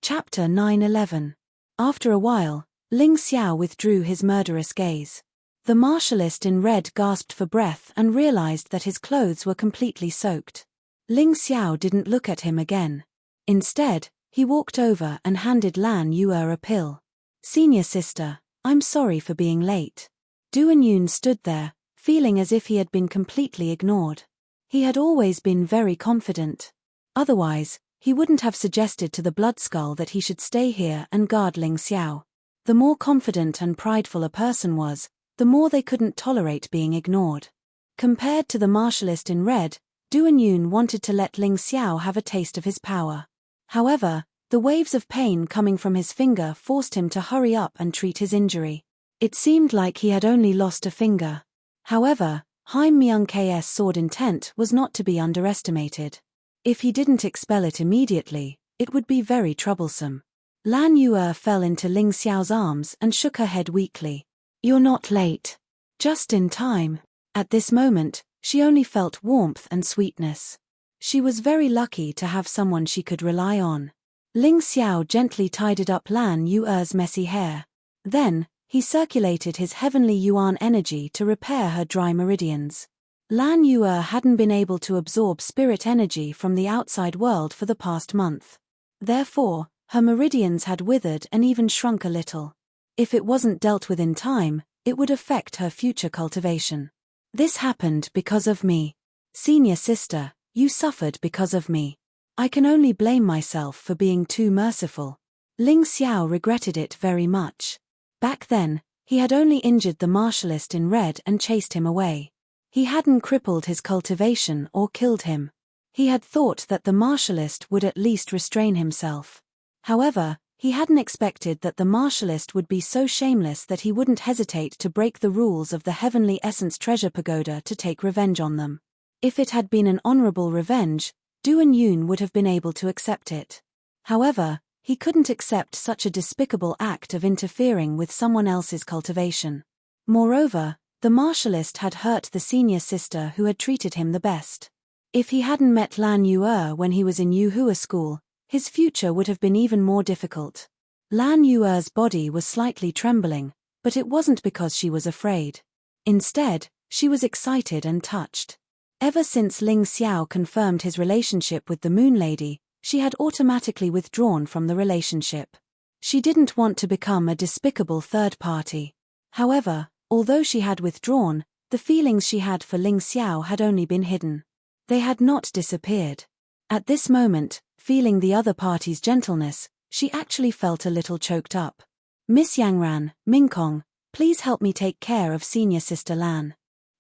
Chapter 9:11. After a while, Ling Xiao withdrew his murderous gaze. The martialist in red gasped for breath and realized that his clothes were completely soaked. Ling Xiao didn't look at him again. Instead, he walked over and handed Lan Yuer a pill. Senior sister, I'm sorry for being late. Doon-yoon stood there, feeling as if he had been completely ignored. He had always been very confident. Otherwise, he wouldn't have suggested to the blood skull that he should stay here and guard Ling Xiao. The more confident and prideful a person was, the more they couldn't tolerate being ignored. Compared to the martialist in red, Doon-yoon wanted to let Ling Xiao have a taste of his power. However, the waves of pain coming from his finger forced him to hurry up and treat his injury. It seemed like he had only lost a finger. However, Haim Myung-K's sword intent was not to be underestimated. If he didn't expel it immediately, it would be very troublesome. Lan Yuer fell into Ling Xiao's arms and shook her head weakly. You're not late. Just in time. At this moment, she only felt warmth and sweetness. She was very lucky to have someone she could rely on. Ling Xiao gently tidied up Lan Yuer's messy hair. Then, he circulated his heavenly yuan energy to repair her dry meridians. Lan Yuer hadn't been able to absorb spirit energy from the outside world for the past month. Therefore, her meridians had withered and even shrunk a little. If it wasn't dealt with in time, it would affect her future cultivation. This happened because of me. Senior sister, you suffered because of me. I can only blame myself for being too merciful. Ling Xiao regretted it very much. Back then, he had only injured the martialist in red and chased him away. He hadn't crippled his cultivation or killed him. He had thought that the martialist would at least restrain himself. However, He hadn't expected that the martialist would be so shameless that he wouldn't hesitate to break the rules of the Heavenly Essence Treasure Pagoda to take revenge on them. If it had been an honorable revenge, Duan Yun would have been able to accept it. However, he couldn't accept such a despicable act of interfering with someone else's cultivation. Moreover, the martialist had hurt the senior sister who had treated him the best. If he hadn't met Lan Yu'er when he was in Yuhua school, his future would have been even more difficult. Lan Yu'er's body was slightly trembling, but it wasn't because she was afraid. Instead, she was excited and touched. Ever since Ling Xiao confirmed his relationship with the Moon Lady, she had automatically withdrawn from the relationship. She didn't want to become a despicable third party. However, although she had withdrawn, the feelings she had for Ling Xiao had only been hidden. They had not disappeared. At this moment, feeling the other party's gentleness, she actually felt a little choked up. Miss Yangran, Mingkong, please help me take care of senior sister Lan.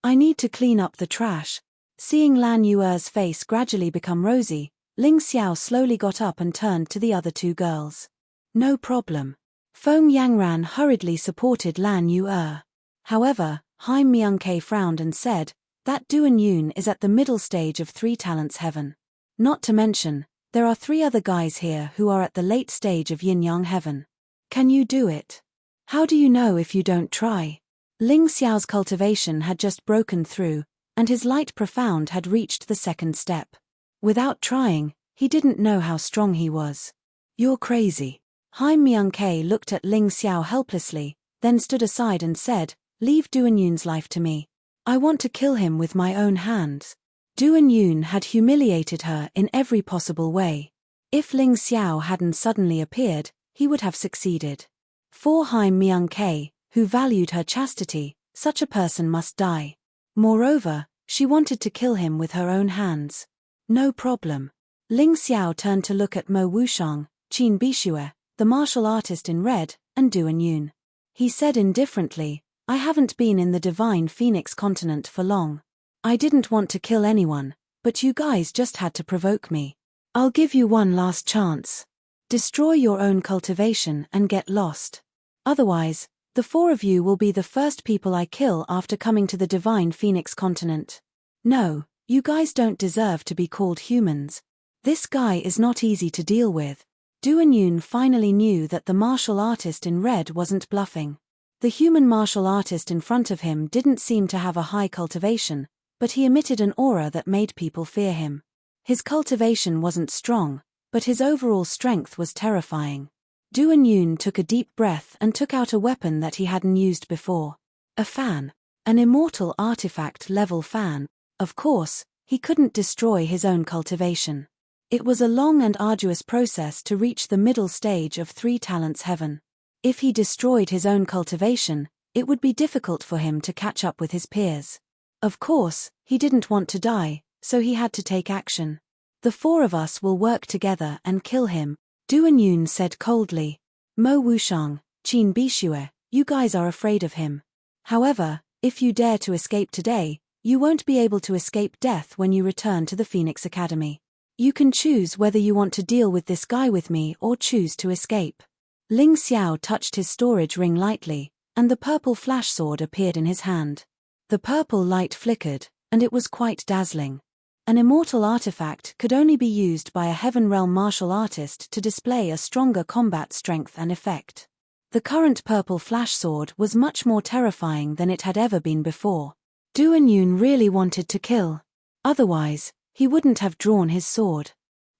I need to clean up the trash. Seeing Lan Yu'er's face gradually become rosy, Ling Xiao slowly got up and turned to the other two girls. No problem. Feng Yangran hurriedly supported Lan Yu'er. However, Haim Myung-Ke frowned and said, that Duan Yun is at the middle stage of 3 talents heaven. Not to mention, there are 3 other guys here who are at the late stage of yin-yang heaven. Can you do it? How do you know if you don't try? Ling Xiao's cultivation had just broken through, and his light profound had reached the 2nd step. Without trying, he didn't know how strong he was. You're crazy. Haim Myung-Ke looked at Ling Xiao helplessly, then stood aside and said, leave Duan Yun's life to me. I want to kill him with my own hands. Duan Yun had humiliated her in every possible way. If Ling Xiao hadn't suddenly appeared, he would have succeeded. For Haim Myung-Ke, who valued her chastity, such a person must die. Moreover, she wanted to kill him with her own hands. No problem. Ling Xiao turned to look at Mo Wushang, Qin Bishue, the martial artist in red, and Duan Yun. He said indifferently, I haven't been in the Divine Phoenix continent for long. I didn't want to kill anyone, but you guys just had to provoke me. I'll give you one last chance. Destroy your own cultivation and get lost. Otherwise, the 4 of you will be the first people I kill after coming to the Divine Phoenix continent. No, you guys don't deserve to be called humans. This guy is not easy to deal with. Duan Yun finally knew that the martial artist in red wasn't bluffing. The human martial artist in front of him didn't seem to have a high cultivation, but he emitted an aura that made people fear him. His cultivation wasn't strong, but his overall strength was terrifying. Duan Yun took a deep breath and took out a weapon that he hadn't used before. A fan. An immortal artifact-level fan. Of course, he couldn't destroy his own cultivation. It was a long and arduous process to reach the middle stage of 3 talents heaven. If he destroyed his own cultivation, it would be difficult for him to catch up with his peers. Of course, he didn't want to die, so he had to take action. The 4 of us will work together and kill him, Duan Yun said coldly. Mo Wushang, Qin Bishue, you guys are afraid of him. However, if you dare to escape today, you won't be able to escape death when you return to the Phoenix Academy. You can choose whether you want to deal with this guy with me or choose to escape. Ling Xiao touched his storage ring lightly, and the purple flash sword appeared in his hand. The purple light flickered, and it was quite dazzling. An immortal artifact could only be used by a Heaven Realm martial artist to display a stronger combat strength and effect. The current purple flash sword was much more terrifying than it had ever been before. Duan Yun really wanted to kill. Otherwise, he wouldn't have drawn his sword.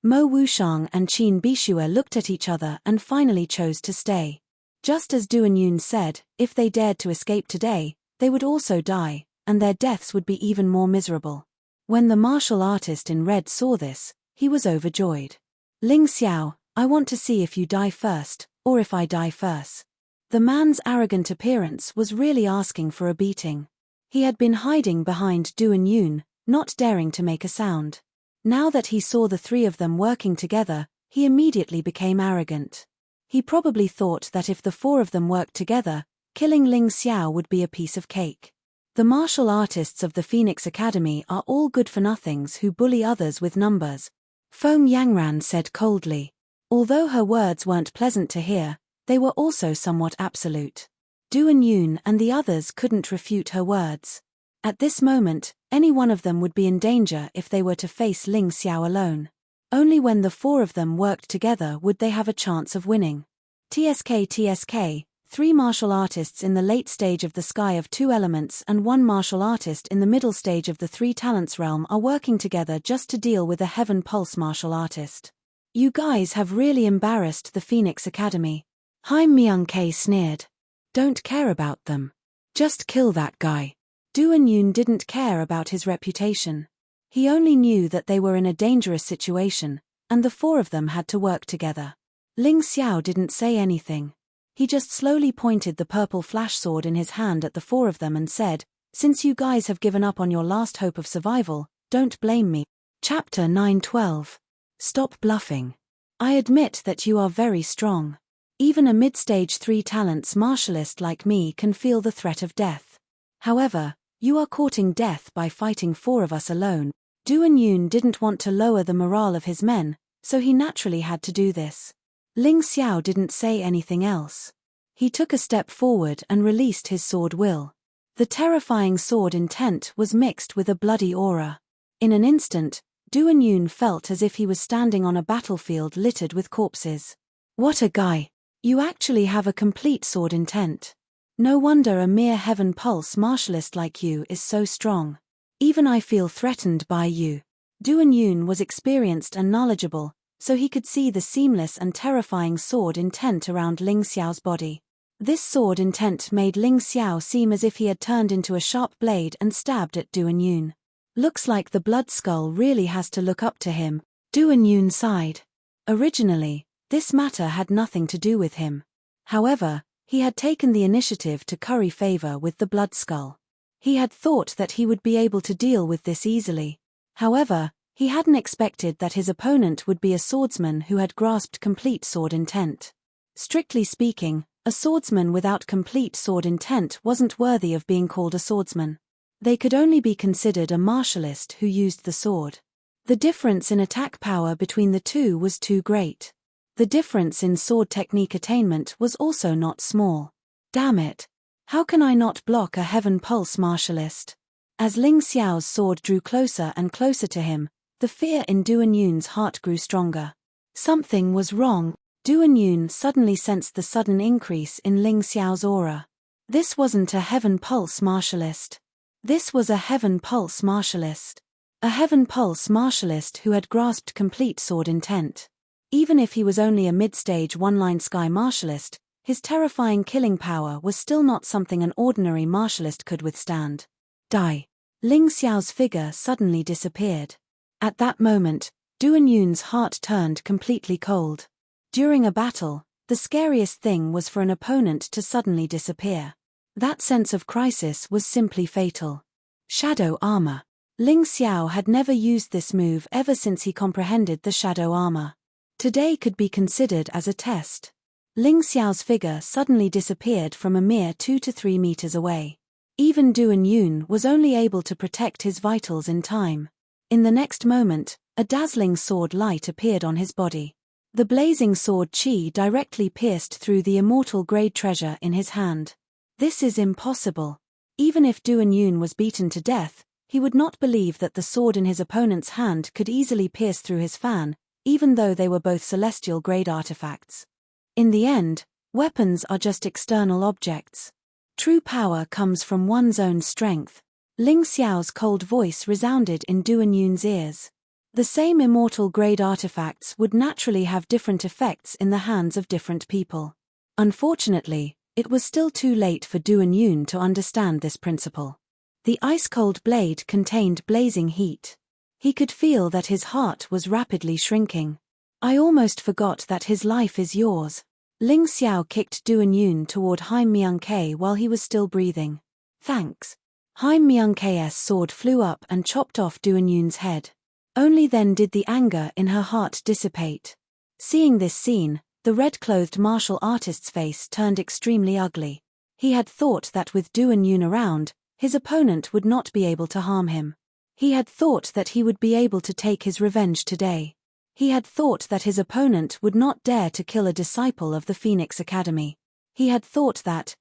Mo Wushang and Qin Bishue looked at each other and finally chose to stay. Just as Duan Yun said, if they dared to escape today, they would also die, and their deaths would be even more miserable. When the martial artist in red saw this, he was overjoyed. Ling Xiao, I want to see if you die first, or if I die first. The man's arrogant appearance was really asking for a beating. He had been hiding behind Duan Yun, not daring to make a sound. Now that he saw the 3 of them working together, he immediately became arrogant. He probably thought that if the 4 of them worked together, killing Ling Xiao would be a piece of cake. The martial artists of the Phoenix Academy are all good-for-nothings who bully others with numbers. Feng Yangran said coldly. Although her words weren't pleasant to hear, they were also somewhat absolute. Du and Yoon and the others couldn't refute her words. At this moment, any one of them would be in danger if they were to face Ling Xiao alone. Only when the four of them worked together would they have a chance of winning. TSK, 3 martial artists in the late stage of the sky of 2 elements and 1 martial artist in the middle stage of the 3 talents realm are working together just to deal with a Heaven Pulse martial artist. You guys have really embarrassed the Phoenix Academy. Haim Myung-K sneered. Don't care about them. Just kill that guy. Du and Yoon didn't care about his reputation. He only knew that they were in a dangerous situation, and the four of them had to work together. Ling Xiao didn't say anything. He just slowly pointed the purple flash sword in his hand at the four of them and said, "Since you guys have given up on your last hope of survival, don't blame me." Chapter 9:12. Stop bluffing. I admit that you are very strong. Even a mid-stage 3 talents martialist like me can feel the threat of death. However, you are courting death by fighting 4 of us alone. Du and Yoon didn't want to lower the morale of his men, so he naturally had to do this. Ling Xiao didn't say anything else. He took a step forward and released his sword will. The terrifying sword intent was mixed with a bloody aura. In an instant, Du and Yoon felt as if he was standing on a battlefield littered with corpses. What a guy! You actually have a complete sword intent. No wonder a mere Heaven Pulse martialist like you is so strong. Even I feel threatened by you. Du and Yoon was experienced and knowledgeable, so he could see the seamless and terrifying sword intent around Ling Xiao's body. This sword intent made Ling Xiao seem as if he had turned into a sharp blade and stabbed at Du and Yoon. Looks like the Blood Skull really has to look up to him. Du and Yoon sighed. Originally, this matter had nothing to do with him. However, he had taken the initiative to curry favor with the Blood Skull. He had thought that he would be able to deal with this easily. However, he hadn't expected that his opponent would be a swordsman who had grasped complete sword intent. Strictly speaking, a swordsman without complete sword intent wasn't worthy of being called a swordsman. They could only be considered a martialist who used the sword. The difference in attack power between the two was too great. The difference in sword technique attainment was also not small. Damn it! How can I not block a Heaven Pulse martialist? As Ling Xiao's sword drew closer and closer to him, the fear in Du and Yoon's heart grew stronger. Something was wrong. Du and Yoon suddenly sensed the sudden increase in Ling Xiao's aura. This wasn't a Heaven Pulse martialist. This was a Heaven Pulse martialist. A Heaven Pulse martialist who had grasped complete sword intent. Even if he was only a mid-stage one-line sky martialist, his terrifying killing power was still not something an ordinary martialist could withstand. Die. Ling Xiao's figure suddenly disappeared. At that moment, Du and Yoon's heart turned completely cold. During a battle, the scariest thing was for an opponent to suddenly disappear. That sense of crisis was simply fatal. Shadow armor. Ling Xiao had never used this move ever since he comprehended the shadow armor. Today could be considered as a test. Ling Xiao's figure suddenly disappeared from a mere 2 to 3 meters away. Even Du and Yoon was only able to protect his vitals in time. In the next moment, a dazzling sword light appeared on his body. The blazing sword Qi directly pierced through the immortal grade treasure in his hand. This is impossible. Even if Du and Yoon was beaten to death, he would not believe that the sword in his opponent's hand could easily pierce through his fan, even though they were both celestial grade artifacts. In the end, weapons are just external objects. True power comes from one's own strength. Ling Xiao's cold voice resounded in Du and Yoon's ears. The same immortal grade artifacts would naturally have different effects in the hands of different people. Unfortunately, it was still too late for Du and Yoon to understand this principle. The ice-cold blade contained blazing heat. He could feel that his heart was rapidly shrinking. I almost forgot that his life is yours. Ling Xiao kicked Du and Yoon toward Haim Myung-K while he was still breathing. Thanks. Haim Myung-K's sword flew up and chopped off Du and Yoon's head. Only then did the anger in her heart dissipate. Seeing this scene, the red-clothed martial artist's face turned extremely ugly. He had thought that with Du and Yoon around, his opponent would not be able to harm him. He had thought that he would be able to take his revenge today. He had thought that his opponent would not dare to kill a disciple of the Phoenix Academy. He had thought that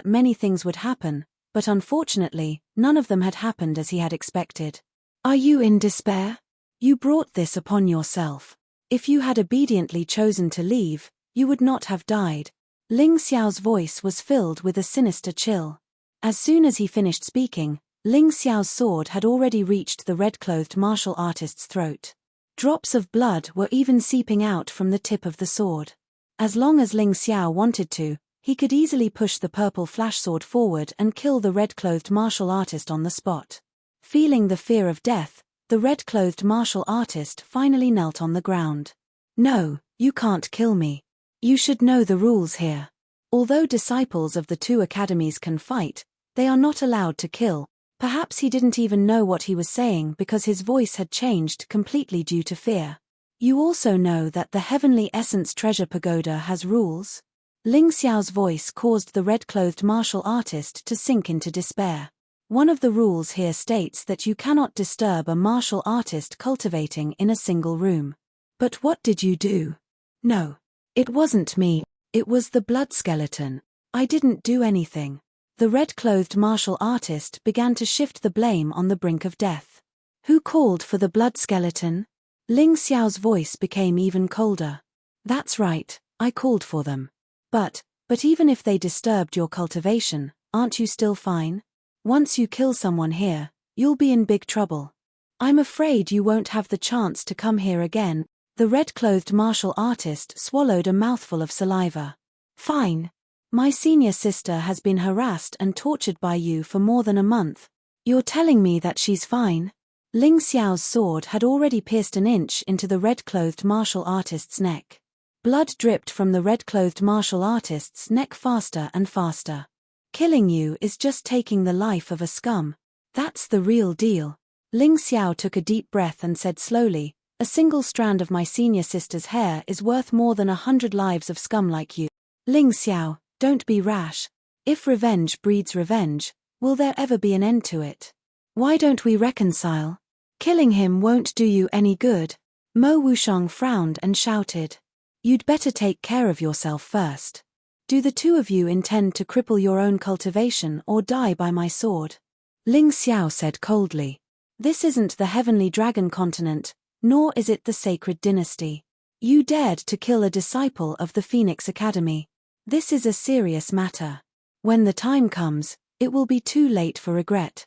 many things would happen, but unfortunately, none of them had happened as he had expected. Are you in despair? You brought this upon yourself. If you had obediently chosen to leave, you would not have died. Ling Xiao's voice was filled with a sinister chill. As soon as he finished speaking, Ling Xiao's sword had already reached the red-clothed martial artist's throat. Drops of blood were even seeping out from the tip of the sword. As long as Ling Xiao wanted to, he could easily push the purple flash sword forward and kill the red-clothed martial artist on the spot. Feeling the fear of death, the red-clothed martial artist finally knelt on the ground. No, you can't kill me. You should know the rules here. Although disciples of the two academies can fight, they are not allowed to kill. Perhaps he didn't even know what he was saying because his voice had changed completely due to fear. You also know that the Heavenly Essence Treasure Pagoda has rules? Ling Xiao's voice caused the red-clothed martial artist to sink into despair. One of the rules here states that you cannot disturb a martial artist cultivating in a single room. But what did you do? No. It wasn't me, it was the blood skeleton. I didn't do anything. The red-clothed martial artist began to shift the blame on the brink of death. Who called for the blood skeleton? Ling Xiao's voice became even colder. That's right, I called for them. But even if they disturbed your cultivation, aren't you still fine? Once you kill someone here, you'll be in big trouble. I'm afraid you won't have the chance to come here again. The red-clothed martial artist swallowed a mouthful of saliva. Fine. My senior sister has been harassed and tortured by you for more than a month. You're telling me that she's fine? Ling Xiao's sword had already pierced an inch into the red-clothed martial artist's neck. Blood dripped from the red-clothed martial artist's neck faster and faster. Killing you is just taking the life of a scum. That's the real deal. Ling Xiao took a deep breath and said slowly, a single strand of my senior sister's hair is worth more than 100 lives of scum like you. Ling Xiao, don't be rash. If revenge breeds revenge, will there ever be an end to it? Why don't we reconcile? Killing him won't do you any good. Mo Wushang frowned and shouted. You'd better take care of yourself first. Do the two of you intend to cripple your own cultivation or die by my sword? Ling Xiao said coldly. This isn't the Heavenly Dragon Continent, nor is it the Sacred Dynasty. You dared to kill a disciple of the Phoenix Academy. This is a serious matter. When the time comes, it will be too late for regret.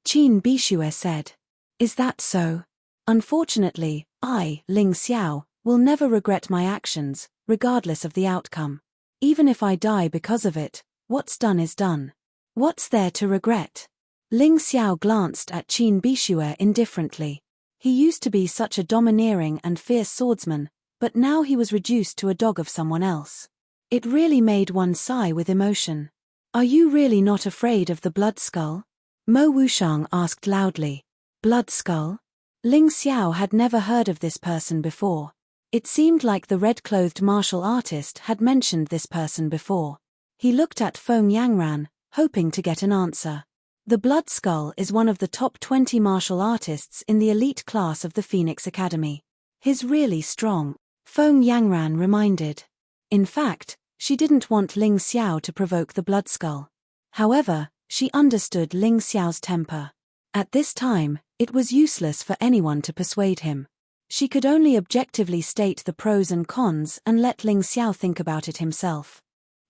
Qin Bishue said. Is that so? Unfortunately, I, Ling Xiao, will never regret my actions, regardless of the outcome. Even if I die because of it, what's done is done. What's there to regret? Ling Xiao glanced at Qin Bishue indifferently. He used to be such a domineering and fierce swordsman, but now he was reduced to a dog of someone else. It really made one sigh with emotion. Are you really not afraid of the blood skull? Mo Wushang asked loudly. Blood skull? Ling Xiao had never heard of this person before. It seemed like the red-clothed martial artist had mentioned this person before. He looked at Feng Yangran, hoping to get an answer. The Blood Skull is one of the top 20 martial artists in the elite class of the Phoenix Academy. He's really strong, Feng Yangran reminded. In fact, she didn't want Ling Xiao to provoke the Blood Skull. However, she understood Ling Xiao's temper. At this time, it was useless for anyone to persuade him. She could only objectively state the pros and cons and let Ling Xiao think about it himself.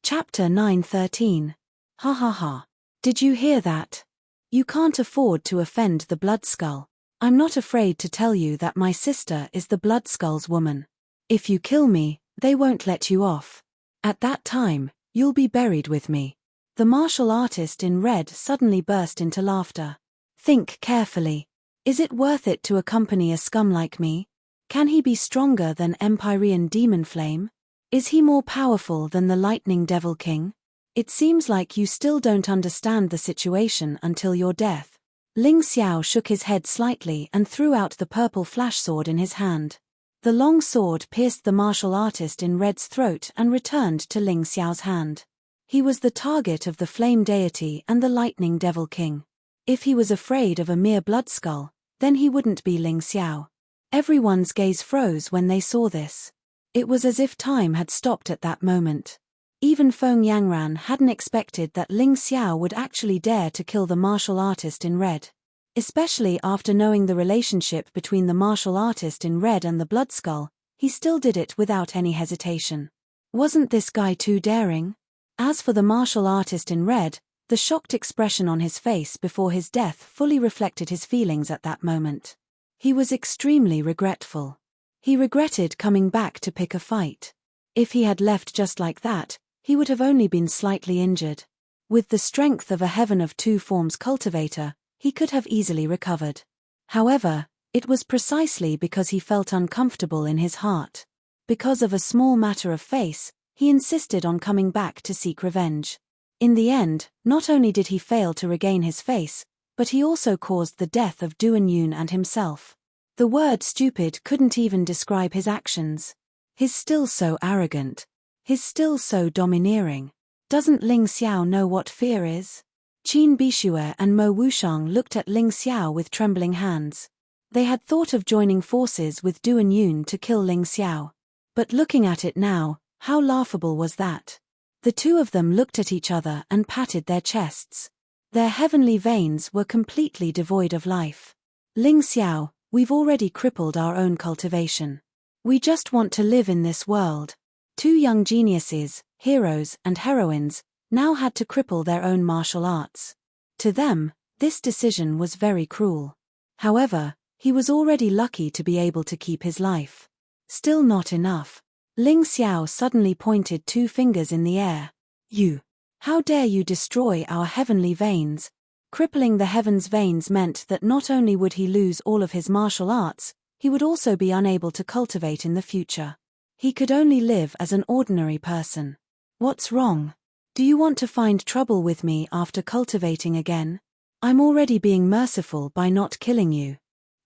Chapter 9:13. Ha ha ha. Did you hear that? You can't afford to offend the Blood Skull. I'm not afraid to tell you that my sister is the Blood Skull's woman. If you kill me, they won't let you off. At that time, you'll be buried with me. The martial artist in red suddenly burst into laughter. Think carefully. Is it worth it to accompany a scum like me? Can he be stronger than Empyrean Demon Flame? Is he more powerful than the Lightning Devil King? It seems like you still don't understand the situation until your death. Ling Xiao shook his head slightly and threw out the purple flash sword in his hand. The long sword pierced the martial artist in red's throat and returned to Ling Xiao's hand. He was the target of the Flame Deity and the Lightning Devil King. If he was afraid of a mere blood skull, then he wouldn't be Ling Xiao. Everyone's gaze froze when they saw this. It was as if time had stopped at that moment. Even Feng Yangran hadn't expected that Ling Xiao would actually dare to kill the martial artist in red. Especially after knowing the relationship between the martial artist in red and the blood skull, he still did it without any hesitation. Wasn't this guy too daring? As for the martial artist in red, the shocked expression on his face before his death fully reflected his feelings at that moment. He was extremely regretful. He regretted coming back to pick a fight. If he had left just like that, he would have only been slightly injured. With the strength of a Heaven of Two Forms cultivator, he could have easily recovered. However, it was precisely because he felt uncomfortable in his heart. Because of a small matter of face, he insisted on coming back to seek revenge. In the end, not only did he fail to regain his face, but he also caused the death of Duan Yun and himself. The word stupid couldn't even describe his actions. He's still so arrogant. He's still so domineering. Doesn't Ling Xiao know what fear is? Qin Bishue and Mo Wushang looked at Ling Xiao with trembling hands. They had thought of joining forces with Duan Yun to kill Ling Xiao. But looking at it now, how laughable was that? The two of them looked at each other and patted their chests. Their heavenly veins were completely devoid of life. Ling Xiao, we've already crippled our own cultivation. We just want to live in this world. Two young geniuses, heroes and heroines, now had to cripple their own martial arts. To them, this decision was very cruel. However, he was already lucky to be able to keep his life. Still not enough. Ling Xiao suddenly pointed two fingers in the air. You! How dare you destroy our heavenly veins? Crippling the heaven's veins meant that not only would he lose all of his martial arts, he would also be unable to cultivate in the future. He could only live as an ordinary person. What's wrong? Do you want to find trouble with me after cultivating again? I'm already being merciful by not killing you.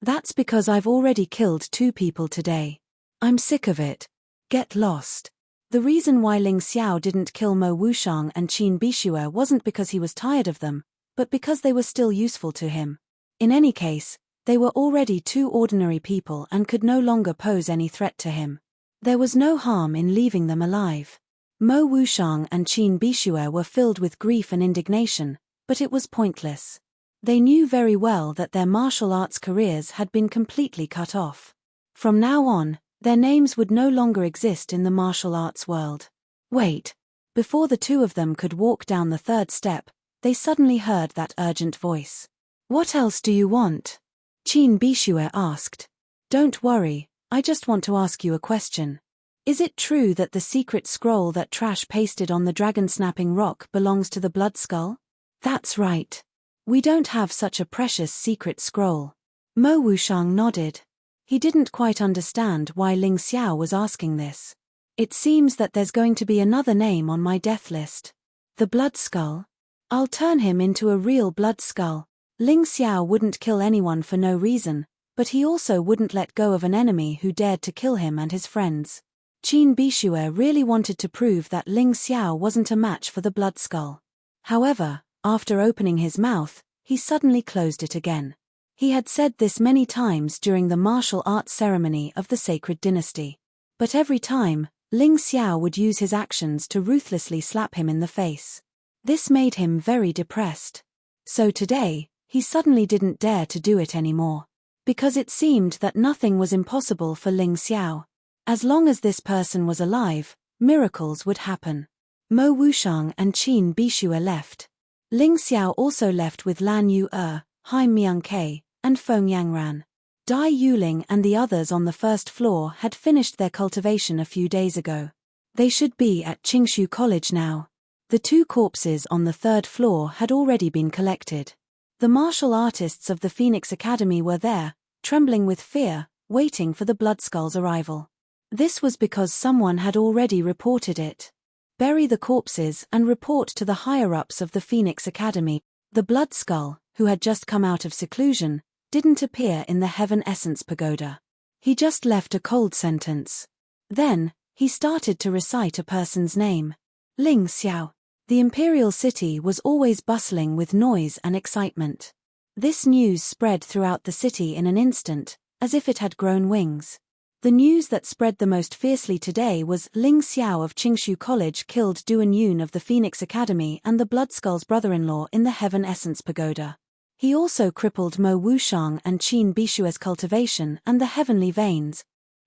That's because I've already killed 2 people today. I'm sick of it. Get lost. The reason why Ling Xiao didn't kill Mo Wushang and Qin Bishue wasn't because he was tired of them, but because they were still useful to him. In any case, they were already 2 ordinary people and could no longer pose any threat to him. There was no harm in leaving them alive. Mo Wushang and Qin Bishue were filled with grief and indignation, but it was pointless. They knew very well that their martial arts careers had been completely cut off. From now on, their names would no longer exist in the martial arts world. Wait. Before the 2 of them could walk down the 3rd step, they suddenly heard that urgent voice. What else do you want? Qin Bishue asked. Don't worry, I just want to ask you a question. Is it true that the secret scroll that Trash pasted on the dragon-snapping rock belongs to the blood skull? That's right. We don't have such a precious secret scroll. Mo Wushang nodded. He didn't quite understand why Ling Xiao was asking this. It seems that there's going to be another name on my death list. The blood skull? I'll turn him into a real blood skull. Ling Xiao wouldn't kill anyone for no reason, but he also wouldn't let go of an enemy who dared to kill him and his friends. Qin Bishue really wanted to prove that Ling Xiao wasn't a match for the blood skull. However, after opening his mouth, he suddenly closed it again. He had said this many times during the martial arts ceremony of the Sacred Dynasty. But every time, Ling Xiao would use his actions to ruthlessly slap him in the face. This made him very depressed. So today, he suddenly didn't dare to do it anymore. Because it seemed that nothing was impossible for Ling Xiao. As long as this person was alive, miracles would happen. Mo Wushang and Qin Bishue left. Ling Xiao also left with Lan Yu Hai Myung-Ke, and Feng Yangran. Dai Yuling and the others on the 1st floor had finished their cultivation a few days ago. They should be at Qingshu College now. The 2 corpses on the 3rd floor had already been collected. The martial artists of the Phoenix Academy were there, trembling with fear, waiting for the blood skull's arrival. This was because someone had already reported it. Bury the corpses and report to the higher-ups of the Phoenix Academy. The blood skull, who had just come out of seclusion, didn't appear in the Heaven Essence Pagoda. He just left a cold sentence. Then, he started to recite a person's name. Ling Xiao. The imperial city was always bustling with noise and excitement. This news spread throughout the city in an instant, as if it had grown wings. The news that spread the most fiercely today was Ling Xiao of Qingshu College killed Duan Yun of the Phoenix Academy and the Bloodskull's brother-in-law in the Heaven Essence Pagoda. He also crippled Mo Wushang and Qin Bishua's cultivation and the Heavenly Veins.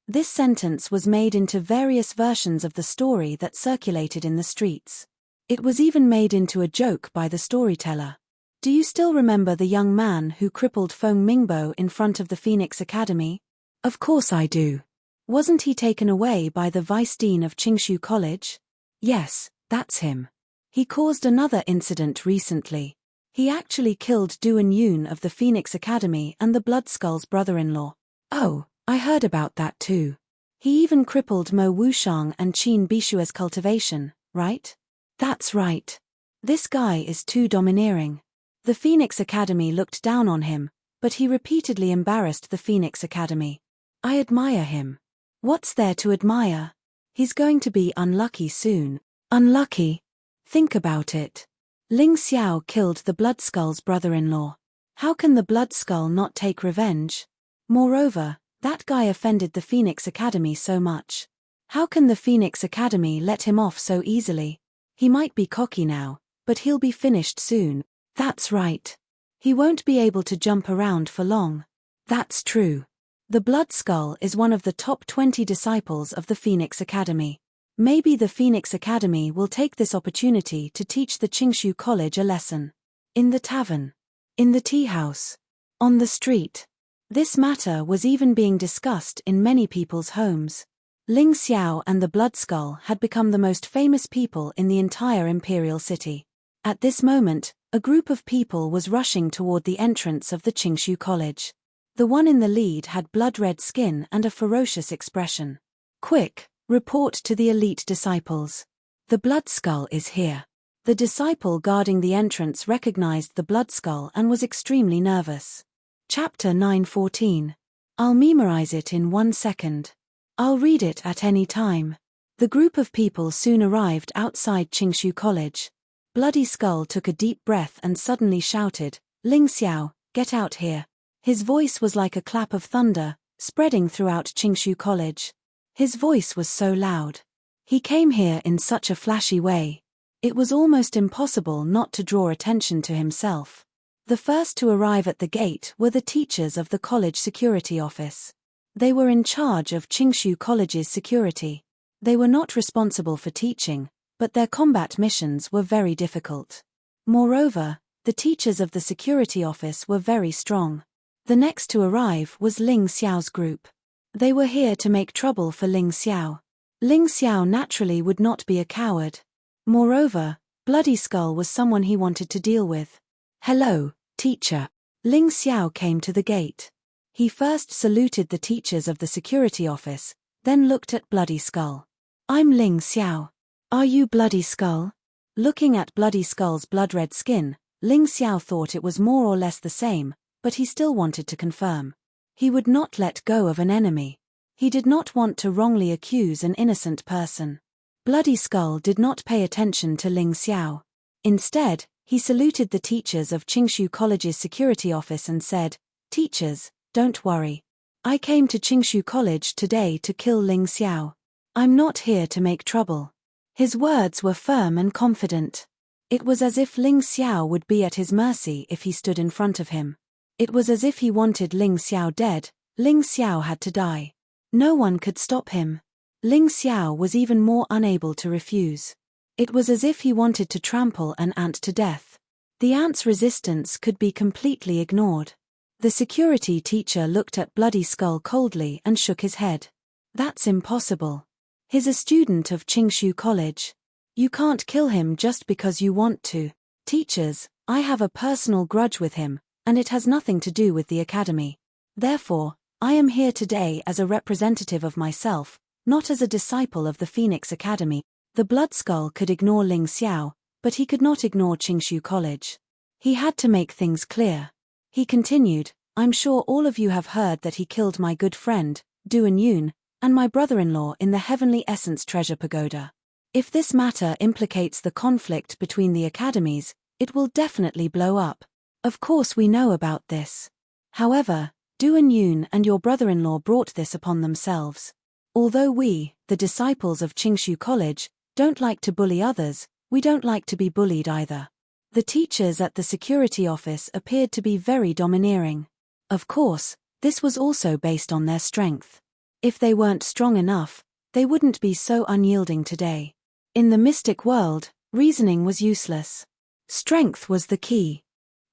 This sentence was made into various versions of the story that circulated in the streets. It was even made into a joke by the storyteller. Do you still remember the young man who crippled Feng Mingbo in front of the Phoenix Academy? Of course I do. Wasn't he taken away by the vice dean of Qingshu College? Yes, that's him. He caused another incident recently. He actually killed Duan Yun of the Phoenix Academy and the Bloodskull's brother-in-law. Oh, I heard about that too. He even crippled Mo Wushang and Qin Bishua's cultivation, right? That's right. This guy is too domineering. The Phoenix Academy looked down on him, but he repeatedly embarrassed the Phoenix Academy. I admire him. What's there to admire? He's going to be unlucky soon. Unlucky? Think about it. Ling Xiao killed the Bloodskull's brother-in-law. How can the Bloodskull not take revenge? Moreover, that guy offended the Phoenix Academy so much. How can the Phoenix Academy let him off so easily? He might be cocky now, but he'll be finished soon. That's right. He won't be able to jump around for long. That's true. The Bloodskull is one of the top 20 disciples of the Phoenix Academy. Maybe the Phoenix Academy will take this opportunity to teach the Qingshu College a lesson. In the tavern. In the tea house. On the street. This matter was even being discussed in many people's homes. Ling Xiao and the Bloodskull had become the most famous people in the entire imperial city. At this moment, a group of people was rushing toward the entrance of the Qingshu College. The one in the lead had blood-red skin and a ferocious expression. Quick, report to the elite disciples. The Bloodskull is here. The disciple guarding the entrance recognized the Bloodskull and was extremely nervous. Chapter 9:14. I'll memorize it in 1 second. I'll read it at any time. The group of people soon arrived outside Qingshu College. Bloody Skull took a deep breath and suddenly shouted, Ling Xiao, get out here. His voice was like a clap of thunder, spreading throughout Qingshu College. His voice was so loud. He came here in such a flashy way. It was almost impossible not to draw attention to himself. The first to arrive at the gate were the teachers of the college security office. They were in charge of Qingshu College's security. They were not responsible for teaching, but their combat missions were very difficult. Moreover, the teachers of the security office were very strong. The next to arrive was Ling Xiao's group. They were here to make trouble for Ling Xiao. Ling Xiao naturally would not be a coward. Moreover, Bloody Skull was someone he wanted to deal with. Hello, teacher. Ling Xiao came to the gate. He first saluted the teachers of the security office, then looked at Bloody Skull. I'm Ling Xiao. Are you Bloody Skull? Looking at Bloody Skull's blood-red skin, Ling Xiao thought it was more or less the same, but he still wanted to confirm. He would not let go of an enemy. He did not want to wrongly accuse an innocent person. Bloody Skull did not pay attention to Ling Xiao. Instead, he saluted the teachers of Qingshu College's security office and said, Teachers, don't worry. I came to Qingshu College today to kill Ling Xiao. I'm not here to make trouble. His words were firm and confident. It was as if Ling Xiao would be at his mercy if he stood in front of him. It was as if he wanted Ling Xiao dead. Ling Xiao had to die. No one could stop him. Ling Xiao was even more unable to refuse. It was as if he wanted to trample an ant to death. The ant's resistance could be completely ignored. The security teacher looked at Bloody Skull coldly and shook his head. That's impossible. He's a student of Qingshu College. You can't kill him just because you want to. Teachers, I have a personal grudge with him, and it has nothing to do with the academy. Therefore, I am here today as a representative of myself, not as a disciple of the Phoenix Academy. The Bloodskull could ignore Ling Xiao, but he could not ignore Qingshu College. He had to make things clear. He continued, I'm sure all of you have heard that he killed my good friend, Duan Yun, and my brother-in-law in the Heavenly Essence Treasure Pagoda. If this matter implicates the conflict between the academies, it will definitely blow up. Of course we know about this. However, Du and Yun and your brother-in-law brought this upon themselves. Although we, the disciples of Qingshu College, don't like to bully others, we don't like to be bullied either. The teachers at the security office appeared to be very domineering. Of course, this was also based on their strength. If they weren't strong enough, they wouldn't be so unyielding today. In the mystic world, reasoning was useless. Strength was the key.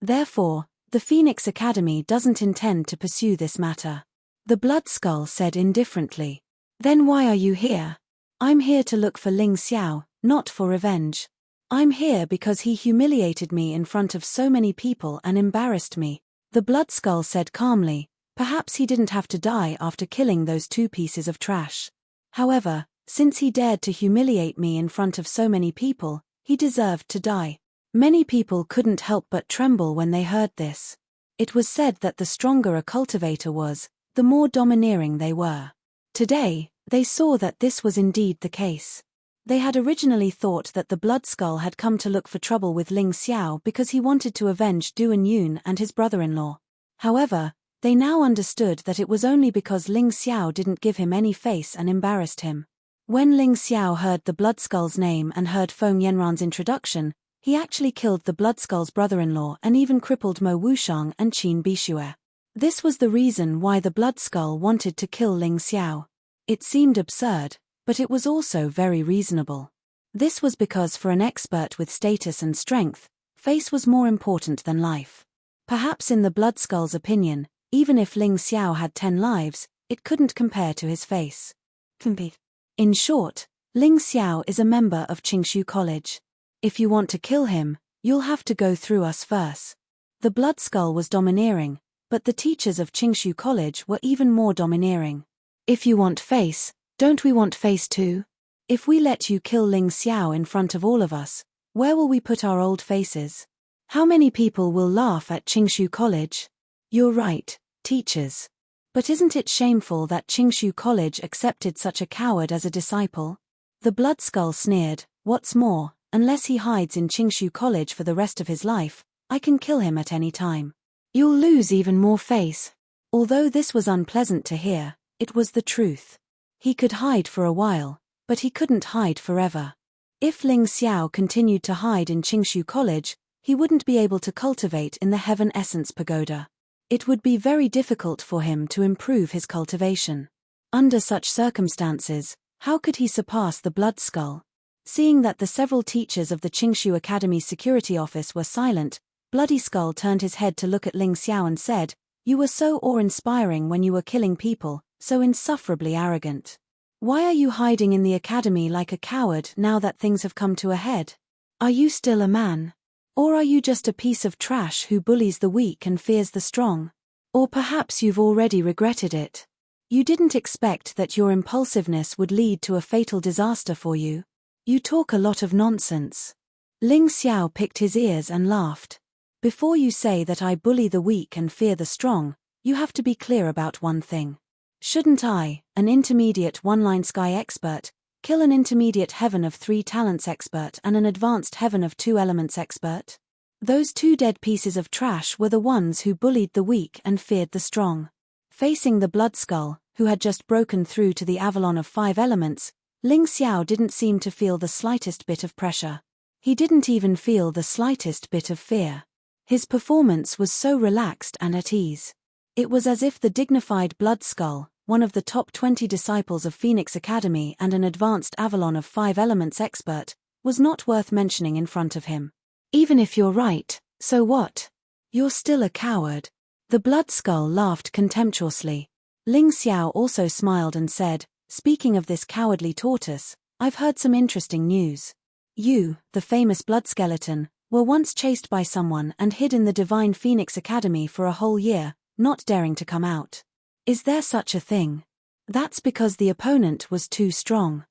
Therefore, the Phoenix Academy doesn't intend to pursue this matter. The Blood Skull said indifferently. Then why are you here? I'm here to look for Ling Xiao, not for revenge. I'm here because he humiliated me in front of so many people and embarrassed me, the Blood Skull said calmly. Perhaps he didn't have to die after killing those two pieces of trash. However, since he dared to humiliate me in front of so many people, he deserved to die. Many people couldn't help but tremble when they heard this. It was said that the stronger a cultivator was, the more domineering they were. Today, they saw that this was indeed the case. They had originally thought that the Blood Skull had come to look for trouble with Ling Xiao because he wanted to avenge Du and Yun and his brother-in-law. However, they now understood that it was only because Ling Xiao didn't give him any face and embarrassed him. When Ling Xiao heard the Blood Skull's name and heard Feng Yanran's introduction, he actually killed the Blood Skull's brother-in-law and even crippled Mo Wushang and Qin Bishue. This was the reason why the Blood Skull wanted to kill Ling Xiao. It seemed absurd, but it was also very reasonable. This was because for an expert with status and strength, face was more important than life. Perhaps in the Blood Skull's opinion, even if Ling Xiao had 10 lives, it couldn't compare to his face. In short, Ling Xiao is a member of Qingshu College. If you want to kill him, you'll have to go through us first. The Blood Skull was domineering, but the teachers of Qingshu College were even more domineering. If you want face, don't we want face too? If we let you kill Ling Xiao in front of all of us, where will we put our old faces? How many people will laugh at Qingshu College? You're right, teachers. But isn't it shameful that Qingshu College accepted such a coward as a disciple? The Blood Skull sneered. What's more, unless he hides in Qingshu College for the rest of his life, I can kill him at any time. You'll lose even more face. Although this was unpleasant to hear, it was the truth. He could hide for a while, but he couldn't hide forever. If Ling Xiao continued to hide in Qingshu College, he wouldn't be able to cultivate in the Heaven Essence Pagoda. It would be very difficult for him to improve his cultivation. Under such circumstances, how could he surpass the Blood Skull? Seeing that the several teachers of the Qingshu Academy's security office were silent, Bloody Skull turned his head to look at Ling Xiao and said, "You were so awe-inspiring when you were killing people, so insufferably arrogant. Why are you hiding in the academy like a coward now that things have come to a head? Are you still a man? Or are you just a piece of trash who bullies the weak and fears the strong? Or perhaps you've already regretted it. You didn't expect that your impulsiveness would lead to a fatal disaster for you. You talk a lot of nonsense." Ling Xiao picked his ears and laughed. "Before you say that I bully the weak and fear the strong, you have to be clear about one thing. Shouldn't I, an intermediate one-line sky expert, kill an intermediate heaven of 3 talents expert and an advanced heaven of 2 elements expert? Those 2 dead pieces of trash were the ones who bullied the weak and feared the strong." Facing the Blood Skull, who had just broken through to the Avalon of 5 elements, Ling Xiao didn't seem to feel the slightest bit of pressure. He didn't even feel the slightest bit of fear. His performance was so relaxed and at ease. It was as if the dignified Blood Skull, one of the top 20 disciples of Phoenix Academy and an advanced Avalon of 5 elements expert, was not worth mentioning in front of him. "Even if you're right, so what? You're still a coward." The Blood Skull laughed contemptuously. Ling Xiao also smiled and said, "Speaking of this cowardly tortoise, I've heard some interesting news. You, the famous blood skeleton, were once chased by someone and hid in the Divine Phoenix Academy for a whole year, not daring to come out. Is there such a thing? That's because the opponent was too strong."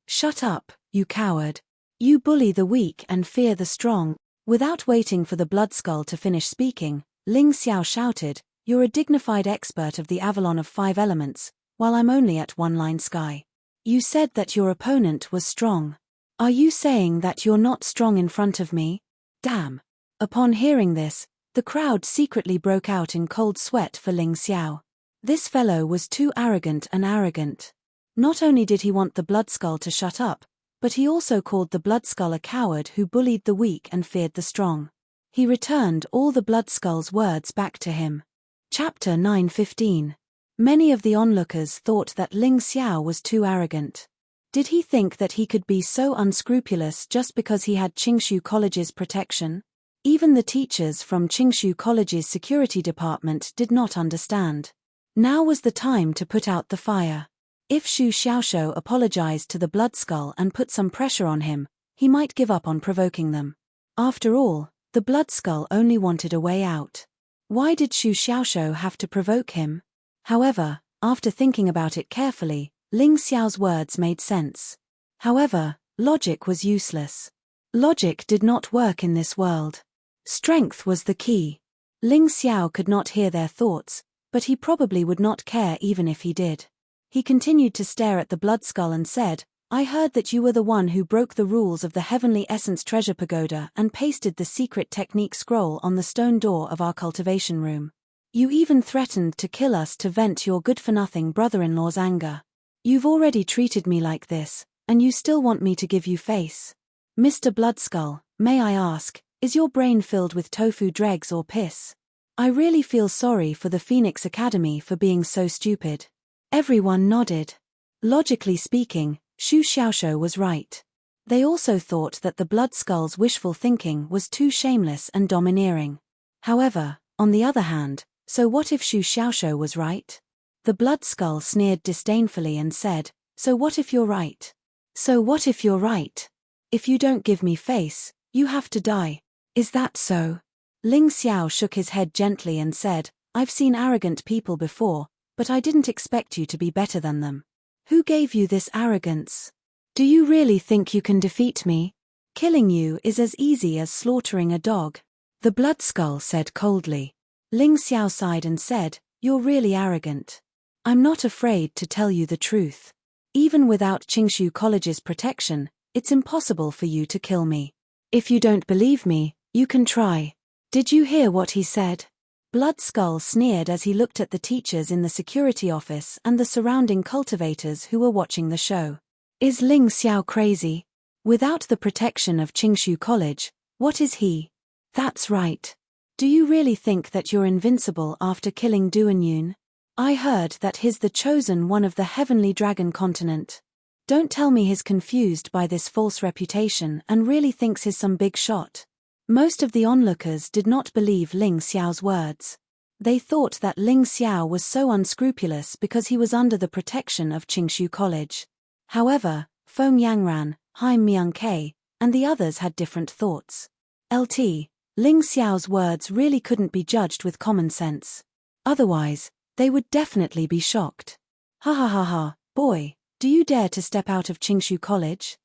Shut up, you coward. You bully the weak and fear the strong." Without waiting for the Blood Skull to finish speaking, Ling Xiao shouted, "You're a dignified expert of the Avalon of 5 elements, while I'm only at one-line sky. You said that your opponent was strong. Are you saying that you're not strong in front of me? Damn." Upon hearing this, The crowd secretly broke out in cold sweat for Ling Xiao. This fellow was too arrogant and arrogant. Not only did he want the Bloodskull to shut up, but he also called the Bloodskull a coward who bullied the weak and feared the strong. He returned all the Bloodskull's words back to him. Chapter 9:15. Many of the onlookers thought that Ling Xiao was too arrogant. Did he think that he could be so unscrupulous just because he had Qingshu College's protection? Even the teachers from Qingshu College's security department did not understand. Now was the time to put out the fire. If Xu Xiaoshuo apologized to the Bloodskull and put some pressure on him, he might give up on provoking them. After all, the Bloodskull only wanted a way out. Why did Xu Xiaoshuo have to provoke him? However, after thinking about it carefully, Ling Xiao's words made sense. However, logic was useless. Logic did not work in this world. Strength was the key. Ling Xiao could not hear their thoughts, but he probably would not care even if he did. He continued to stare at the Bloodskull and said, "I heard that you were the one who broke the rules of the Heavenly Essence Treasure Pagoda and pasted the secret technique scroll on the stone door of our cultivation room. You even threatened to kill us to vent your good-for-nothing brother-in-law's anger. You've already treated me like this, and you still want me to give you face? Mr. Bloodskull, may I ask, is your brain filled with tofu dregs or piss? I really feel sorry for the Phoenix Academy for being so stupid." Everyone nodded. Logically speaking, Xu Xiaoshuo was right. They also thought that the Bloodskull's wishful thinking was too shameless and domineering. However, on the other hand, so what if Xu Xiaoshuo was right? The Bloodskull sneered disdainfully and said, "So what if you're right? So what if you're right? If you don't give me face, you have to die. Is that so?" Ling Xiao shook his head gently and said, "I've seen arrogant people before, but I didn't expect you to be better than them. Who gave you this arrogance? Do you really think you can defeat me? Killing you is as easy as slaughtering a dog." The Bloodskull said coldly. Ling Xiao sighed and said, "You're really arrogant. I'm not afraid to tell you the truth. Even without Qingshu College's protection, it's impossible for you to kill me. If you don't believe me, you can try." Did you hear what he said? Bloodskull sneered as he looked at the teachers in the security office and the surrounding cultivators who were watching the show. Is Ling Xiao crazy? Without the protection of Qingshu College, what is he? That's right. Do you really think that you're invincible after killing Duanyun? I heard that he's the chosen one of the Heavenly Dragon continent. Don't tell me he's confused by this false reputation and really thinks he's some big shot. Most of the onlookers did not believe Ling Xiao's words. They thought that Ling Xiao was so unscrupulous because he was under the protection of Qingshu College. However, Feng Yangran, Haim Myung-Kei, and the others had different thoughts. Ling Xiao's words really couldn't be judged with common sense. Otherwise, they would definitely be shocked. Ha ha ha ha, boy, do you dare to step out of Qingshu College?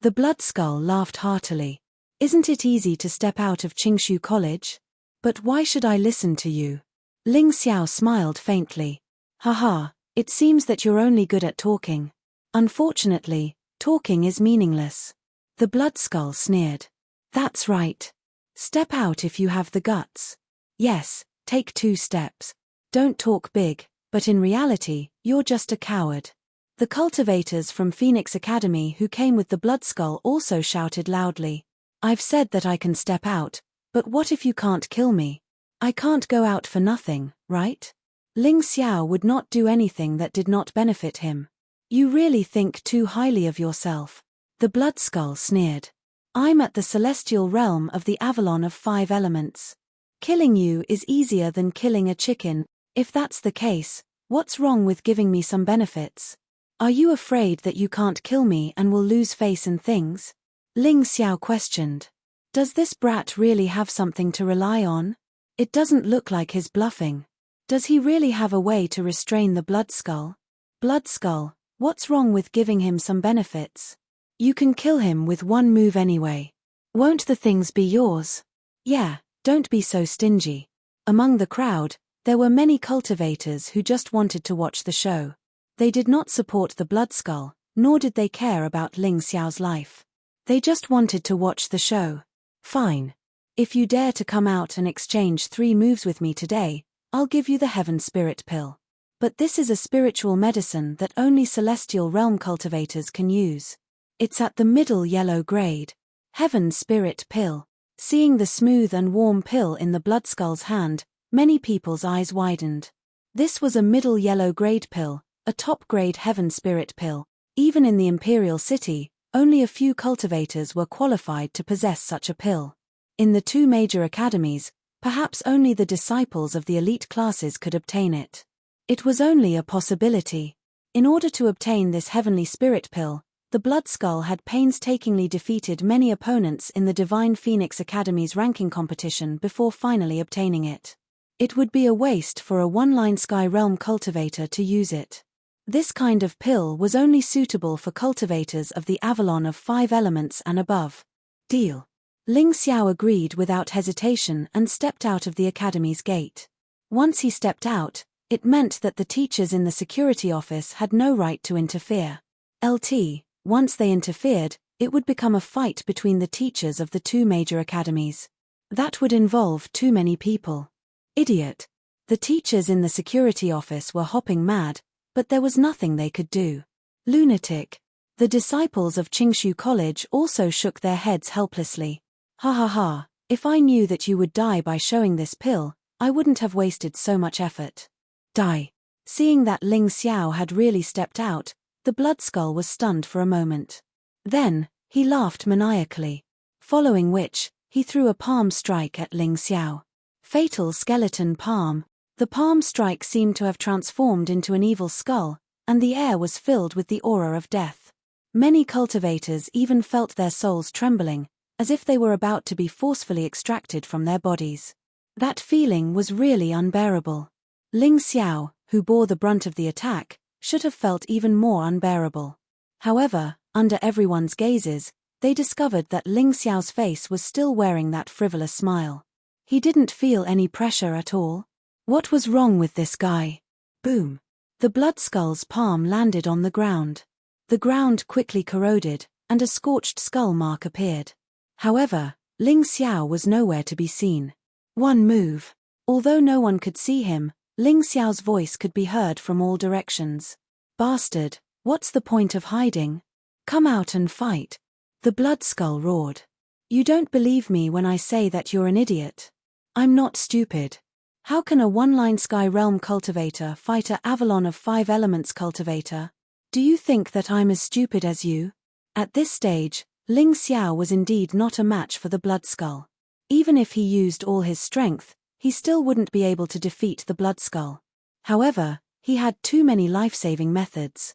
The Bloodskull laughed heartily. Isn't it easy to step out of Qingshu College? But why should I listen to you? Ling Xiao smiled faintly. Haha, it seems that you're only good at talking. Unfortunately, talking is meaningless. The Bloodskull sneered. That's right. Step out if you have the guts. Yes, take 2 steps. Don't talk big, but in reality, you're just a coward. The cultivators from Phoenix Academy who came with the Bloodskull also shouted loudly. I've said that I can step out, but what if you can't kill me? I can't go out for nothing, right? Ling Xiao would not do anything that did not benefit him. You really think too highly of yourself. The Bloodskull sneered. I'm at the celestial realm of the Avalon of 5 elements. Killing you is easier than killing a chicken. If that's the case, what's wrong with giving me some benefits? Are you afraid that you can't kill me and will lose face and things? Ling Xiao questioned. Does this brat really have something to rely on? It doesn't look like he's bluffing. Does he really have a way to restrain the Bloodskull? Bloodskull, what's wrong with giving him some benefits? You can kill him with one move anyway. Won't the things be yours? Yeah, don't be so stingy. Among the crowd, there were many cultivators who just wanted to watch the show. They did not support the Bloodskull, nor did they care about Ling Xiao's life. They just wanted to watch the show. Fine. If you dare to come out and exchange 3 moves with me today, I'll give you the Heaven Spirit Pill. But this is a spiritual medicine that only celestial realm cultivators can use. It's at the middle yellow grade. Heaven Spirit Pill. Seeing the smooth and warm pill in the Bloodskull's hand, many people's eyes widened. This was a middle yellow grade pill, a top grade Heaven Spirit Pill. Even in the Imperial City, only a few cultivators were qualified to possess such a pill. In the 2 major academies, perhaps only the disciples of the elite classes could obtain it. It was only a possibility. In order to obtain this heavenly spirit pill, the Bloodskull had painstakingly defeated many opponents in the Divine Phoenix Academy's ranking competition before finally obtaining it. It would be a waste for a one-line Sky Realm cultivator to use it. This kind of pill was only suitable for cultivators of the Avalon of 5 elements and above. Deal. Ling Xiao agreed without hesitation and stepped out of the academy's gate. Once he stepped out, it meant that the teachers in the security office had no right to interfere. Once they interfered, it would become a fight between the teachers of the 2 major academies. That would involve too many people. Idiot. The teachers in the security office were hopping mad, but there was nothing they could do. Lunatic. The disciples of Qingshu College also shook their heads helplessly. Ha ha ha, if I knew that you would die by showing this pill, I wouldn't have wasted so much effort. Die. Seeing that Ling Xiao had really stepped out, the Bloodskull was stunned for a moment. Then, he laughed maniacally. Following which, he threw a palm strike at Ling Xiao. Fatal skeleton palm. The palm strike seemed to have transformed into an evil skull, and the air was filled with the aura of death. Many cultivators even felt their souls trembling, as if they were about to be forcefully extracted from their bodies. That feeling was really unbearable. Ling Xiao, who bore the brunt of the attack, should have felt even more unbearable. However, under everyone's gazes, they discovered that Ling Xiao's face was still wearing that frivolous smile. He didn't feel any pressure at all. What was wrong with this guy? Boom. The Bloodskull's palm landed on the ground. The ground quickly corroded, and a scorched skull mark appeared. However, Ling Xiao was nowhere to be seen. One move. Although no one could see him, Ling Xiao's voice could be heard from all directions. Bastard, what's the point of hiding? Come out and fight. The Bloodskull roared. You don't believe me when I say that you're an idiot. I'm not stupid. How can a one-line Sky Realm cultivator fight a Avalon of 5 elements cultivator? Do you think that I'm as stupid as you? At this stage, Ling Xiao was indeed not a match for the Bloodskull. Even if he used all his strength, he still wouldn't be able to defeat the Bloodskull. However, he had too many life-saving methods.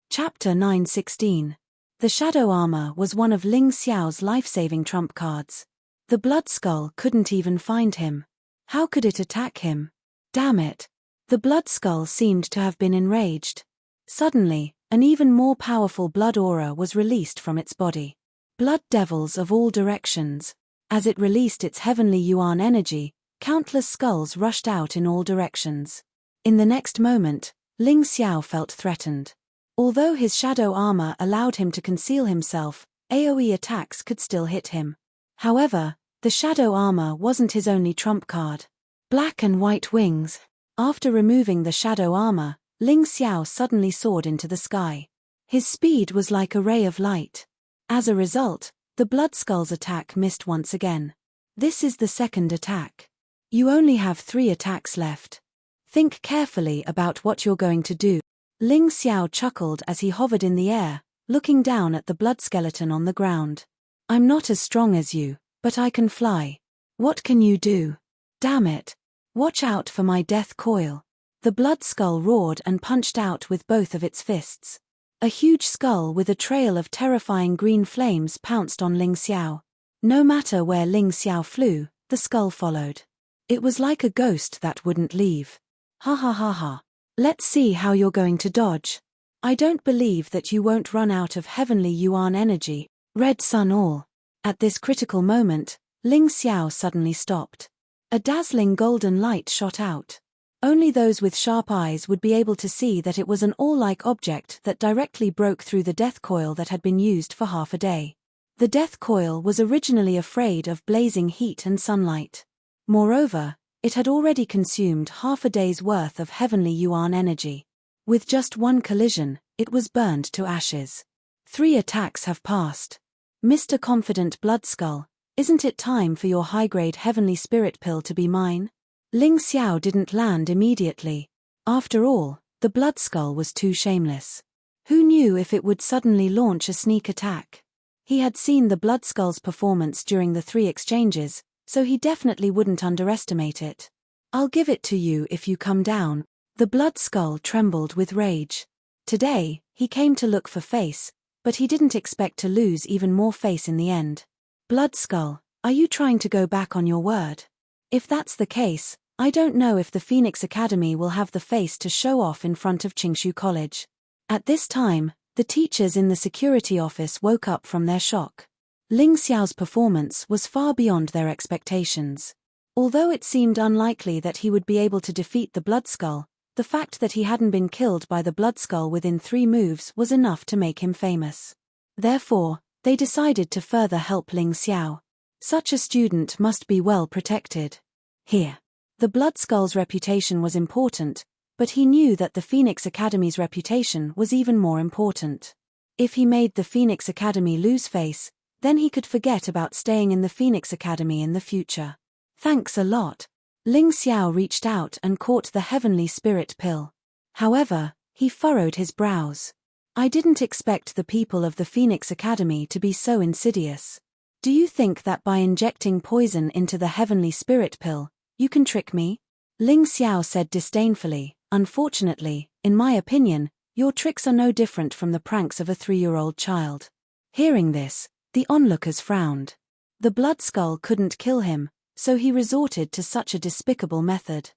Chapter 916. The Shadow Armor was one of Ling Xiao's life-saving trump cards. The Bloodskull couldn't even find him. How could it attack him? Damn it. The Bloodskull seemed to have been enraged. Suddenly, an even more powerful blood aura was released from its body. Blood devils of all directions. As it released its heavenly yuan energy, countless skulls rushed out in all directions. In the next moment, Ling Xiao felt threatened. Although his shadow armor allowed him to conceal himself, AoE attacks could still hit him. However, the shadow armor wasn't his only trump card. Black and white wings. After removing the shadow armor, Ling Xiao suddenly soared into the sky. His speed was like a ray of light. As a result, the Bloodskull's attack missed once again. This is the second attack. You only have 3 attacks left. Think carefully about what you're going to do. Ling Xiao chuckled as he hovered in the air, looking down at the blood skeleton on the ground. I'm not as strong as you, but I can fly. What can you do? Damn it. Watch out for my death coil. The Bloodskull roared and punched out with both of its fists. A huge skull with a trail of terrifying green flames pounced on Ling Xiao. No matter where Ling Xiao flew, the skull followed. It was like a ghost that wouldn't leave. Ha ha ha ha. Let's see how you're going to dodge. I don't believe that you won't run out of heavenly yuan energy. Red sun all. At this critical moment, Ling Xiao suddenly stopped. A dazzling golden light shot out. Only those with sharp eyes would be able to see that it was an all-like object that directly broke through the death coil that had been used for half a day. The death coil was originally afraid of blazing heat and sunlight. Moreover, it had already consumed half a day's worth of heavenly yuan energy. With just one collision, it was burned to ashes. 3 attacks have passed. Mr. Confident Bloodskull, isn't it time for your high-grade heavenly spirit pill to be mine? Ling Xiao didn't land immediately. After all, the Bloodskull was too shameless. Who knew if it would suddenly launch a sneak attack? He had seen the Bloodskull's performance during the 3 exchanges, so he definitely wouldn't underestimate it. I'll give it to you if you come down. The Bloodskull trembled with rage. Today, he came to look for face, but he didn't expect to lose even more face in the end. Bloodskull, are you trying to go back on your word? If that's the case, I don't know if the Phoenix Academy will have the face to show off in front of Qingshu College. At this time, the teachers in the security office woke up from their shock. Ling Xiao's performance was far beyond their expectations. Although it seemed unlikely that he would be able to defeat the Bloodskull, the fact that he hadn't been killed by the Bloodskull within 3 moves was enough to make him famous. Therefore, they decided to further help Ling Xiao. Such a student must be well protected. Here. The Bloodskull's reputation was important, but he knew that the Phoenix Academy's reputation was even more important. If he made the Phoenix Academy lose face, then he could forget about staying in the Phoenix Academy in the future. Thanks a lot. Ling Xiao reached out and caught the heavenly spirit pill. However, he furrowed his brows. I didn't expect the people of the Phoenix Academy to be so insidious. Do you think that by injecting poison into the heavenly spirit pill, you can trick me? Ling Xiao said disdainfully, unfortunately, in my opinion, your tricks are no different from the pranks of a 3-year-old child. Hearing this, the onlookers frowned. The Bloodskull couldn't kill him, so he resorted to such a despicable method.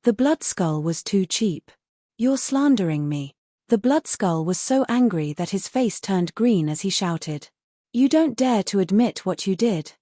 The Bloodskull was too cheap. You're slandering me. The Bloodskull was so angry that his face turned green as he shouted. You don't dare to admit what you did.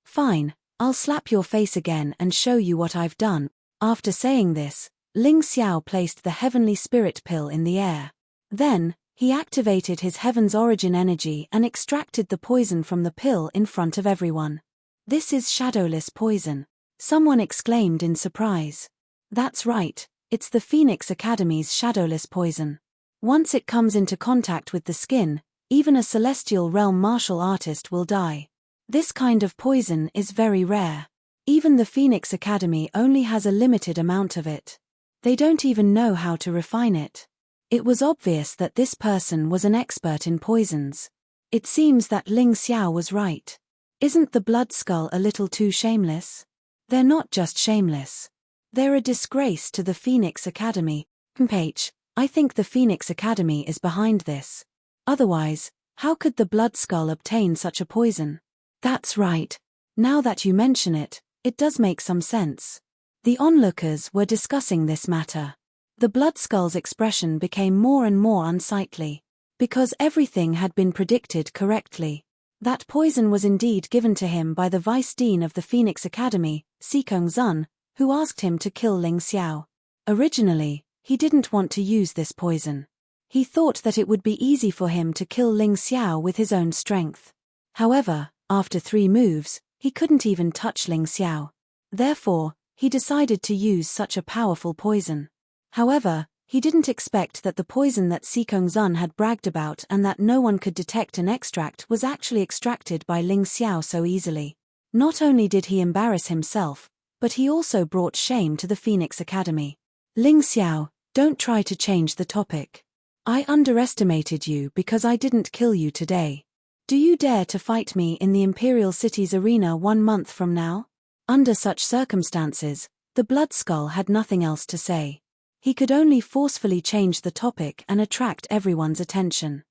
Fine, I'll slap your face again and show you what I've done. After saying this, Ling Xiao placed the heavenly spirit pill in the air. Then, he activated his heaven's origin energy and extracted the poison from the pill in front of everyone. This is shadowless poison. Someone exclaimed in surprise. That's right, it's the Phoenix Academy's shadowless poison. Once it comes into contact with the skin, even a celestial realm martial artist will die. This kind of poison is very rare. Even the Phoenix Academy only has a limited amount of it. They don't even know how to refine it. It was obvious that this person was an expert in poisons. It seems that Ling Xiao was right. Isn't the Bloodskull a little too shameless? They're not just shameless. They're a disgrace to the Phoenix Academy. H. I think the Phoenix Academy is behind this. Otherwise, how could the Bloodskull obtain such a poison? That's right. Now that you mention it, it does make some sense. The onlookers were discussing this matter. The Bloodskull's expression became more and more unsightly. Because everything had been predicted correctly. That poison was indeed given to him by the Vice Dean of the Phoenix Academy, Sikong Zun, who asked him to kill Ling Xiao. Originally, he didn't want to use this poison. He thought that it would be easy for him to kill Ling Xiao with his own strength. However, after 3 moves, he couldn't even touch Ling Xiao. Therefore, he decided to use such a powerful poison. However, he didn't expect that the poison that Sikong Zun had bragged about and that no one could detect and extract was actually extracted by Ling Xiao so easily. Not only did he embarrass himself, but he also brought shame to the Phoenix Academy. Ling Xiao, don't try to change the topic. I underestimated you because I didn't kill you today. Do you dare to fight me in the Imperial City's arena 1 month from now? Under such circumstances, the Bloodskull had nothing else to say. He could only forcefully change the topic and attract everyone's attention.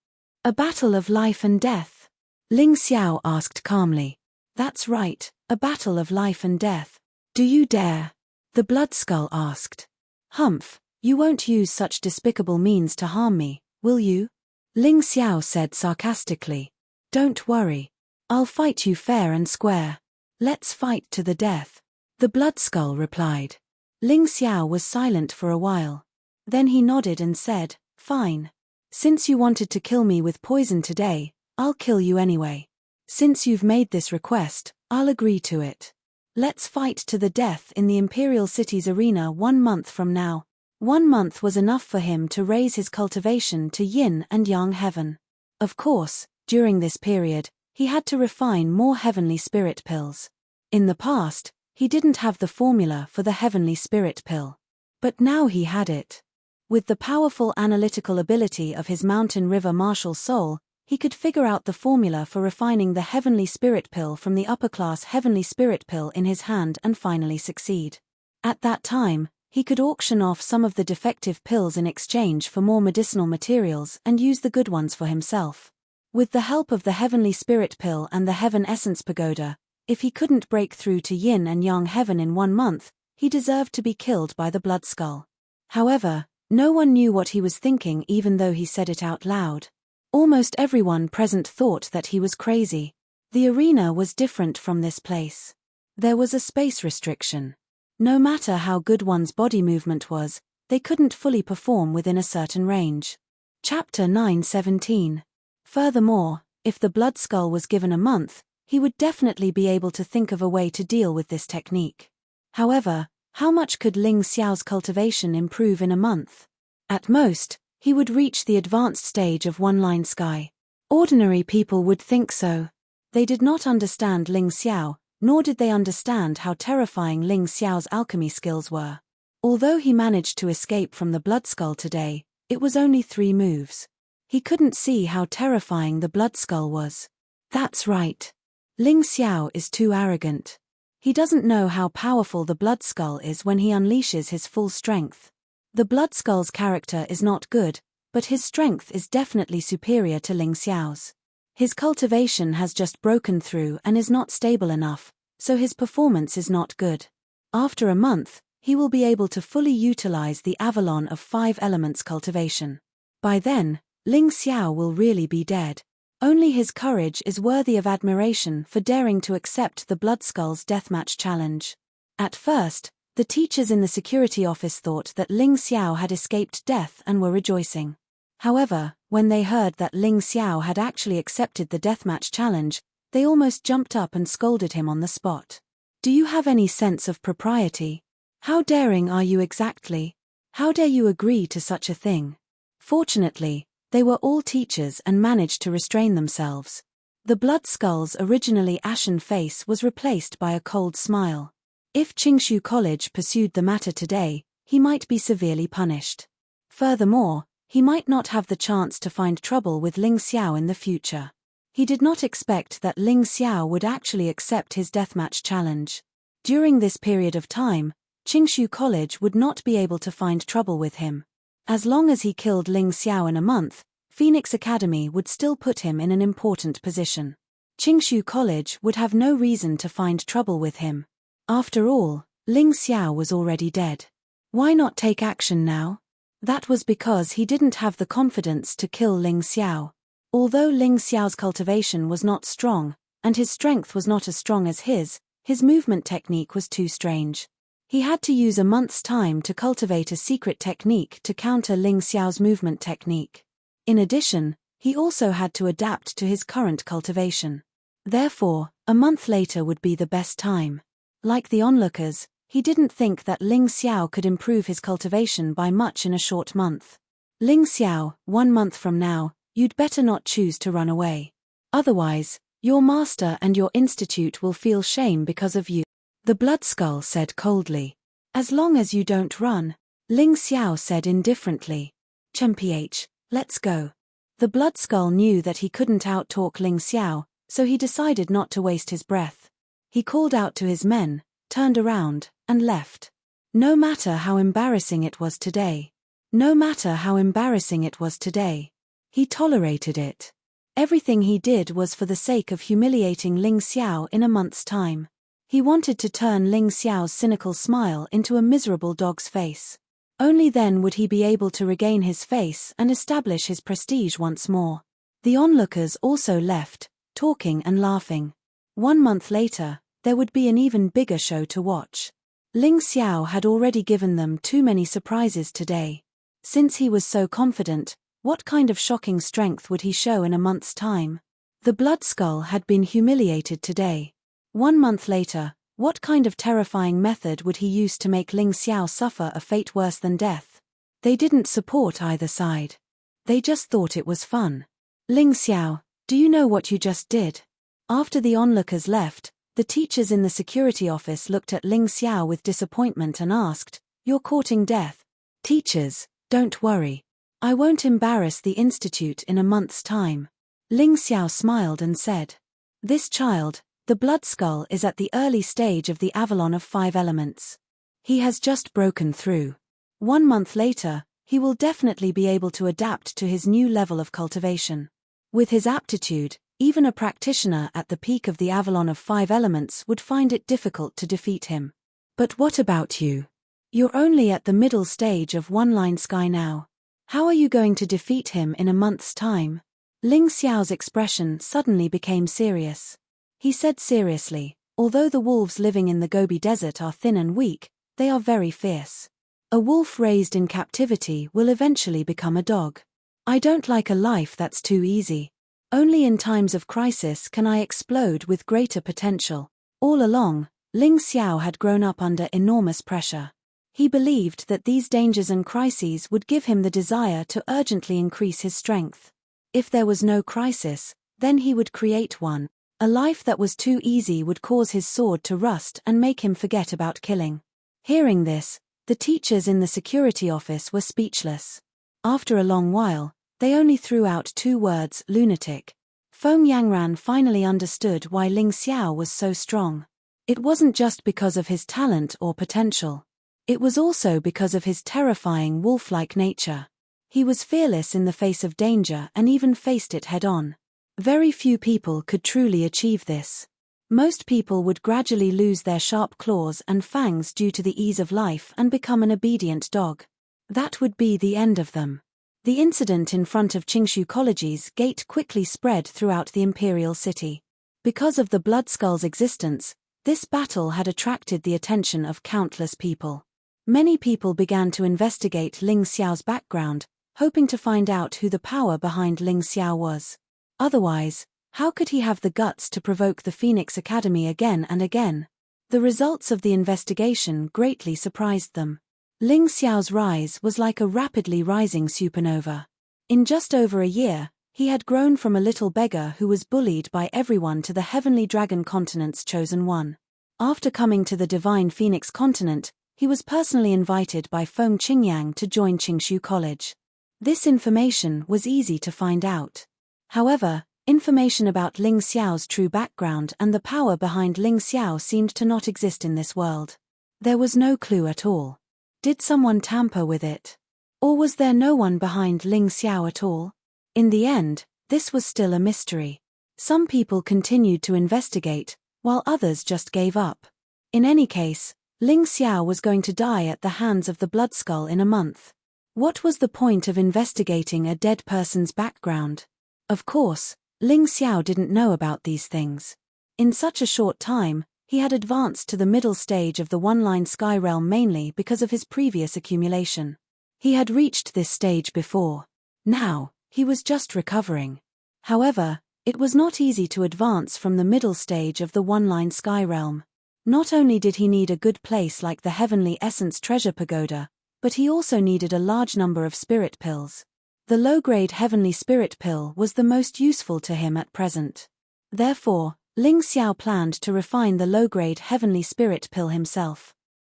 A battle of life and death? Ling Xiao asked calmly. That's right, a battle of life and death. Do you dare? The Bloodskull asked. Humph, you won't use such despicable means to harm me, will you? Ling Xiao said sarcastically. Don't worry. I'll fight you fair and square. Let's fight to the death. The Bloodskull replied. Ling Xiao was silent for a while. Then he nodded and said, Fine. Since you wanted to kill me with poison today, I'll kill you anyway. Since you've made this request, I'll agree to it. Let's fight to the death in the Imperial City's arena 1 month from now. 1 month was enough for him to raise his cultivation to yin and yang heaven. Of course, during this period, he had to refine more heavenly spirit pills. In the past, he didn't have the formula for the heavenly spirit pill. But now he had it. With the powerful analytical ability of his mountain river martial soul, he could figure out the formula for refining the heavenly spirit pill from the upper-class heavenly spirit pill in his hand and finally succeed. At that time, he could auction off some of the defective pills in exchange for more medicinal materials and use the good ones for himself. With the help of the heavenly spirit pill and the heaven essence pagoda, if he couldn't break through to yin and yang heaven in 1 month, he deserved to be killed by the blood skull. However, no one knew what he was thinking even though he said it out loud. Almost everyone present thought that he was crazy. The arena was different from this place. There was a space restriction. No matter how good one's body movement was, they couldn't fully perform within a certain range. Chapter 9:17. Furthermore, if the blood skull was given a month, he would definitely be able to think of a way to deal with this technique. However, how much could Ling Xiao's cultivation improve in a month? At most, he would reach the advanced stage of one-line sky. Ordinary people would think so. They did not understand Ling Xiao, nor did they understand how terrifying Ling Xiao's alchemy skills were. Although he managed to escape from the blood skull today, it was only 3 moves. He couldn't see how terrifying the blood skull was. That's right. Ling Xiao is too arrogant. He doesn't know how powerful the blood skull is when he unleashes his full strength. The blood skull's character is not good, but his strength is definitely superior to Ling Xiao's. His cultivation has just broken through and is not stable enough, so his performance is not good. After a month, he will be able to fully utilize the Avalon of 5 elements cultivation. By then, Ling Xiao will really be dead. Only his courage is worthy of admiration for daring to accept the Blood Skull's deathmatch challenge. At first, the teachers in the security office thought that Ling Xiao had escaped death and were rejoicing. However, when they heard that Ling Xiao had actually accepted the deathmatch challenge, they almost jumped up and scolded him on the spot. Do you have any sense of propriety? How daring are you exactly? How dare you agree to such a thing? Fortunately, they were all teachers and managed to restrain themselves. The Blood Skull's originally ashen face was replaced by a cold smile. If Qingshu College pursued the matter today, he might be severely punished. Furthermore, he might not have the chance to find trouble with Ling Xiao in the future. He did not expect that Ling Xiao would actually accept his deathmatch challenge. During this period of time, Qingshu College would not be able to find trouble with him. As long as he killed Ling Xiao in a month, Phoenix Academy would still put him in an important position. Qingshu College would have no reason to find trouble with him. After all, Ling Xiao was already dead. Why not take action now? That was because he didn't have the confidence to kill Ling Xiao. Although Ling Xiao's cultivation was not strong, and his strength was not as strong as his movement technique was too strange. He had to use a month's time to cultivate a secret technique to counter Ling Xiao's movement technique. In addition, he also had to adapt to his current cultivation. Therefore, a month later would be the best time. Like the onlookers, he didn't think that Ling Xiao could improve his cultivation by much in a short month. Ling Xiao, 1 month from now, you'd better not choose to run away. Otherwise, your master and your institute will feel shame because of you. The Blood Skull said coldly. As long as you don't run, Ling Xiao said indifferently. Mph, let's go. The Blood Skull knew that he couldn't out-talk Ling Xiao, so he decided not to waste his breath. He called out to his men, turned around, and left. No matter how embarrassing it was today. No matter how embarrassing it was today. He tolerated it. Everything he did was for the sake of humiliating Ling Xiao in a month's time. He wanted to turn Ling Xiao's cynical smile into a miserable dog's face. Only then would he be able to regain his face and establish his prestige once more. The onlookers also left, talking and laughing. 1 month later, there would be an even bigger show to watch. Ling Xiao had already given them too many surprises today. Since he was so confident, what kind of shocking strength would he show in a month's time? The blood skull had been humiliated today. 1 month later, what kind of terrifying method would he use to make Ling Xiao suffer a fate worse than death? They didn't support either side. They just thought it was fun. Ling Xiao, do you know what you just did? After the onlookers left, the teachers in the security office looked at Ling Xiao with disappointment and asked, "You're courting death." "Teachers, don't worry. I won't embarrass the institute in a month's time." Ling Xiao smiled and said, "This child, the blood skull, is at the early stage of the Avalon of 5 elements. He has just broken through. 1 month later, he will definitely be able to adapt to his new level of cultivation. With his aptitude, even a practitioner at the peak of the Avalon of 5 elements would find it difficult to defeat him. But what about you? You're only at the middle stage of one-line sky now. How are you going to defeat him in a month's time?" Ling Xiao's expression suddenly became serious. He said seriously, "Although the wolves living in the Gobi Desert are thin and weak, they are very fierce. A wolf raised in captivity will eventually become a dog. I don't like a life that's too easy. Only in times of crisis can I explode with greater potential." All along, Ling Xiao had grown up under enormous pressure. He believed that these dangers and crises would give him the desire to urgently increase his strength. If there was no crisis, then he would create one. A life that was too easy would cause his sword to rust and make him forget about killing. Hearing this, the teachers in the security office were speechless. After a long while, they only threw out 2 words: lunatic. Feng Yangran finally understood why Ling Xiao was so strong. It wasn't just because of his talent or potential. It was also because of his terrifying wolf-like nature. He was fearless in the face of danger and even faced it head-on. Very few people could truly achieve this. Most people would gradually lose their sharp claws and fangs due to the ease of life and become an obedient dog. That would be the end of them. The incident in front of Qingshu College's gate quickly spread throughout the imperial city. Because of the blood skull's existence, this battle had attracted the attention of countless people. Many people began to investigate Ling Xiao's background, hoping to find out who the power behind Ling Xiao was. Otherwise, how could he have the guts to provoke the Phoenix Academy again and again? The results of the investigation greatly surprised them. Ling Xiao's rise was like a rapidly rising supernova. In just over a year, he had grown from a little beggar who was bullied by everyone to the Heavenly Dragon Continent's chosen one. After coming to the Divine Phoenix Continent, he was personally invited by Feng Qingyang to join Qingshu College. This information was easy to find out. However, information about Ling Xiao's true background and the power behind Ling Xiao seemed to not exist in this world. There was no clue at all. Did someone tamper with it? Or was there no one behind Ling Xiao at all? In the end, this was still a mystery. Some people continued to investigate, while others just gave up. In any case, Ling Xiao was going to die at the hands of the blood skull in a month. What was the point of investigating a dead person's background? Of course, Ling Xiao didn't know about these things. In such a short time, he had advanced to the middle stage of the one-line sky realm mainly because of his previous accumulation. He had reached this stage before. Now, he was just recovering. However, it was not easy to advance from the middle stage of the one-line sky realm. Not only did he need a good place like the Heavenly Essence Treasure Pagoda, but he also needed a large number of spirit pills. The low-grade Heavenly Spirit Pill was the most useful to him at present. Therefore, Ling Xiao planned to refine the low-grade Heavenly Spirit Pill himself.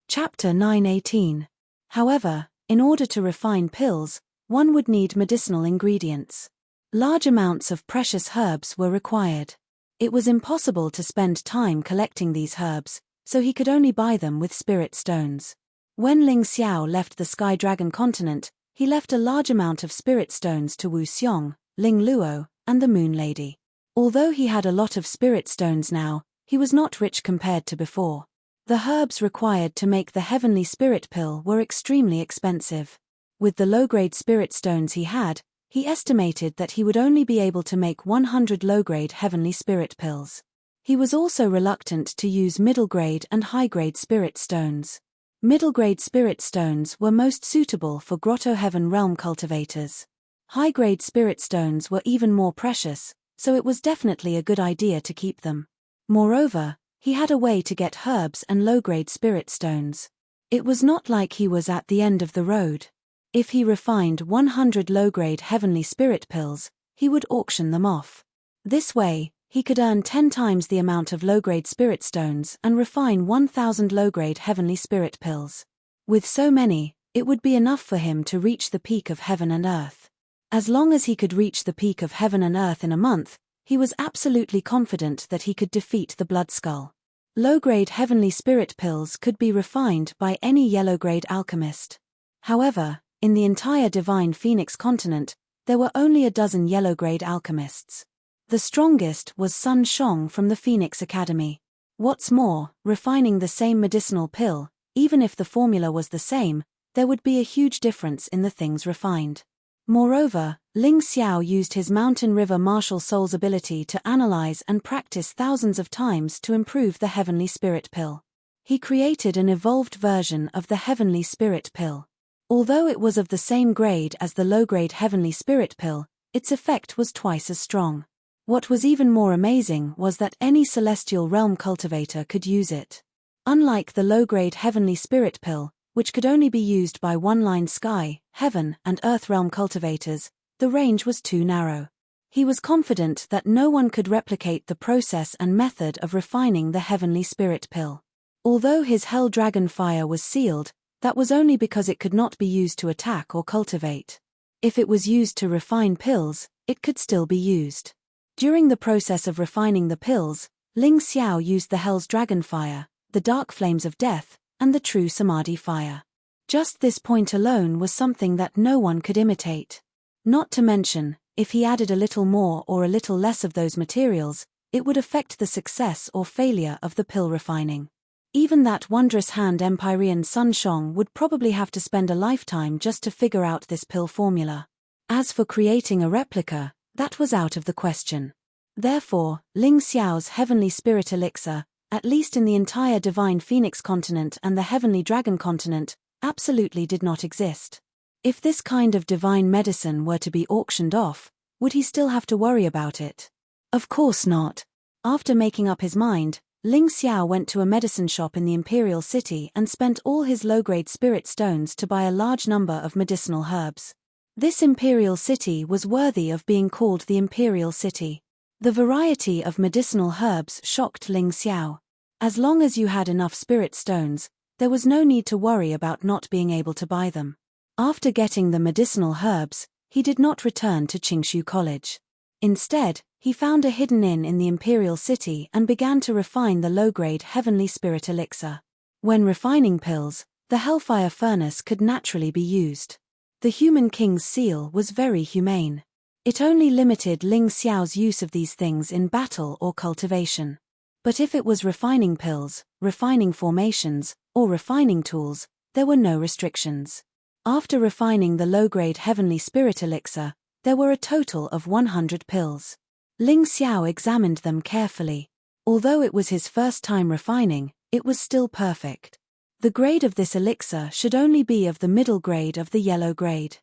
Chapter 9:18. However, in order to refine pills, one would need medicinal ingredients. Large amounts of precious herbs were required. It was impossible to spend time collecting these herbs, so he could only buy them with spirit stones. When Ling Xiao left the Sky Dragon continent, he left a large amount of spirit stones to Wu Xiong, Ling Luo, and the Moon Lady. Although he had a lot of spirit stones now, he was not rich compared to before. The herbs required to make the Heavenly Spirit Pill were extremely expensive. With the low-grade spirit stones he had, he estimated that he would only be able to make 100 low-grade Heavenly Spirit Pills. He was also reluctant to use middle-grade and high-grade spirit stones. Middle-grade spirit stones were most suitable for Grotto Heaven realm cultivators. High-grade spirit stones were even more precious, so it was definitely a good idea to keep them. Moreover, he had a way to get herbs and low-grade spirit stones. It was not like he was at the end of the road. If he refined 100 low-grade heavenly spirit pills, he would auction them off. This way, he could earn 10 times the amount of low-grade spirit stones and refine 1,000 low-grade heavenly spirit pills. With so many, it would be enough for him to reach the peak of heaven and earth. As long as he could reach the peak of heaven and earth in a month, he was absolutely confident that he could defeat the Blood Skull. Low-grade heavenly spirit pills could be refined by any yellow-grade alchemist. However, in the entire Divine Phoenix continent, there were only a dozen yellow-grade alchemists. The strongest was Sun Shong from the Phoenix Academy. What's more, refining the same medicinal pill, even if the formula was the same, there would be a huge difference in the things refined. Moreover, Ling Xiao used his Mountain River Martial Soul's ability to analyze and practice thousands of times to improve the Heavenly Spirit Pill. He created an evolved version of the Heavenly Spirit Pill. Although it was of the same grade as the low-grade Heavenly Spirit Pill, its effect was twice as strong. What was even more amazing was that any Celestial Realm cultivator could use it. Unlike the low-grade Heavenly Spirit Pill, which could only be used by one-line sky, heaven, and earth realm cultivators, the range was too narrow. He was confident that no one could replicate the process and method of refining the Heavenly Spirit Pill. Although his Hell Dragon Fire was sealed, that was only because it could not be used to attack or cultivate. If it was used to refine pills, it could still be used. During the process of refining the pills, Ling Xiao used the Hell's Dragon Fire, the Dark Flames of Death, and the True Samadhi Fire. Just this point alone was something that no one could imitate. Not to mention, if he added a little more or a little less of those materials, it would affect the success or failure of the pill refining. Even that wondrous hand Empyrean Sun Shong would probably have to spend a lifetime just to figure out this pill formula. As for creating a replica, that was out of the question. Therefore, Ling Xiao's Heavenly Spirit Elixir, at least in the entire Divine Phoenix continent and the Heavenly Dragon continent, absolutely did not exist. If this kind of divine medicine were to be auctioned off, would he still have to worry about it? Of course not. After making up his mind, Ling Xiao went to a medicine shop in the Imperial City and spent all his low-grade spirit stones to buy a large number of medicinal herbs. This Imperial City was worthy of being called the Imperial City. The variety of medicinal herbs shocked Ling Xiao. As long as you had enough spirit stones, there was no need to worry about not being able to buy them. After getting the medicinal herbs, he did not return to Qingshu College. Instead, he found a hidden inn in the Imperial City and began to refine the low-grade Heavenly Spirit Elixir. When refining pills, the Hellfire Furnace could naturally be used. The Human King's seal was very humane. It only limited Ling Xiao's use of these things in battle or cultivation. But if it was refining pills, refining formations, or refining tools, there were no restrictions. After refining the low-grade Heavenly Spirit Elixir, there were a total of 100 pills. Ling Xiao examined them carefully. Although it was his first time refining, it was still perfect. The grade of this elixir should only be of the middle grade of the yellow grade.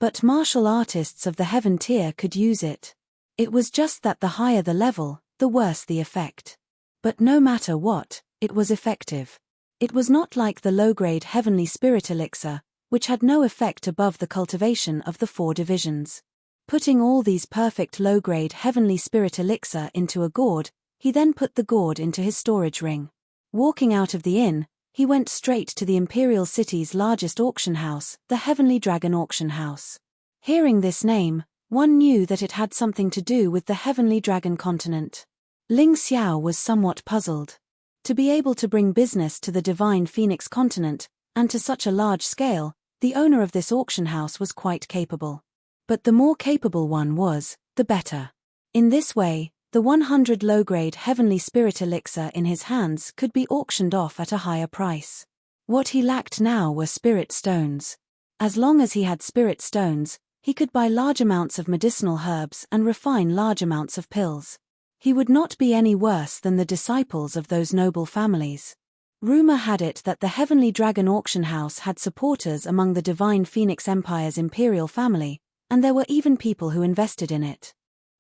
But martial artists of the heaven tier could use it. It was just that the higher the level, the worse the effect. But no matter what, it was effective. It was not like the low-grade Heavenly Spirit Elixir, which had no effect above the cultivation of the 4 divisions. Putting all these perfect low-grade Heavenly Spirit Elixir into a gourd, he then put the gourd into his storage ring. Walking out of the inn, he went straight to the Imperial City's largest auction house, the Heavenly Dragon Auction House. Hearing this name, one knew that it had something to do with the Heavenly Dragon continent. Ling Xiao was somewhat puzzled. To be able to bring business to the Divine Phoenix continent, and to such a large scale, the owner of this auction house was quite capable. But the more capable one was, the better. In this way, the 100 low-grade Heavenly Spirit Elixir in his hands could be auctioned off at a higher price. What he lacked now were spirit stones. As long as he had spirit stones, he could buy large amounts of medicinal herbs and refine large amounts of pills. He would not be any worse than the disciples of those noble families. Rumor had it that the Heavenly Dragon Auction House had supporters among the Divine Phoenix Empire's imperial family, and there were even people who invested in it.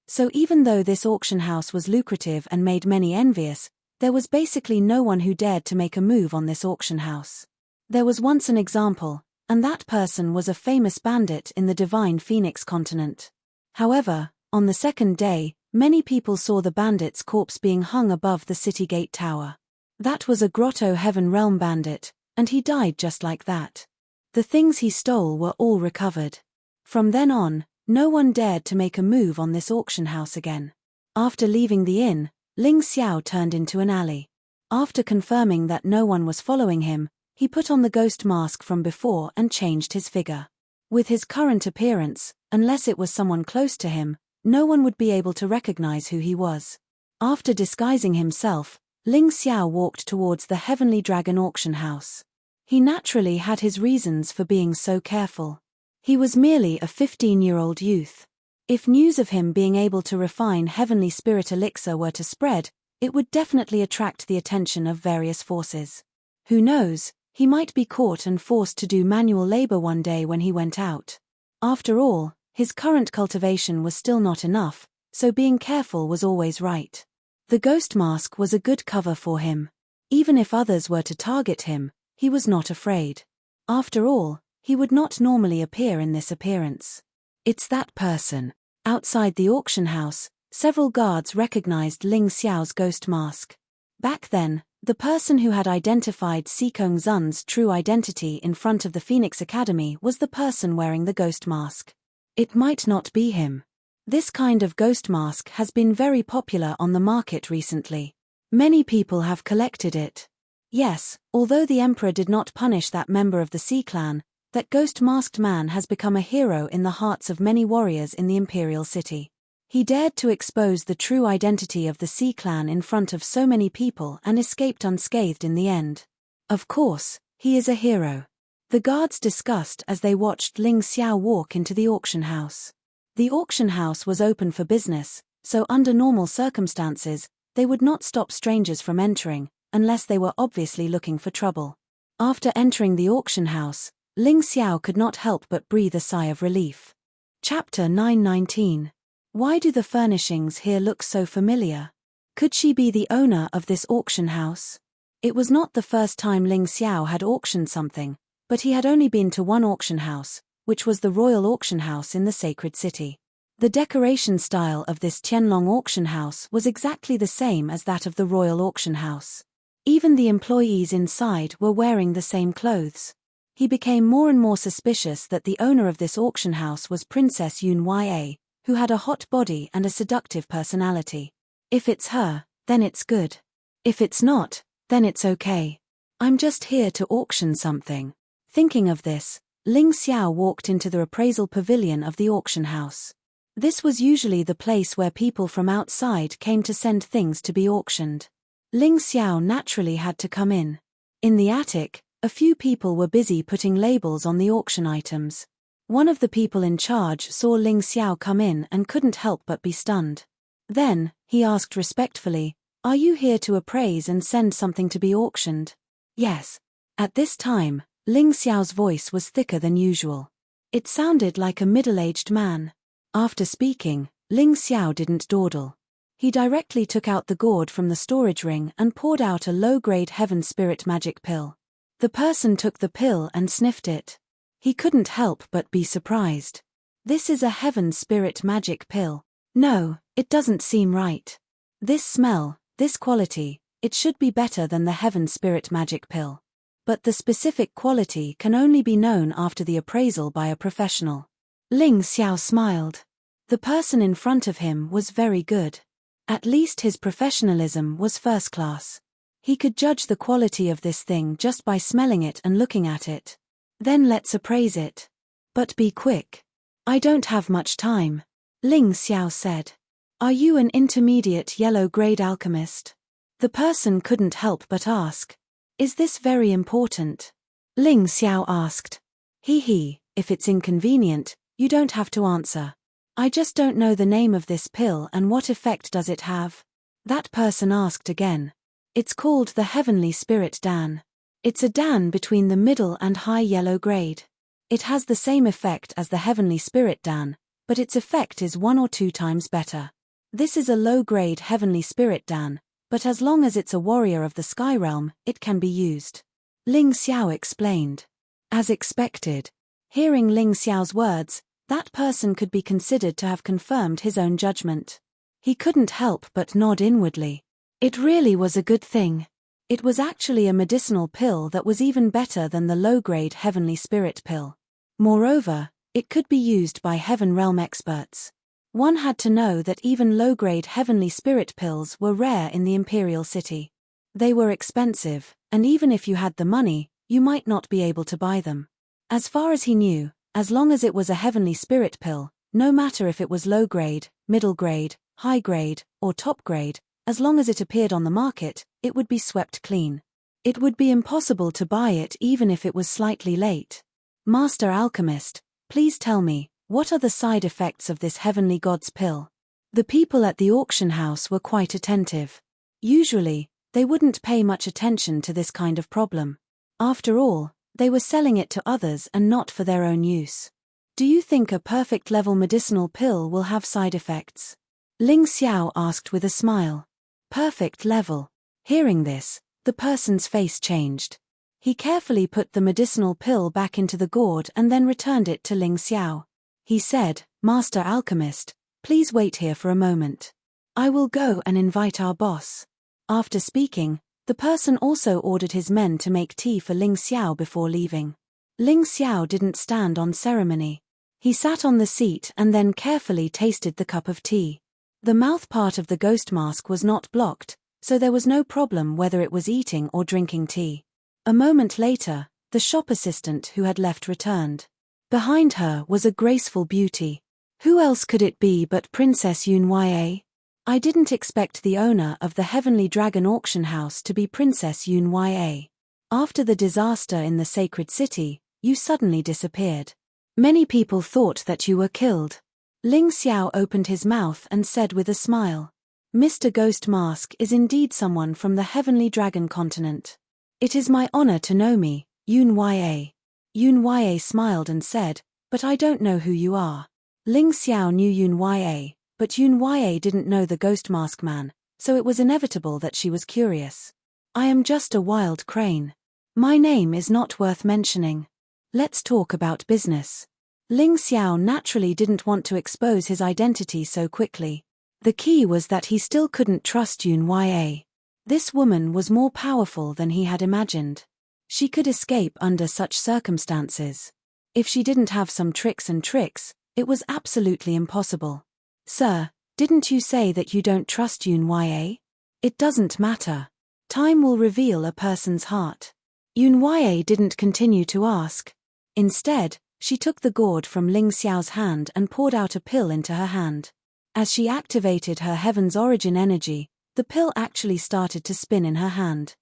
So even though this auction house was lucrative and made many envious, there was basically no one who dared to make a move on this auction house. There was once an example, and that person was a famous bandit in the divine Phoenix continent. However, on the second day, many people saw the bandit's corpse being hung above the city gate tower. That was a Grotto Heaven Realm bandit, and he died just like that. The things he stole were all recovered. From then on, no one dared to make a move on this auction house again. After leaving the inn, Ling Xiao turned into an alley. After confirming that no one was following him, he put on the ghost mask from before and changed his figure. With his current appearance, unless it was someone close to him, no one would be able to recognize who he was. After disguising himself, Ling Xiao walked towards the Heavenly Dragon auction house. He naturally had his reasons for being so careful. He was merely a 15-year-old youth. If news of him being able to refine heavenly spirit elixir were to spread, it would definitely attract the attention of various forces. Who knows, he might be caught and forced to do manual labor one day when he went out. After all, his current cultivation was still not enough, so being careful was always right. The ghost mask was a good cover for him. Even if others were to target him, he was not afraid. After all, he would not normally appear in this appearance. It's that person. Outside the auction house, several guards recognized Ling Xiao's ghost mask. Back then, the person who had identified Sikong Zun's true identity in front of the Phoenix Academy was the person wearing the ghost mask. It might not be him. This kind of ghost mask has been very popular on the market recently. Many people have collected it. Yes, although the Emperor did not punish that member of the Sea Clan, that ghost-masked man has become a hero in the hearts of many warriors in the Imperial City. He dared to expose the true identity of the Sea Clan in front of so many people and escaped unscathed in the end. Of course, he is a hero. The guards discussed as they watched Ling Xiao walk into the auction house. The auction house was open for business, so under normal circumstances, they would not stop strangers from entering, unless they were obviously looking for trouble. After entering the auction house, Ling Xiao could not help but breathe a sigh of relief. Chapter 919. Why do the furnishings here look so familiar? Could she be the owner of this auction house? It was not the first time Ling Xiao had auctioned something, but he had only been to one auction house, which was the Royal Auction House in the Sacred City. The decoration style of this Tianlong auction house was exactly the same as that of the Royal Auction House. Even the employees inside were wearing the same clothes. He became more and more suspicious that the owner of this auction house was Princess Yun Ya, who had a hot body and a seductive personality. If it's her, then it's good. If it's not, then it's okay. I'm just here to auction something. Thinking of this, Ling Xiao walked into the appraisal pavilion of the auction house. This was usually the place where people from outside came to send things to be auctioned. Ling Xiao naturally had to come in. In the attic, a few people were busy putting labels on the auction items. One of the people in charge saw Ling Xiao come in and couldn't help but be stunned. Then, he asked respectfully, "Are you here to appraise and send something to be auctioned?" "Yes." At this time, Ling Xiao's voice was thicker than usual. It sounded like a middle-aged man. After speaking, Ling Xiao didn't dawdle. He directly took out the gourd from the storage ring and poured out a low-grade heaven spirit magic pill. The person took the pill and sniffed it. He couldn't help but be surprised. This is a heaven spirit magic pill. No, it doesn't seem right. This smell, this quality, it should be better than the heaven spirit magic pill. But the specific quality can only be known after the appraisal by a professional. Ling Xiao smiled. The person in front of him was very good. At least his professionalism was first class. He could judge the quality of this thing just by smelling it and looking at it. Then let's appraise it. But be quick. I don't have much time. Ling Xiao said. Are you an intermediate yellow-grade alchemist? The person couldn't help but ask. Is this very important? Ling Xiao asked. If it's inconvenient, you don't have to answer. I just don't know the name of this pill and what effect does it have? That person asked again. It's called the Heavenly Spirit Dan. It's a Dan between the middle and high yellow grade. It has the same effect as the Heavenly Spirit Dan, but its effect is 1 or 2 times better. This is a low-grade heavenly spirit, Dan, but as long as it's a warrior of the sky realm, it can be used. Ling Xiao explained. As expected. Hearing Ling Xiao's words, that person could be considered to have confirmed his own judgment. He couldn't help but nod inwardly. It really was a good thing. It was actually a medicinal pill that was even better than the low-grade heavenly spirit pill. Moreover, it could be used by heaven realm experts. One had to know that even low-grade heavenly spirit pills were rare in the imperial city. They were expensive, and even if you had the money, you might not be able to buy them. As far as he knew, as long as it was a heavenly spirit pill, no matter if it was low-grade, middle-grade, high-grade, or top-grade, as long as it appeared on the market, it would be swept clean. It would be impossible to buy it even if it was slightly late. Master Alchemist, please tell me, what are the side effects of this heavenly god's pill? The people at the auction house were quite attentive. Usually, they wouldn't pay much attention to this kind of problem. After all, they were selling it to others and not for their own use. Do you think a perfect level medicinal pill will have side effects? Ling Xiao asked with a smile. Perfect level. Hearing this, the person's face changed. He carefully put the medicinal pill back into the gourd and then returned it to Ling Xiao. He said, Master Alchemist, please wait here for a moment. I will go and invite our boss. After speaking, the person also ordered his men to make tea for Ling Xiao before leaving. Ling Xiao didn't stand on ceremony. He sat on the seat and then carefully tasted the cup of tea. The mouth part of the ghost mask was not blocked, so there was no problem whether it was eating or drinking tea. A moment later, the shop assistant who had left returned. Behind her was a graceful beauty. Who else could it be but Princess Yunye? I didn't expect the owner of the Heavenly Dragon Auction House to be Princess Yunye. After the disaster in the sacred city, you suddenly disappeared. Many people thought that you were killed. Ling Xiao opened his mouth and said with a smile. Mr. Ghost Mask is indeed someone from the Heavenly Dragon continent. It is my honor to know me, Yunye. Yunye smiled and said, but I don't know who you are. Ling Xiao knew Yunye, but Yunye didn't know the Ghost Mask man, so it was inevitable that she was curious. I am just a wild crane. My name is not worth mentioning. Let's talk about business. Ling Xiao naturally didn't want to expose his identity so quickly. The key was that he still couldn't trust Yunye. This woman was more powerful than he had imagined. She could escape under such circumstances. If she didn't have some tricks, it was absolutely impossible. Sir, didn't you say that you don't trust Yunye? It doesn't matter. Time will reveal a person's heart. Yunye didn't continue to ask. Instead, she took the gourd from Ling Xiao's hand and poured out a pill into her hand. As she activated her heaven's origin energy, the pill actually started to spin in her hand.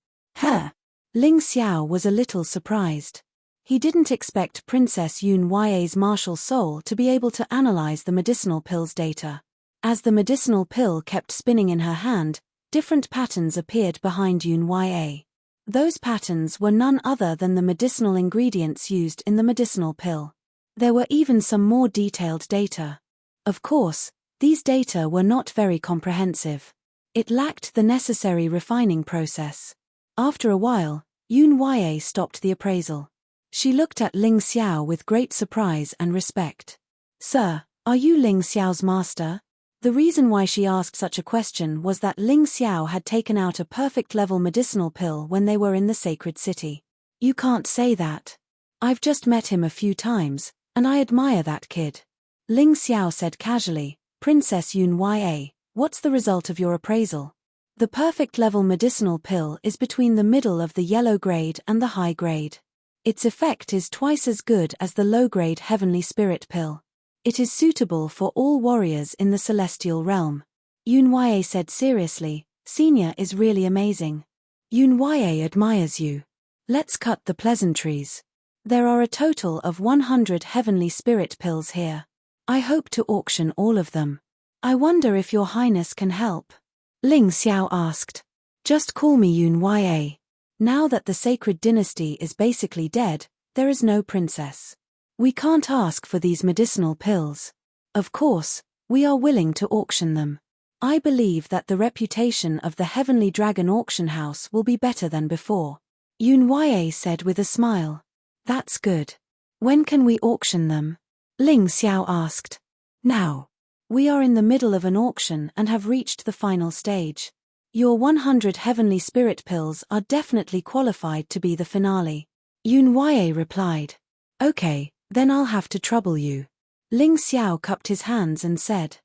Ling Xiao was a little surprised. He didn't expect Princess Yunye's martial soul to be able to analyze the medicinal pill's data. As the medicinal pill kept spinning in her hand, different patterns appeared behind Yunye. Those patterns were none other than the medicinal ingredients used in the medicinal pill. There were even some more detailed data. Of course, these data were not very comprehensive. It lacked the necessary refining process. After a while, Yunye stopped the appraisal. She looked at Ling Xiao with great surprise and respect. Sir, are you Ling Xiao's master? The reason why she asked such a question was that Ling Xiao had taken out a perfect level medicinal pill when they were in the sacred city. You can't say that. I've just met him a few times, and I admire that kid. Ling Xiao said casually, Princess Yunye, what's the result of your appraisal? The perfect level medicinal pill is between the middle of the yellow grade and the high grade. Its effect is twice as good as the low grade heavenly spirit pill. It is suitable for all warriors in the celestial realm. Yunye said seriously, Senior is really amazing. Yunye admires you. Let's cut the pleasantries. There are a total of 100 heavenly spirit pills here. I hope to auction all of them. I wonder if your highness can help. Ling Xiao asked. Just call me Yunye. Now that the sacred dynasty is basically dead, there is no princess. We can't ask for these medicinal pills. Of course, we are willing to auction them. I believe that the reputation of the Heavenly Dragon auction house will be better than before. Yun Yue said with a smile. That's good. When can we auction them? Ling Xiao asked. Now. We are in the middle of an auction and have reached the final stage. Your 100 heavenly spirit pills are definitely qualified to be the finale. Yun Yue replied. Okay, then I'll have to trouble you. Ling Xiao cupped his hands and said.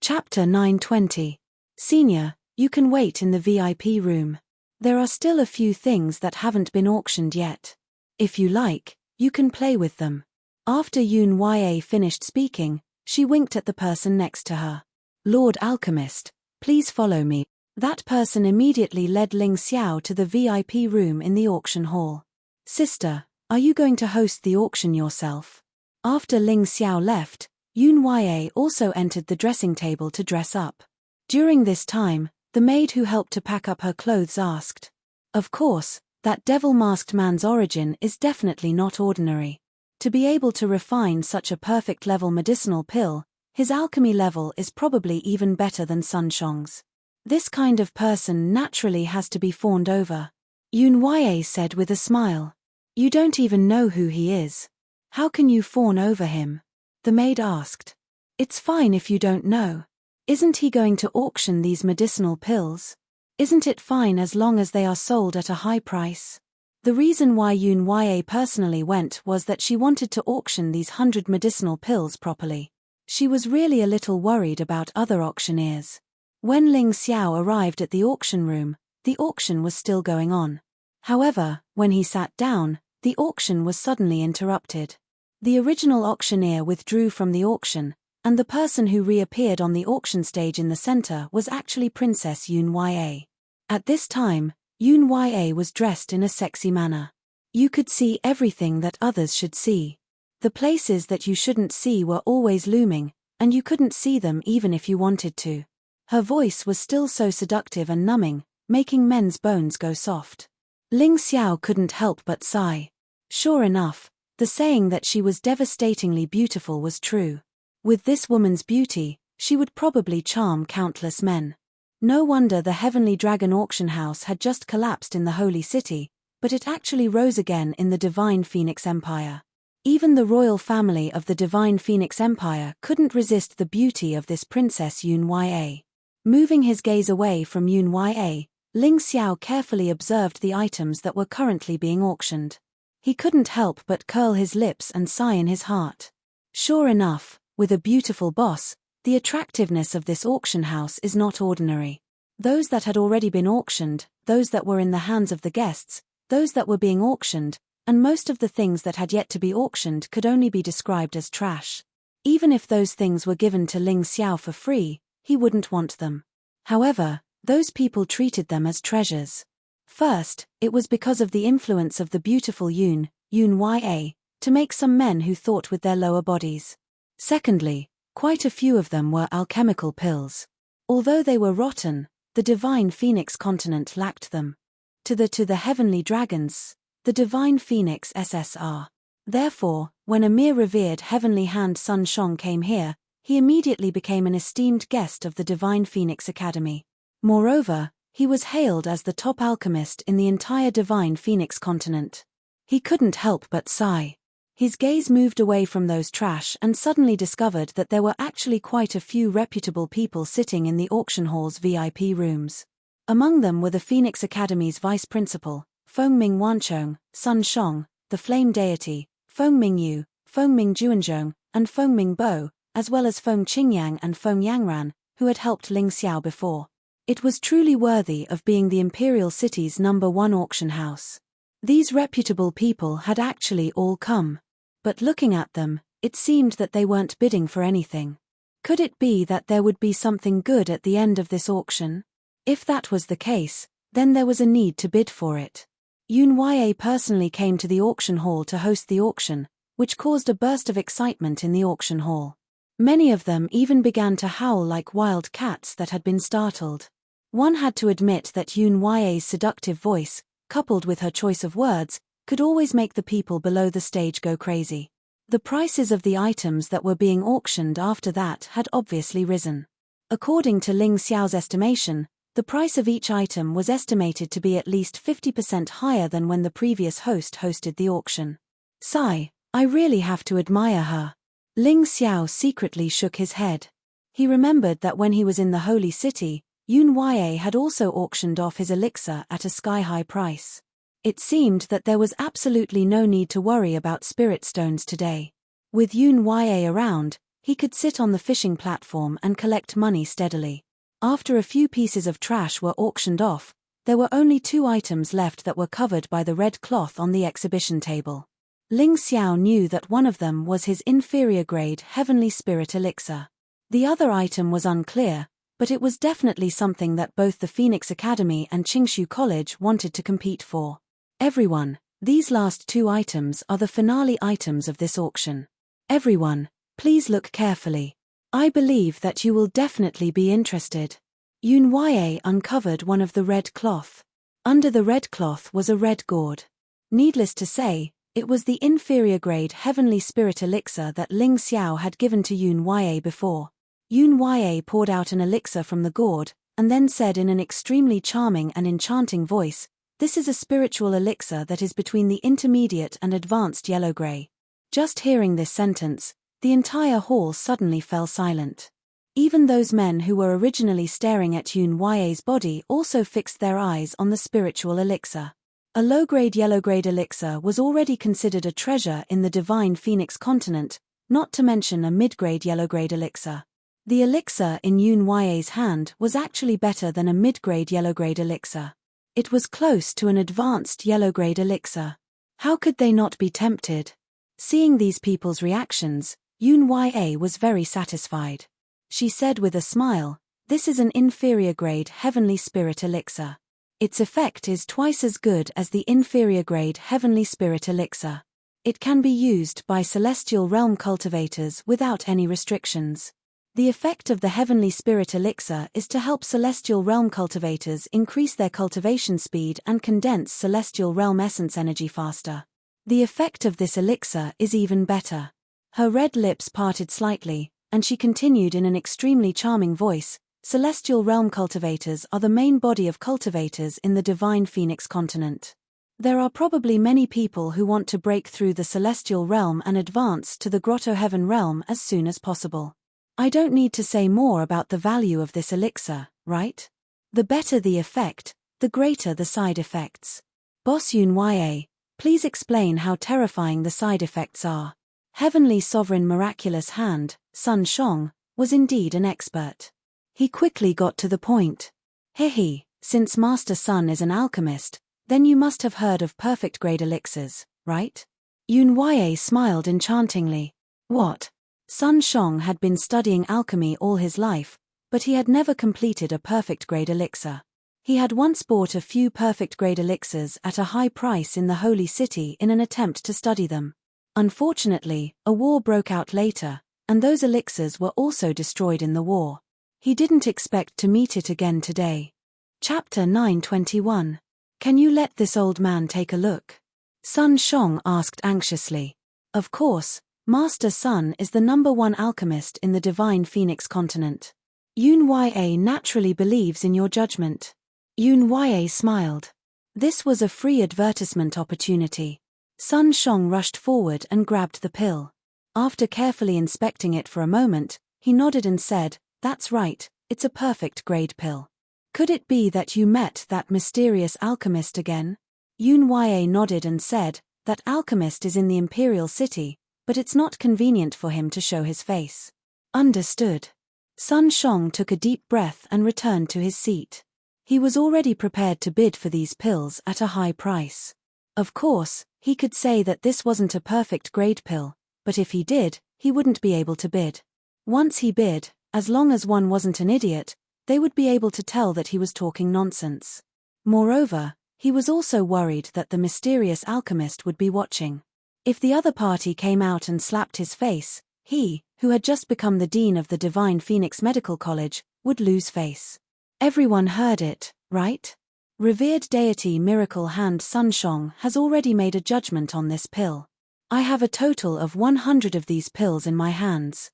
Chapter 920. Senior, you can wait in the VIP room. There are still a few things that haven't been auctioned yet. If you like, you can play with them. After Yun Yue finished speaking, she winked at the person next to her. Lord Alchemist, please follow me. That person immediately led Ling Xiao to the VIP room in the auction hall. Sister, are you going to host the auction yourself? After Ling Xiao left, Yun Yue also entered the dressing table to dress up. During this time, the maid who helped to pack up her clothes asked. Of course, that devil-masked man's origin is definitely not ordinary. To be able to refine such a perfect level medicinal pill, his alchemy level is probably even better than Sun Shong's. This kind of person naturally has to be fawned over. Yun Yue said with a smile. You don't even know who he is. How can you fawn over him? The maid asked. It's fine if you don't know. Isn't he going to auction these medicinal pills? Isn't it fine as long as they are sold at a high price? The reason why Yun Yue personally went was that she wanted to auction these 100 medicinal pills properly. She was really a little worried about other auctioneers. When Ling Xiao arrived at the auction room, the auction was still going on. However, when he sat down, the auction was suddenly interrupted. The original auctioneer withdrew from the auction, and the person who reappeared on the auction stage in the center was actually Princess Yun Yue. At this time, Yun Yue was dressed in a sexy manner. You could see everything that others should see. The places that you shouldn't see were always looming, and you couldn't see them even if you wanted to. Her voice was still so seductive and numbing, making men's bones go soft. Ling Xiao couldn't help but sigh. Sure enough, the saying that she was devastatingly beautiful was true. With this woman's beauty, she would probably charm countless men. No wonder the Heavenly Dragon auction house had just collapsed in the Holy City, but it actually rose again in the Divine Phoenix Empire. Even the royal family of the Divine Phoenix Empire couldn't resist the beauty of this Princess Yun Yue. Moving his gaze away from Yun Yue, Ling Xiao carefully observed the items that were currently being auctioned. He couldn't help but curl his lips and sigh in his heart. Sure enough, with a beautiful boss, the attractiveness of this auction house is not ordinary. Those that had already been auctioned, those that were in the hands of the guests, those that were being auctioned, and most of the things that had yet to be auctioned could only be described as trash. Even if those things were given to Ling Xiao for free, he wouldn't want them. However, those people treated them as treasures. First, it was because of the influence of the beautiful Yun Yue, to make some men who thought with their lower bodies. Secondly, quite a few of them were alchemical pills. Although they were rotten, the Divine Phoenix continent lacked them. To the Heavenly Dragons, the Divine Phoenix SSR. Therefore, when a mere revered heavenly hand Sun Shong came here, he immediately became an esteemed guest of the Divine Phoenix Academy. Moreover, he was hailed as the top alchemist in the entire Divine Phoenix continent. He couldn't help but sigh. His gaze moved away from those trash and suddenly discovered that there were actually quite a few reputable people sitting in the auction hall's VIP rooms. Among them were the Phoenix Academy's vice principal, Fengming Wanchong, Sun Shong, the Flame Deity, Fengming Yu, Fengming Juanzhong, and Fengming Bo, as well as Feng Qingyang and Feng Yangran, who had helped Ling Xiao before. It was truly worthy of being the Imperial City's #1 auction house. These reputable people had actually all come. But looking at them, it seemed that they weren't bidding for anything. Could it be that there would be something good at the end of this auction? If that was the case, then there was a need to bid for it. Yun Yue personally came to the auction hall to host the auction, which caused a burst of excitement in the auction hall. Many of them even began to howl like wild cats that had been startled. One had to admit that Yun Yue's seductive voice, coupled with her choice of words, could always make the people below the stage go crazy. The prices of the items that were being auctioned after that had obviously risen. According to Ling Xiao's estimation, the price of each item was estimated to be at least 50% higher than when the previous host hosted the auction. Sigh, I really have to admire her. Ling Xiao secretly shook his head. He remembered that when he was in the Holy City, Yun Yue had also auctioned off his elixir at a sky-high price. It seemed that there was absolutely no need to worry about spirit stones today. With Yun Yue around, he could sit on the fishing platform and collect money steadily. After a few pieces of trash were auctioned off, there were only 2 items left that were covered by the red cloth on the exhibition table. Ling Xiao knew that one of them was his inferior-grade Heavenly Spirit elixir. The other item was unclear, but it was definitely something that both the Phoenix Academy and Qingshu College wanted to compete for. Everyone, these last 2 items are the finale items of this auction. Everyone, please look carefully. I believe that you will definitely be interested. Yun Yue uncovered one of the red cloth. Under the red cloth was a red gourd. Needless to say, it was the inferior-grade Heavenly Spirit elixir that Ling Xiao had given to Yun Yue before. Yun Yue poured out an elixir from the gourd, and then said in an extremely charming and enchanting voice, "This is a spiritual elixir that is between the intermediate and advanced yellow-gray." Just hearing this sentence, the entire hall suddenly fell silent. Even those men who were originally staring at Yun Yue's body also fixed their eyes on the spiritual elixir. A low-grade yellow-grade elixir was already considered a treasure in the divine Phoenix continent, not to mention a mid-grade yellow-grade elixir. The elixir in Yun Yue's hand was actually better than a mid-grade yellow-grade elixir. It was close to an advanced yellow-grade elixir. How could they not be tempted? Seeing these people's reactions, Yun Yue was very satisfied. She said with a smile, "This is an inferior-grade Heavenly Spirit elixir. Its effect is twice as good as the inferior-grade Heavenly Spirit elixir. It can be used by Celestial Realm cultivators without any restrictions. The effect of the Heavenly Spirit elixir is to help Celestial Realm cultivators increase their cultivation speed and condense Celestial Realm essence energy faster. The effect of this elixir is even better." Her red lips parted slightly, and she continued in an extremely charming voice, "Celestial Realm cultivators are the main body of cultivators in the Divine Phoenix continent. There are probably many people who want to break through the Celestial Realm and advance to the Grotto Heaven realm as soon as possible. I don't need to say more about the value of this elixir, right? The better the effect, the greater the side effects. Boss Yun Yue, please explain how terrifying the side effects are." Heavenly Sovereign Miraculous Hand, Sun Shong, was indeed an expert. He quickly got to the point. "Hehe, since Master Sun is an alchemist, then you must have heard of perfect-grade elixirs, right?" Yun Yue smiled enchantingly. What? Sun Shong had been studying alchemy all his life, but he had never completed a perfect-grade elixir. He had once bought a few perfect-grade elixirs at a high price in the Holy City in an attempt to study them. Unfortunately, a war broke out later, and those elixirs were also destroyed in the war. He didn't expect to meet it again today. Chapter 921. Can you let this old man take a look? Sun Shong asked anxiously. Of course, Master Sun is the #1 alchemist in the Divine Phoenix continent. Yun Yue naturally believes in your judgment. Yun Yue smiled. This was a free advertisement opportunity. Sun Shong rushed forward and grabbed the pill. After carefully inspecting it for a moment, he nodded and said, "That's right, it's a perfect-grade pill. Could it be that you met that mysterious alchemist again?" Yun Yue nodded and said, "That alchemist is in the Imperial City, but it's not convenient for him to show his face." Understood. Sun Shong took a deep breath and returned to his seat. He was already prepared to bid for these pills at a high price. Of course, he could say that this wasn't a perfect-grade pill, but if he did, he wouldn't be able to bid. Once he bid, as long as one wasn't an idiot, they would be able to tell that he was talking nonsense. Moreover, he was also worried that the mysterious alchemist would be watching. If the other party came out and slapped his face, he, who had just become the dean of the Divine Phoenix Medical College, would lose face. Everyone heard it, right? Revered deity Miracle Hand Sun Shong has already made a judgment on this pill. I have a total of 100 of these pills in my hands.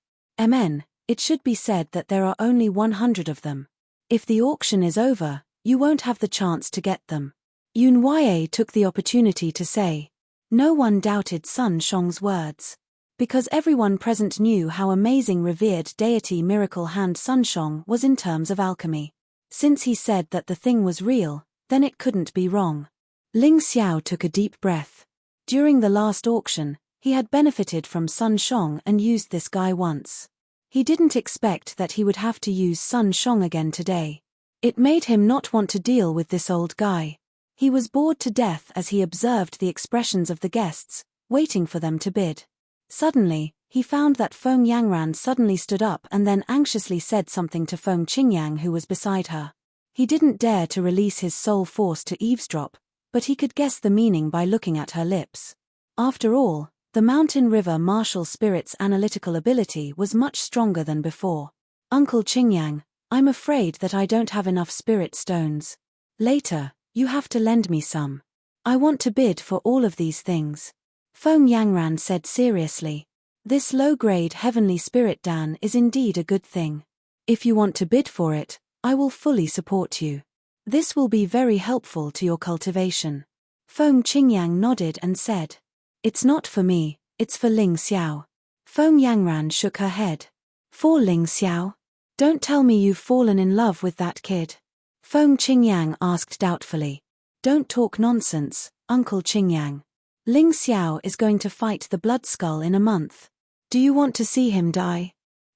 It should be said that there are only 100 of them. If the auction is over, you won't have the chance to get them. Yun Yue took the opportunity to say. No one doubted Sun Shong's words. Because everyone present knew how amazing revered deity Miracle Hand Sun Shong was in terms of alchemy. Since he said that the thing was real, then it couldn't be wrong. Ling Xiao took a deep breath. During the last auction, he had benefited from Sun Shong and used this guy once. He didn't expect that he would have to use Sun Shong again today. It made him not want to deal with this old guy. He was bored to death as he observed the expressions of the guests, waiting for them to bid. Suddenly, he found that Feng Yangran suddenly stood up and then anxiously said something to Feng Qingyang, who was beside her. He didn't dare to release his soul force to eavesdrop, but he could guess the meaning by looking at her lips. After all, the Mountain River martial spirit's analytical ability was much stronger than before. Uncle Qingyang, I'm afraid that I don't have enough spirit stones. Later, you have to lend me some. I want to bid for all of these things. Feng Yangran said seriously. This low-grade heavenly spirit Dan is indeed a good thing. If you want to bid for it, I will fully support you. This will be very helpful to your cultivation. Feng Qingyang nodded and said. It's not for me, it's for Ling Xiao. Feng Yangran shook her head. For Ling Xiao? Don't tell me you've fallen in love with that kid. Feng Qingyang asked doubtfully. Don't talk nonsense, Uncle Qingyang. Ling Xiao is going to fight the Blood Skull in a month. Do you want to see him die?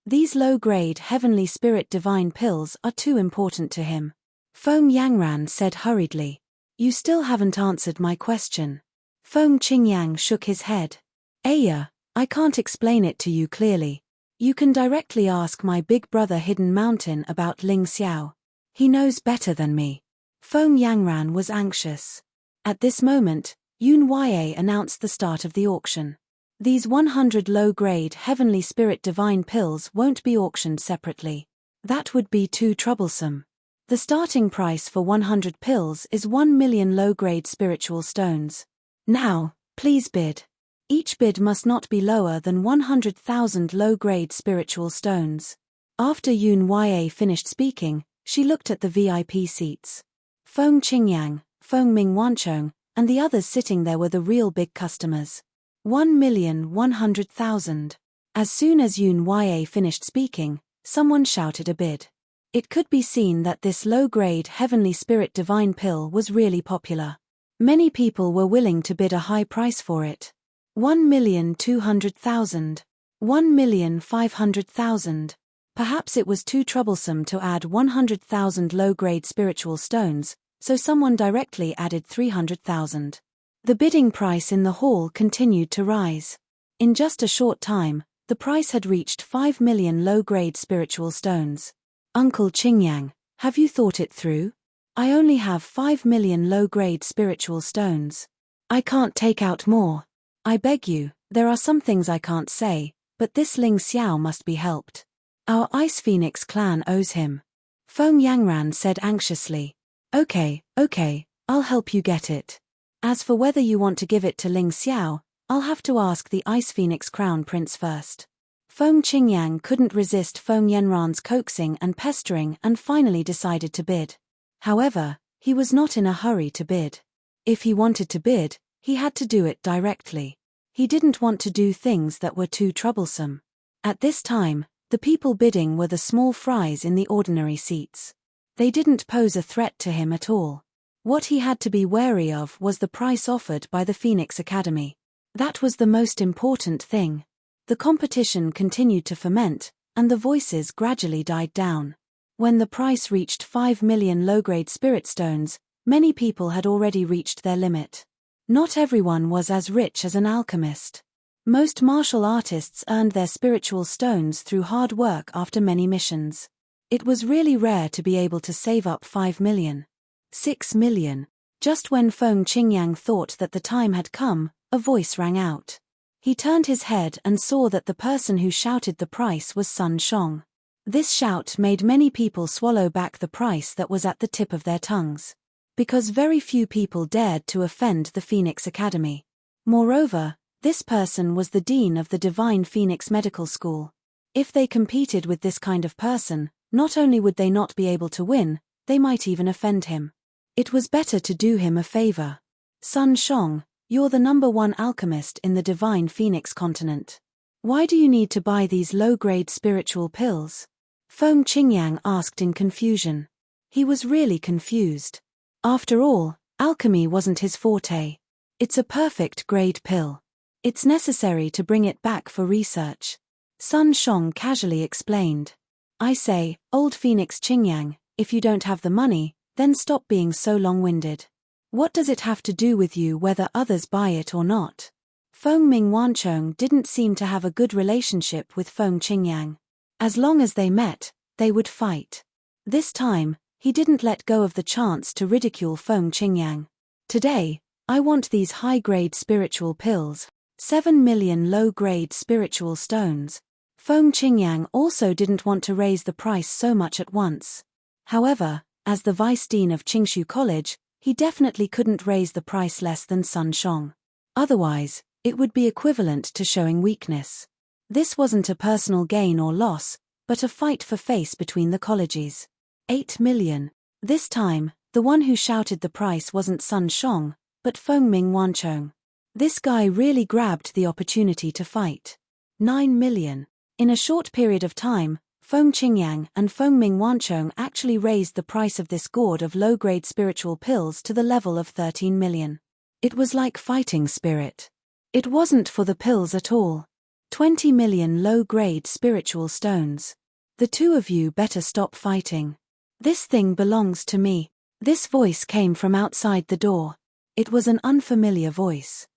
These low-grade heavenly spirit divine pills are too important to him. Feng Yangran said hurriedly. You still haven't answered my question. Feng Qingyang shook his head. Aya, I can't explain it to you clearly. You can directly ask my big brother Hidden Mountain about Ling Xiao. He knows better than me. Feng Yangran was anxious. At this moment, Yun Yue announced the start of the auction. These 100 low-grade heavenly spirit divine pills won't be auctioned separately. That would be too troublesome. The starting price for 100 pills is 1 million low-grade spiritual stones. Now, please bid. Each bid must not be lower than 100,000 low-grade spiritual stones. After Yun Yue finished speaking, she looked at the VIP seats. Feng Qingyang, Feng Mingwanchong, and the others sitting there were the real big customers. 1,100,000. As soon as Yun Yue finished speaking, someone shouted a bid. It could be seen that this low-grade heavenly spirit divine pill was really popular. Many people were willing to bid a high price for it. 1,200,000. 1,500,000. Perhaps it was too troublesome to add 100,000 low-grade spiritual stones, so someone directly added 300,000. The bidding price in the hall continued to rise. In just a short time, the price had reached 5 million low-grade spiritual stones. Uncle Qingyang, have you thought it through? I only have 5 million low-grade spiritual stones. I can't take out more. I beg you, there are some things I can't say, but this Ling Xiao must be helped. Our Ice Phoenix clan owes him. Feng Yangran said anxiously. Okay, I'll help you get it. As for whether you want to give it to Ling Xiao, I'll have to ask the Ice Phoenix Crown Prince first. Feng Qingyang couldn't resist Feng Yanran's coaxing and pestering and finally decided to bid. However, he was not in a hurry to bid. If he wanted to bid, he had to do it directly. He didn't want to do things that were too troublesome. At this time, the people bidding were the small fries in the ordinary seats. They didn't pose a threat to him at all. What he had to be wary of was the price offered by the Phoenix Academy. That was the most important thing. The competition continued to ferment, and the voices gradually died down. When the price reached 5 million low-grade spirit stones, many people had already reached their limit. Not everyone was as rich as an alchemist. Most martial artists earned their spiritual stones through hard work after many missions. It was really rare to be able to save up 5 million. 6 million. Just when Feng Qingyang thought that the time had come, a voice rang out. He turned his head and saw that the person who shouted the price was Sun Shong. This shout made many people swallow back the price that was at the tip of their tongues. Because very few people dared to offend the Phoenix Academy. Moreover, this person was the dean of the Divine Phoenix Medical School. If they competed with this kind of person, not only would they not be able to win, they might even offend him. It was better to do him a favor. Sun Shong, you're the #1 alchemist in the divine Phoenix continent. Why do you need to buy these low-grade spiritual pills? Feng Qingyang asked in confusion. He was really confused. After all, alchemy wasn't his forte. It's a perfect grade pill. It's necessary to bring it back for research. Sun Shong casually explained. I say, old Phoenix Qingyang, if you don't have the money, then stop being so long-winded. What does it have to do with you whether others buy it or not? Feng Mingwanchong didn't seem to have a good relationship with Feng Qingyang. As long as they met, they would fight. This time, he didn't let go of the chance to ridicule Feng Qingyang. Today, I want these high-grade spiritual pills, 7 million low-grade spiritual stones. Feng Qingyang also didn't want to raise the price so much at once. However, as the vice dean of Qingshu College, he definitely couldn't raise the price less than Sun Shong. Otherwise, it would be equivalent to showing weakness. This wasn't a personal gain or loss, but a fight for face between the colleges. 8 million. This time, the one who shouted the price wasn't Sun Shong, but Feng Mingwanchong. This guy really grabbed the opportunity to fight. 9 million. In a short period of time, Feng Qingyang and Feng Mingwanchong actually raised the price of this gourd of low-grade spiritual pills to the level of 13 million. It was like fighting spirit. It wasn't for the pills at all. 20 million low-grade spiritual stones. The two of you better stop fighting. This thing belongs to me. This voice came from outside the door. It was an unfamiliar voice.